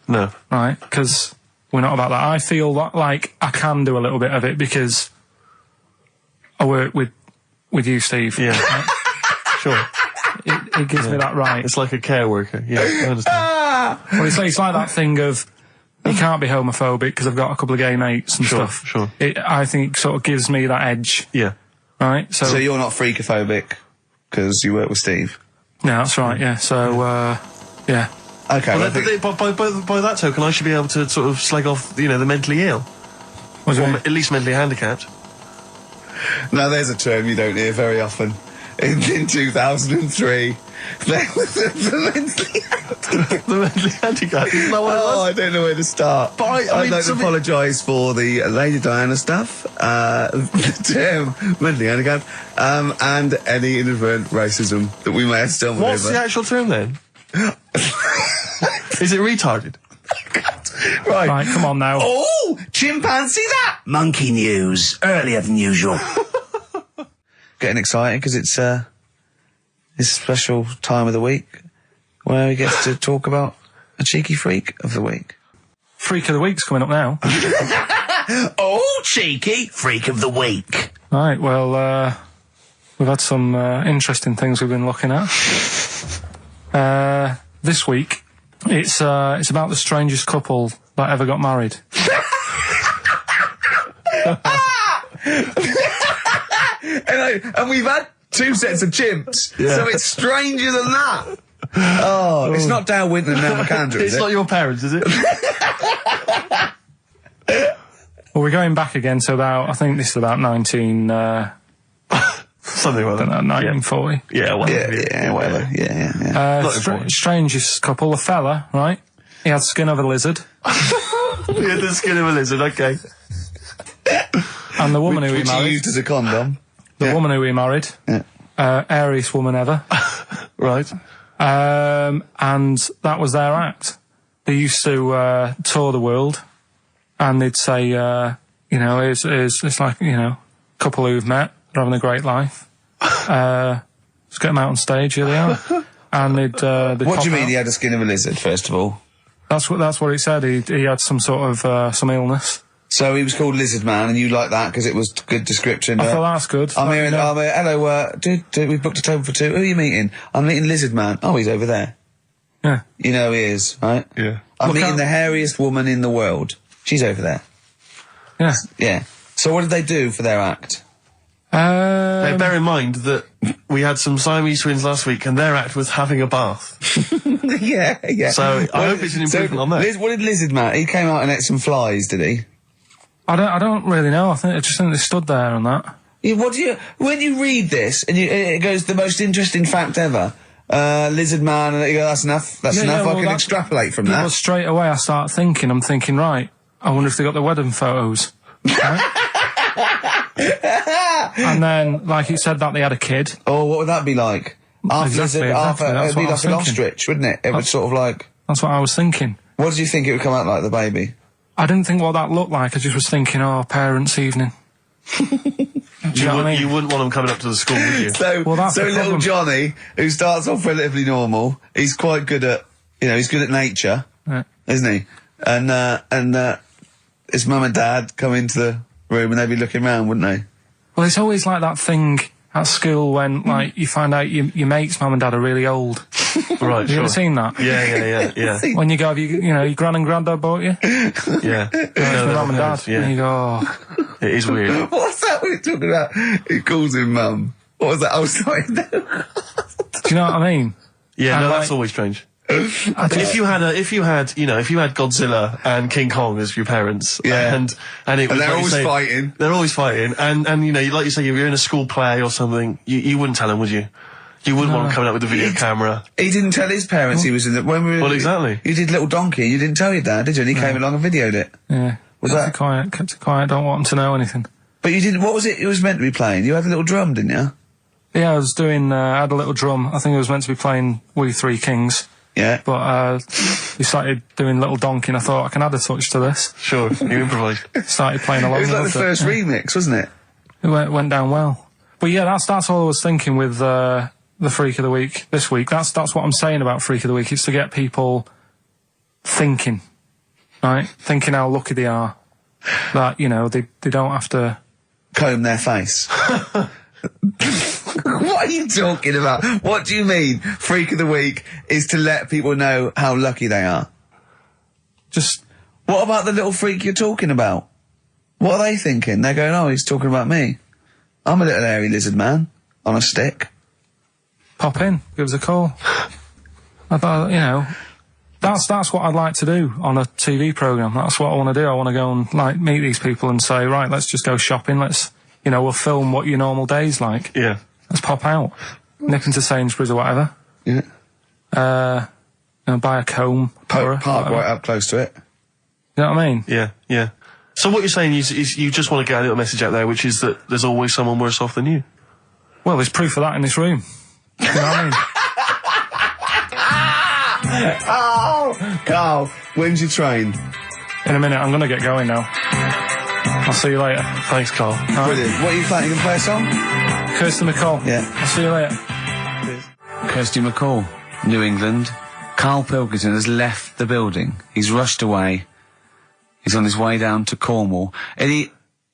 No. Right? Because we're not about that. I feel like I can do a little bit of it because I work with you, Steve. Yeah. Right? Sure. It gives me that right. It's like a care worker. Yeah, I understand. Well, it's like that thing of you can't be homophobic because I've got a couple of gay mates and stuff. Sure. I think it sort of gives me that edge. Yeah. Right? So you're not freakophobic because you work with Steve? No, that's right, yeah. So, yeah. Okay. Well, by that token, I should be able to sort of slag off, the mentally ill. Was Or it? at least mentally handicapped. Now, there's a term you don't hear very often. In 2003, there was the mentally handicapped. The mentally handicapped. Isn't that what it was? I don't know where to start. But I'd like to apologise for the Lady Diana stuff, the term mentally handicapped, and any inadvertent racism that we may have stumbled What's over. the actual term then? Is it retarded? Right, come on now. Oh, chimpanzee that! Monkey News, earlier than usual. Getting excited because it's this special time of the week where we get to talk about a cheeky freak of the week. Freak of the Week's coming up now. Oh, cheeky freak of the week. Right, well, we've had some interesting things we've been looking at. This week, it's about the strangest couple that ever got married. And we've had 2 sets of chimps, so it's stranger than that. Oh, it's not Dale Winton and Nell McAndrew, is It's it? not your parents, is it? Well, we're going back again to about, I think this is about 19... Something like that. 1940. Yeah, whatever. Yeah, whatever. Yeah. Not important. Strangest couple, a fella, right? He had skin of a lizard. He had the skin of a lizard, okay. And the woman who he Which he married... used as a condom. The woman who he married. Yeah. Airiest woman ever. Right. And that was their act. They used to tour the world, and they'd say, it's like, couple who've met, they're having a great life. Let's get them out on stage, here they are. And they'd What do you mean out. he had a skin of a lizard, first of all? That's what he said. He had some sort of some illness. So he was called Lizard Man, and you like that because it was good description. I thought that's good. I'm here, hello, dude, we booked a table for 2. Who are you meeting? I'm meeting Lizard Man. Oh, he's over there. Yeah. You know he is, right? Yeah. I'm Look meeting out. the hairiest woman in the world. She's over there. Yeah. Yeah. So what did they do for their act? Now, bear in mind that we had some Siamese twins last week, and their act was having a bath. yeah. So I hope it's an improvement on that. What did Lizard Man? He came out and ate some flies, did he? I don't really know. I just think they stood there and that. Yeah, when you read this and it goes the most interesting fact ever, Lizard Man, and you go, that's enough. That's enough. I can extrapolate from that. Well, straight away I start thinking. I'm thinking, right. I wonder if they got the wedding photos. Right? And then, like you said, that they had a kid. Oh, what would that be like? Half Exactly, lizard, half exactly, that's it'd be what I like was an thinking. ostrich, wouldn't it? It would sort of like. That's what I was thinking. What did you think it would come out like, the baby? I didn't think what that looked like. I just was thinking, parents' evening. Do you know what I mean? You wouldn't want them coming up to the school, would you? Well, that's So the little problem. Johnny, who starts off relatively normal, he's quite good at, he's good at nature, Yeah. isn't he? And his mum and dad come into the room and they'd be looking round, wouldn't they? Well, it's always like that thing at school when, like, you find out your mate's mum and dad are really old. Right, Have you ever seen that? Yeah. When you go, your gran and granddad bought you? Yeah. Your mum and dad. Yeah. And you go, oh. It is weird. What's that we're talking about? He calls him mum. What was that? I was sorry. Do you know what I mean? Yeah, And no, like- that's always strange. If you had Godzilla and King Kong as your parents, Yeah. and it was they're like you always say, fighting. They're always fighting, and like you say, you're in a school play or something, you wouldn't tell them, would you? You wouldn't want him coming out with a video camera. He didn't tell his parents he was in the... When we were, Well, exactly. You did Little Donkey, you didn't tell your dad, did you? And he came along and videoed it. Yeah. Kept it quiet, don't want him to know anything. But you didn't... What was it was meant to be playing? You had a little drum, didn't you? Yeah, I was doing... I had a little drum. I think I was meant to be playing We Three Kings. Yeah. But we started doing Little Donkey and I thought I can add a touch to this. Sure, you improvise. Started playing along. It was like the first remix, wasn't it? It went down well. But yeah, that's all I was thinking with the Freak of the Week this week. That's what I'm saying about Freak of the Week. It's to get people thinking, right? Thinking how lucky they are. That, you know, they don't have to... Comb their face. What are you talking about? What do you mean Freak of the Week is to let people know how lucky they are? Just... What about the little freak you're talking about? What are they thinking? They're going, oh, he's talking about me. I'm a little hairy lizard man on a stick. Pop in, give us a call. I thought, you know, that's what I'd like to do on a TV programme. That's what I want to do. I want to go and, like, meet these people and say, right, let's just go shopping. Let's, you know, we'll film what your normal day's like. Yeah. Let's pop out. Nip into Sainsbury's or whatever. Yeah. You know, buy a comb. Park right up close to it. You know what I mean? Yeah, yeah. So what you're saying is you just want to get a little message out there, which is that there's always someone worse off than you. Well, there's proof of that in this room. You know what I mean? Oh, Carl, when's your train? In a minute, I'm going to get going now. I'll see you later. Thanks, Carl. Brilliant. What are you playing? You going to play a song? Kirsty McCall. Yeah. I'll see you later. Kirsty McCall, New England. Karl Pilkington has left the building. He's rushed away. He's on his way down to Cornwall. And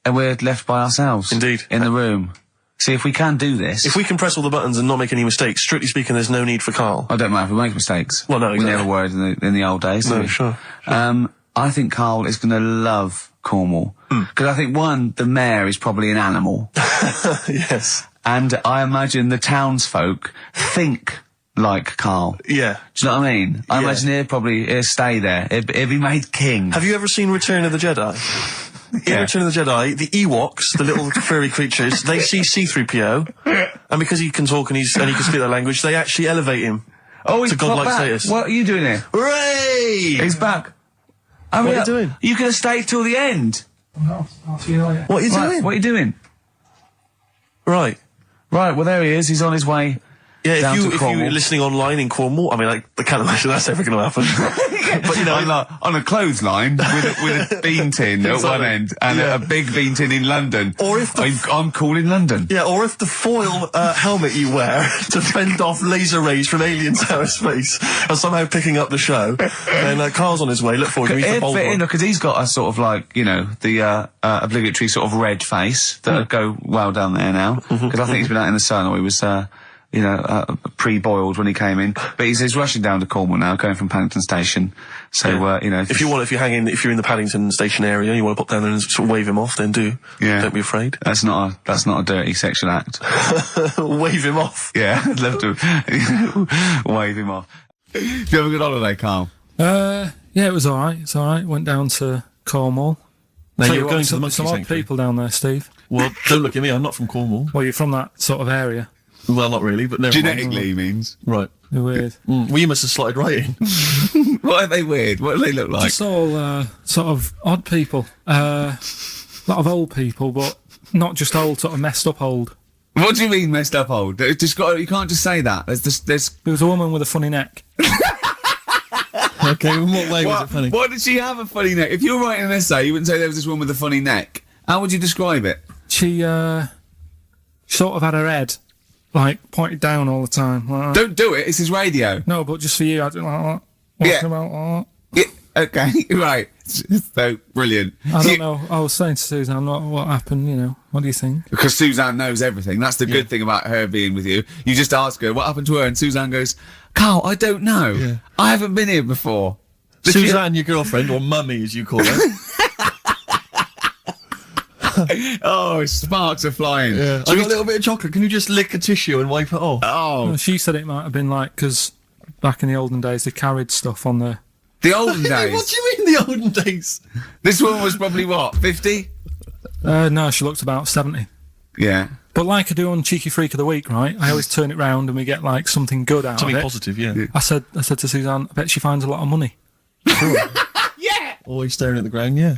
we're left by ourselves. Indeed. In the room. See, if we can do this... If we can press all the buttons and not make any mistakes, strictly speaking, there's no need for Karl. I don't mind if we make mistakes. Well, no, exactly. We never were in the old days. No, sure. I think Karl is going to love Cornwall. Because I think, one, the mayor is probably an animal. Yes. And I imagine the townsfolk think like Karl. Yeah. Do you know what I mean? I imagine he'll stay there. He'll be made king. Have you ever seen Return of the Jedi? In Return of the Jedi, the Ewoks, the little furry creatures, they see C-3PO, and because he can talk and he can speak their language, they actually elevate him to godlike status. What are you doing here? Hooray! He's back. What are you doing? You could have stayed till the end. I'll see you later. What are you doing? What are you doing? Right. Right, well, there he is. He's on his way. Yeah, if Cornwall. you're listening online in Cornwall, I mean, I can't imagine that's ever going to happen. But, you know... on a clothesline with a bean tin at one end and a big bean tin in London. Or if I'm cool in London. Yeah, or if the foil helmet you wear to fend off laser rays from aliens out of space are somehow picking up the show, then Carl's on his way. Look forward to meet the bold one. Because he's got a sort of like, you know, the obligatory sort of red face that would go well down there now. Because I think he's been out in the sun, or he was... pre-boiled when he came in. But he's rushing down to Cornwall now, going from Paddington Station. So, you know... If you're in the Paddington Station area, you want to pop down there and sort of wave him off, then do. Yeah. Don't be afraid. That's not a dirty sexual act. Wave him off. Yeah, I'd love to wave him off. Did you have a good holiday, Karl? Yeah, it was alright. It's alright. Went down to Cornwall. Now you're going to the monkey some odd sanctuary. people down there, Steve. Well, don't look at me, I'm not from Cornwall. Well, you're from that sort of area. Well, not really, but never Genetically, he means. Right. They're weird. Well, you must have slotted right in. What are they weird? What do they look like? Just all sort of odd people. A lot of old people, but not just old, sort of messed up old. What do you mean messed up old? You can't just say that. There was a woman with a funny neck. Okay, in what way was it funny? Why did she have a funny neck? If you were writing an essay, you wouldn't say there was this woman with a funny neck. How would you describe it? She sort of had her head like pointed down all the time. Like Don't do it. It's his radio. No, but just for you, I don't like that. Yeah. About Yeah. Okay. Right. So brilliant. I don't know. I was saying to Suzanne, what happened? You know, what do you think? Because Suzanne knows everything. That's the good thing about her being with you. You just ask her what happened to her, and Suzanne goes, "Carl, I don't know. Yeah. I haven't been here before." Suzanne, your girlfriend, or mummy as you call her. Oh, sparks are flying. Yeah. I got a little bit of chocolate. Can you just lick a tissue and wipe it off? Oh. Well, she said it might have been like, because back in the olden days, they carried stuff on the... The olden days? What do you mean the olden days? This woman was probably, what, 50? No, she looked about 70. Yeah. But like I do on Cheeky Freak of the Week, right? I always turn it round and we get like something good out Something of it. positive, yeah. I said to Suzanne, I bet she finds a lot of money. Yeah. Always staring at the ground, yeah.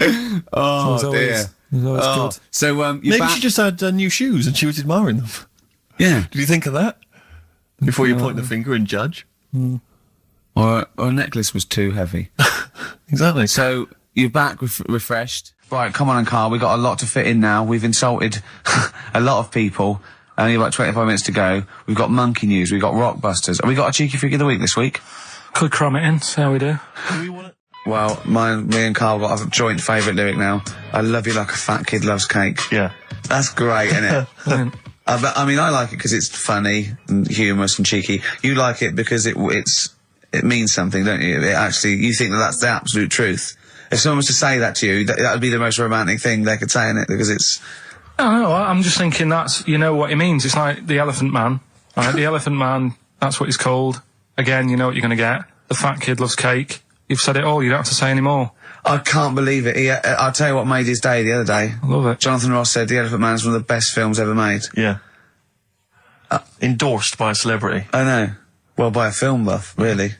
Oh, So it was always good. So, you're Maybe back. she just had new shoes and she was admiring them. Yeah. Did you think of that? Before you point the finger and judge? Or a necklace was too heavy. Exactly. So, you're back refreshed. Right, come on and Carl, we've got a lot to fit in now. We've insulted a lot of people. Only about 25 minutes to go. We've got Monkey News, we've got Rockbusters. Have we got a Cheeky Freak of the Week this week? Could cram it in, see how we do. Do we want it? Well, me and Carl got a joint favourite lyric now. I love you like a fat kid loves cake. Yeah. That's great, isn't it? Brilliant. But, I mean, I like it because it's funny and humorous and cheeky. You like it because it means something, don't you? You think that that's the absolute truth. If someone was to say that to you, that would be the most romantic thing they could say in it, because it's... No, I'm just thinking that's, you know what it means. It's like the Elephant Man, right? The Elephant Man, that's what he's called. Again, you know what you're going to get. The fat kid loves cake. You've said it all, you don't have to say any more. I can't believe it. I'll tell you what made his day the other day. I love it. Jonathan Ross said The Elephant Man is one of the best films ever made. Yeah. Endorsed by a celebrity. I know. Well, by a film buff, really.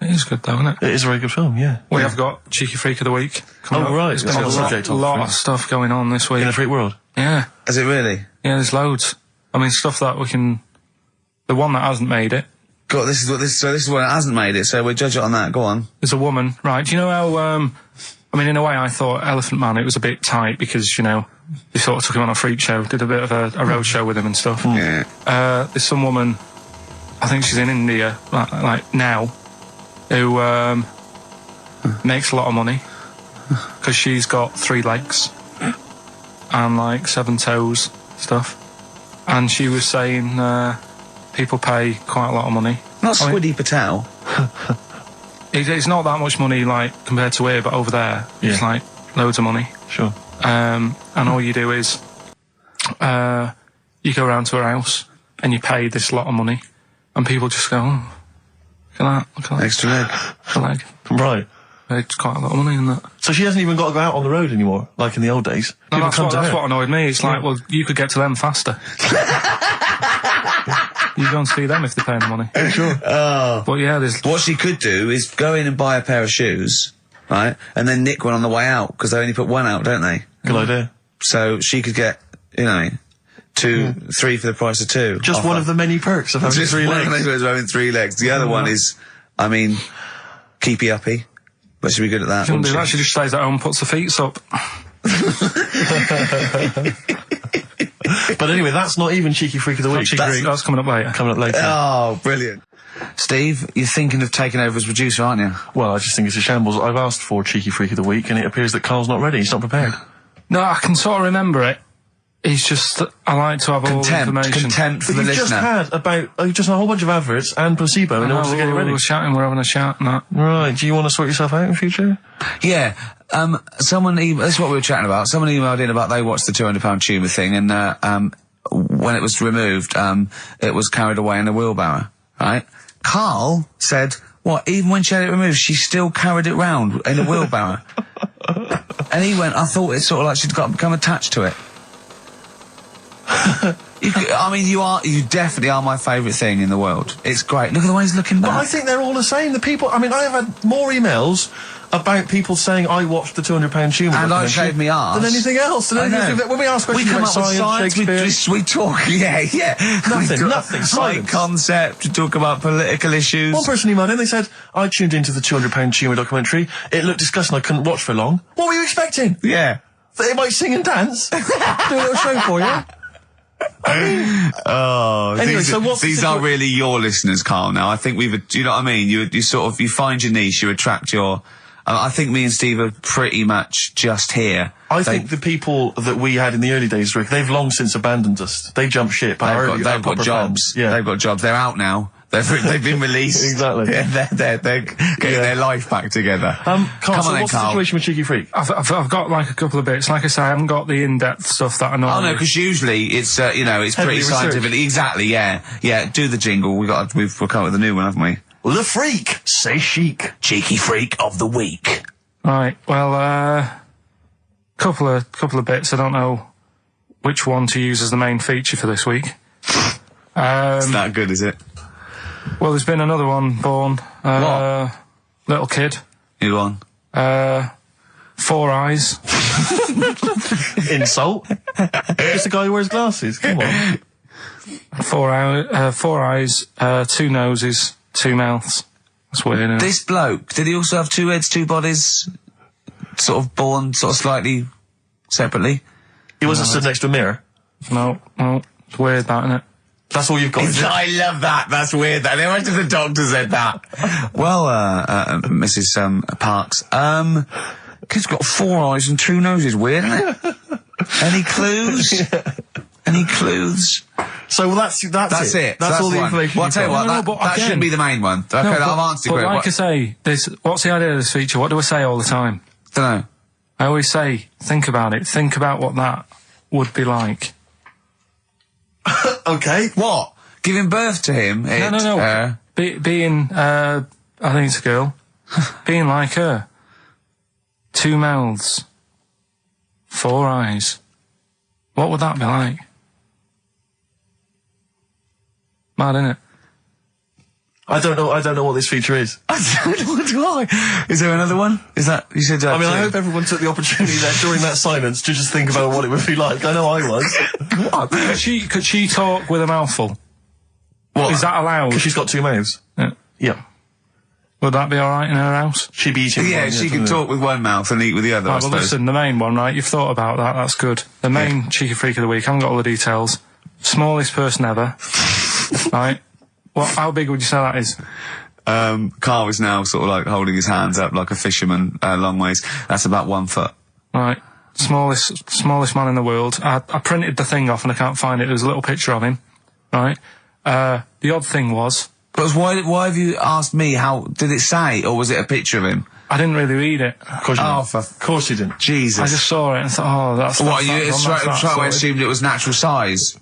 It is good though, isn't it? It is a very good film, yeah. We have got Cheeky Freak of the Week coming up. Right. It's That's got the subject a of lot the of stuff going on this week. In the freak world. Yeah. Is it really? Yeah, there's loads. I mean, stuff that we can... The one that hasn't made it. God, this is one that hasn't made it, so we'll judge it on that. Go on. There's a woman, right? Do you know how, I mean, in a way I thought Elephant Man, it was a bit tight because, you know, they sort of took him on a freak show, did a bit of a road show with him and stuff. Yeah. There's some woman, I think she's in India, like now, who, makes a lot of money because she's got 3 legs and like 7 toes, stuff. And she was saying, people pay quite a lot of money. Not Squiddy Patel. It's not that much money, like, compared to here, but over there, it's like loads of money. Sure. And all you do is, you go around to her house and you pay this lot of money, and people just go, oh, look at that. Extra leg. Extra leg. Right. It's quite a lot of money in that. So she hasn't even got to go out on the road anymore, like in the old days. No, People that's what annoyed me. It's like, well, you could get to them faster. You go and see them if they're paying the money. Sure. But yeah, there's... What she could do is go in and buy a pair of shoes, right, and then nick one on the way out, because they only put one out, don't they? Good idea. So she could get, you know, 3 for the price of 2. Just offer. one of the many perks of having Just 3 one legs. of the perks of having 3 legs. The other one is, I mean, keepy uppy. But she'd be good at that. She wouldn't do she? that. She just stays at home and puts her feet up. But anyway, that's not even Cheeky Freak of the Week. That's coming up later. Coming up later. Oh, brilliant. Steve, you're thinking of taking over as producer, aren't you? Well, I just think it's a shambles. I've asked for Cheeky Freak of the Week, and it appears that Carl's not ready. He's not prepared. No, I can sort of remember it. It's just that I like to have all the information. Contempt for But the you've just listener. had just a whole bunch of adverts and placebo in order to get it ready. We're chatting, we're having a chat and that. Right, do you want to sort yourself out in future? Yeah. Someone this is what we were chatting about. Someone emailed in about they watched the £200 tumour thing, and when it was removed, it was carried away in a wheelbarrow, right? Carl said, what, even when she had it removed, she still carried it round in a wheelbarrow? And he went, I thought it's sort of like she'd become attached to it. I mean, you definitely are my favourite thing in the world. It's great. Look at the way he's looking back. Well, I think they're all the same. The people, I mean, I have had more emails about people saying I watched the £200 tumour and I shaved me arse than anything else. When we ask questions about science, Shakespeare, we talk, yeah. Nothing. Science concept, we talk about political issues. One person emailed in, they said, I tuned into the £200 tumour documentary. It looked disgusting, I couldn't watch for long. What were you expecting? Yeah. That it might sing and dance? Do a little show for you? Anyway, these are situation? really your listeners, Carl. Now, I think you know what I mean. You sort of find your niche, you attract your. I think me and Steve are pretty much just here. I think the people that we had in the early days, Rick, they've long since abandoned us. They jumped ship. They've got jobs. Yeah, they've got jobs. They're out now. They've been released. Exactly. Yeah, they're getting their life back together. Carl, Come on, what's the situation with Cheeky Freak? I've got like a couple of bits. Like I say, I haven't got the in-depth stuff that I know. Oh no, because usually it's it's pretty scientific. Exactly. Yeah. Do the jingle. We've come up with a new one, haven't we? The Freak, say chic. Cheeky Freak of the Week. Right. Well, couple of bits. I don't know which one to use as the main feature for this week. It's that good, is it? Well, there's been another one born. What? Little kid. You go on. 4 eyes. Insult. Just a guy who wears glasses. Come on. 4 eyes, 2 noses, 2 mouths. That's weird, isn't it? This bloke, did he also have 2 heads, 2 bodies? Sort of born sort of slightly separately? He wasn't stood next to a mirror. No. It's weird, that, isn't it? That's all you've got. I love that. That's weird. That. Imagine the doctor said that. Well, Mrs. Parks, kid's got 4 eyes and 2 noses. Weird, isn't it? Any clues? Yeah. Any clues? So that's it. That's all the information. Well, I'll tell you what, but that again, shouldn't be the main one. Okay, I've answered but your like I say, what's the idea of this feature? What do I say all the time? Don't know. I always say, think about it. Think about what that would be like. Okay. What? Giving birth to him? No. Being, I think it's a girl. Being like her. 2 mouths. 4 eyes. What would that be like? Mad, innit? I don't know what this feature is. I don't know why. Is there another one? Is that, you said that? I mean, I hope everyone took the opportunity there during that silence to just think about what it would be like. I know I was. What? Could she talk with a mouthful? What? Is that allowed? Because she's got 2 mouths. Yeah. Yeah. Would that be alright in her house? She'd be eating. Yeah, she can talk with one mouth and eat with the other, I Right, well, suppose. listen, the main one, right? You've thought about that. That's good. The main cheeky freak of the week. I haven't got all the details. Smallest person ever. Right? How big would you say that is? Carl is now sort of like holding his hands up like a fisherman, long ways. That's about 1 foot. Right. Smallest man in the world. I printed the thing off and I can't find it. There was a little picture of him. Right? The odd thing was... But why have you asked me how... Did it say, or was it a picture of him? I didn't really read it. Of course you didn't. Of course you didn't. Jesus. I just saw it and thought, oh, that's... What, that's you straight away sorted. assumed it was natural size?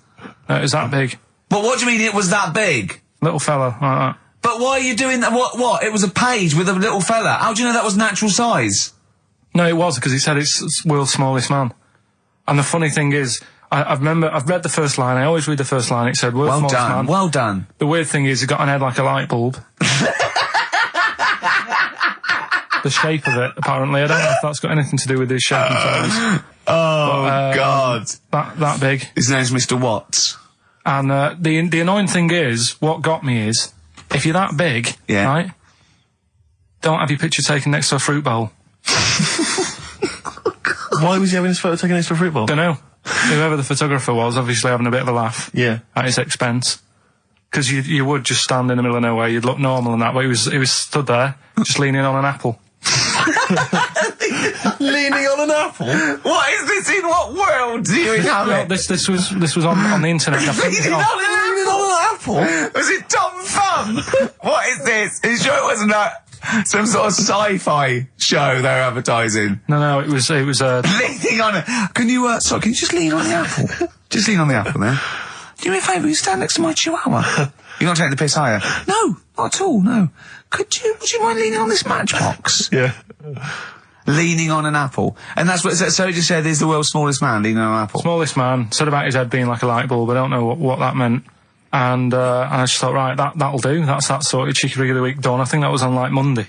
It was that big. But what do you mean it was that big? Little fella, like that. But why are you doing that? What? It was a page with a little fella. How do you know that was natural size? No, it was, because he said it's world's smallest man. And the funny thing is, I've read the first line. I always read the first line. It said, world's smallest man. Well done. The weird thing is, he got an head like a light bulb. The shape of it, apparently. I don't know if that's got anything to do with his shape and size. God. That big. His name's Mr. Watts. And the annoying thing is, what got me is, if you're that big, right, don't have your picture taken next to a fruit bowl. Why was he having his photo taken next to a fruit bowl? Don't know. Whoever the photographer was, obviously having a bit of a laugh. Yeah. At his expense. Because you would just stand in the middle of nowhere, you'd look normal and that, but he was stood there, just leaning on an apple. Leaning on an apple? What is this? In what world do you inhabit? This was on the internet. I printed it off. Leaning on an apple? Was it Tom Thumb? What is this? Are you sure it wasn't some sort of sci-fi show they're advertising? No, it was leaning on it. Can you just lean on the apple? Just lean on the apple there. Do me a favour, you stand next to my chihuahua. You're not taking the piss, are you? No, not at all, no. Would you mind leaning on this matchbox? Yeah. Leaning on an apple. And that's what, so he just said he's the world's smallest man leaning on an apple. Smallest man, said about his head being like a light bulb, I don't know what that meant. And I just thought, right, that'll do. That's that sorted. Cheeky Freak of the Week done. I think that was on like Monday.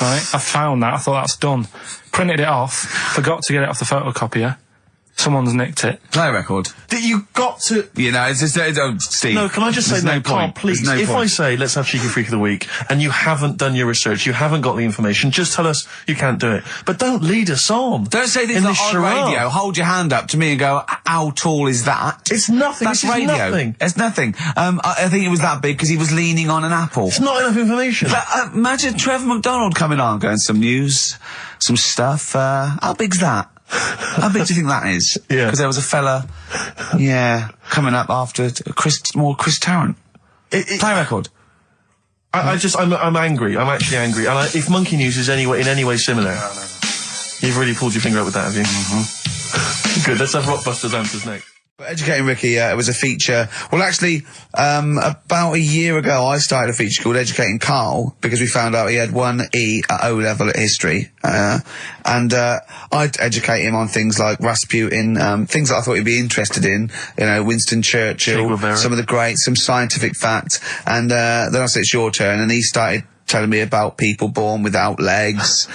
Right? I found that. I thought that's done. Printed it off. Forgot to get it off the photocopier. Someone's nicked it. Play a record. You got to... You know, it's just... Steve. No, can I just say, no, Carl, please, if I say, let's have Cheeky Freak of the Week, and you haven't done your research, you haven't got the information, just tell us you can't do it. But don't lead us on. Don't say this like on radio. Hold your hand up to me and go, how tall is that? It's nothing. That's this radio. Is nothing. It's nothing. I think it was that big because he was leaning on an apple. It's not enough information. But, imagine Trevor McDonald coming on, going, some news, some stuff. How big's that? How big do you think that is? Yeah. Because there was a fella, coming up after Chris Tarrant. Play a record. I'm angry. I'm actually angry. And if Monkey News is in any way similar, you've really pulled your finger out with that, have you? Mm-hmm. Good. Let's have Rockbusters answers next. Educating Ricky, it was a feature. Well, actually, about a year ago, I started a feature called Educating Karl because we found out he had 1 E at O level at history. And I'd educate him on things like Rasputin, things that I thought he'd be interested in, you know, Winston Churchill, some of the greats, some scientific facts. And then I said, it's your turn. And he started telling me about people born without legs.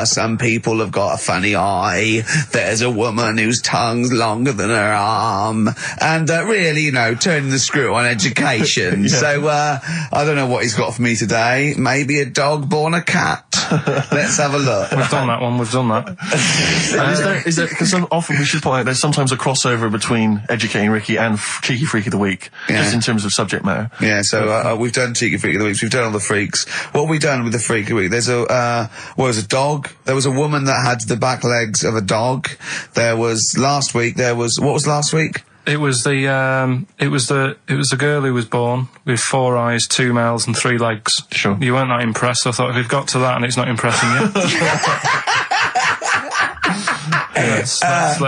Some people have got a funny eye. There's a woman whose tongue's longer than her arm. And really, you know, turning the screw on education. So I don't know what he's got for me today. Maybe a dog born a cat. Let's have a look. We've done that one. We've done that. Is there, because often we should point out there's sometimes a crossover between Educating Ricky and Cheeky Freak of the Week, just in terms of subject matter. Yeah, so we've done Cheeky Freak of the Week. We've done all the freaks. What have we done with the Freak of the Week? There's a dog. There was a woman that had the back legs of a dog. There was last week. What was last week? It was the girl who was born with 4 eyes, 2 mouths, and 3 legs. Sure. You weren't that impressed. I thought we've got to that, and it's not impressing you.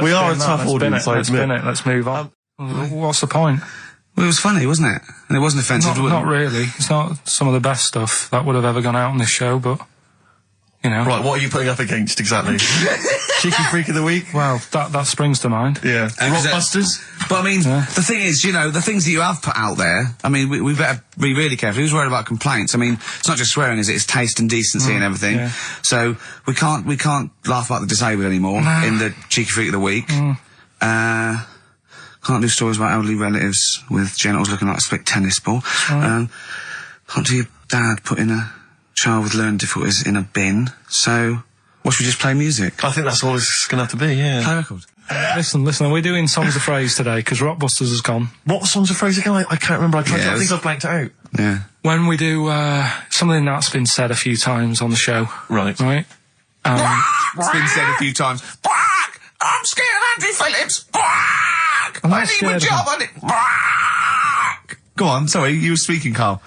We are a tough audience. Let's spin it. Let's move on. What's the point? Well, it was funny, wasn't it? And it wasn't offensive. Not really. It's not some of the best stuff that would have ever gone out on this show, but, you know. Right, what are you putting up against exactly? Cheeky Freak of the Week? Well, that springs to mind. Yeah. Rockbusters? But I mean, the thing is, you know, the things that you have put out there, I mean, we better be really careful. Who's worried about complaints? I mean, it's not just swearing, is it? It's taste and decency and everything. Yeah. So we can't laugh about the disabled anymore in the Cheeky Freak of the Week. Can't do stories about elderly relatives with genitals looking like a split tennis ball. Can't do your dad putting a child with learning difficulties in a bin. So, what should we just play music? I think that's all it's going to have to be, yeah. Play a record. Listen, we're doing Songs of Phrase today, because Rockbusters has gone. What was Songs of Phrase again? I can't remember. I think I've blanked it out. Yeah. When we do, something that's been said a few times on the show. Right. Right? It's been said a few times. I'm scared of Andrew Phillips. I need a job on it. Go on, sorry, you were speaking, Karl.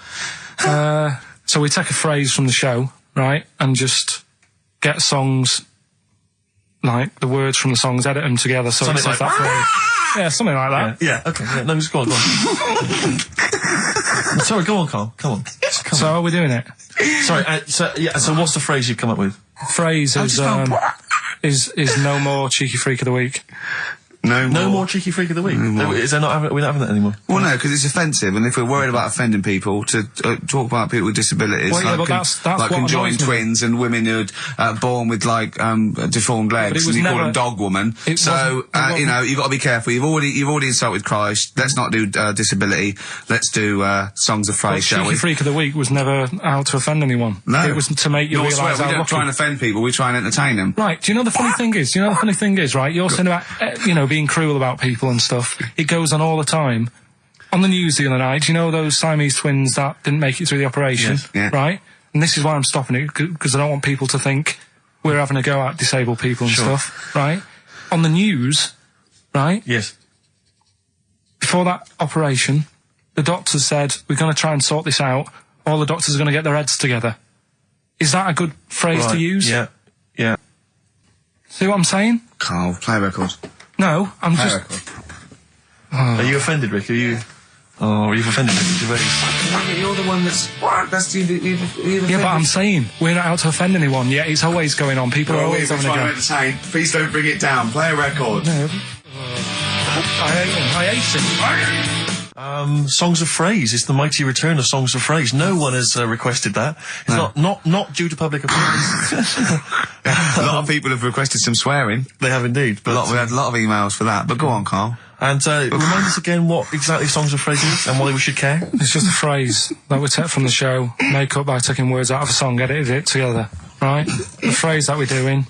So we take a phrase from the show, right, and just get songs, like the words from the songs, edit them together so something it says like that phrase. Yeah, something like that. Yeah, okay. Yeah, no, just go on. Sorry, go on, Karl. Come on. So are we doing it? Sorry, so what's the phrase you've come up with? Phrase is no more Cheeky Freak of the Week. No more Cheeky Freak of the Week. Is there not? We're not having that anymore. Well, no, because it's offensive, and if we're worried about offending people, to talk about people with disabilities, that's like what conjoined twins and women who are born with like deformed legs, and you call them dog woman. So you know, you've got to be careful. You've already insulted Christ. Let's not do disability. Let's do Songs of Phrase, shall we? Cheeky Freak of the Week was never out to offend anyone. No, it was to make you realise how we don't try and offend people. We try and entertain them. Right? Do you know the funny thing is? Right? You're saying about being cruel about people and stuff. It goes on all the time. On the news the other night, do you know those Siamese twins that didn't make it through the operation? Yes. Yeah. Right? And this is why I'm stopping it, because I don't want people to think we're having a go at disabled people and stuff. Right? On the news, right? Yes. Before that operation, the doctors said, we're going to try and sort this out. All the doctors are going to get their heads together. Is that a good phrase to use? Yeah. Yeah. See what I'm saying? Karl, play a record. No, I'm play just... a record. Are you offended, Rick? Are you offended, Rick? You're the one that's yeah, but I'm saying, we're not out to offend anyone, yet it's always going on. People are always having a go. Please don't bring it down. Play a record. No. I hate him. Songs of Phrase. It's the mighty return of Songs of Phrase. No one has requested that. It's not due to public appearance. A lot of people have requested some swearing. They have indeed. But we had a lot of emails for that. But go on, Karl. And remind us again what exactly Songs of Phrase is and why we should care. It's just a phrase that we take from the show, make up by taking words out of a song, edited it together. Right? The phrase that we're doing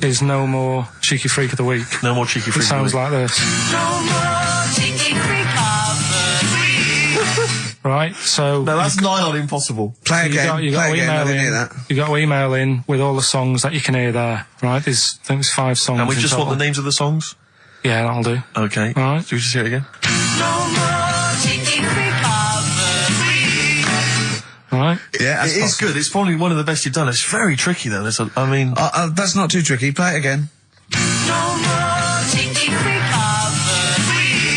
is no more Cheeky Freak of the Week. No more Cheeky Freak of the Week. It sounds like this. No more Cheeky Freak of the Week. Right? So... No, that's nigh on impossible. Play again. You got to email in with all the songs that you can hear there. Right? I think there's 5 songs. And we just want the names of the songs? Yeah, that'll do. Okay. All right. Do we just hear it again? No more Cheeky Freak of the Week. All right. Yeah, it is good. It's probably one of the best you've done. It's very tricky though. That's not too tricky. Play it again. No more Cheeky Freak of the Week.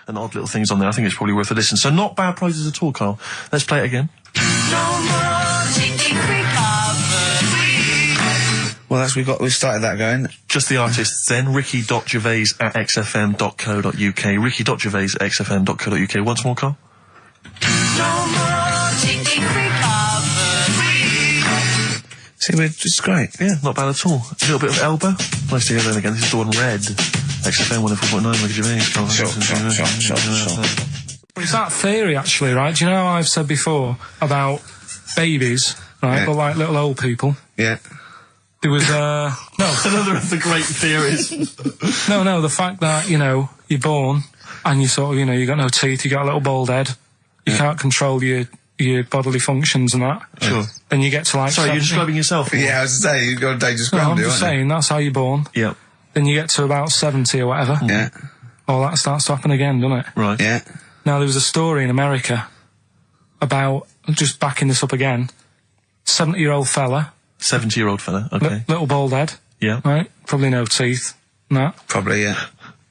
and odd little things on there. I think it's probably worth a listen. So not bad prizes at all, Carl. Let's play it again. No more taking free cover. Well, we started that going. Just the artists then. ricky.gervais@xfm.co.uk. ricky.gervais@xfm.co.uk. Once more, Carl. No more taking free cover. See, it's great. Yeah, not bad at all. A little bit of elbow. Nice to hear that again. This is the one red. XFM 104.9, Ricky Gervais. Sure. It's that theory, actually, right? Do you know how I've said before about babies, right? Yeah. But like little old people. Yeah. There was, no. Another of the great theories. No, the fact that, you're born and you sort of, you got no teeth, you got a little bald head, you can't control your bodily functions and that. Sure. Then you get to like... Sorry, 70. you're describing yourself? Yeah, I was to say, you've got a dangerous No, ground, I'm aren't just you? saying, that's how you're born. Yeah. Then you get to about 70 or whatever. Yeah. All that starts to happen again, doesn't it? Right. Yeah. Now, there was a story in America about, just backing this up again, 70-year-old fella. 70-year-old fella, okay. Little bald head. Yeah. Right? Probably no teeth. And that. Probably, yeah.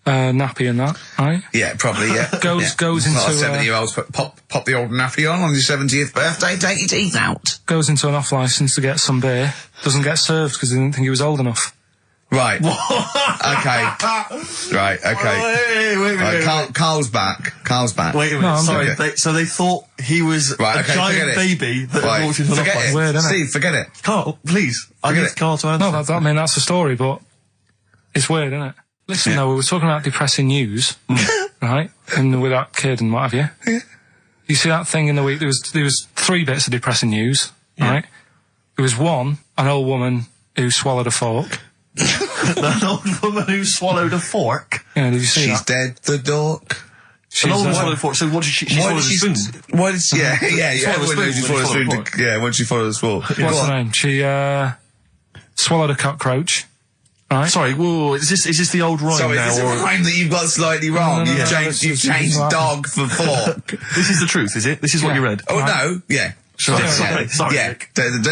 Nappy and that, right? Yeah, probably, yeah. Goes into... 70-year-olds pop the old nappy on your 70th birthday, take your teeth out. Goes into an off-licence to get some beer. Doesn't get served because he didn't think he was old enough. Right. Okay. Right, okay. Wait. Carl's back. Wait a minute, No, I'm sorry. okay. So they thought he was Right, a okay, giant forget it. baby that had walked into an Forget off-licence. it. Weird, isn't it? Steve, forget it. Carl, please. I Forget need it. Carl to answer. No, that's the story, but it's weird, isn't it? Listen, though, we were talking about depressing news, right? And with that kid and what have you. Yeah. You see that thing in the week? There was 3 bits of depressing news, right? There was one, an old woman who swallowed a fork. An old woman who swallowed a fork. Yeah, did you see She's that? dead, the dork. An old woman swallowed a fork. So what did she swallowed a spoon? Why did she... Yeah. Swallowed a Everyone knows she swallowed a spoon when spoon. she swallowed a Yeah, when she swallowed a spoon. What's her name? She swallowed a cockroach. Right? Sorry, whoa, is this the old rhyme Sorry, now? is this a rhyme that you've got slightly wrong? No, You've it's changed just- dog for fork. This is the truth, is it? This is what you read? Oh, Right. no, yeah. Sorry, Yeah. sorry. Yeah,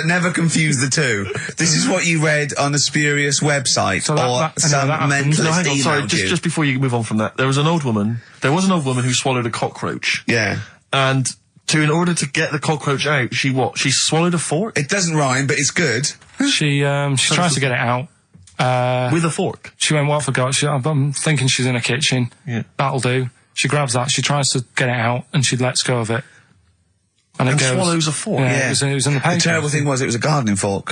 never confuse the two. This is what you read on a spurious website So that- or that- some that happens. mentalist No, hang on, sorry, emailed you. just before you move on from that, there was an old woman who swallowed a cockroach. Yeah. And in order to get the cockroach out, she swallowed a fork? It doesn't rhyme, but it's good. She tries to get it out. With a fork? She went, what I forgot? I'm thinking she's in a kitchen. Yeah. That'll do. She grabs that, she tries to get it out, and she lets go of it. And it goes, swallows a fork? Yeah, Yeah. It was in the paper. The terrible thing was it was a gardening fork.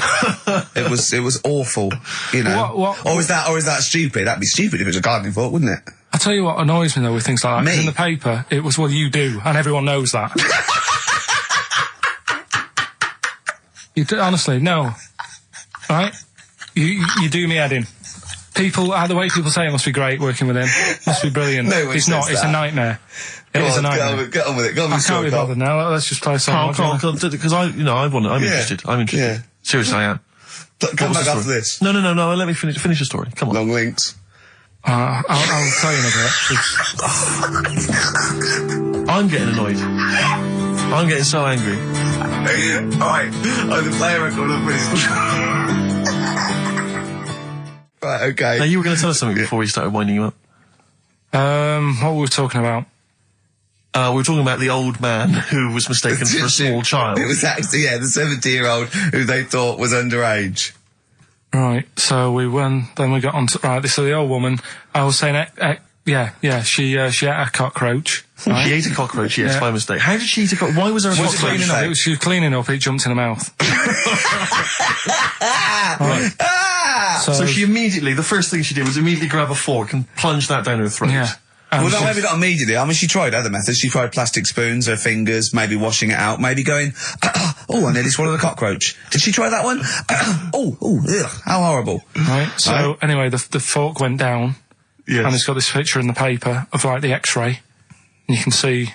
it was awful, you know. What- or is that stupid? That'd be stupid if it was a gardening fork, wouldn't it? I tell you what annoys me though with things like that. 'Cause Me? in the paper, it was, well, you do, and everyone knows that. You do, honestly, no. Right? You do me head in. People, the way people say it must be great working with him. Must be brilliant. No one It's not, says it's a that. nightmare. It Go is a on, nightmare. get on with it. Go on I with can't be Carl. bothered now. Let's just play a song. Carl, because I'm Yeah. interested. I'm interested. Yeah. Seriously, I am. Come was back the after story? this. No, let me finish the story. Come on. Long links. I'll tell you in a bit. I'm getting annoyed. I'm getting so angry. Alright, I'm the player record of this. Right, okay. Now, you were going to tell us something before we started winding you up. What were we talking about? We were talking about the old man who was mistaken for a small child. It was actually, the 70-year-old who they thought was underage. Right, so then we got on to, right, so the old woman, I was saying, she ate a cockroach. Right? She ate a cockroach, yes, Yeah. by mistake. How did she eat a cockroach? Why was there a She was cockroach? cleaning up, she was cleaning up, it jumped in her mouth. Right. So she immediately, the first thing she did was immediately grab a fork and plunge that down her throat. Yeah. Well, no, maybe not immediately. I mean, she tried other methods. She tried plastic spoons, her fingers, maybe washing it out, maybe going, oh, I nearly swallowed a cockroach. Did she try that one? Ugh, how horrible. Right, so anyway, the fork went down, Yes. and it's got this picture in the paper of like the X-ray, and you can see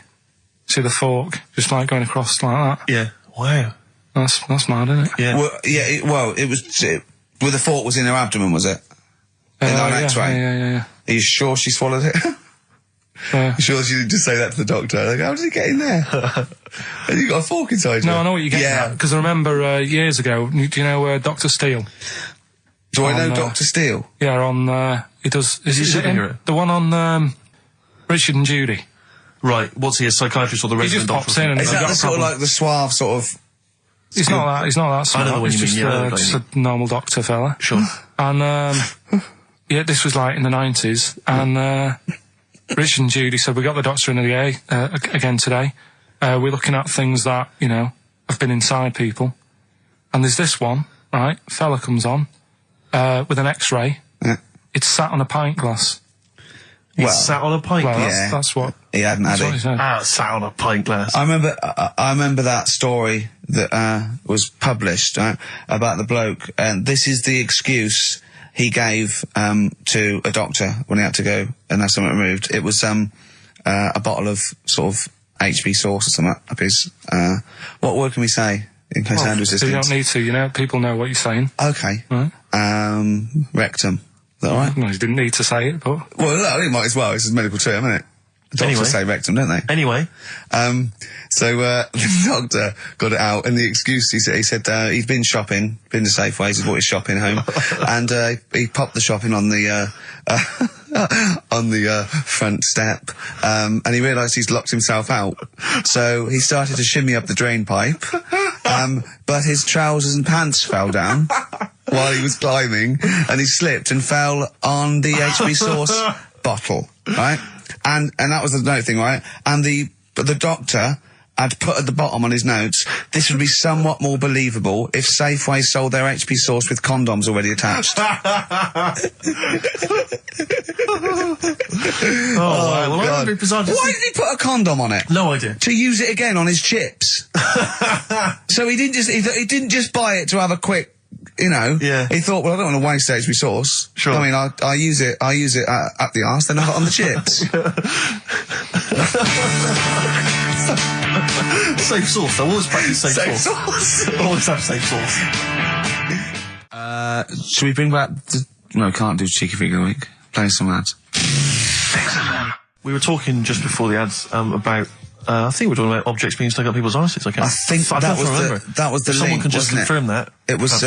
the fork just like going across like that. Yeah. Wow. That's mad, isn't it? Yeah. Well, it was, well, the fork was in her abdomen, was it? In an X-ray? Yeah. Are you sure she swallowed it? Sure she didn't just say that to the doctor? Like, how did it get in there? And you got a fork inside you? No, I know what you're getting at, because I remember years ago, do you know Dr. Steele? Do I know Dr. Steele? Yeah, he does... Is he a it him? superhero? The one on Richard and Judy. Right. What's he, a psychiatrist or the He resident just pops doctor? in and Is he's that got the a sort of problem. like the suave sort of... He's not that smart. I know the one He's you just, mean, yeah, just a normal doctor fella. Sure. And, yeah, this was like in the 90s. And, Richard and Judy said, we got the doctor in again today. We're looking at things that, you know, have been inside people. And there's this one, right? Fella comes on, with an X-ray. Yeah. It's sat on a pint glass. He sat on a pint Well, glass. that's what... He hadn't had That's what he it. said. Sat on a pint glass. I remember that story that was published about the bloke, and this is the excuse he gave to a doctor when he had to go and have something removed. It was a bottle of sort of HB sauce or something up his... what word can we say in case sound You resistance? don't need to, you know, people know what you're saying. Okay. Right. Rectum. Is that all right? No, you didn't need to say it, but... Well, no, I think might as well. It's a medical term, isn't it? Doctors Anyway. say rectum, don't they? Anyway. So the doctor got it out, and the excuse he said he'd been shopping, been to Safeways, he brought his shopping home, and he popped the shopping on the front step, and he realised he's locked himself out. So he started to shimmy up the drain pipe, but his trousers and pants fell down while he was climbing, and he slipped and fell on the HB sauce bottle, right? And that was the note thing, right? And the doctor had put at the bottom on his notes, this would be somewhat more believable if Safeway sold their HB sauce with condoms already attached. Wow. Well, I God. remember bizarre. Why did he put a condom on it? No idea. To use it again on his chips. So he didn't just buy it to have a quick, you know. Yeah. He thought, well, I don't want to waste HB sauce. Sure. I mean, I use it up the arse, then I got on the chips. Safe sauce. I always practice safe Safe sauce. Always have safe sauce. Should we bring back no, can't do Cheeky Freak of the Week. Play some ads. We were talking just before the ads about. I think we were talking about objects being stuck up people's arses. Okay. I think that was the Someone link, can just wasn't it? confirm that. It was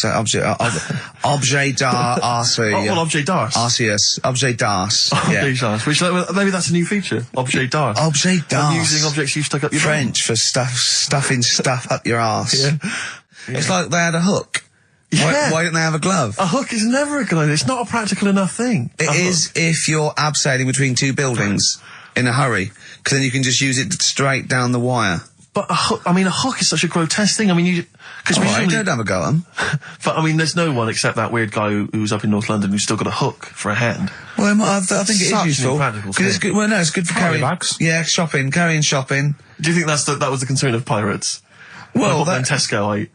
objet d'art objet d'art. Arceus. Objet d'art. Objet d'art. Which maybe that's a new feature. Objet d'art. Objet d'art. Using objects you stuck up your French for stuffing stuff up your arse. Yeah. It's like they had a hook. Yeah. Why didn't they have a glove? A hook is never a good idea. It's not a practical enough thing. It is if you're abseiling between two buildings in a hurry, because then you can just use it straight down the wire. But a hook is such a grotesque thing. I mean, because I don't have a go at them. But I mean, there's no one except that weird guy who was up in North London who's still got a hook for a hand. Well, I think it is Such an useful. impractical 'Cause it's thing. good. Well, no, it's good for carrying bags. Yeah, carrying shopping. Do you think that was the concern of pirates? Well, then Tesco.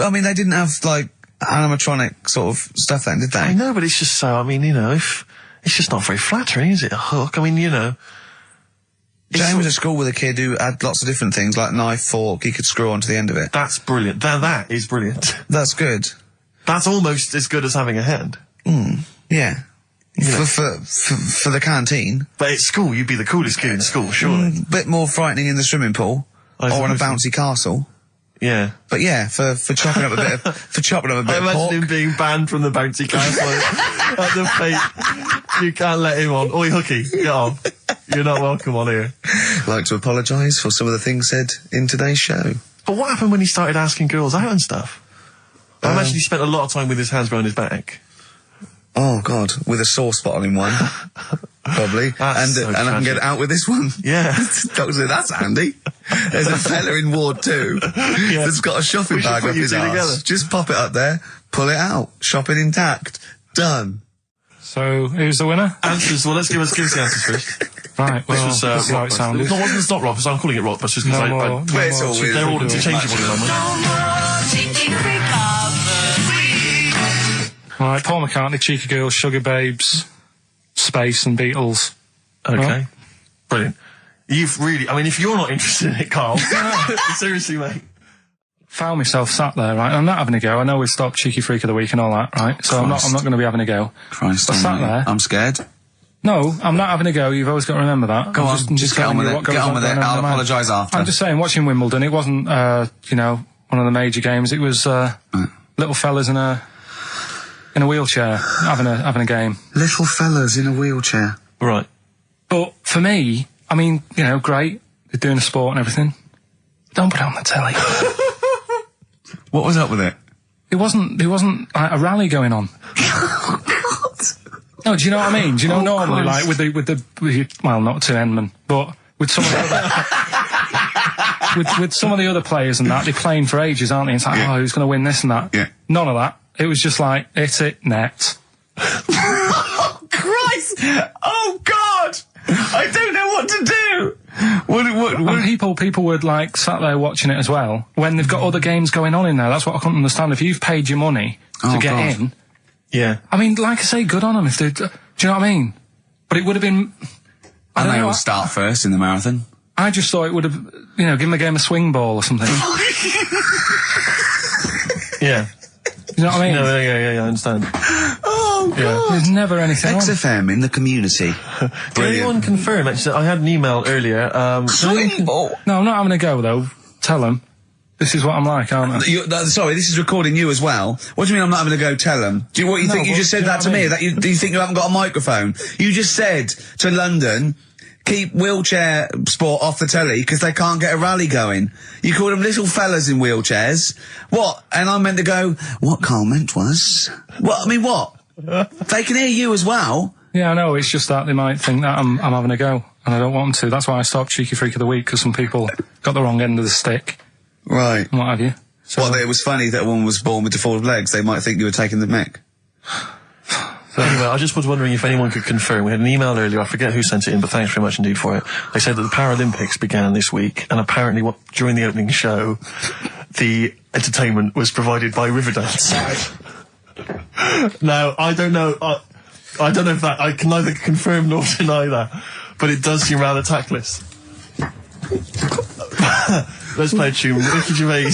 I mean, they didn't have like animatronic sort of stuff then, did they? I know, but it's just so. I mean, you know, if it's just not very flattering, is it? A hook. I mean, you know. Jane was at school with a kid who had lots of different things, like knife, fork, he could screw onto the end of it. That's brilliant. That is brilliant. That's good. That's almost as good as having a hand. Yeah. You know. For the canteen. But at school, you'd be the coolest kid in school, surely. Bit more frightening in the swimming pool. I Or in a suppose bouncy castle. Yeah. But yeah, for chopping up a bit of, I imagine pork. him being banned from the bouncy castle at the fate. You can't let him on. Oi, hooky, get on. You're not welcome on here. Like to apologise for some of the things said in today's show. But what happened when he started asking girls out and stuff? I imagine he spent a lot of time with his hands behind his back. Oh God, with a sauce bottle in one, probably, and so I can tragic. get it out with this one. Yeah. Doctor said, that's handy. There's a fella in Ward 2 that's got a shopping We should bag put up you his two arse. together. Just pop it up there, pull it out, shopping intact, done. So, who's the winner? Answers. Well, let's give us the answers first. Right, well, This was this is how it sounded. No, it's not Rockbusters. I'm calling it Rockbusters because No more, no It's more. all they're all interchangeable in my mind. No more Cheeky Freak of the Week. Right, Paul McCartney, Cheeky Girls, Sugar Babes, Space and Beatles. Okay. Right. Brilliant. You've really, I mean, if you're not interested in it, Carl, seriously, mate. Found myself sat there, right, and I'm not having a go. I know we've stopped Cheeky Freak of the Week and all that, right? So I'm not going to be having a go. Christ, I sat there. I'm scared. No, I'm not having a go. You've always got to remember that. Go on, just get on with it. Get on with it. I'll apologise after. I'm just saying, watching Wimbledon, it wasn't, you know, one of the major games. It was little fellas in a wheelchair having a game. Little fellas in a wheelchair. Right. But for me, I mean, you know, great, they're doing a sport and everything. Don't put it on the telly. What was up with it? There wasn't like a rally going on. No, do you know what I mean? Do you know normally, like with the well, not to Enman, but with some of the other, with some of the other players and that, they're playing for ages, aren't they? It's like, oh, who's going to win this and that? Yeah. None of that. It was just like, hit it, net. Oh, Christ! Oh, God! I don't know what to do! And people would, like, sat there watching it as well, when they've got other games going on in there. That's what I couldn't understand. If you've paid your money to get in... Yeah. I mean, like I say, good on them if they... Do you know what I mean? But it would have been... And they all start first in the marathon. I just thought it would have, you know, given the game a swing ball or something. Yeah. You know what I mean? No, yeah, I understand. Oh, God. Yeah. There's never anything on. XFM in the community. Did anyone confirm, actually, I had an email earlier, Swing ball? No, I'm not having a go, though. Tell them. This is what I'm like, aren't I? Sorry, this is recording you as well. What do you mean I'm not having to go tell them? Do you think you just said that to me? That do you think you haven't got a microphone? You just said to London, keep wheelchair sport off the telly because they can't get a rally going. You called them little fellas in wheelchairs. What? And I meant to go, what Carl meant was... What? I mean, what? They can hear you as well. Yeah, I know. It's just that they might think that I'm having a go, and I don't want them to. That's why I stopped Cheeky Freak of the Week, because some people got the wrong end of the stick. Right. And what have you. So, well, it was funny that a woman was born with deformed legs. They might think you were taking the mick. So anyway, I just was wondering if anyone could confirm. We had an email earlier, I forget who sent it in, but thanks very much indeed for it. They said that the Paralympics began this week, and apparently during the opening show, the entertainment was provided by Riverdance. Now, I don't know if that, I can neither confirm nor deny that, but it does seem rather tactless. Let's play a tune. Ricky Gervais.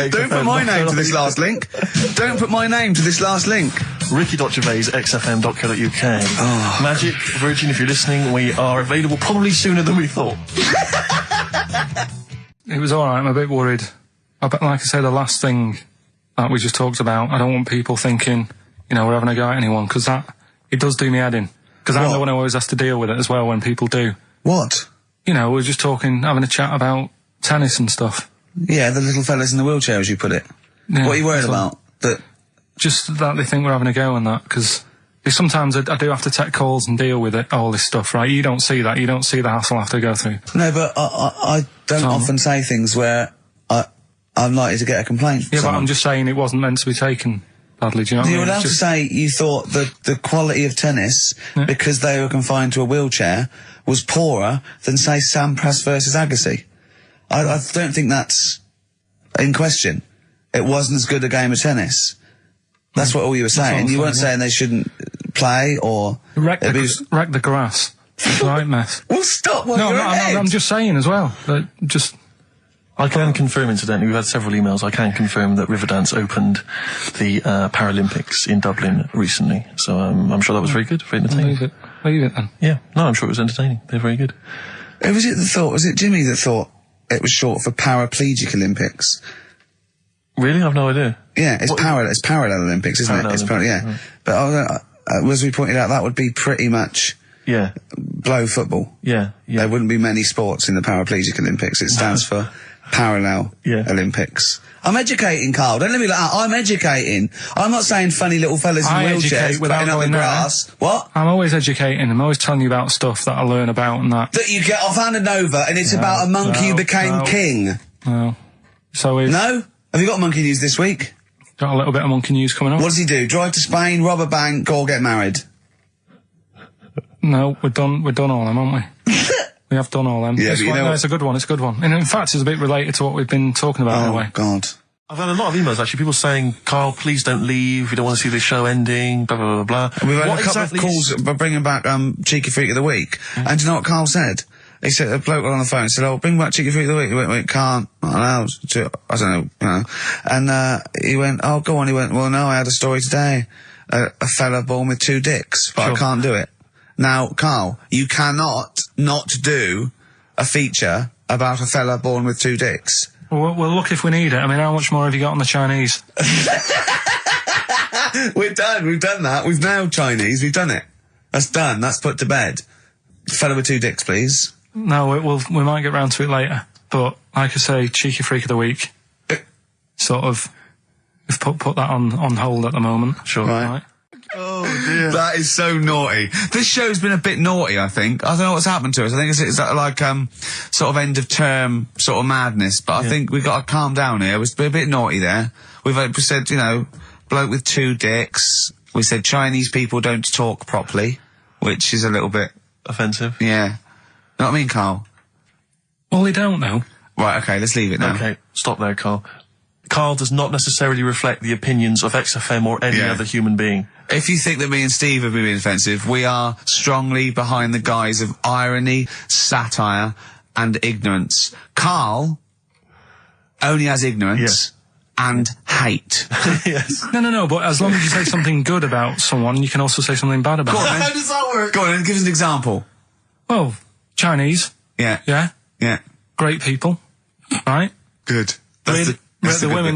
Don't put my name to this last link. Don't put my name to this last link. Ricky.Gervais, xfm.co.uk. Oh. Magic, Virgin, if you're listening, we are available probably sooner than we thought. it was alright, I'm a bit worried. Like I say, the last thing that we just talked about, I don't want people thinking, you know, we're having a go at anyone, because it does do me head in. Because I'm the one who always has to deal with it as well when people do. What? You know, we're just having a chat about tennis and stuff. Yeah, the little fellas in the wheelchair, as you put it. Yeah, what are you worried about? Just that they think we're having a go and that, because sometimes I do have to take calls and deal with it, all this stuff, right? You don't see that. You don't see the hassle I have to go through. No, but I don't often say things where I'm likely to get a complaint from someone. But I'm just saying it wasn't meant to be taken badly, do you know what I mean? You're allowed to say you thought that the quality of tennis, because they were confined to a wheelchair, was poorer than, say, Sampras versus Agassi. I don't think that's in question. It wasn't as good a game of tennis. That's what all you were saying. You weren't saying they shouldn't play or... Wreck the grass. Right mess. Well, stop while No, you're ahead. I'm just saying as well. I can confirm, incidentally, we've had several emails, I can confirm that Riverdance opened the Paralympics in Dublin recently. So I'm sure that was very good, very entertaining. Leave it then. Yeah, no, I'm sure it was entertaining. They're very good. Who was it that thought? Was it Jimmy that thought it was short for Paraplegic Olympics? Really? I've no idea. Yeah, it's Parallel Olympics, isn't it? It's yeah. Right. But as we pointed out, that would be pretty much blow football. Yeah. There wouldn't be many sports in the Paraplegic Olympics. It stands for Parallel Olympics. I'm educating, Carl. Don't let me like that. I'm educating. I'm not saying funny little fellas in wheelchairs playing up the grass. What? I'm always educating. I'm always telling you about stuff that I learn about and that. That you get offhanded over, and it's about a monkey who became king. No. No? Have you got monkey news this week? Got a little bit of monkey news coming up. What does he do? Drive to Spain, rob a bank, or get married? No, we're done all them, aren't we? We have done all them. Yeah, it's a good one, it's a good one. And in fact, it's a bit related to what we've been talking about in a way. Oh, God. I've had a lot of emails, actually, people saying, Carl, please don't leave, we don't want to see the show ending, blah, blah, blah, blah. We've had a couple of calls bringing back Cheeky Freak of the Week. And do you know what Carl said? He said, a bloke on the phone said, oh, bring back Cheeky Freak of the Week. He went, can't, not allowed. I don't know, you know. And he went, oh, go on. He went, well, no, I had a story today. A fella born with 2 dicks, but I can't do it. Now, Carl, you cannot not do a feature about a fella born with 2 dicks. Well, look if we need it. I mean, how much more have you got on the Chinese? We're done. We've done that. We've nailed Chinese. We've done it. That's done. That's put to bed. Fella with two dicks, please. No, we might get round to it later. But like I say, cheeky freak of the week. Sort of, we've put that on hold at the moment. Sure. Right. Oh dear. That is so naughty. This show's been a bit naughty, I think. I don't know what's happened to us. I think it's like sort of end of term sort of madness. But I think we've got to calm down here. We've been a bit naughty there. We said, you know, bloke with two dicks. We said Chinese people don't talk properly, which is a little bit offensive. Yeah. Know what I mean, Carl? Well, they don't know. Right, okay, let's leave it now. Okay, stop there, Carl. Carl does not necessarily reflect the opinions of XFM or any other human being. If you think that me and Steve have been being offensive, we are strongly behind the guise of irony, satire, and ignorance. Carl only has ignorance and hate. Yes. No, but as long as you say something good about someone, you can also say something bad about them. How does that work? Go on, then, give us an example. Well, Chinese. Yeah. Yeah? Yeah. Great people. Right? Good. The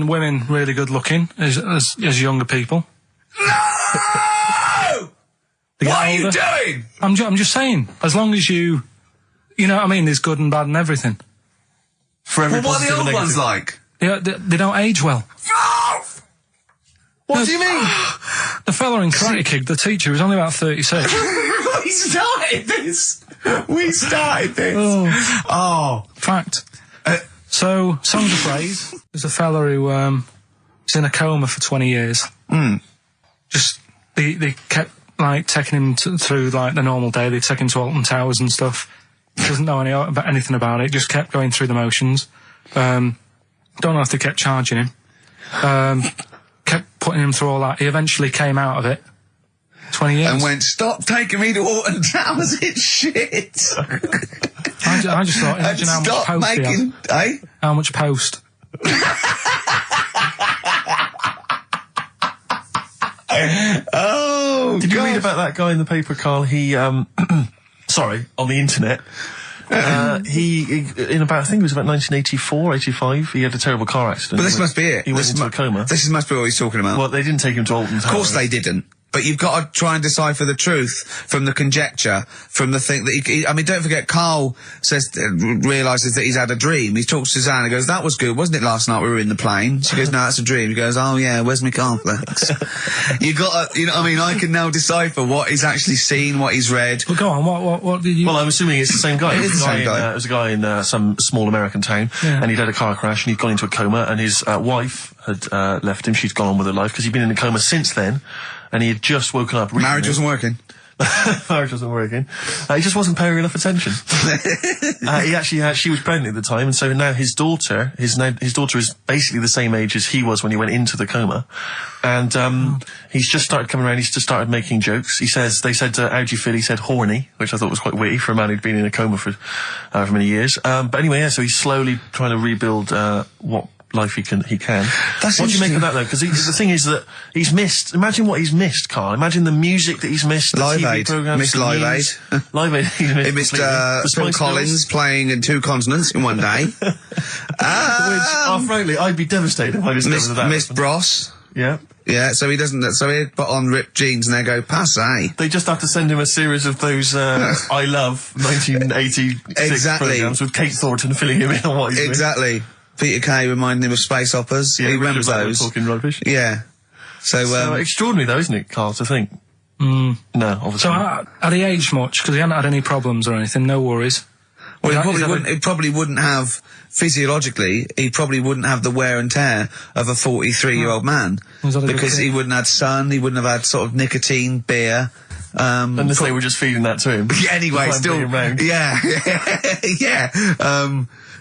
women really good looking as younger people. No! What are you doing? I'm just saying, as long as you know what I mean, there's good and bad and everything. For every what are the old ones like? Yeah, they don't age well. What do you mean? The fella in Karate Kid, the teacher, was only about 36. We started this. Oh. Fact. So, songs of praise. There's a fella who was in a coma for 20 years. Just they kept like taking him through like the normal day. They take him to Alton Towers and stuff. He doesn't know anything about it. Just kept going through the motions. Don't know if they kept charging him. Kept putting him through all that. He eventually came out of it. 20 years. And went, stop taking me to Alton Towers, it's shit. I just thought, imagine how much post he had. Eh? How much post? Oh, Did you read about that guy in the paper, Carl? He, sorry, on the internet. He in about, I think it was about 1984, 85, he had a terrible car accident. But this must be it. He went into a coma. This must be what he's talking about. Well, they didn't take him to Alton Towers. Of course they didn't. But you've got to try and decipher the truth from the conjecture, from the thing that I mean, don't forget, Carl realises that he's had a dream. He talks to Suzanne and goes, that was good, wasn't it, last night we were in the plane? She goes, no, that's a dream. He goes, oh yeah, where's my cornflakes? You got to, you know what I mean? I can now decipher what he's actually seen, what he's read. Well, go on, what did you... Well, I'm assuming it's the same guy. It is the same guy. It was a guy in some small American town, and he'd had a car crash, and he'd gone into a coma, and his wife had left him. She'd gone on with her life, because he'd been in a coma since then. And he had just woken up. Marriage wasn't working. Marriage wasn't working. He just wasn't paying enough attention. He actually had, she was pregnant at the time, and so now his daughter is basically the same age as he was when he went into the coma. And he's just started coming around, he's just started making jokes. They said, how do you feel? He said horny, which I thought was quite witty for a man who'd been in a coma for however many years. But anyway, so he's slowly trying to rebuild what life he can. What do you make of that, though? Because the thing is that he's missed. Imagine what he's missed, Carl. Imagine the music that he's missed. The Live TV Aid. programs, Missed Live Aid. Live Aid. He missed Phil Collins playing in 2 continents in one day. Which, frankly, I'd be devastated if I discovered that. Missed Bros. Yeah. Yeah, so he doesn't. So he'd put on ripped jeans and they go passe. They just have to send him a series of those I Love 1986 programs with Kate Thornton filling him in on what he's exactly. Peter Kay reminding him of space operas. Yeah, he remembers those. Talking rubbish. Yeah. So extraordinary, though, isn't it, Carl, to think? No, obviously. So had he aged much? Because he hadn't had any problems or anything. No worries. Well, he probably wouldn't have, physiologically, he probably wouldn't have the wear and tear of a 43-year-old man. Because he wouldn't have had sun, he wouldn't have had sort of nicotine, beer. Unless they were just feeding that to him. Anyway, still. Yeah. Yeah.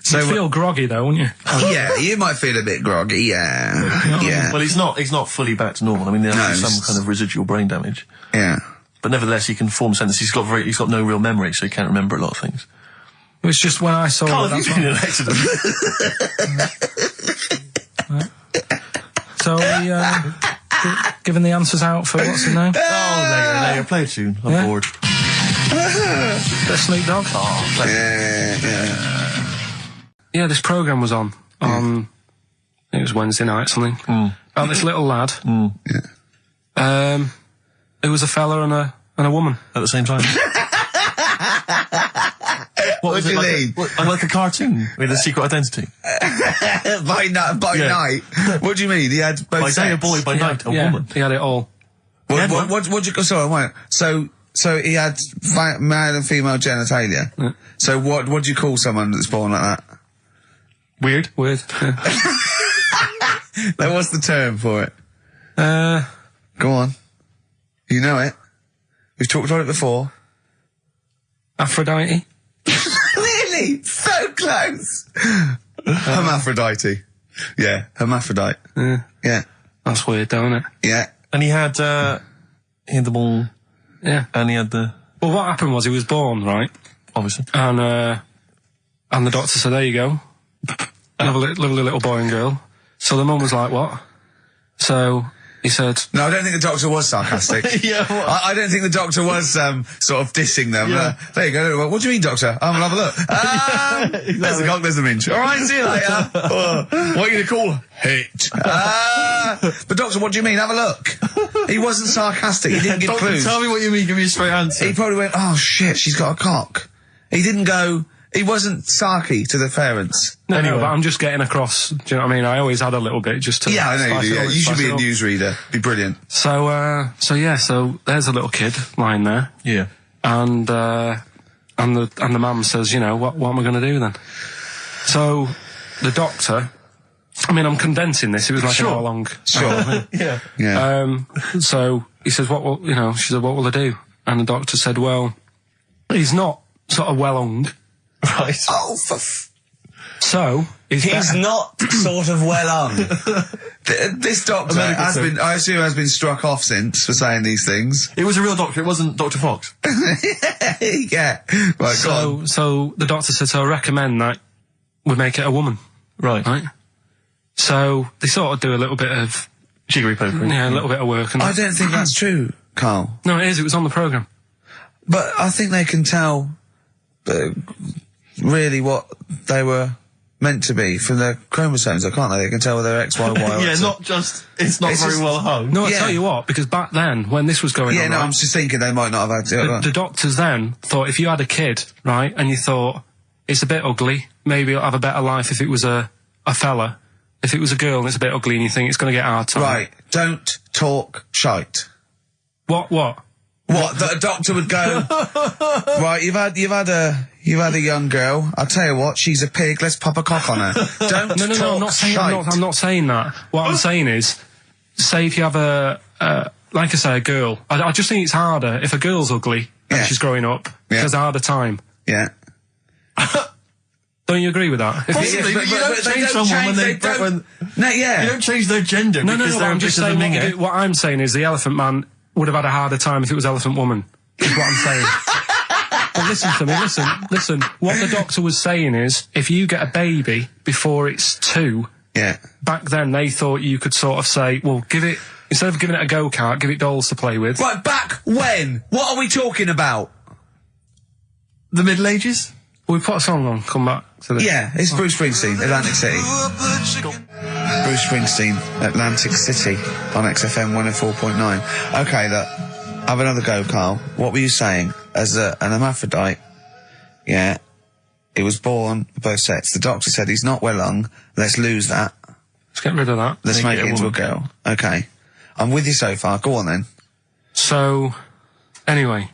So you'd feel groggy though, wouldn't you? Yeah, you might feel a bit groggy, yeah. Well, he's not fully back to normal. I mean, there's some kind of residual brain damage. Yeah. But nevertheless, he can form sentences. He's got no real memory, so he can't remember a lot of things. It was just when I saw Carl, have you been in an accident? So giving the answers out for what's his name? Oh, later, play a tune. I'm bored. The Snoop Dogg? Oh, play Yeah, this programme was on. It was Wednesday night, something. About this little lad. It was a fella and a woman. At the same time? What do you mean? Like a cartoon with a secret identity. By night? What do you mean? He had both By day a sets? boy, by night a woman. He had it all. What you... Sorry, wait. So he had male and female genitalia. Yeah. So what do you call someone that's born like that? Weird. Yeah. Now, what's the term for it? Go on. You know it. We've talked about it before. Aphrodite. Really? So close. Hermaphrodite. Yeah, hermaphrodite. Yeah. That's weird, don't it? Yeah. And he had the ball. Yeah. And he had the... Well, what happened was he was born, right? Obviously. And the doctor said, there you go. Lovely little boy and girl. So the mum was like, what? So he said... No, I don't think the doctor was sarcastic. Yeah, what? I don't think the doctor was sort of dissing them. Yeah. There you go. What do you mean, doctor? I'm gonna have a look. There's the cock, there's the minch. All right, see you later. What are you going to call her? Hit. But doctor, what do you mean? Have a look. He wasn't sarcastic. He didn't give clues. Tell me what you mean. Give me a straight answer. He probably went, oh shit, she's got a cock. He didn't go... He wasn't sarky to the parents. No, but I'm just getting across. Do you know what I mean? I always had a little bit just to... Yeah, I know you spice do, it yeah. up, You should spice be it a up. newsreader. Be brilliant. So there's a little kid lying there. Yeah. And the mum says, you know, what am I going to do then? So the doctor... I mean, I'm condensing this. It was like an hour long. Sure. Yeah. So he says, she said, what will I do? And the doctor said, well, he's not sort of well hung. Right. Oh, So he's not sort of well on. This doctor has term. been, I assume, has been struck off since for saying these things. It was a real doctor. It wasn't Dr. Fox. Yeah. Right, go on. So the doctor said, so I recommend that we make it a woman. Right. Right? So they sort of do a little bit of... Jiggery pokery. Yeah, a little bit of work. And I don't think that's true, Carl. No, it is. It was on the programme. But I think they can tell really what they were meant to be from their chromosomes, can't they? They can tell whether they're X, Y, Y, or Yeah, X. not just... It's not It's very just- well hung. No, I Yeah. tell you what, because back then, when this was going Yeah, on... no, right, I'm just thinking they might not have had to. the doctors then thought if you had a kid, right, and you thought, it's a bit ugly, maybe it'll have a better life if it was a fella. If it was a girl and it's a bit ugly and you think it's going to get hard time. Right, don't talk shite. What? What? That a doctor would go, right, you've had a young girl. I'll tell you what, she's a pig, let's pop a cock on her. Don't No, talk I'm not saying, shite. I'm not saying that. What I'm saying is, say if you have like I say, a girl. I just think it's harder if a girl's ugly and Yeah. she's growing up. Yeah. She has a harder time. Yeah. Don't you agree with that? Possibly, but you don't they change don't someone change- when they don't- No, yeah. You don't change their gender No, because but they're I'm a just bit of a saying minger. what I'm saying is the Elephant Man would have had a harder time if it was Elephant Woman. Is what I'm saying. But listen to me, listen. What the doctor was saying is, if you get a baby before it's 2, Yeah. back then they thought you could sort of say, well, instead of giving it a go-kart, give it dolls to play with. Right, back when? What are we talking about? The Middle Ages? We put a song on, come back to this. Yeah, it's Bruce Springsteen, Atlantic City. Bruce Springsteen, Atlantic City, on XFM 104.9. Okay, look, have another go, Carl. What were you saying? As an hermaphrodite, yeah, he was born with both sets. The doctor said he's not well hung. Let's lose that. Let's get rid of that. Let's make it it a into a woman. girl. Okay. I'm with you so far. Go on then. So, anyway,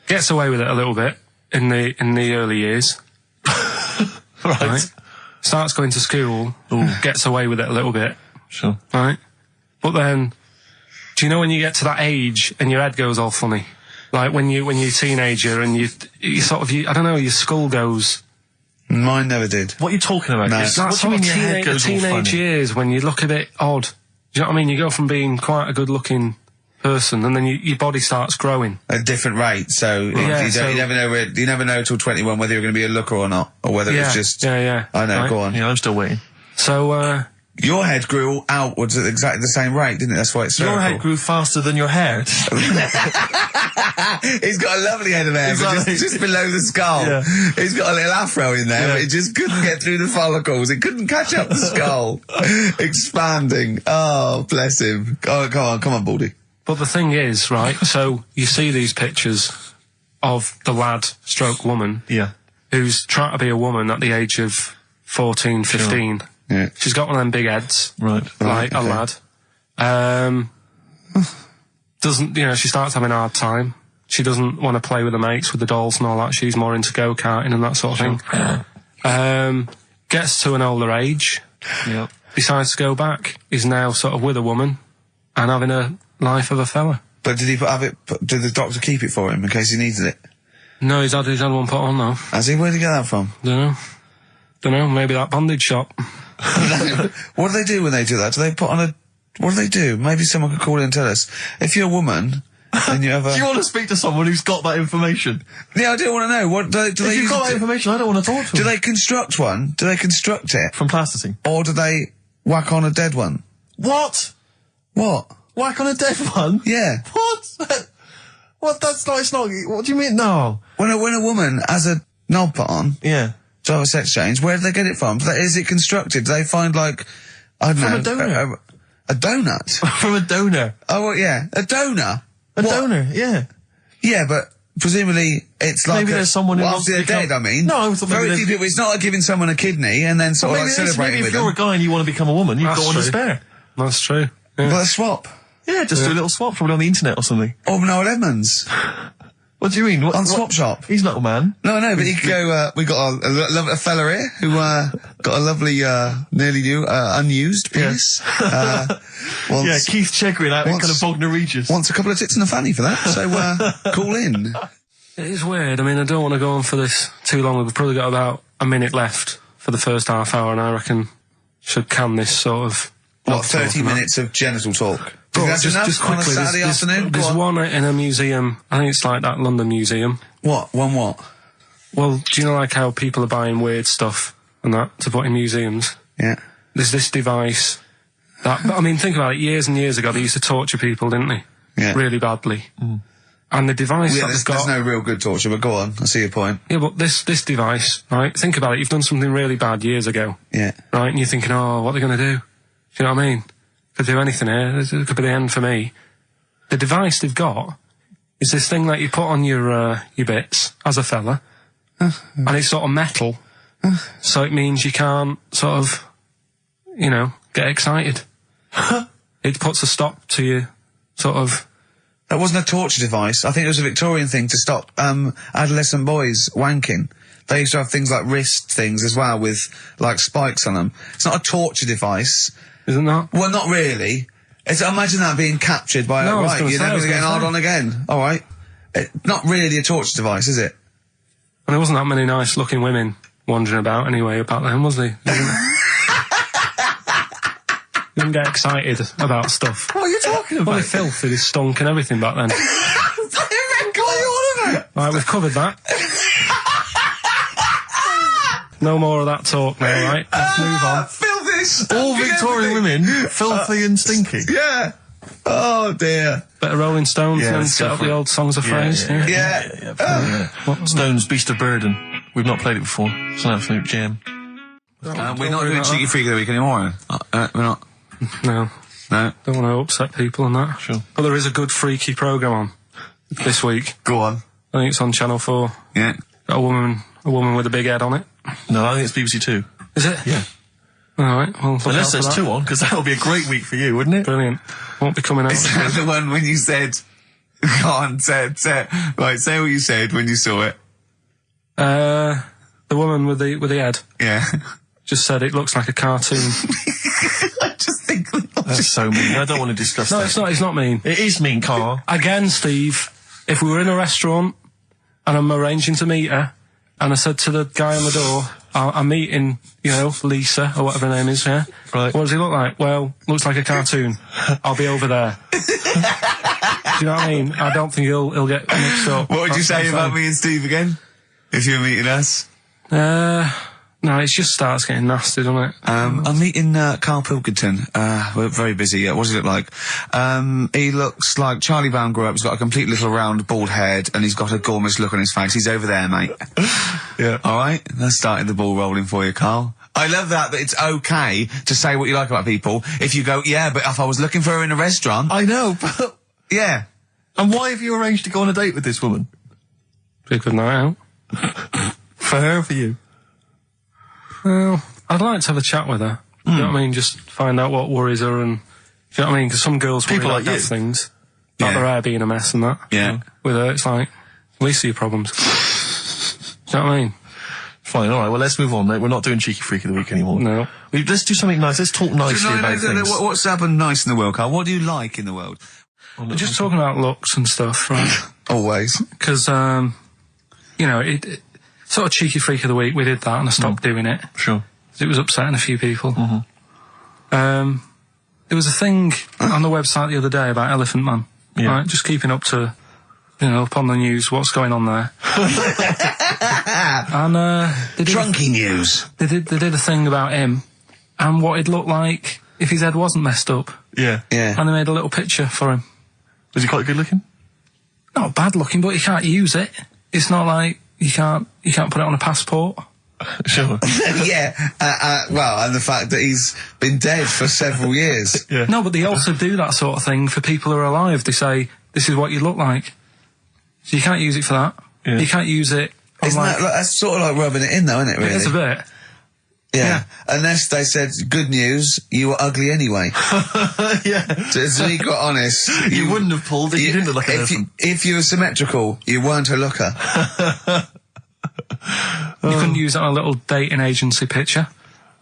gets away with it a little bit in the early years. Right. Starts going to school, gets away with it a little bit, Sure. right? But then, do you know when you get to that age and your head goes all funny? Like when you're a teenager and you sort of, I don't know, your skull goes... Mine never did. What are you talking about? No. Chris? That What do you sort mean of your head goes all teenage funny? years when you look a bit odd. Do you know what I mean? You go from being quite a good-looking person and then your body starts growing. At a different rate, so you never know till 21 whether you're going to be a looker or not, or whether it's just... Yeah. I know, Right. go on. Yeah, I'm still waiting. So, Your head grew outwards at exactly the same rate, didn't it? That's why it's Your spherical. head grew faster than your hair. He's got a lovely head of hair, but Exactly. just below the skull. Yeah. He's got a little afro in there, Yeah. but it just couldn't get through the follicles. It couldn't catch up the skull. Expanding. Oh, bless him. Oh, come on, Baldy. but the thing is, right, so you see these pictures of the lad stroke woman Yeah. who's trying to be a woman at the age of 14, 15. Yeah. She's got one of them big heads. Right. Like a lad. Doesn't, you know, she starts having a hard time. She doesn't want to play with the mates, with the dolls and all that. She's more into go-karting and that sort of thing. Gets to an older age. Yep. Decides to go back. Is now sort of with a woman and having a life of a fella. But did did the doctor keep it for him in case he needed it? No, he's had one put on though. Has he? Where'd he get that from? Dunno, maybe that bondage shop. What do they do when they do that? Do they put on what do they do? Maybe someone could call in and tell us. If you're a woman and you have a... Do you want to speak to someone who's got that information? Yeah, I do want to know. What do they If you've got that information, I don't want to talk to Do them. they construct one? Do they construct it? From plasticine. Or do they whack on a dead one? What? What? Whack on a dead one? Yeah. What? What? That's not, it's not, what do you mean? No. When a woman has a knob put on Yeah. to have a sex change, where do they get it from? Is it constructed? Do they find, like, I don't know... From a donor. A donut? From a donor. Oh, well, yeah. A donor? A donor, yeah. Yeah, but presumably it's like... Maybe there's someone who wants after to they're become- dead, I mean. No, I thought maybe very few there's- people... It's not like giving someone a kidney and then sort of like maybe celebrating if with you're them. a guy and you want to become a woman, you've That's got one to true. spare. That's true. Yeah. Well, a swap. Yeah, just do a little swap, probably on the internet or something. Or Noel Edmonds. What do you mean? On Swap Shop. He's not a man. No, but he could go, we got a fella here who, got a lovely, nearly new, unused penis. Yeah, Keith Chegwin out in kind of Bognor Regis. Wants a couple of tits and a fanny for that, so, call in. It is weird. I mean, I don't want to go on for this too long. We've probably got about a minute left for the first half hour, and I reckon should can this sort of... What, 30 minutes of genital talk? Do you think that's enough just quickly, on a Saturday afternoon? There's Go on. one in a museum. I think it's like that London museum. What? One what? Well, do you know like how people are buying weird stuff and that to put in museums? Yeah. There's this device that, I mean, think about it. Years and years ago, they used to torture people, didn't they? Yeah. Really badly. And the device Yeah, that there's they've got... no real good torture, but go on, I see your point. Yeah, but this device, right? Think about it. You've done something really bad years ago. Yeah. Right? And you're thinking, oh, what are they going to do? Do you know what I mean? Could do anything here. It could be the end for me. The device they've got is this thing that you put on your bits as a fella, and it's sort of metal, so it means you can't sort of, you know, get excited. It puts a stop to you, sort of. That wasn't a torture device. I think it was a Victorian thing to stop adolescent boys wanking. They used to have things like wrist things as well with like spikes on them. It's not a torture device. Isn't that? Well, not really. Imagine that being captured by No, I was right, gonna you're say, never I was going to get gonna hard say. on again. All right. Not really a torture device, is it? And there wasn't that many nice looking women wandering about anyway about them, was there? You didn't get excited about stuff. What are you talking about? Well, they filthy, they stunk and everything back then. What are you on about? Right, we've covered that. No more of that talk now, right? Let's move on. Filthy. All Victorian women, filthy and stinky. Yeah. Oh dear. Bit of Rolling Stones Yeah, and then let's set go up for the it. old songs of phrase. Yeah. Stones, Beast of Burden. We've not played it before. It's an absolute gem. We're not doing Cheeky Freak of the Week anymore. We're not. No, No. don't want to upset people and that. Sure. But there is a good freaky programme on this week. Go on. I think it's on Channel 4. Yeah. Got a woman with a big head on it. No, I think it's BBC Two. Is it? Yeah. All right. Well, look Unless out there's for that. two on, because that'll be a great week for you, wouldn't it? Brilliant. Won't be coming out. Is that the one when you said, go on, say right, say what you said when you saw it. The woman with the head Yeah. just said it looks like a cartoon. I just think That's so mean. I don't want to discuss No, that. it's not. It's not mean. It is mean, Carl. Again, Steve, if we were in a restaurant and I'm arranging to meet her, and I said to the guy on the door, I'm meeting, you know, Lisa, or whatever her name is, yeah? Right. What does he look like? Well, looks like a cartoon. I'll be over there. Do you know what I mean? I don't think he'll get mixed up. What would you That's say I'm about saying. me and Steve again? If you were meeting us? No, it just starts getting nasty, doesn't it? I'm meeting Karl Pilkington. We're very busy. What does he look like? He looks like Charlie Brown grew up. He's got a complete little round bald head, and he's got a gormless look on his face. He's over there, mate. Yeah. All right, that started the ball rolling for you, Carl. I love that it's okay to say what you like about people. If you go, yeah, but if I was looking for her in a restaurant, I know, but... yeah. And why have you arranged to go on a date with this woman? Be a good night out. For her or for you? Well, I'd like to have a chat with her. You know what I mean? Just find out what worries her and... Do you know what I mean? Because some girls worry People about like you. things. Like their hair being a mess and that. Yeah. You know, with her, it's like, least of your problems. Do you know what I mean? Fine, all right. Well, let's move on, mate. We're not doing Cheeky Freak of the Week anymore. No. Let's do something nice. Let's talk nicely about things. What's happened nice in the world, Carl? What do you like in the world? We're just talking about looks and stuff, right? Always. Because, you know, it sort of Cheeky Freak of the Week, we did that and I stopped doing it. Sure. It was upsetting a few people. There was a thing on the website the other day about Elephant Man. Yeah. Right? Just keeping up to, you know, up on the news, what's going on there. And they did Drunky news. They did a thing about him and what he'd look like if his head wasn't messed up. Yeah. Yeah. And they made a little picture for him. Was he quite good looking? Not bad looking, but you can't use it. It's not like you can't put it on a passport. Sure. Yeah. Well, and the fact that he's been dead for several years. Yeah. No, but they also do that sort of thing for people who are alive. They say, this is what you look like. So you can't use it for that. Yeah. You can't use it on Isn't that, that's sort of like rubbing it in, though, isn't it, really? It is a bit. Yeah. Unless they said, good news, you were ugly anyway. Yeah. To be quite honest. You wouldn't have pulled if you didn't look like an elephant. If you were symmetrical, you weren't a looker. You couldn't use it on a little dating agency picture.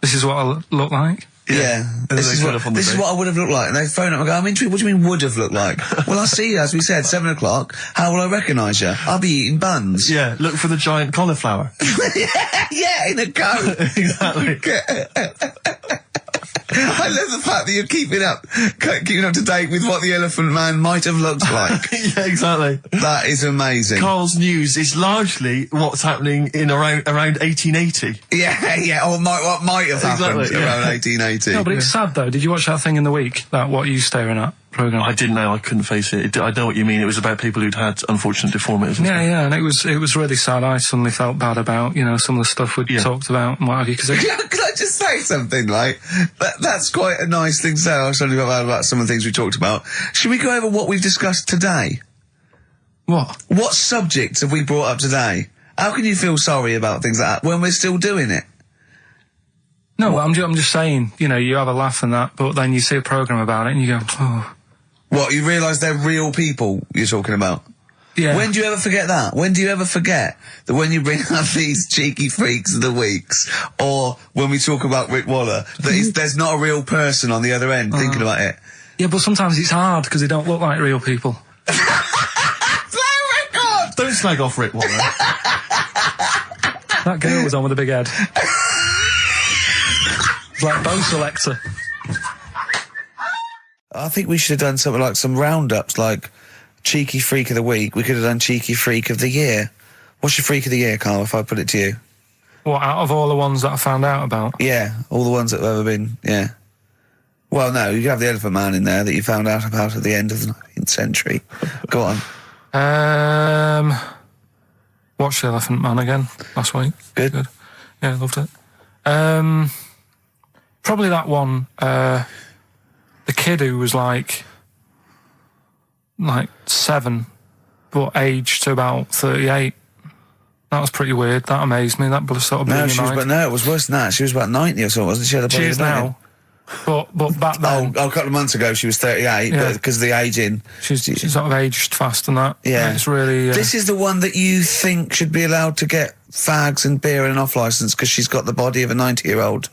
This is what I look like. Yeah. This is what I would have looked like. And they phone up and go, I'm intrigued, what do you mean would have looked like? Well, I see you, as we said, 7 o'clock. How will I recognise you? I'll be eating buns. Yeah, look for the giant cauliflower. Yeah, in a coat. Exactly. I love the fact that you're keeping up to date with what the Elephant Man might have looked like. Yeah, exactly. That is amazing. Carl's news is largely what's happening in around 1880. Yeah, or what might have happened Exactly, around 1880. No, but it's sad though. Did you watch that thing in the week? That What Are You Staring At programme? I didn't know. I couldn't face it. I know what you mean. It was about people who'd had unfortunate deformities. Yeah, and it was really sad. I suddenly felt bad about, you know, some of the stuff we'd talked about and what have you. Cause Can I just say something, like, that's quite a nice thing to say. I was only about some of the things we talked about. Should we go over what we've discussed today? What? What subjects have we brought up today? How can you feel sorry about things like that when we're still doing it? No, I'm just saying, you know, you have a laugh and that, but then you see a programme about it and you go, oh. What, you realise they're real people you're talking about? Yeah. When do you ever forget that? When do you ever forget that when you bring up these cheeky freaks of the weeks, or when we talk about Rick Waller, that there's not a real person on the other end thinking about it? Yeah, but sometimes it's hard because they don't look like real people. Don't slag off Rick Waller. That girl was on with a big head. It's like Bo Selector. I think we should have done something like some roundups, like Cheeky Freak of the Week. We could have done Cheeky Freak of the Year. What's your Freak of the Year, Carl, if I put it to you? What, out of all the ones that I found out about? Yeah, all the ones that have ever been, yeah. Well, no, you have the Elephant Man in there that you found out about at the end of the 19th century. Go on. Watched The Elephant Man again last week. Good. Yeah, loved it. Probably that one, the kid who was like 7, but aged to about 38. That was pretty weird. That amazed me. That sort of blew my mind. No, it was worse than that. She was about 90 or something, wasn't she? She is now. But back then... a couple of months ago she was 38, but because of the ageing. She's sort of aged fast and that. Yeah. It's really... This is the one that you think should be allowed to get fags and beer and an off-licence because she's got the body of a 90-year-old.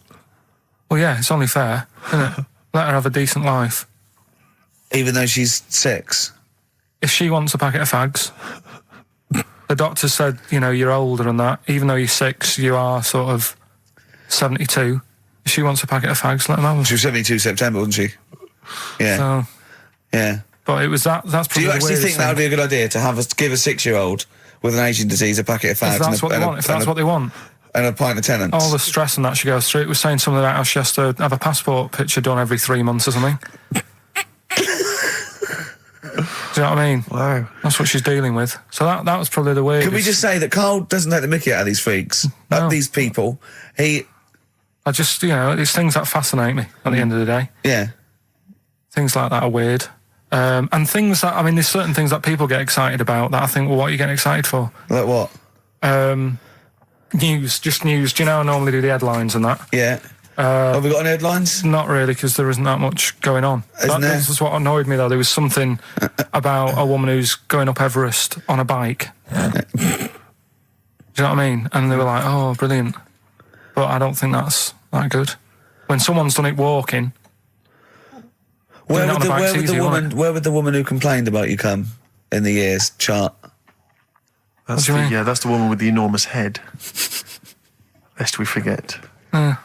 Well, yeah, it's only fair, isn't it? Let her have a decent life. Even though she's 6. If she wants a packet of fags, the doctor said, you know, you're older and that. Even though you're 6, you are sort of 72. If she wants a packet of fags, let them have them. She was 72 September, wasn't she? Yeah. So, yeah. But it was that's probably Do you the actually weirdest think that would be a good idea, to give a 6-year-old with an aging disease a packet of fags? If that's what they want. If that's what they want. And a pint of Tennants. All the stress and that she goes through. It was saying something about how she has to have a passport picture done every 3 months or something. Do you know what I mean? Wow. That's what she's dealing with. So that was probably the weirdest. Can we just say that Carl doesn't take the mickey out of these freaks? No. These people. I just, you know, it's things that fascinate me at the end of the day. Yeah. Things like that are weird. And things that, I mean, there's certain things that people get excited about that I think, well, what are you getting excited for? Like what? News, just news. Do you know I normally do the headlines and that? Yeah. Have we got any headlines? Not really, because there isn't that much going on. Isn't there? This is what annoyed me, though. There was something about a woman who's going up Everest on a bike. Do you know what I mean? And they were like, oh, brilliant. But I don't think that's that good. When someone's done it walking... Where would the woman who complained about you come in the years chart? That's that's the woman with the enormous head. Lest we forget.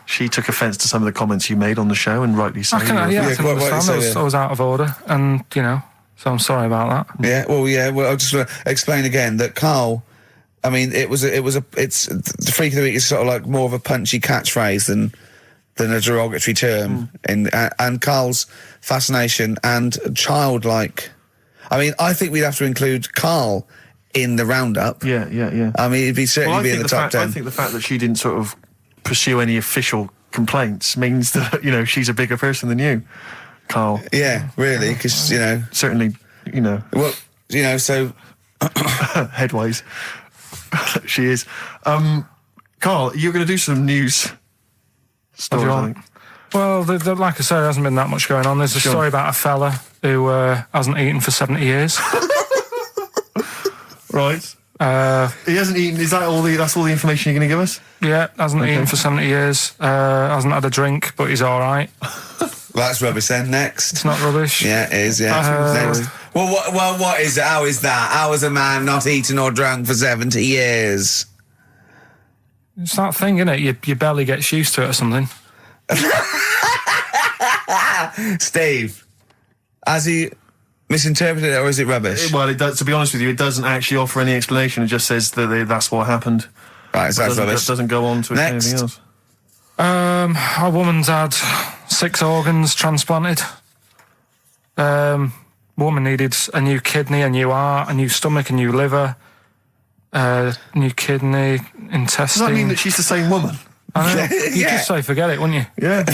She took offence to some of the comments you made on the show, and rightly so. I can understand. I was out of order, and, you know, so I'm sorry about that. Yeah, well, I'll just explain again that Karl, I mean, it's the Freak of the Week is sort of like more of a punchy catchphrase than a derogatory term. And Karl's fascination and childlike. I mean, I think we'd have to include Karl in the roundup. Yeah. I mean, it'd certainly be in the top 10. I think the fact that she didn't sort of pursue any official complaints means that, you know, she's a bigger person than you, Karl. Yeah, really, because, you know... Certainly, you know... Well, you know, so... Headways. She is. Karl, you're going to do some news stories, I think. Well, like I said, there hasn't been that much going on. There's a story about a fella who hasn't eaten for 70 years. Right. He hasn't eaten. Is that all that's all the information you're going to give us? Yeah, hasn't eaten for 70 years. Hasn't had a drink, but he's all right. That's rubbish then. Next. It's not rubbish. Yeah, it is, yeah. Next. Well, what is it? How is that? How is a man not eaten or drunk for 70 years? It's that thing, isn't it? Your belly gets used to it or something. Steve, has he misinterpreted it, or is it rubbish? Well, it does, to be honest with you, it doesn't actually offer any explanation. It just says that that's what happened. Right, so that's rubbish. It doesn't go on to anything else. A woman's had 6 organs transplanted. Woman needed a new kidney, a new heart, a new stomach, a new liver, new kidney, intestine. Does that mean that she's the same woman? I know. You'd just say forget it, wouldn't you? Yeah.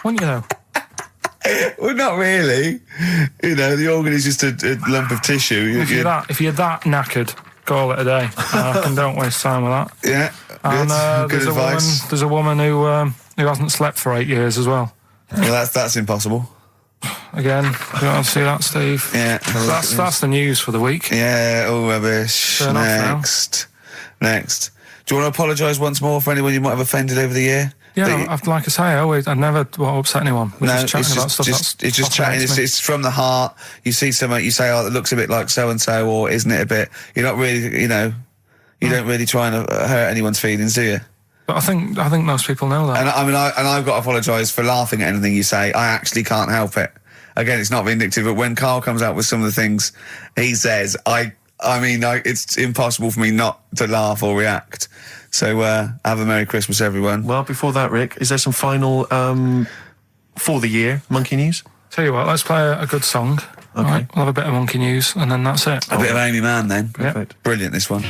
Wouldn't you, though? Well, not really. You know, the organ is just a lump of tissue. If you're that knackered, call it a day. And don't waste time with that. Yeah. And good advice. There's a woman who hasn't slept for 8 years as well. Well, that's impossible. Again, you want to see that, Steve? Yeah. That's the news for the week. Yeah, all rubbish. Turn Next. Do you want to apologise once more for anyone you might have offended over the year? Yeah, like I say, I never upset anyone. We're just chatting about stuff. It's just chatting. It's from the heart. You see something, you say, "Oh, it looks a bit like so and so," or "Isn't it a bit?" You're not really, you know, you don't really try and hurt anyone's feelings, do you? But I think most people know that. And I've got to apologise for laughing at anything you say. I actually can't help it. Again, it's not vindictive, but when Karl comes out with some of the things he says, it's impossible for me not to laugh or react. So have a Merry Christmas, everyone. Well, before that, Rick, is there some final for the year monkey news? Tell you what, let's play a good song. Okay. Right, we'll have a bit of monkey news, and then that's it. A bit of Amy Mann, then. Perfect. Brilliant, this one.